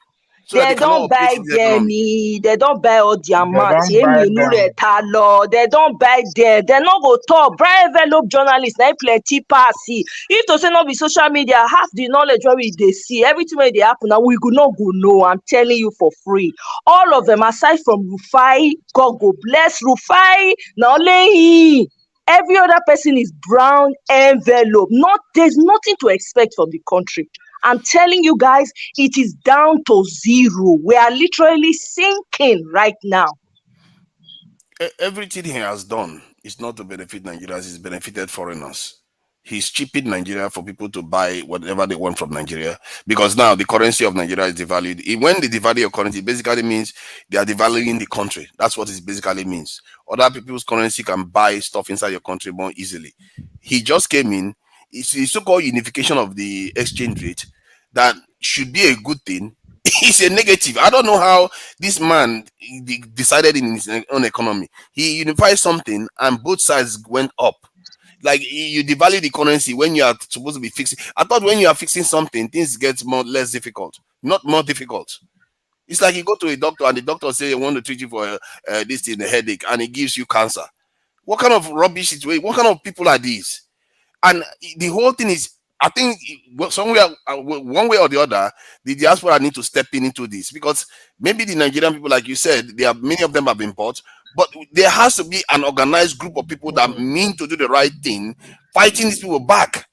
So that They they cannot don't operate buy in the economy. Jenny, they don't buy all their They mats, don't buy them. they don't buy them, they no go talk. Brian envelope journalists, na plenty passy. If to say not be social media, half the knowledge where we they see, everything where they happen now, we could not go know. I'm telling you for free. All of them, aside from Rufai, God go bless Rufai, now lay. Every other person is brown envelope. There's nothing to expect from the country. I'm telling you guys, it is down to zero. We are literally sinking right now. Everything he has done is not to benefit Nigerians, it's benefited foreigners. He's cheaped Nigeria for people to buy whatever they want from Nigeria, because now the currency of Nigeria is devalued. When they devalue your currency, it basically means they are devaluing the country. That's what it basically means. Other people's currency can buy stuff inside your country more easily. He just came in. It's the so-called unification of the exchange rate that should be a good thing. It's a negative. I don't know how this man decided in his own economy. He unified something and both sides went up. Like, you devalue the currency when you are supposed to be fixing. I thought when you are fixing something, things get less difficult, not more difficult. It's like you go to a doctor and the doctor says they want to treat you for this thing, a headache, and he gives you cancer. What kind of rubbish situation? What kind of people are these? And the whole thing is, I think somewhere, one way or the other, the diaspora need to step into this, because maybe the Nigerian people, like you said, many of them have been bought, but there has to be an organized group of people that mean to do the right thing, fighting these people back.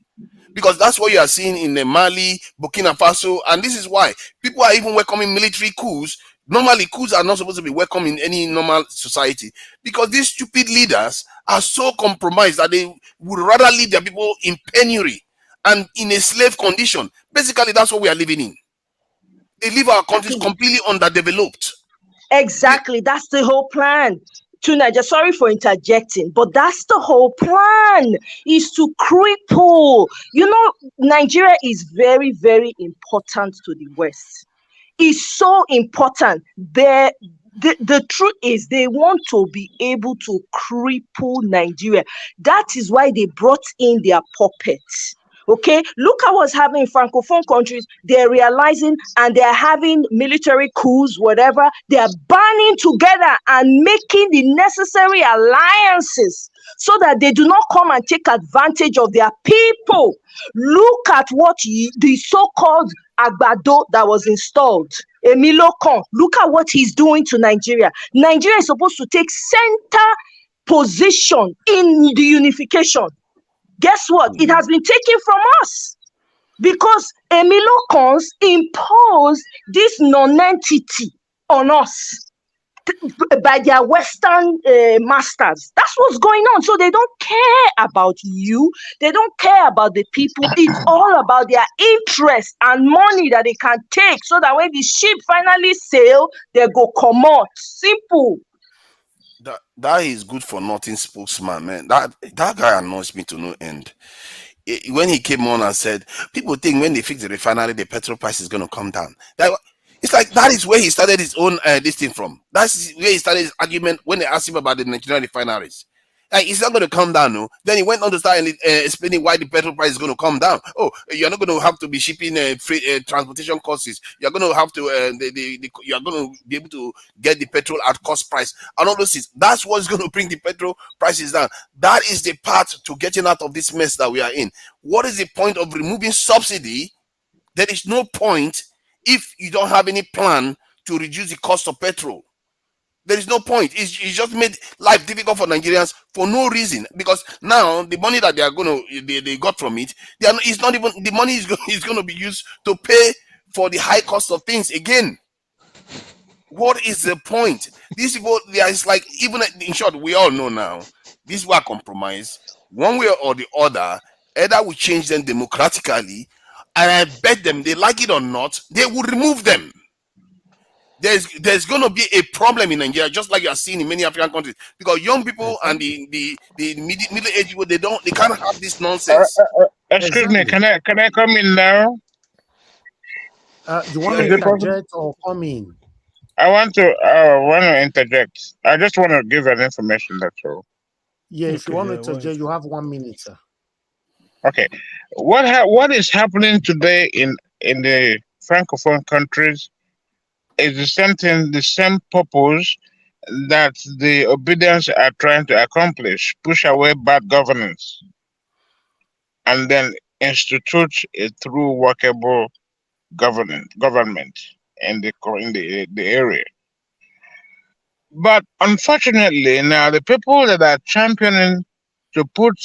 Because that's what you are seeing in Mali, Burkina Faso, and this is why people are even welcoming military coups. Normally, coups are not supposed to be welcome in any normal society, because these stupid leaders are so compromised that they would rather leave their people in penury and in a slave condition. Basically, that's what we are living in. They leave our countries completely underdeveloped. Exactly. That's the whole plan. To Niger, sorry for interjecting, but that's the whole plan, is to cripple. You know, Nigeria is very, very important to the West. It's so important. The truth is, they want to be able to cripple Nigeria. That is why they brought in their puppets. Okay, look at what's happening in Francophone countries. They're realizing, and they're having military coups, whatever. They're banding together and making the necessary alliances so that they do not come and take advantage of their people. Look at what the so-called Agbado that was installed, Emilio Kon. Look at what he's doing to Nigeria. Nigeria is supposed to take center position in the unification. Guess what? It has been taken from us because Emilio Cons imposed this non-entity on us by their Western masters. That's what's going on. So they don't care about you. They don't care about the people. It's all about their interest and money that they can take, so that when the ship finally sail, they go come out. Simple. That is good for nothing spokesman, man. That guy annoys me to no end. When he came on and said, people think when they fix the refinery, the petrol price is going to come down. It's like that is where he started his own this thing from. That's where he started his argument when they asked him about the Nigerian refineries. Like, it's not going to come down, no. Then he went on to start explaining why the petrol price is going to come down. Oh, you're not going to have to be shipping free transportation costs. You're going to have to you're going to be able to get the petrol at cost price and all those things. That's what's going to bring the petrol prices down. That is the path to getting out of this mess that we are in. What is the point of removing subsidy? There is no point if you don't have any plan to reduce the cost of petrol. There is no point. It's just made life difficult for Nigerians for no reason. Because now the money that they got from it, it's not even the money is going to be used to pay for the high cost of things again. What is the point? These people, it's like, even in short, we all know now, these were compromised one way or the other. Either we change them democratically, and I bet them, they like it or not, they will remove them. There's going to be a problem in Nigeria, just like you are seeing in many African countries, because young people and the middle-aged people, they can't have this nonsense. Excuse me, can I come in now? You want to interject or come in? I want to interject. I just want to give an information, that's all. Yeah, if you want to interject, you have 1 minute, sir. Okay. What is happening today in the Francophone countries is the same thing, the same purpose that the obedience are trying to accomplish: push away bad governance and then institute a true workable government in the area. But unfortunately, now the people that are championing to put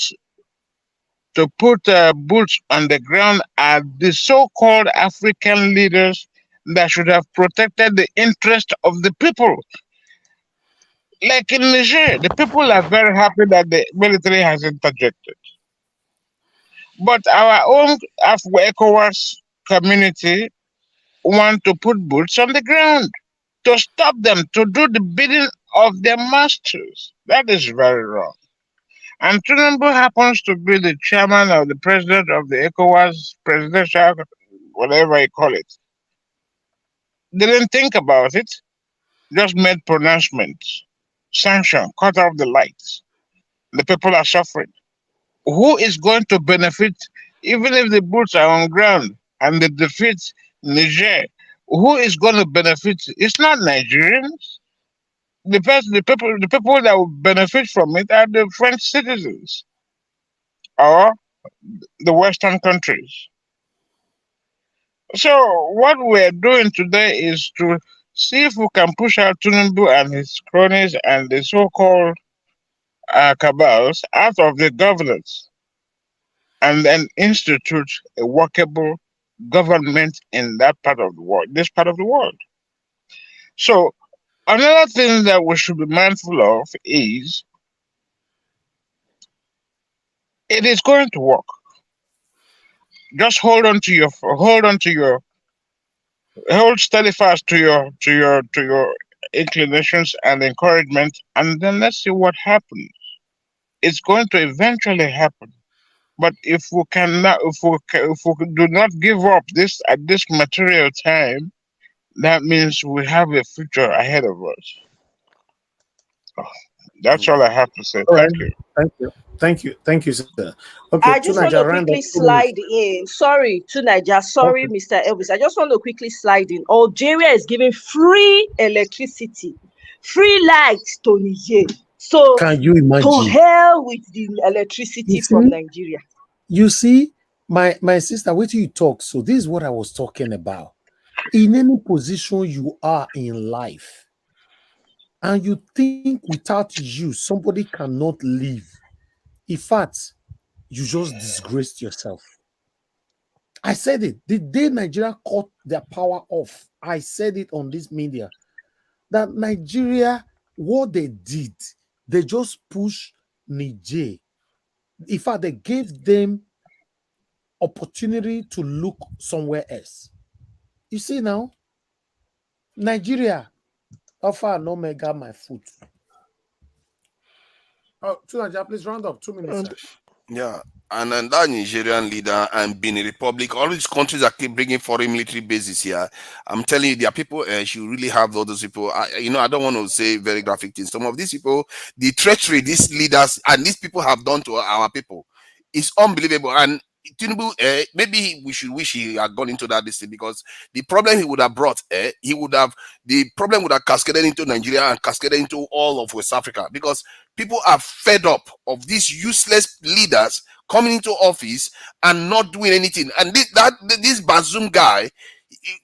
boots on the ground are the so-called African leaders that should have protected the interest of the people. Like in Niger, the people are very happy that the military has interjected. But our own ECOWAS community want to put boots on the ground to stop them to do the bidding of their masters. That is very wrong. And Tinubu happens to be the chairman or the president of the ECOWAS presidential, whatever you call it. Didn't think about it, just made pronouncements, sanction, cut off the lights. The people are suffering. Who is going to benefit, even if the boots are on ground and they defeat Niger? Who is going to benefit? It's not Nigerians. The people that will benefit from it are the French citizens or the Western countries. So what we're doing today is to see if we can push out Tinubu and his cronies and the so-called cabals out of the governance and then institute a workable government in that part of the world, this part of the world. So another thing that we should be mindful of is it is going to work. Just hold steady fast to your inclinations and encouragement, and then let's see what happens. It's going to eventually happen. But if we do not give up this at this material time, that means we have a future ahead of us. That's all I have to say. Thank you, sir. Okay, I just want to quickly slide in. Sorry, to Niger. Sorry, okay. Mr. Elvis. I just want to quickly slide in. Algeria is giving free electricity, free lights to Niger. So can you imagine? To hell with the electricity from Nigeria. You see, my sister, wait till you talk. So this is what I was talking about. In any position you are in life, and you think without you somebody cannot live, in fact, you just disgraced yourself. I said it. The day Nigeria cut their power off, I said it on this media, that Nigeria, what they did, they just pushed Niger. In fact, they gave them opportunity to look somewhere else. You see now, Nigeria, how far no mega my foot. Oh, please round up 2 minutes. Yeah, and then that Nigerian leader and Benin Republic, all these countries that keep bringing foreign military bases here, I'm telling you, there are people, should really have all those people. I don't want to say very graphic things. Some of these people, the treachery these leaders and these people have done to our people is unbelievable. And Tinubu, maybe we should wish he had gone into that list, because the problem he would have brought, the problem would have cascaded into Nigeria and cascaded into all of West Africa, because people are fed up of these useless leaders coming into office and not doing anything. And this Bazoum guy,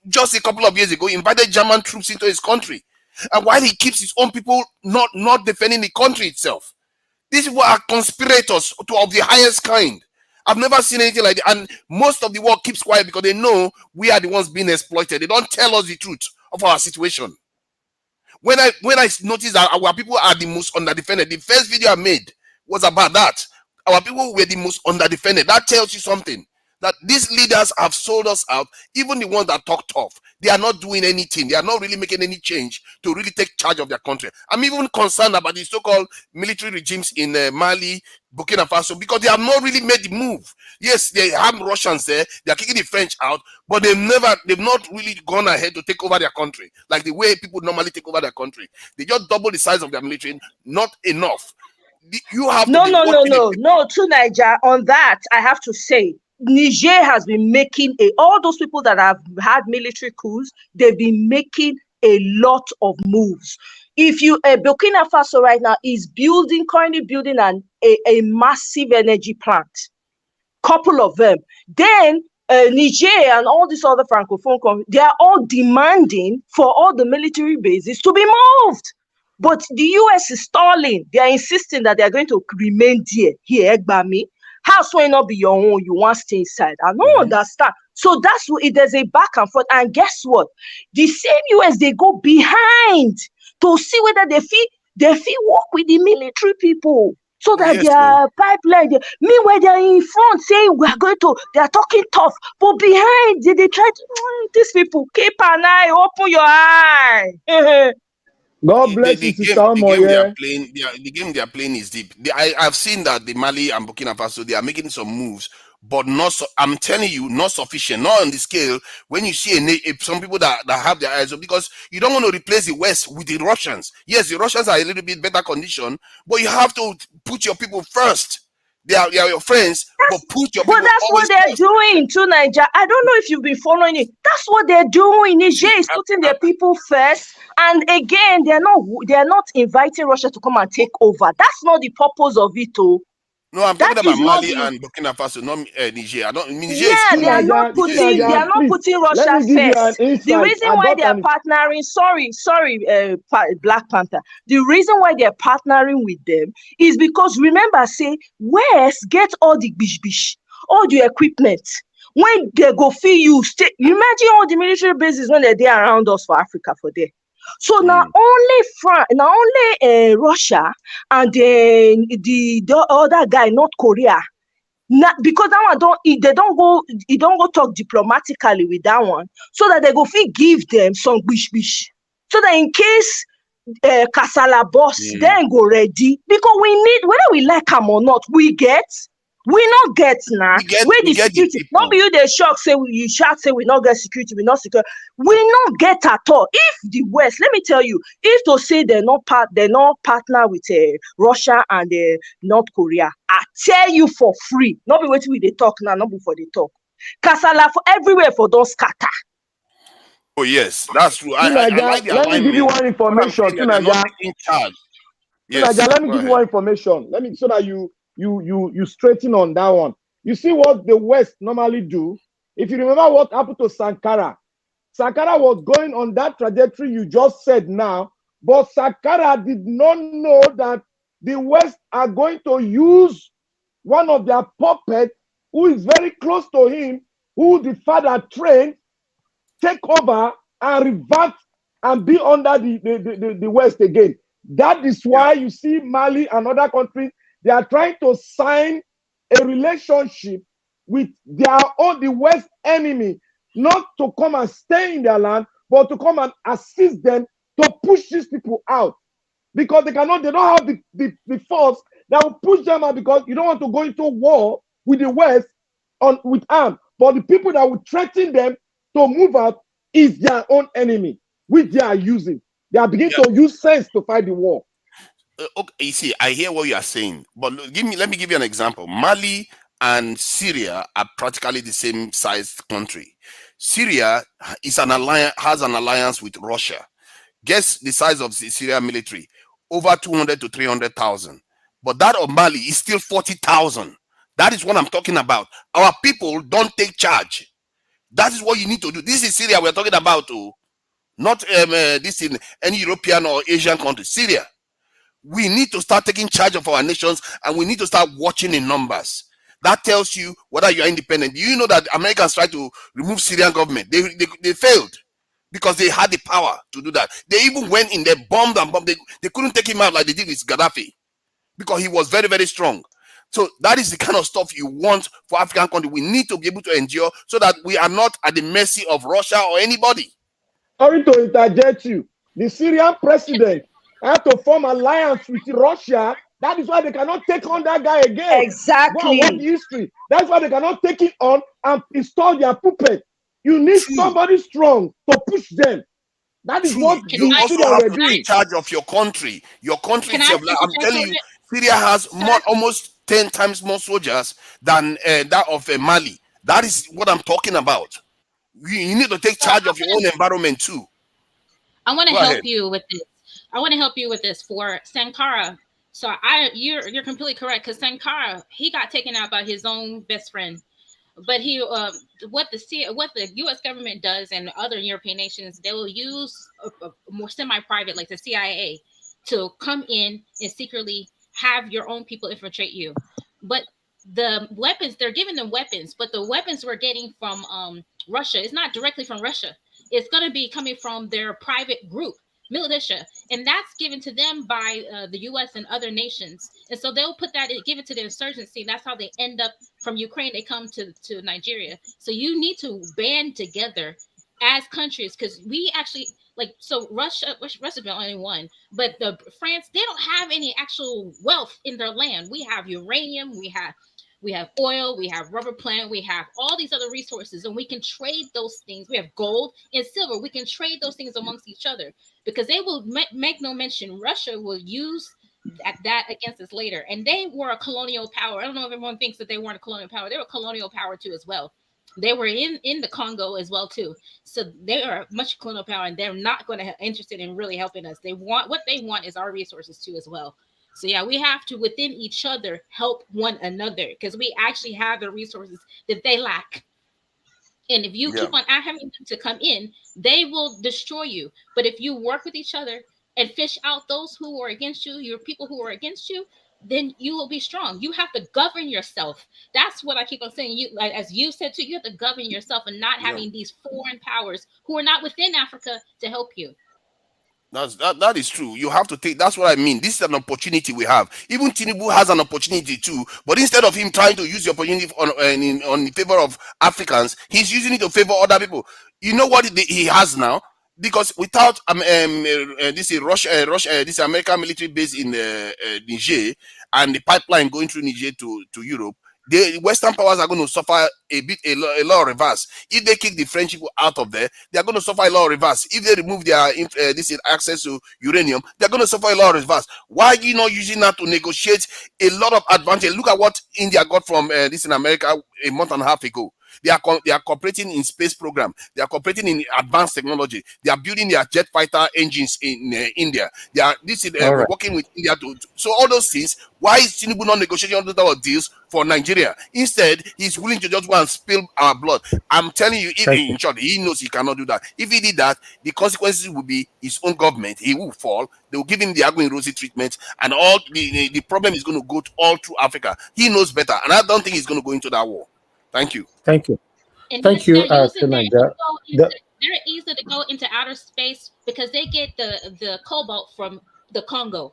just a couple of years ago, invited German troops into his country, and while he keeps his own people not defending the country itself. These people are conspirators of the highest kind. I've never seen anything like that. And most of the world keeps quiet because they know we are the ones being exploited. They don't tell us the truth of our situation. When I noticed that our people are the most underdefended, the first video I made was about that. Our people were the most underdefended. That tells you something. That these leaders have sold us out. Even the ones that talk tough, they are not doing anything. They are not really making any change to really take charge of their country. I'm even concerned about the so-called military regimes in Mali, Burkina Faso, because they have not really made the move. Yes, they have Russians there. They are kicking the French out, but they've not really gone ahead to take over their country like the way people normally take over their country. They just double the size of their military. Not enough. You have no. To Niger, on that, I have to say, Niger has been making all those people that have had military coups, they've been making a lot of moves. If you Burkina Faso right now is currently building a massive energy plant, couple of them. Then Niger and all these other francophone countries, they are all demanding for all the military bases to be moved. But the US is stalling. They are insisting that they are going to remain there. Here, Egbami. House will not be your own. You want to stay inside. I don't understand. So that's what there's a back and forth. And guess what? The same US, they go behind to see whether they feel work with the military people. So that their pipeline, meanwhile they're in front saying they are talking tough, but behind they try to these people keep an eye, open your eye. God bless you, Sister The game they are playing is deep. I've seen that the Mali and Burkina Faso, they are making some moves, but not. I'm telling you, not sufficient, not on the scale. When you see some people that have their eyes on, because you don't want to replace the West with the Russians. Yes, the Russians are a little bit better condition, but you have to put your people first. They are your friends, but put your people. But that's what they're doing to Niger. I don't know if you've been following it. That's what they're doing. Niger is putting their people first, and again, they're not inviting Russia to come and take over. That's not the purpose of it, oh. No, I'm talking about Mali and Burkina Faso, not Niger. They are not putting Russia first. The reason why they are partnering, Black Panther. The reason why they are partnering with them is because remember, say West get all the bish, all the equipment. When they go feel you, imagine all the military bases when they're there around us for Africa for there. So not only Russia and the other guy, North Korea, because that one they don't go talk diplomatically with that one, so that they go give them some bish, so that in case Kasala boss then go ready, because we need, whether we like them or not, we not get now. Where the security? Not be you the shock say you shout say we not get security, we not secure. We not get at all. If the West, let me tell you, if to say they're not partner with Russia and North Korea, I tell you for free. Not be waiting with the talk now, not before they talk. Kasala for everywhere for those scatter. Oh yes, that's true. I like the let me give you one information. Yes, let me give you one information. So that you straighten on that one. You see what the West normally do? If you remember what happened to Sankara was going on that trajectory you just said now, but Sankara did not know that the West are going to use one of their puppets who is very close to him, who the father trained, take over and revert and be under the West again. That is why you see Mali and other countries, they are trying to sign a relationship with the West enemy, not to come and stay in their land, but to come and assist them to push these people out. Because they don't have the force that will push them out, because you don't want to go into war with the West with arms. But the people that will threaten them to move out is their own enemy, which they are using. They are beginning to use sense to fight the war. Okay, you see, I hear what you are saying, but let me give you an example. Mali and Syria are practically the same sized country. Syria has an alliance with Russia. Guess the size of the Syrian military? Over 200 to 300,000. But that of Mali is still 40,000. That is what I'm talking about. Our people don't take charge. That is what you need to do. This is Syria we're talking about, not this in any European or Asian country. Syria. We need to start taking charge of our nations, and we need to start watching in numbers. That tells you whether you are independent. Do you know that Americans tried to remove Syrian government? They failed because they had the power to do that. They even went in there, bombed. They couldn't take him out like they did with Gaddafi because he was very, very strong. So that is the kind of stuff you want for African countries. We need to be able to endure so that we are not at the mercy of Russia or anybody. Sorry to interject you. The Syrian president had to form alliance with Russia. That is why they cannot take on that guy again. Exactly. What history? That's why they cannot take it on and install their puppet. You need somebody strong to push them. That is what you also have to take charge of your country. Your country itself. I'm telling you, Syria has almost 10 times more soldiers than that of Mali. That is what I'm talking about. You need to take charge of your own environment too. I want to Go help ahead. you with this. I want to help you with this for Sankara. So you're completely correct, because Sankara, he got taken out by his own best friend. But he what the U.S. government does and other European nations, they will use a more semi-private, like the CIA, to come in and secretly have your own people infiltrate you. But the weapons, they're giving them weapons, but the weapons we're getting from Russia is not directly from Russia. It's going to be coming from their private group, militia, and that's given to them by the U.S. and other nations. And so they'll give it to the insurgency. That's how they end up from Ukraine. They come to Nigeria. So you need to band together as countries, because we actually, like, so Russia's the only one, but France, they don't have any actual wealth in their land. We have uranium, we have oil, we have rubber plant, we have all these other resources, and we can trade those things. We have gold and silver. We can trade those things amongst each other, because they will make no mention. Russia will use that against us later. And they were a colonial power. I don't know if everyone thinks that they weren't a colonial power. They were a colonial power too as well. They were in the Congo as well too. So they are much colonial power, and they're not going to interested in really helping us. What they want is our resources too as well. So yeah, we have to within each other help one another, because we actually have the resources that they lack. And if you keep on having them to come in, they will destroy you. But if you work with each other and fish out those who are against you, your people who are against you, then you will be strong. You have to govern yourself. That's what I keep on saying. You, like, as you said too, you have to govern yourself and not having these foreign powers who are not within Africa to help you. That is true. You have to take. That's what I mean. This is an opportunity we have. Even Tinubu has an opportunity too. But instead of him trying to use the opportunity on favor of Africans, he's using it to favor other people. You know what he has now? Because without this American military base in Niger, and the pipeline going through Niger to Europe, the Western powers are going to suffer a lot of reverse. If they kick the French people out of there, they are going to suffer a lot of reverse. If they remove their access to uranium, they are going to suffer a lot of reverse. Why are you not using that to negotiate a lot of advantage? Look at what India got from this in America a month and a half ago. They are cooperating in space program. They are cooperating in advanced technology. They are building their jet fighter engines in India. They are working with India so all those things. Why is Tinubu not negotiating all those deals for Nigeria? Instead, he's willing to just go and spill our blood. I'm telling you, in short, he knows he cannot do that. If he did that, the consequences will be his own government. He will fall. They will give him the Agui Rosy treatment, and all the problem is going to go all through Africa. He knows better, and I don't think he's going to go into that war. Thank you. Thank you. And Thank you, they're easy to go into outer space because they get the cobalt from the Congo.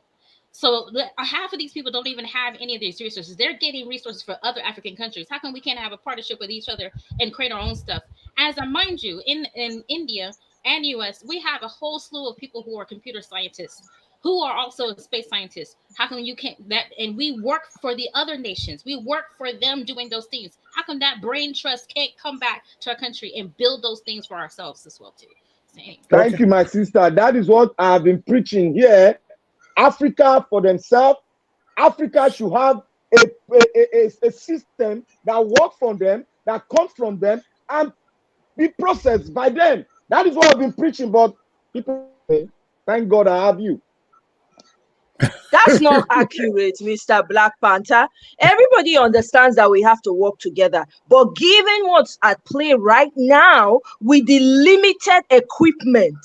So half of these people don't even have any of these resources. They're getting resources for other African countries. How come we can't have a partnership with each other and create our own stuff? As I mind you, in India and US, we have a whole slew of people who are computer scientists, who are also space scientists. How come you can't and we work for the other nations. We work for them doing those things. How come that brain trust can't come back to our country and build those things for ourselves as well too? Thank you, my sister. That is what I've been preaching here. Africa for themselves. Africa should have a system that works from them, that comes from them, and be processed by them. That is what I've been preaching, but people say, thank God I have you. That's not accurate, Mr. Black Panther. Everybody understands that we have to work together. But given what's at play right now, with the limited equipment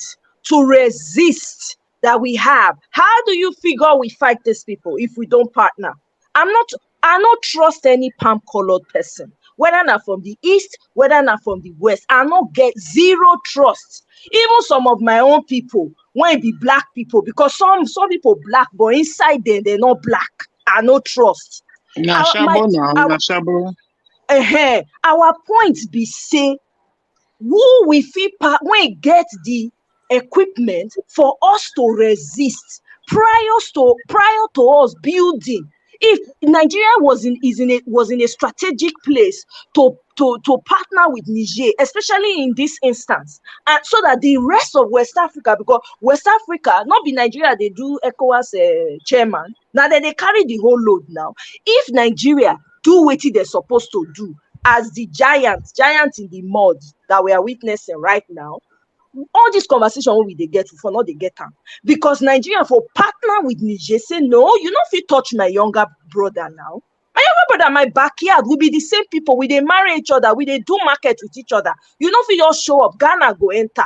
to resist that we have, how do you figure we fight these people if we don't partner? I don't trust any palm-colored person, whether not from the east, whether not from the west. I don't get zero trust. Even some of my own people, when it be black people, because some people black, but inside them they're not black. I no trust. Our point be say, who we feel when we get the equipment for us to resist prior to us building. If Nigeria was in a strategic place to partner with Niger, especially in this instance, and so that the rest of West Africa, because West Africa, not be Nigeria, they do ECOWAS chairman. Now they carry the whole load now. If Nigeria do what they're supposed to do as the giants in the mud that we are witnessing right now, all this conversation we they get for not they get them because Nigeria for partner with Niger say no, you not fit touch my younger brother now. My younger brother, my backyard will be the same people. We they marry each other, we they do market with each other. You know, if you just show up, Ghana go enter.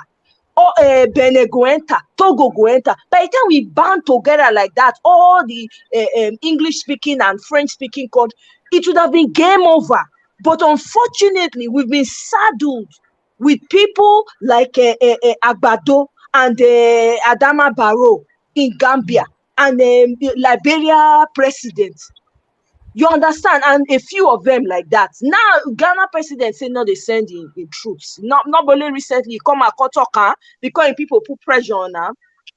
Or Benin go enter, Togo go enter. By the time we band together like that, all the English speaking and French speaking countries, it would have been game over. But unfortunately, we've been saddled with people like Agbado and Adama Barrow in Gambia and Liberia president. You understand? And a few of them like that. Now, Ghana president say no, they send in troops. Not only recently, come a Kotoka because people put pressure on them.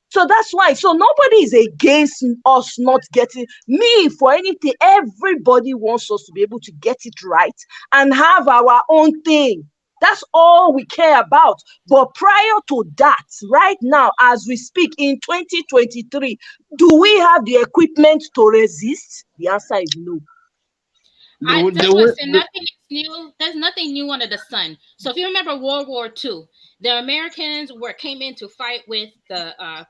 So that's why. So nobody is against us not getting me for anything. Everybody wants us to be able to get it right and have our own thing. That's all we care about. But prior to that, right now, as we speak in 2023, do we have the equipment to resist? The answer is no. Nothing is new. There's nothing new under the sun. So if you remember World War II, the Americans came in to fight with the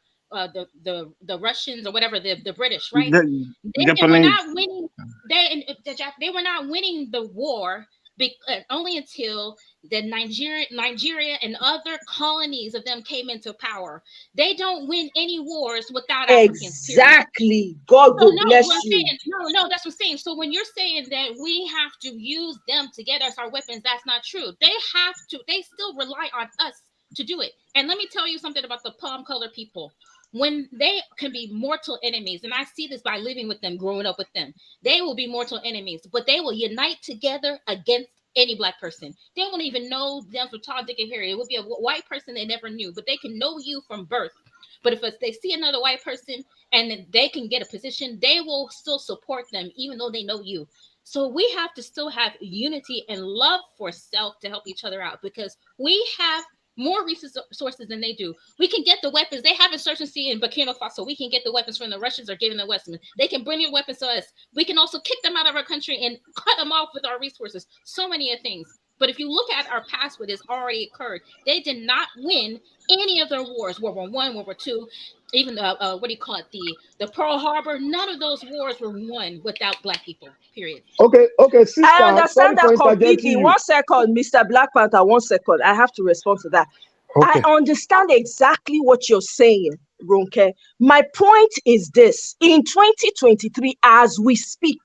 Russians or whatever, the British, right? They were not winning. They were not winning the war. Only until the Nigeria and other colonies of them came into power. They don't win any wars without Africans. Exactly. God bless you. No, that's what I'm saying. So when you're saying that we have to use them to get us our weapons, that's not true. They still rely on us to do it. And let me tell you something about the palm color people. When they can be mortal enemies, and I see this by living with them, growing up with them, they will be mortal enemies, but they will unite together against any black person. They won't even know them from Todd, Dick, and Harry. It would be a white person they never knew, but they can know you from birth. But if they see another white person and they can get a position, they will still support them, even though they know you. So we have to still have unity and love for self to help each other out, because we have more resources than they do. We can get the weapons. They have insurgency in Burkina Faso. We can get the weapons from the Russians or giving the Western. They can bring in weapons to us. We can also kick them out of our country and cut them off with our resources. So many things. But if you look at our past, what has already occurred, they did not win any of their wars. World War I, World War II, even the Pearl Harbor. None of those wars were won without black people. Period. Okay, sister. I understand that completely. 1 second, Mr. Black Panther. 1 second. I have to respond to that. Okay. I understand exactly what you're saying, Ronke. My point is this: in 2023, as we speak,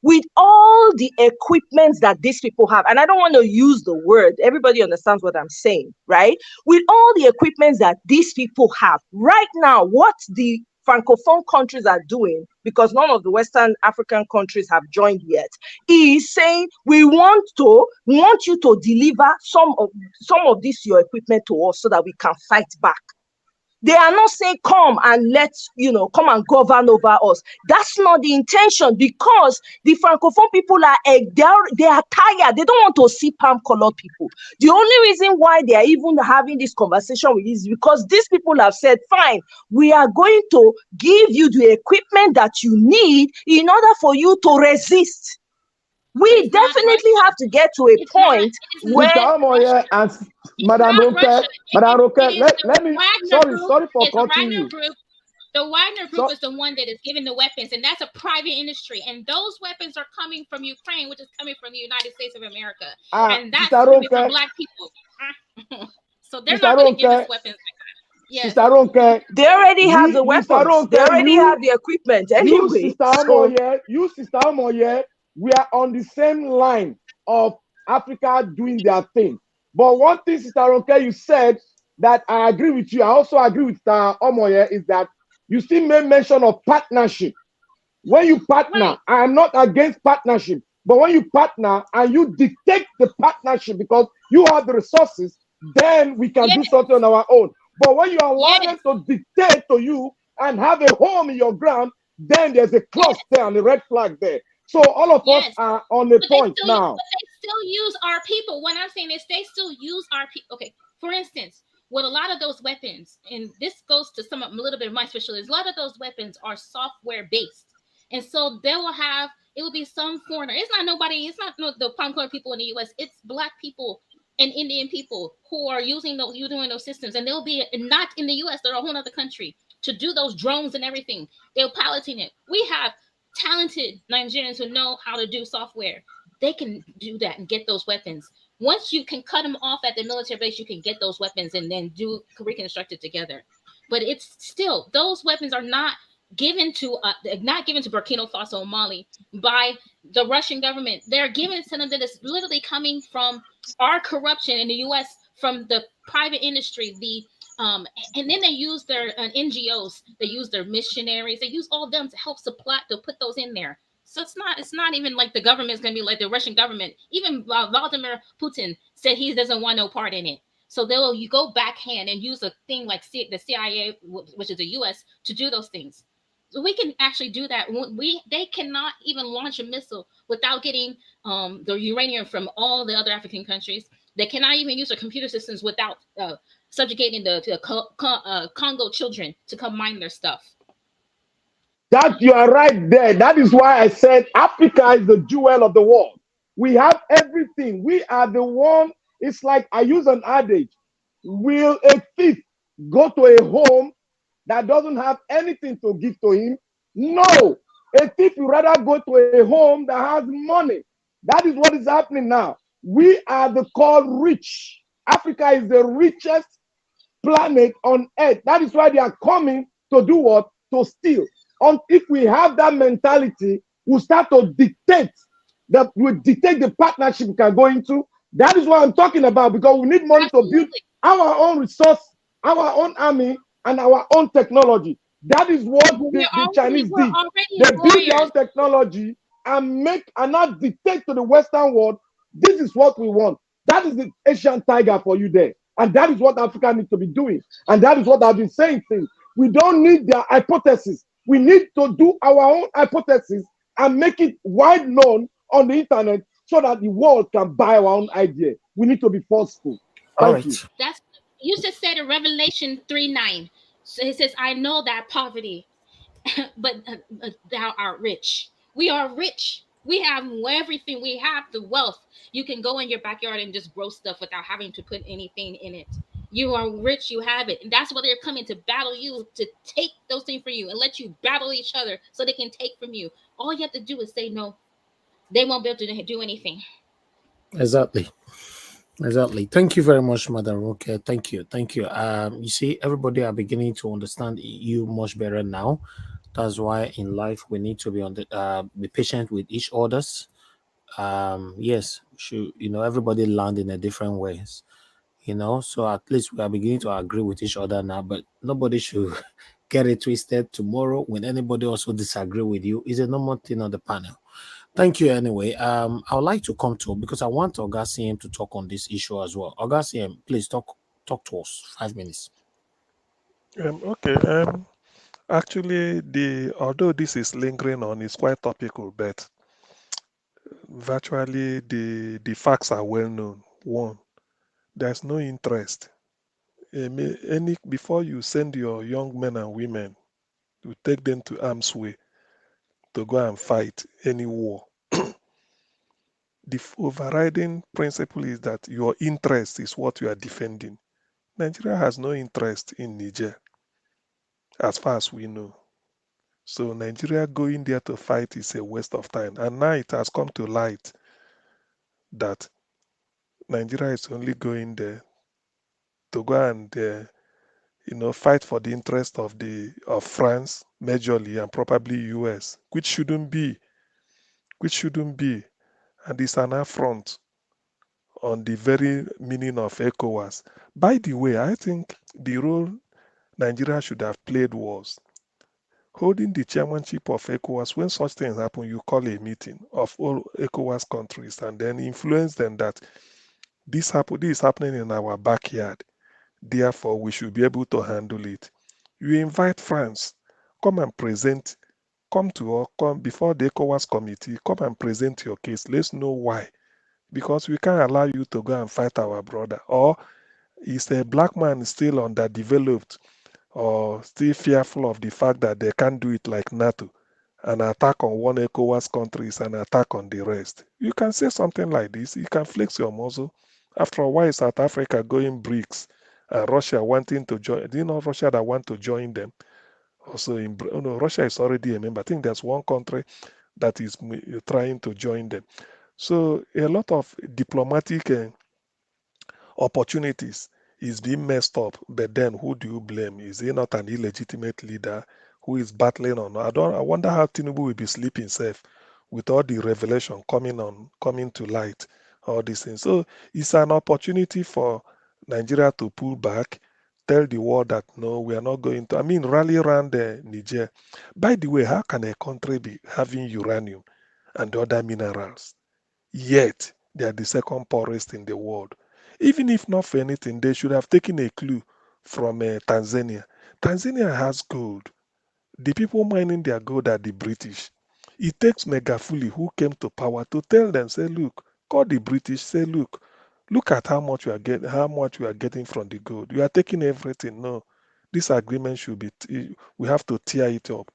with all the equipment that these people have, and I don't want to use the word, everybody understands what I'm saying, right? With all the equipment that these people have right now, what the Francophone countries are doing, because none of the Western African countries have joined yet, is saying we want you to deliver some of this your equipment to us so that we can fight back. They are not saying come and come and govern over us. That's not the intention, because the Francophone people are tired. They don't want to see palm-colored people. The only reason why they are even having this conversation with is because these people have said, fine, we are going to give you the equipment that you need in order for you to resist. We definitely have to get to a point where and Madam Roque, let me sorry for cutting you. The Wagner Group is the one that is giving the weapons, and that's a private industry. And those weapons are coming from Ukraine, which is coming from the United States of America. And that's coming from black people. So they're not going to give us weapons. Yes. Sister Ronke, they already have the weapons. Ronke, they already have the equipment. Anyway, Sister Omoye, we are on the same line of Africa doing their thing. But one thing, Sister Ronke, you said that I agree with you. I also agree with Omoye, is that you still made mention of partnership. When you partner, I am not against partnership, but when you partner and you dictate the partnership because you have the resources, then we can do something on our own. But when you allow them to dictate to you and have a home in your ground, then there's a clause there and a red flag there. So all of us are on the point now. But they still use our people. What I'm saying is they still use our people. Okay, for instance, with a lot of those weapons, and this goes to a little bit of my specialty, a lot of those weapons are software based. And so it will be some foreigner. It's not the palm color people in the US, it's black people and Indian people who are using those systems, and they'll be not in the US, they're a whole other country to do those drones and everything. They're piloting it. We have talented Nigerians who know how to do software. They can do that and get those weapons. Once you can cut them off at the military base, you can get those weapons and then reconstruct it together. But it's still, those weapons are not given to Burkina Faso or Mali by the Russian government. They're given to them that is literally coming from our corruption in the U.S. from the private industry, and then they use their NGOs, they use their missionaries, they use all of them to help supply, to put those in there. So it's not even like the government is going to be like the Russian government. Even Vladimir Putin said he doesn't want no part in it. So you go backhand and use a thing like the CIA, which is the U.S., to do those things. So we can actually do that. They cannot even launch a missile without getting the uranium from all the other African countries. They cannot even use their computer systems without subjugating the Congo children to come mine their stuff. That you are right there. That is why I said Africa is the jewel of the world. We have everything. We are the one. It's like I use an adage. Will a thief go to a home that doesn't have anything to give to him? No. A thief would rather go to a home that has money. That is what is happening now. We are the called rich. Africa is the richest planet on earth. That is why they are coming to do what? To steal. If we have that mentality, we'll start to dictate the partnership we can go into. That is what I'm talking about, because we need money to build our own resource, our own army, and our own technology. That is what the Chinese did. They built their own technology and not dictate to the Western world, this is what we want. That is the Asian tiger for you there. And that is what Africa needs to be doing. And that is what I've been saying things. We don't need their hypothesis. We need to do our own hypothesis and make it wide known on the internet so that the world can buy our own idea. We need to be forceful. Thank you. You just said in Revelation 3:9. So it says, I know that poverty, but thou art rich. We are rich. We have everything. We have the wealth. You can go in your backyard and just grow stuff without having to put anything in it. You are rich. You have it. And that's why they're coming to battle you, to take those things from you and let you battle each other so they can take from you. All you have to do is say no. They won't be able to do anything. Exactly. Thank you very much, Madam Roque. Thank you. You see, everybody are beginning to understand you much better now. That's why in life we need to be patient with each others. Yes, everybody learned in a different ways. So at least we are beginning to agree with each other now. But nobody should get it twisted tomorrow when anybody also disagree with you. Is a normal thing on the panel. Thank you anyway. I would like to come to, because I want Augustine to talk on this issue as well. Augustine, please talk to us. 5 minutes. Okay. Actually, although this is lingering on, it's quite topical, but virtually the facts are well known. One, there's no interest. Before you send your young men and women to take them to arm's way to go and fight any war, the overriding principle is that your interest is what you are defending. Nigeria has no interest in Niger, as far as we know. So Nigeria going there to fight is a waste of time. And now it has come to light that Nigeria is only going there to go and fight for the interest of France majorly, and probably US, which shouldn't be. And it's an affront on the very meaning of ECOWAS. By the way, I think the role Nigeria should have played was holding the chairmanship of ECOWAS. When such things happen, you call a meeting of all ECOWAS countries and then influence them that this is happening in our backyard. Therefore, we should be able to handle it. You invite France, come before the ECOWAS committee, come and present your case. Let's know why. Because we can't allow you to go and fight our brother. Or is a black man still underdeveloped or still fearful of the fact that they can't do it like NATO? An attack on one ECOWAS country is an attack on the rest. You can say something like this. You can flex your muscle After a while, South Africa going BRICS, Russia wanting to join. Do you know Russia that want to join them? Also, Russia is already a member. I think there's one country that is trying to join them. So a lot of diplomatic opportunities is being messed up. But then, who do you blame? Is he not an illegitimate leader who is battling on? I wonder how Tinubu will be sleeping safe with all the revelation coming to light, all these things. So it's an opportunity for Nigeria to pull back, tell the world that no, we are not going to. I mean, rally around Niger. By the way, how can a country be having uranium and other minerals, yet they are the second poorest in the world? Even if not for anything, they should have taken a clue from Tanzania. Tanzania has gold. The people mining their gold are the British. It takes Megafuli, who came to power, to tell them, say, look, call the British, say, look at how much we are getting from the gold. You are taking everything. No, this agreement should be. We have to tear it up.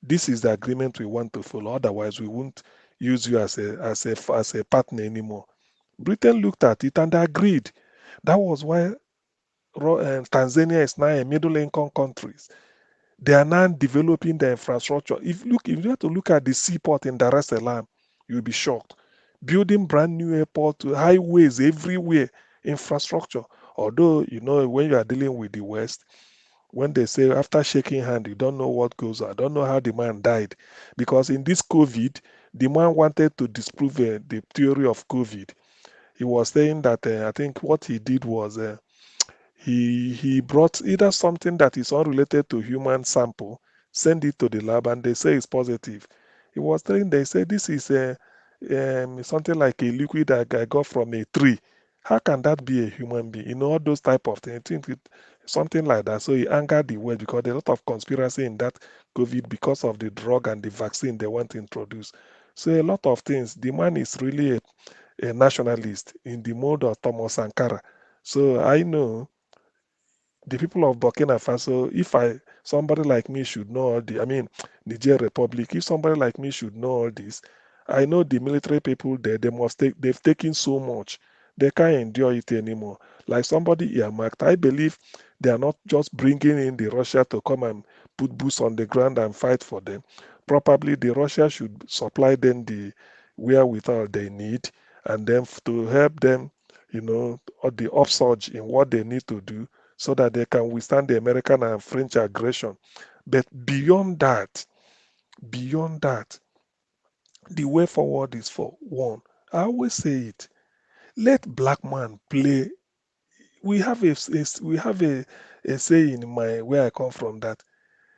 This is the agreement we want to follow. Otherwise, we won't use you as a partner anymore. Britain looked at it and agreed. That was why Tanzania is now a middle-income country. They are now developing the infrastructure. If you have to look at the seaport in Dar es Salaam, you'll be shocked. Building brand new airport, highways everywhere, infrastructure. Although, when you are dealing with the West, when they say after shaking hand, you don't know what goes on. I don't know how the man died. Because in this COVID, the man wanted to disprove the theory of COVID. He was saying that I think what he did was he brought either something that is unrelated to human sample, send it to the lab, and they say it's positive. He was saying, they say this is something like a liquid that I got from a tree. How can that be a human being? All those type of things. I think something like that. So he angered the world because there's a lot of conspiracy in that COVID because of the drug and the vaccine they want to introduce. So a lot of things. The man is really a nationalist in the mode of Thomas Sankara. So I know the people of Burkina Faso, if somebody like me should know all Niger Republic, if somebody like me should know all this, I know the military people there, they've taken so much, they can't endure it anymore. Like somebody earmarked, I believe they are not just bringing in the Russia to come and put boots on the ground and fight for them. Probably the Russia should supply them the wherewithal they need, and then to help them, or the upsurge in what they need to do, so that they can withstand the American and French aggression. But beyond that, the way forward is for one. I always say it. Let black man play. We have a saying in where I come from that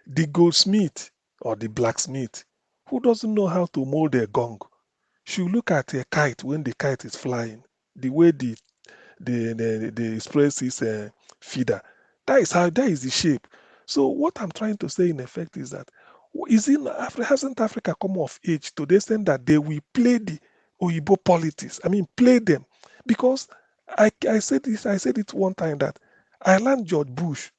the goldsmith or the blacksmith who doesn't know how to mold a gong should look at a kite when the kite is flying. The way the express is feeder. That is the shape. So what I'm trying to say in effect is that hasn't Africa come of age to the extent that they will play the Oyibo politics? I mean, play them. Because I said it one time that I learned George Bush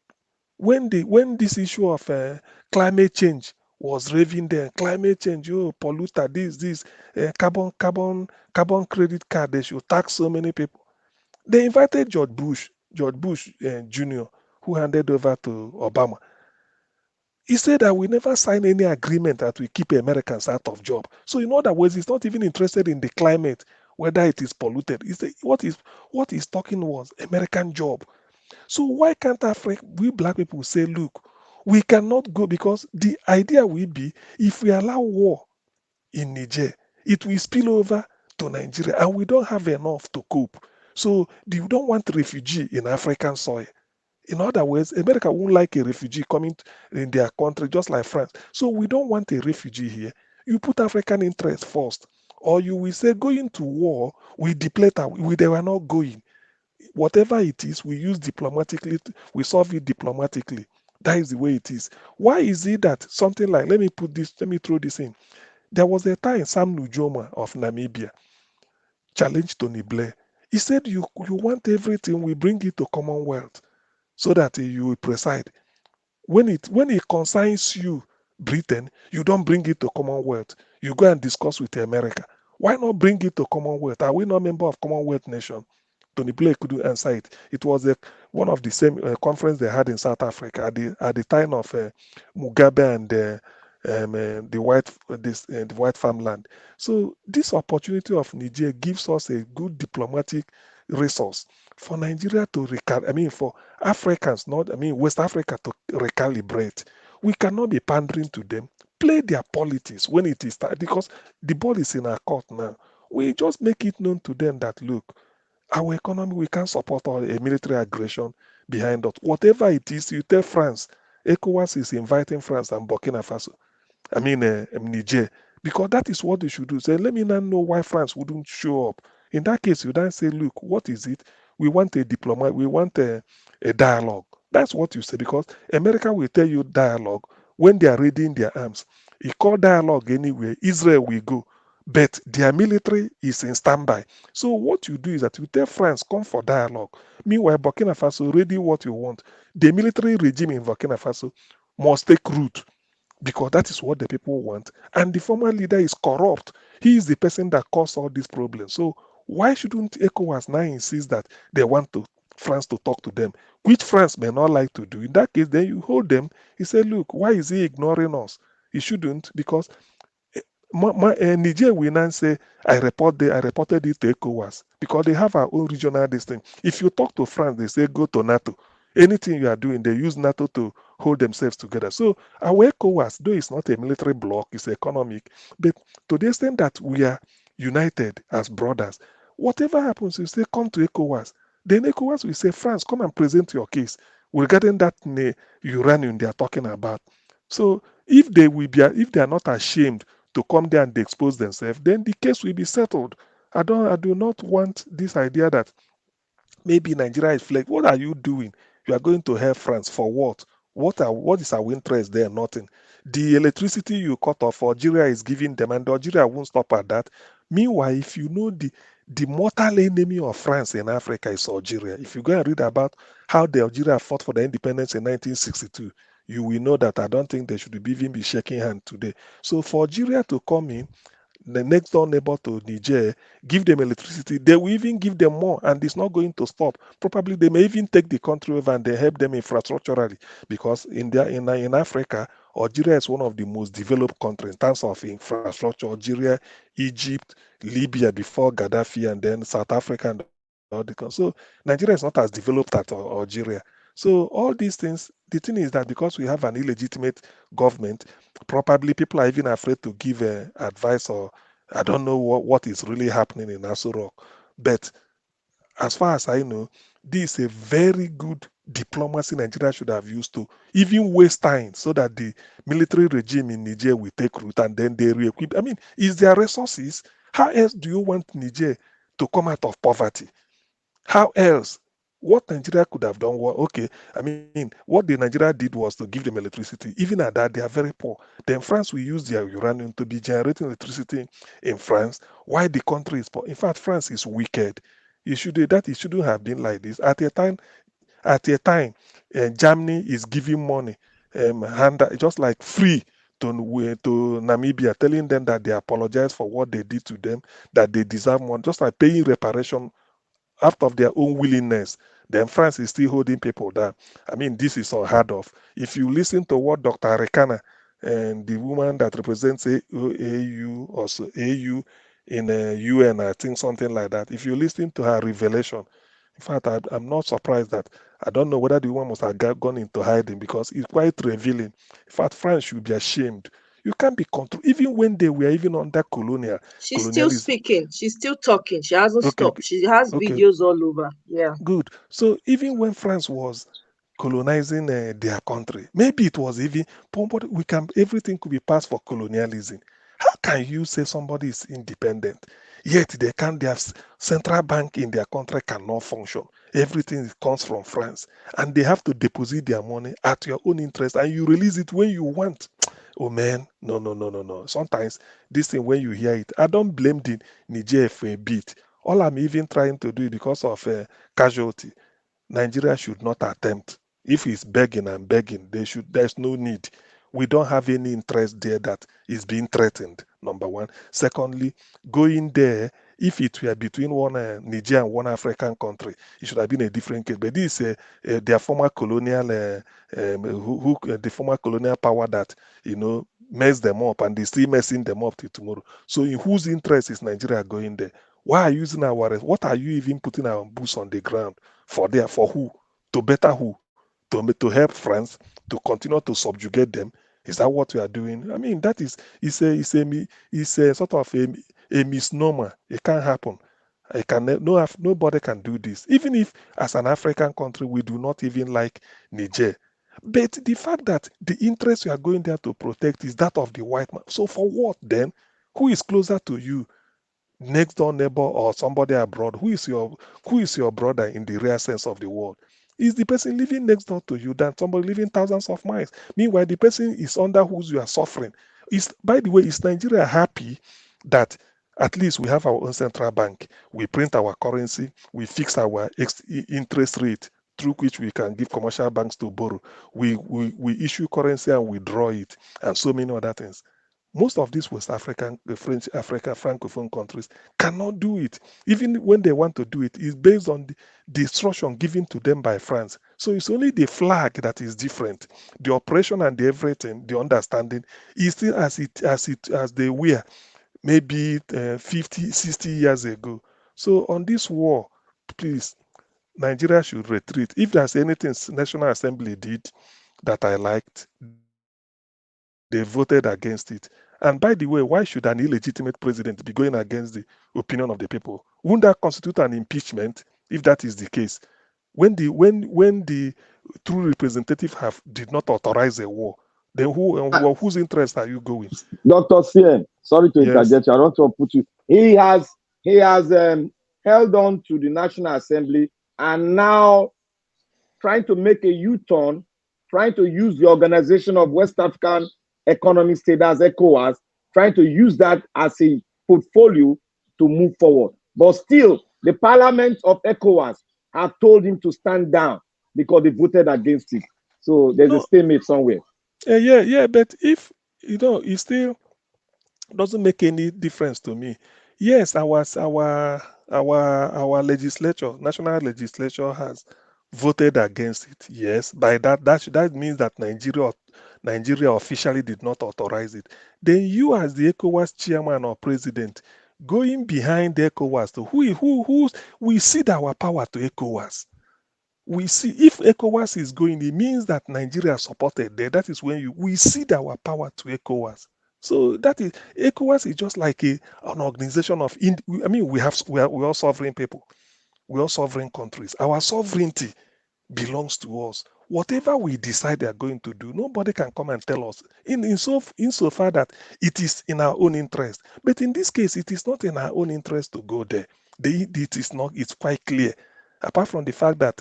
when this issue of climate change was raving there. Climate change, polluter, this carbon credit card, they should tax so many people. They invited George Bush Jr., who handed over to Obama. He said that we never sign any agreement that will keep Americans out of job. So in other words, he's not even interested in the climate, whether it is polluted. He said what he's talking was American job. So why can't we black people say, look, we cannot go, because the idea will be if we allow war in Niger, it will spill over to Nigeria, and we don't have enough to cope. So you don't want refugee in African soil. In other words, America won't like a refugee coming in their country, just like France. So we don't want a refugee here. You put African interests first, or you will say going to war, we deplete they were not going. Whatever it is, we use diplomatically, we solve it diplomatically. That is the way it is. Why is it that something like, let me throw this in. There was a time Sam Nujoma of Namibia challenged Tony Blair. He said, you want everything, we bring it to Commonwealth so that you will preside. When it concerns you, Britain, you don't bring it to Commonwealth. You go and discuss with America. Why not bring it to Commonwealth? Are we not member of Commonwealth nation? Tony Blair couldn't answer it. It was one of the same conference they had in South Africa at the time of Mugabe and the white farmland. So this opportunity of Niger gives us a good diplomatic resource for Nigeria to for Africans, West Africa to recalibrate. We cannot be pandering to them. Play their politics when it is time, because the ball is in our court now. We just make it known to them that, look, our economy, we can't support a military aggression behind us. Whatever it is, you tell France, ECOWAS is inviting France and Burkina Faso, Niger, because that is what they should do. Say, let me not know why France wouldn't show up. In that case, you then say, look, what is it? We want a diplomat, we want a dialogue. That's what you say, because America will tell you dialogue when they are readying their arms. You call dialogue anywhere, Israel will go, but their military is in standby. So what you do is that you tell France, come for dialogue. Meanwhile, Burkina Faso, ready what you want. The military regime in Burkina Faso must take root, because that is what the people want. And the former leader is corrupt. He is the person that caused all these problems. So why shouldn't ECOWAS now insist that they want France to talk to them, which France may not like to do? In that case, then you hold them. You say, look, why is he ignoring us? He shouldn't, because Niger will now say, I reported it to ECOWAS, because they have our own regional thing. If you talk to France, they say, go to NATO. Anything you are doing, they use NATO to hold themselves together. So our ECOWAS, though it's not a military bloc, it's economic, but to the extent that we are united as brothers, whatever happens, you say, come to ECOWAS. Then ECOWAS will say, France, come and present your case regarding that uranium they are talking about. So if they are not ashamed to come there and expose themselves, then the case will be settled. I do not want this idea that maybe Nigeria is flagged. What are you doing? You are going to help France for what? What is our interest there? Nothing. The electricity you cut off, Algeria is giving them, and Algeria won't stop at that. Meanwhile, if you know the mortal enemy of France in Africa is Algeria. If you go and read about how the Algeria fought for the independence in 1962, you will know that I don't think they should even be shaking hands today. So for Algeria to come in, the next door neighbor to Niger, give them electricity, they will even give them more, and it's not going to stop. Probably they may even take the country over and they help them infrastructurally, because in Africa, Algeria is one of the most developed countries in terms of infrastructure. Algeria, Egypt, Libya before Gaddafi, and then South Africa and all the countries. So Nigeria is not as developed as Algeria. So all these things, the thing is that because we have an illegitimate government, probably people are even afraid to give advice, or I don't know what is really happening in Aso Rock. But as far as I know, this is a very good diplomacy Nigeria should have used to even waste time, so that the military regime in Niger will take root and then they re-equip. It's their resources. How else do you want Niger to come out of poverty? How else? What Nigeria could have done was, what the Nigeria did was to give them electricity. Even at that, they are very poor. Then France will use their uranium to be generating electricity in France, while the country is poor. In fact, France is wicked. It shouldn't have been like this. At a time, Germany is giving money, just like free to Namibia, telling them that they apologize for what they did to them, that they deserve more, just like paying reparation out of their own willingness. Then France is still holding people down. This is unheard of. If you listen to what Dr. Arekana, and the woman that represents AU, also AU in UN, I think something like that, if you listen to her revelation, in fact, I'm not surprised that, I don't know whether the woman must have gone into hiding, because it's quite revealing. In fact, France should be ashamed. You can't be controlled. Even when they were even under colonialism. She's still speaking. She's still talking. She hasn't stopped. She has videos all over. Yeah. Good. So even when France was colonizing their country, maybe it was even, everything could be passed for colonialism. How can you say somebody is independent, yet their central bank in their country cannot function? Everything comes from France, and they have to deposit their money at your own interest, and you release it when you want. Oh man, no. Sometimes this thing, when you hear it, I don't blame the Niger for a bit. All I'm even trying to do is because of casualty. Nigeria should not attempt. If it's begging and begging, there's no need. We don't have any interest there that is being threatened, number one. Secondly, going there, If it were between one Niger and one African country, it should have been a different case. But this is their former colonial, the former colonial power that mess them up, and they still messing them up till tomorrow. So in whose interest is Nigeria going there? Why are you using our? What are you even putting our boots on the ground for? There for who? To better who? To help France to continue to subjugate them? Is that what we are doing? I mean, that is it's a sort of a misnomer. It can't happen. Nobody can do this. Even if, as an African country, we do not even like Niger. But the fact that the interest we are going there to protect is that of the white man. So for what then? Who is closer to you? Next door neighbor or somebody abroad? Who is your brother in the real sense of the word? Is the person living next door to you than somebody living thousands of miles? Meanwhile, the person is under whose you are suffering. By the way, is Nigeria happy that at least we have our own central bank? We print our currency, we fix our interest rate through which we can give commercial banks to borrow. We issue currency and withdraw it, and so many other things. Most of these West African, French Africa, Francophone countries cannot do it. Even when they want to do it, it's based on the instruction given to them by France. So it's only the flag that is different. The operation and the everything, the understanding is still as they were maybe 50, 60 years ago. So on this war, please, Nigeria should retreat. If there's anything National Assembly did that I liked, they voted against it. And by the way, why should an illegitimate president be going against the opinion of the people? Wouldn't that constitute an impeachment if that is the case? When the true representative did not authorize a war, then whose interest are you going? Dr. Sien, sorry to interject. I don't want to put you. He has held on to the National Assembly and now trying to make a U-turn, trying to use the Organization of West African Economic States, as ECOWAS, trying to use that as a portfolio to move forward. But still, the parliament of ECOWAS have told him to stand down because they voted against it. So there's a stalemate somewhere. But if it still doesn't make any difference to me. Yes, our legislature, national legislature, has voted against it. Yes, by that means that Nigeria officially did not authorize it. Then you, as the ECOWAS chairman or president, going behind the ECOWAS, to we cede our power to ECOWAS. We see if ECOWAS is going, it means that Nigeria supported there. That is when we cede our power to ECOWAS. So that is ECOWAS is just like an organization of. We are all sovereign people. We are sovereign countries. Our sovereignty belongs to us. Whatever we decide they are going to do, nobody can come and tell us. Insofar that it is in our own interest. But in this case, it is not in our own interest to go there. It is not. It's quite clear. Apart from the fact that,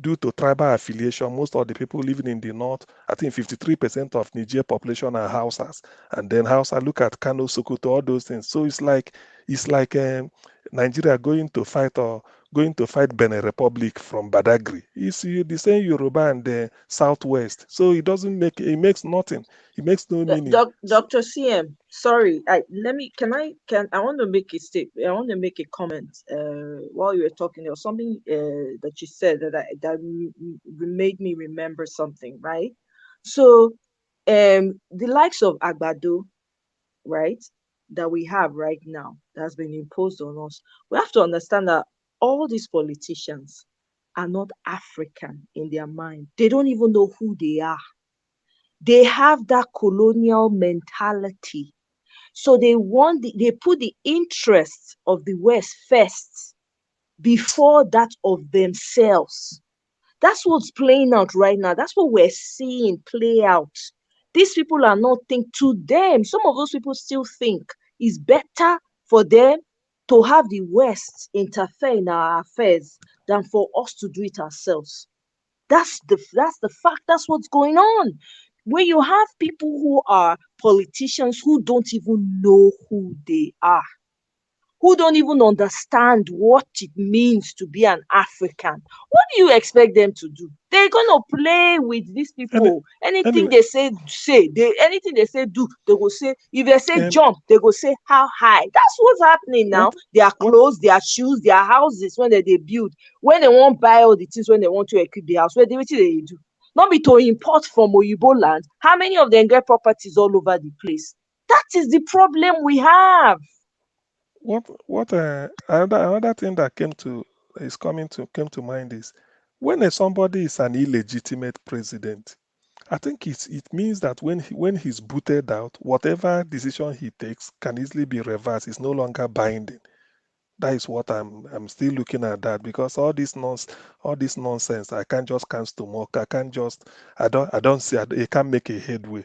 due to tribal affiliation, most of the people living in the north, I think 53% of Niger population are Hausas. And then Hausa, look at Kano, Sokoto, all those things. So it's like Nigeria going to fight Benin Republic from Badagry. It's the same Yoruba and the Southwest. So it makes nothing. It makes no meaning. Dr. CM, sorry, I want to make a statement. I want to make a comment. While you were talking, there was something that you said that made me remember something, right? So, the likes of Agbado, right, that we have right now, that has been imposed on us, we have to understand that all these politicians are not African in their mind. They don't even know who they are. They have that colonial mentality. So they put the interests of the West first before that of themselves. That's what's playing out right now. That's what we're seeing play out. These people are not thinking to them. Some of those people still think it's better for them to have the West interfere in our affairs than for us to do it ourselves. That's the fact. That's what's going on. When you have people who are politicians who don't even know who they are, who don't even understand what it means to be an African. What do you expect them to do? They're gonna play with these people. Anything they say, anything they say, do. They will say, if they say jump, they will say how high. That's what's happening now. Their clothes, their shoes, their houses, when they build, when they won't buy all the things, when they want to equip the house, what they do? Not be to import from Oyibo land. How many of them get properties all over the place? That is the problem we have. Another thing that came to mind is when somebody is an illegitimate president, I think it means that when he's booted out, whatever decision he takes can easily be reversed. It's no longer binding. That is what I'm still looking at, that because all this nonsense, I can't just cancel mock. I don't see it can't make a headway.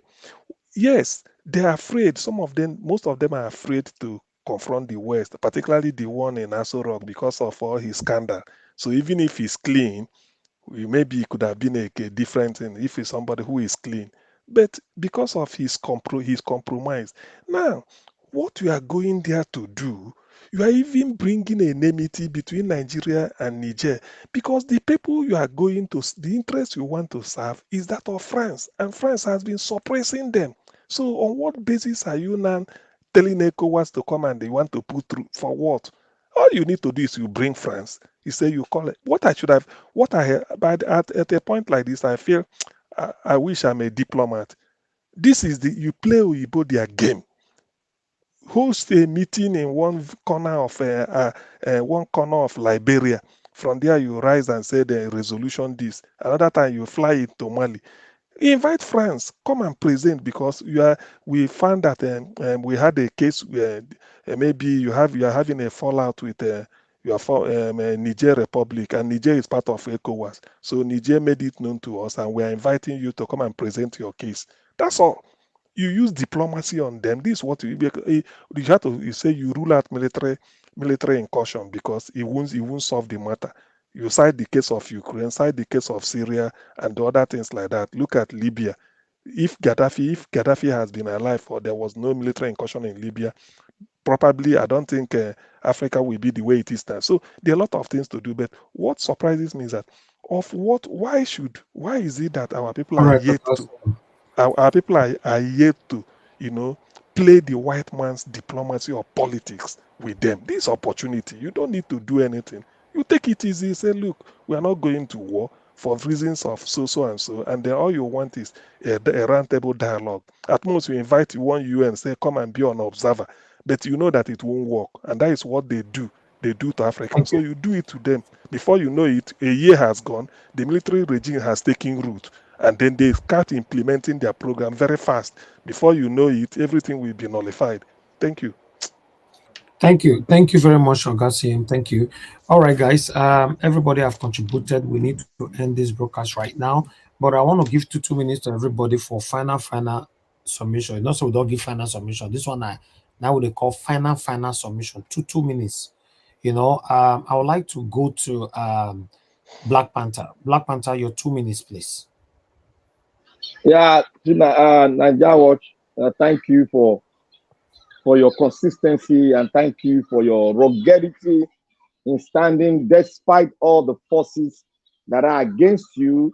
Yes, they're afraid. Most of them are afraid to confront the West, particularly the one in Aso Rock, because of all his scandal. So even if he's clean, maybe it could have been a different thing if it's somebody who is clean. But because of his compromise, now what you are going there to do, you are even bringing enmity between Nigeria and Niger, because the people you are going to, the interest you want to serve is that of France, and France has been suppressing them. So on what basis are you now telling ECOWAS to come and they want to put through for what? All you need to do is you bring France. You say you call it. But at a point like this, I feel I wish I'm a diplomat. This is you play Oyibo their game. Host a meeting in one corner of Liberia. From there, you rise and say the resolution this. Another time, you fly into Mali. Invite France, come and present, because we found that we had a case where maybe you are having a fallout with Niger Republic, and Niger is part of ECOWAS. So Niger made it known to us, and we are inviting you to come and present your case. That's all. You use diplomacy on them. This is what you say. You rule out military incursion because it won't solve the matter. You cite the case of Ukraine, cite the case of Syria, and the other things like that. Look at Libya. If Gaddafi has been alive or there was no military incursion in Libya, probably I don't think Africa will be the way it is now. So there are a lot of things to do. But what surprises me is that why is it that our people are yet to our people are yet to play the white man's diplomacy or politics with them? This opportunity, you don't need to do anything. You take it easy, say, look, we are not going to war for reasons of so and so, and then all you want is a roundtable dialogue. At most, you invite one UN and say, come and be an observer, but you know that it won't work, and that is what they do. They do to Africans. So you do it to them. Before you know it, a year has gone, the military regime has taken root, and then they start implementing their program very fast. Before you know it, everything will be nullified. Thank you. Thank you. Thank you very much, Augustine. Thank you. All right, guys. Everybody have contributed. We need to end this broadcast right now. But I want to give 2 minutes to everybody for final submission. Not so we don't give final submission. This one now they call final submission. 2 minutes. I would like to go to Black Panther. Black Panther, your 2 minutes, please. Yeah, Niger Watch, thank you for your consistency, and thank you for your ruggedity in standing despite all the forces that are against you,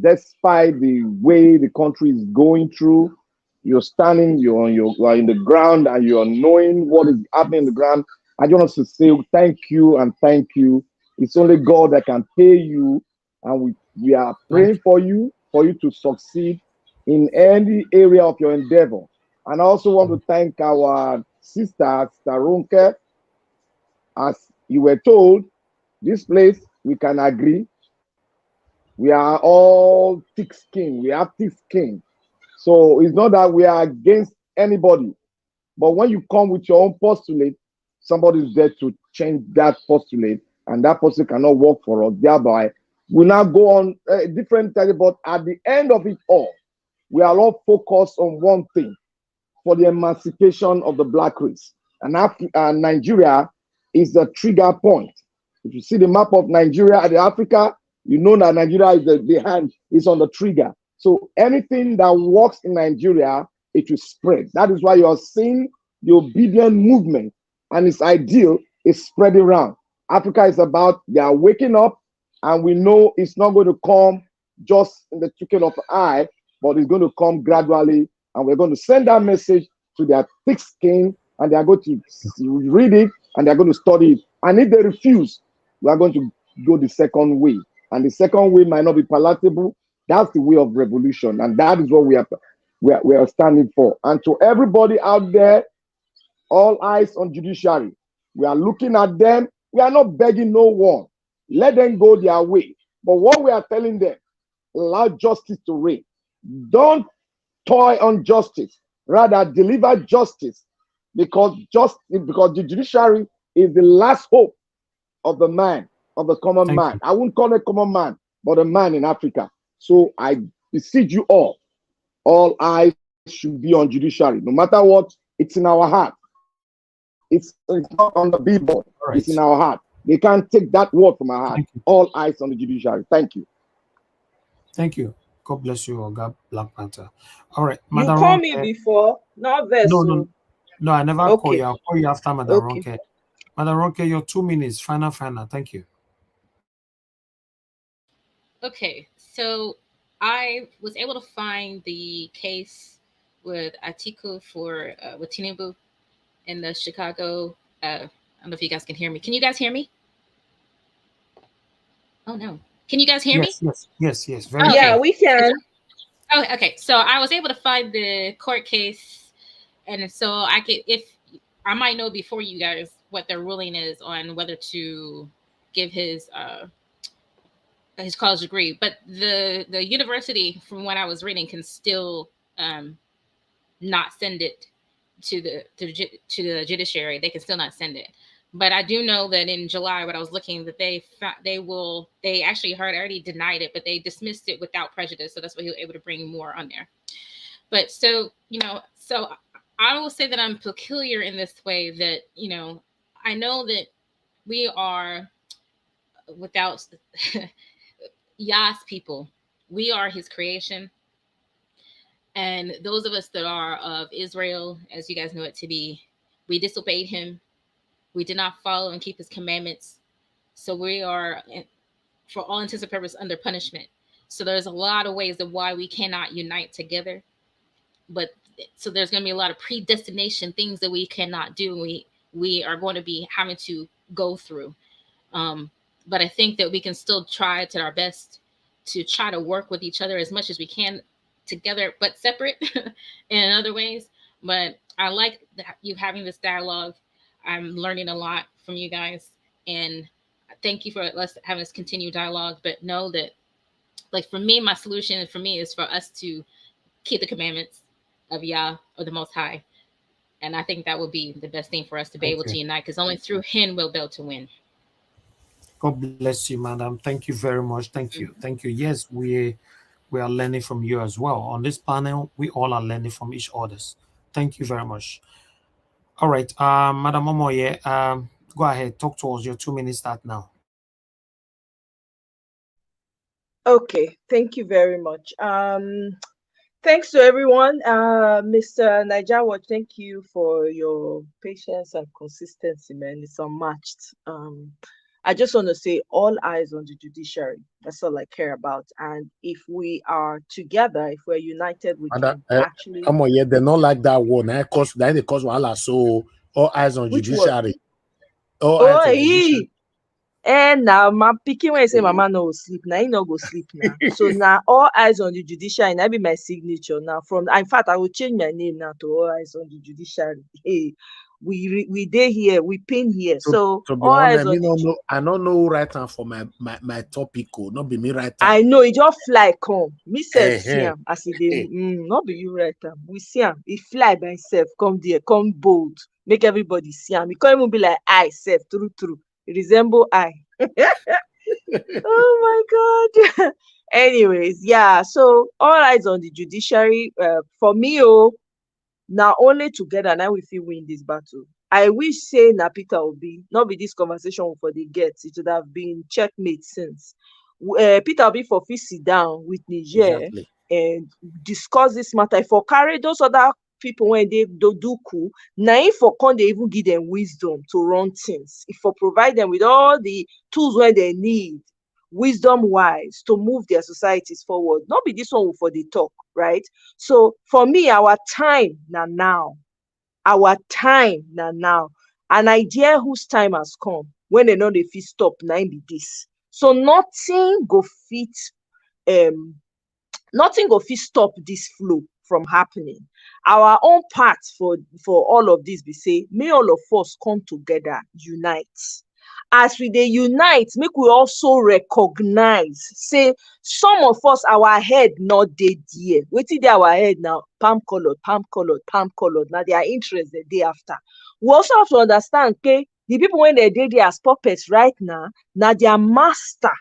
despite the way the country is going through. You're standing, you are in the ground, and you are knowing what is happening in the ground. I just want to say thank you and thank you. It's only God that can pay you, and we are praying for you to succeed in any area of your endeavor. And I also want to thank our sister, Starunke. As you were told, this place, we can agree. We are all thick skin. We have thick skin. So it's not that we are against anybody. But when you come with your own postulate, somebody is there to change that postulate, and that postulate cannot work for us. Thereby, we now go on different things, but at the end of it all, we are all focused on one thing: for the emancipation of the black race. And Nigeria is the trigger point. If you see the map of Nigeria and Africa, you know that Nigeria is the hand is on the trigger. So anything that works in Nigeria, it will spread. That is why you are seeing the obedient movement and its ideal is spreading around. Africa is about, they are waking up, and we know it's not going to come just in the twinkling of an eye, but it's going to come gradually, and we're going to send that message to their thick skin, and they are going to read it, and they're going to study it. And if they refuse, we are going to go the second way. And the second way might not be palatable. That's the way of revolution, and that is what we are standing for. And to everybody out there, all eyes on judiciary. We are looking at them. We are not begging no one. Let them go their way. But what we are telling them, allow justice to reign. Don't toy on justice. Rather, deliver justice, because the judiciary is the last hope of the man, of the common man. I wouldn't call it common man, but a man in Africa. So I beseech you all eyes should be on judiciary. No matter what, it's in our heart. It's not on the billboard. Right. It's in our heart. They can't take that word from our heart. All eyes on the judiciary. Thank you. Thank you. God bless you, Oga Black Panther. All right. You called me before, not vessel. No, I never call you. I'll call you after Madam Ronke. Madam Ronke, your 2 minutes. Final. Thank you. Okay, so I was able to find the case with Atiku for with Tinubu in the Chicago. I don't know if you guys can hear me. Can you guys hear me? Oh no. Can you guys hear me? Yes. Very yeah, we can. Oh, okay. So I was able to find the court case, and so I could, if I might know before you guys what their ruling is on whether to give his college degree. But the university, from what I was reading, can still not send it to the judiciary. They can still not send it. But I do know that in July, when I was looking, that they actually already denied it, but they dismissed it without prejudice. So that's why he was able to bring more on there. But so I will say that I'm peculiar in this way that, I know that we are without Yah's people. We are his creation. And those of us that are of Israel, as you guys know it to be, we disobeyed him. We did not follow and keep his commandments. So we are, for all intents and purposes, under punishment. So there's a lot of ways of why we cannot unite together. But so there's going to be a lot of predestination, things that we cannot do. We are going to be having to go through. But I think that we can still try to our best to try to work with each other as much as we can together, but separate in other ways. But I like you having this dialogue. I'm learning a lot from you guys, and thank you for us having this continued dialogue. But know that, like, for me, my solution for me is for us to keep the commandments of Yah, or the Most High. And I think that would be the best thing for us to be able to unite, because only through him we'll be able to win. God bless you, madam. Thank you very much. Thank you. Yes, we are learning from you as well. On this panel, we all are learning from each other. Thank you very much. All right, Madam Omoye, go ahead, talk to us. Your 2 minutes start now. Okay, thank you very much. Thanks to everyone. Mr. Niger, thank you for your patience and consistency, man. It's unmatched. I just want to say, all eyes on the judiciary. That's all I care about. And if we are together, if we're united, we can actually. They're not like that one. They cause wahala. So all eyes on judiciary. And now my picking when I say mama no go sleep. Now you no go sleep now. So now all eyes on the judiciary. That be my signature now. In fact, I will change my name now to all eyes on the judiciary. Hey. We day here, we pin here. So to be honest, I don't know who write down for my topic. Not be me write down. I know it just fly come. Me self see him as he not be you write down. We see him. He fly by himself. Come there, come bold. Make everybody see him. He can't even be like I self. True. It resemble I. Oh my God. Anyways, yeah. So all eyes on the judiciary. For me, now only together now we feel win this battle. I wish say na Peter Obi, not be this conversation for the gets. It would have been checkmate since. Peter Obi for sit down with Niger and discuss this matter. For carry those other people when they do coup, now for can they even give them wisdom to run things. If for provide them with all the tools where they need, wisdom wise, to move their societies forward. Not be this one for the talk, right? So for me, our time now. Our time now. An idea whose time has come when they know they fit stop now be this. So nothing go fit stop this flow from happening. Our own part for all of this, we say, may all of us come together, unite. As we dey unite, make we also recognize, say, some of us, our head not dey there. Wetin dey our head now? Palm colored. Now their interest the day after. We also have to understand, okay, the people when they dey there as puppets right now their master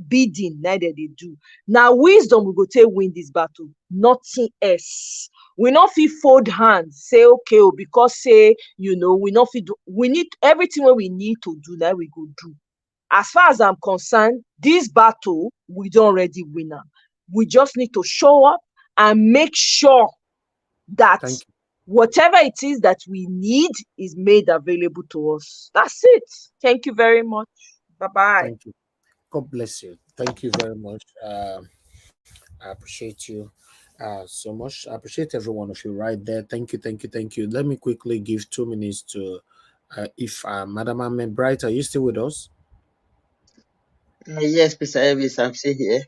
bidding neither they do. Now wisdom we go take win this battle, nothing else. We not fit fold hands, say okay, because say we not fit do. We need everything what we need to do now we go do. As far as I'm concerned, this battle we don't already win am. We just need to show up and make sure that whatever it is that we need is made available to us. That's it. Thank you very much. Bye-bye. Thank you. God bless you. Thank you very much. I appreciate you so much. I appreciate every one of you right there. Thank you. Let me quickly give 2 minutes to if Madam Amen Bright, are you still with us? Yes, Mr. Elvis, I'm still here.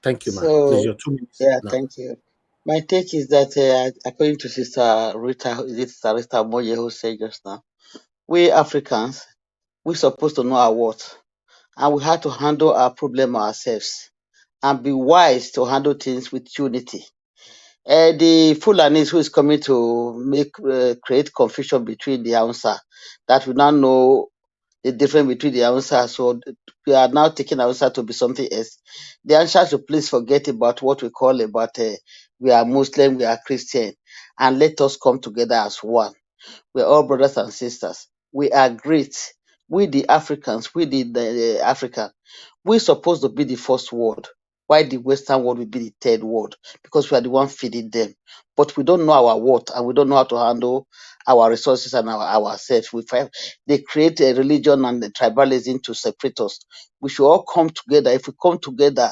Thank you, ma'am. So, Please, your 2 minutes. yeah, now. thank you. My take is that according to Sister Rita, is it Sister Rita Moye who said just now, we Africans, we're supposed to know our worth, and we have to handle our problem ourselves and be wise to handle things with unity. The Fulanis who is coming to create confusion between the Hausa, that we now know the difference between the Hausa, so we are now taking Hausa to be something else. The answer should please forget about what we call about we are Muslim, we are Christian, and let us come together as one. We are all brothers and sisters. We are great. We the Africans, we the African, we're supposed to be the first world, while the Western world will be the third world, because we are the one feeding them. But we don't know our worth, and we don't know how to handle our resources and ourselves. They create a religion and the tribalism to separate us. We should all come together. If we come together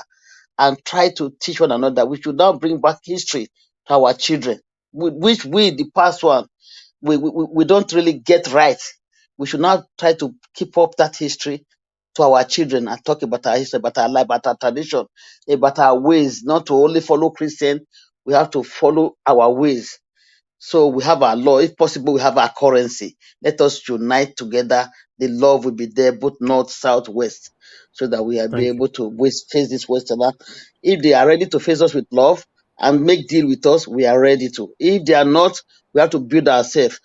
and try to teach one another, we should now bring back history to our children, which we, the past one, we don't really get right. We should now try to keep up that history to our children and talk about our history, about our life, about our tradition, about our ways, not to only follow Christian, we have to follow our ways. So we have our law. If possible, we have our currency. Let us unite together. The love will be there, both north, south, west, so that we will be able to face this Westerner. If they are ready to face us with love and make deal with us, we are ready to. If they are not, we have to build ourselves,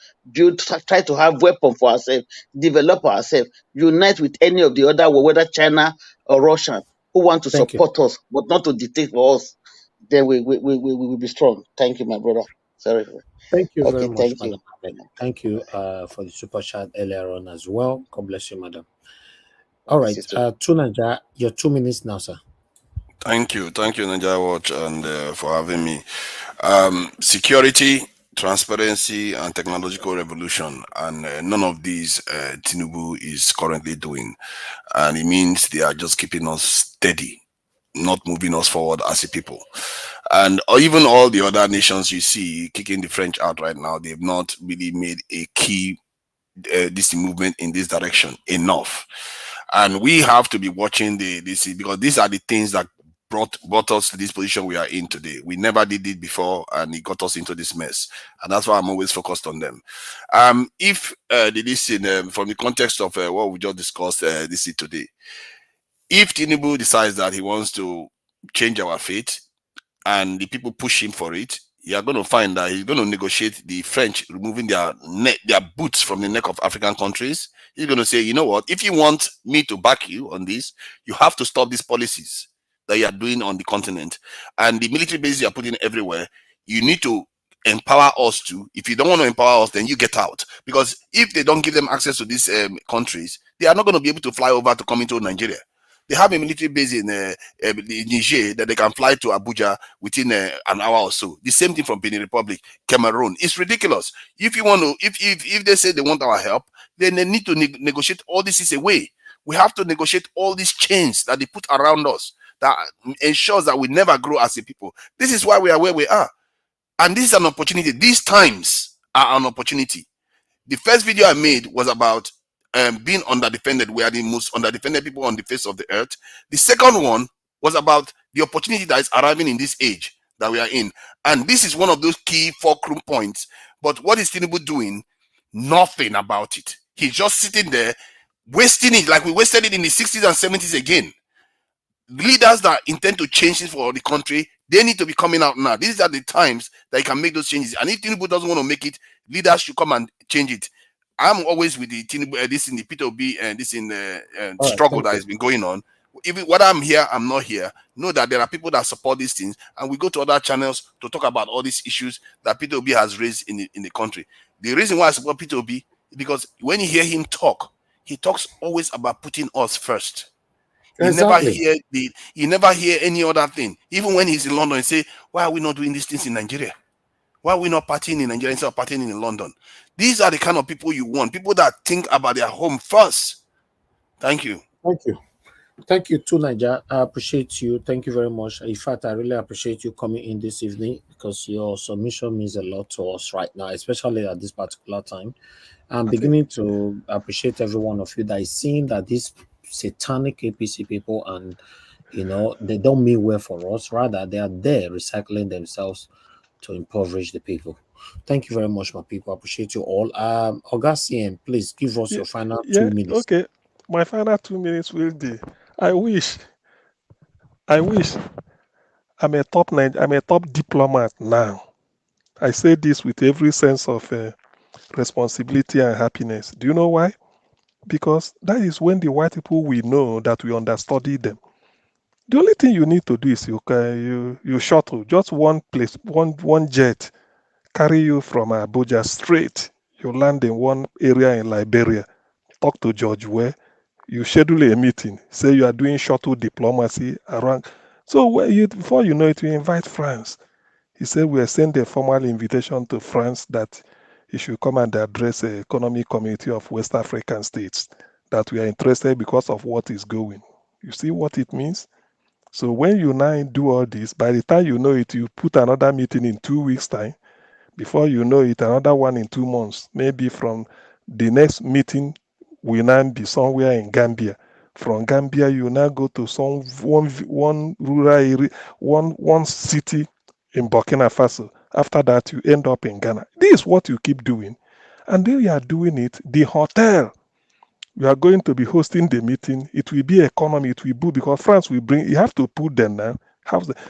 try to have weapon for ourselves, develop ourselves, unite with any of the other, whether China or Russia, who want to support us, but not to dictate for us. Then we will be strong. Thank you, my brother. Sorry. Thank you Okay, very much, thank Madam. Thank you for the super chat earlier on as well. God bless you, Madam. All right, Tunaja, your 2 minutes now, sir. Thank you, Niger Watch, and for having me. Security, transparency, and technological revolution, and none of these Tinubu is currently doing, and it means they are just keeping us steady, not moving us forward as a people. And even all the other nations you see kicking the French out right now, they've not really made a key this movement in this direction enough. And we have to be watching this, because these are the things that brought us to this position we are in today. We never did it before, and it got us into this mess. And that's why I'm always focused on them. If they listen from the context of what we just discussed this today, if Tinubu decides that he wants to change our fate, and the people push him for it, you are going to find that he's going to negotiate the French removing their boots from the neck of African countries. He's going to say, you know what, if you want me to back you on this, you have to stop these policies that you are doing on the continent. And the military bases you are putting everywhere, you need to empower us too. If you don't want to empower us, then you get out. Because if they don't give them access to these countries, they are not going to be able to fly over to come into Nigeria. They have a military base in Niger that they can fly to Abuja within an hour or so. The same thing from Benin Republic, Cameroon. It's ridiculous. If you want to, if they say they want our help, then they need to negotiate all this away. We have to negotiate all these chains that they put around us that ensures that we never grow as a people. This is why we are where we are. And this is an opportunity. These times are an opportunity. The first video I made was about being underdefended. We are the most underdefended people on the face of the earth. The second one was about the opportunity that is arriving in this age that we are in. And this is one of those key fulcrum points. But what is Tinubu doing? Nothing about it. He's just sitting there, wasting it like we wasted it in the 60s and 70s again. Leaders that intend to change things for the country, they need to be coming out now. These are the times that you can make those changes. And if Tinubu doesn't want to make it, leaders should come and change it. I'm always with the Tinubu, this in the P2B and this in the struggle that has been going on. Even whether I'm here, I'm not here. Know that there are people that support these things, and we go to other channels to talk about all these issues that P2B has raised in the country. The reason why I support P2B is because when you hear him talk, he talks always about putting us first. Exactly. You never hear any other thing. Even when he's in London, he say, why are we not doing these things in Nigeria? Why are we not partying in Nigeria instead of partying in London? These are the kind of people you want. People that think about their home first. Thank you. Thank you. Thank you too, Niger. I appreciate you. Thank you very much. In fact, I really appreciate you coming in this evening because your submission means a lot to us right now, especially at this particular time. I'm beginning to appreciate every one of you that is seeing that these satanic APC people, and they don't mean well for us. Rather, they are there recycling themselves to impoverish the people. Thank you very much, my people. I appreciate you all. Augustine, please give us your final 2 minutes. Okay, my final 2 minutes will be. I wish I'm a top diplomat now. I say this with every sense of responsibility and happiness. Do you know why? Because that is when the white people will know that we understudy them. The only thing you need to do is you shuttle just one place, one jet, carry you from Abuja straight. You land in one area in Liberia. Talk to George where you schedule a meeting. Say you are doing shuttle diplomacy around. So before you know it, you invite France. He said we are sending a formal invitation to France that he should come and address the economic community of West African states, that we are interested because of what is going. You see what it means? So when you now do all this, by the time you know it, you put another meeting in 2 weeks' time. Before you know it, another one in 2 months. Maybe from the next meeting will now be somewhere in Gambia. From Gambia, you now go to one rural area, one city in Burkina Faso. After that, you end up in Ghana. This is what you keep doing. And then you are doing it. The hotel, you are going to be hosting the meeting. It will be economy. It will boom because France will bring. You have to put them now.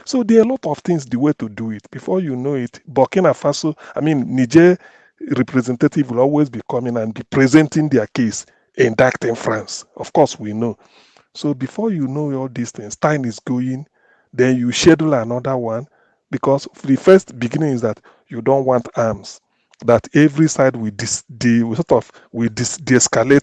So there are a lot of things the way to do it. Before you know it, Burkina Faso, Niger representative will always be coming and be presenting their case, indicting France. Of course, we know. So before you know all these things, time is going. Then you schedule another one because the first beginning is that you don't want arms. That every side will de-escalate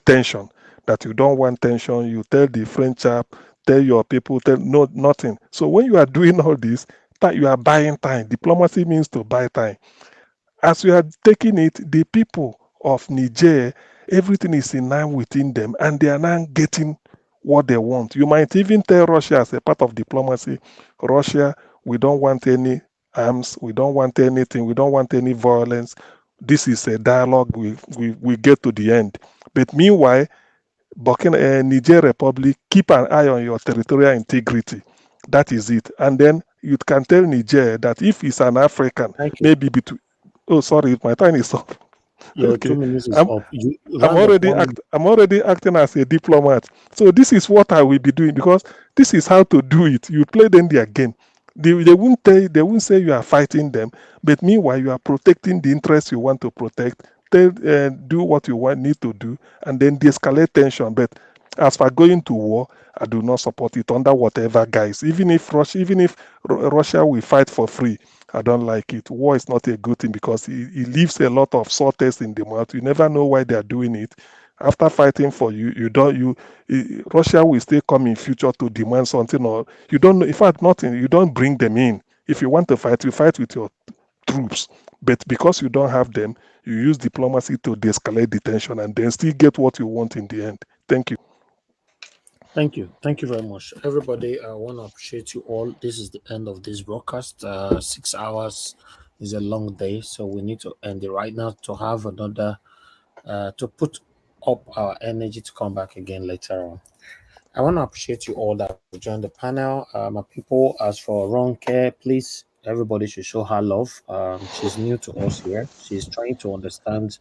tension. That you don't want tension. You tell the French chap, tell your people, nothing. So when you are doing all this, you are buying time. Diplomacy means to buy time. As you are taking it, the people of Niger, everything is in line within them, and they are now getting what they want. You might even tell Russia as a part of diplomacy, Russia, we don't want any arms, we don't want anything, we don't want any violence. This is a dialogue, we get to the end. But meanwhile, Niger Republic, keep an eye on your territorial integrity. That is it. And then you can tell Niger that if it's an African, maybe between. Oh, sorry, my time is up. Your 2 minutes is up. I'm already acting as a diplomat. So this is what I will be doing because this is how to do it. You play them their game. They won't say you are fighting them, but meanwhile you are protecting the interests you want to protect. Do what you need to do, and then de-escalate tension. But as for going to war, I do not support it under whatever guise. Even if Russia will fight for free, I don't like it. War is not a good thing because it leaves a lot of sore taste in the mouth. You never know why they are doing it. After fighting for you, Russia will still come in future to demand something, or you don't know. In fact, nothing. You don't bring them in. If you want to fight, you fight with your troops. But because you don't have them, you use diplomacy to de-escalate the tension and then still get what you want in the end. Thank you. Thank you. Thank you very much. Everybody, I want to appreciate you all. This is the end of this broadcast. 6 hours is a long day, so we need to end it right now to have another, to put up our energy to come back again later on. I want to appreciate you all that have joined the panel. My people, as for Ronke, please, everybody should show her love. She's new to us here. She's trying to understand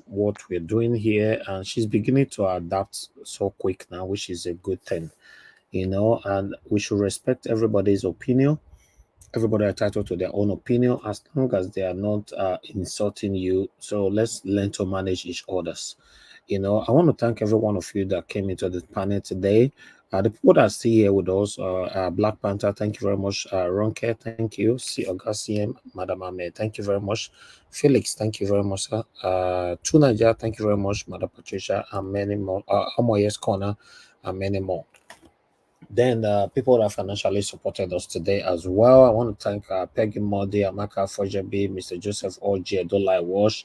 what we're doing here, and she's beginning to adapt so quick now, which is a good thing, and we should respect everybody's opinion. Everybody are entitled to their own opinion as long as they are not insulting you. So let's learn to manage each other's. I want to thank every one of you that came into the panel today. The people that are still here with us, Black Panther, thank you very much. Ronke, thank you. CM, Madam Ahmed, thank you very much. Felix, thank you very much, sir. Tunaja, thank you very much, Madam Patricia, and many more. Amoyes Corner, and many more. Then people that financially supported us today as well. I want to thank Peggy Modi, Amaka Fojabi, Mr. Joseph O.J. Dolai Wash,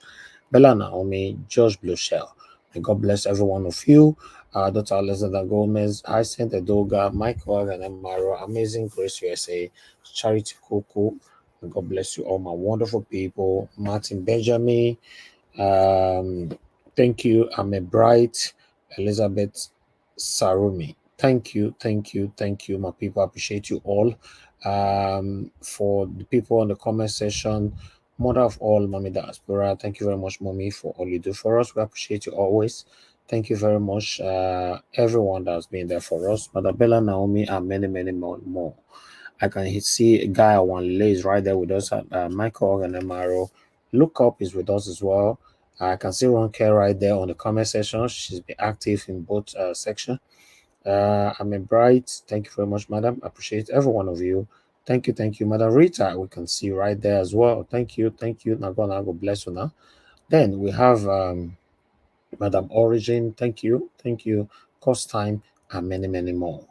Bella Naomi, Josh Blueshell. May God bless every one of you. Dr. Alexander Gomez, Hyacinth Edoga, Michael and Amaro, Amazing Grace USA, Charity Kuku. May God bless you all, my wonderful people. Martin Benjamin, thank you. Ame Bright, Elizabeth Sarumi. Thank you, my people. I appreciate you all. For the people in the comment section, mother of all, Mommy Diaspora, thank you very much, Mommy, for all you do for us. We appreciate you always. Thank you very much, everyone that's been there for us. Mother Bella, Naomi, and many, many more. I can see a guy at one is right there with us. Michael and Amaro. Look Up is with us as well. I can see Ronke right there on the comment section. She's been active in both sections. I'm a bright. Thank you very much, madam. I appreciate every one of you. Thank you, Madam Rita. We can see right there as well. Thank you. Now God bless you now. Then we have Madam Origin. Thank you. Cost Time, and many, many more.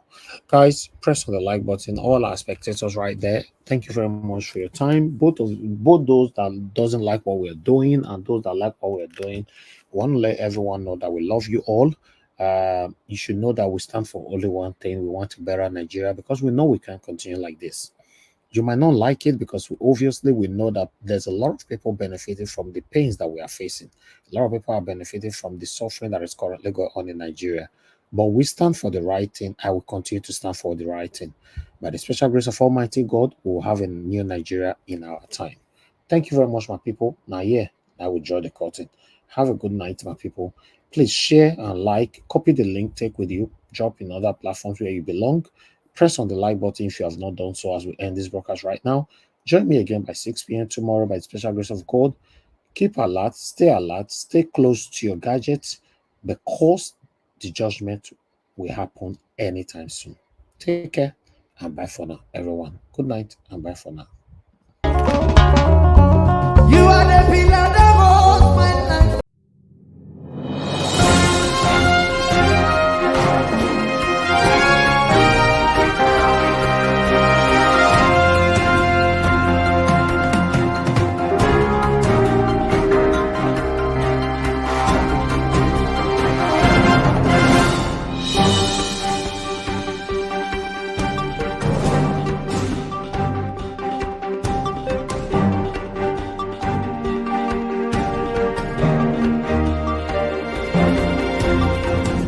Guys, press on the like button. All our spectators right there. Thank you very much for your time. Both those that doesn't like what we're doing and those that like what we're doing. We want to let everyone know that we love you all. You should know that we stand for only one thing. We want to better Nigeria because we know we can't continue like this. You might not like it because obviously we know that there's a lot of people benefiting from the pains that we are facing. A lot of people are benefiting from the suffering that is currently going on in Nigeria. But we stand for the right thing. I will continue to stand for the right thing. By the special grace of Almighty God, we will have a new Nigeria in our time. Thank you very much, my people. Now, I will draw the curtain. Have a good night, my people. Please share and like, copy the link, take with you, drop in other platforms where you belong. Press on the like button if you have not done so as we end this broadcast right now. Join me again by 6 p.m. tomorrow by the special grace of God. Keep alert, stay close to your gadgets because the judgment will happen anytime soon. Take care and bye for now, everyone. Good night and bye for now.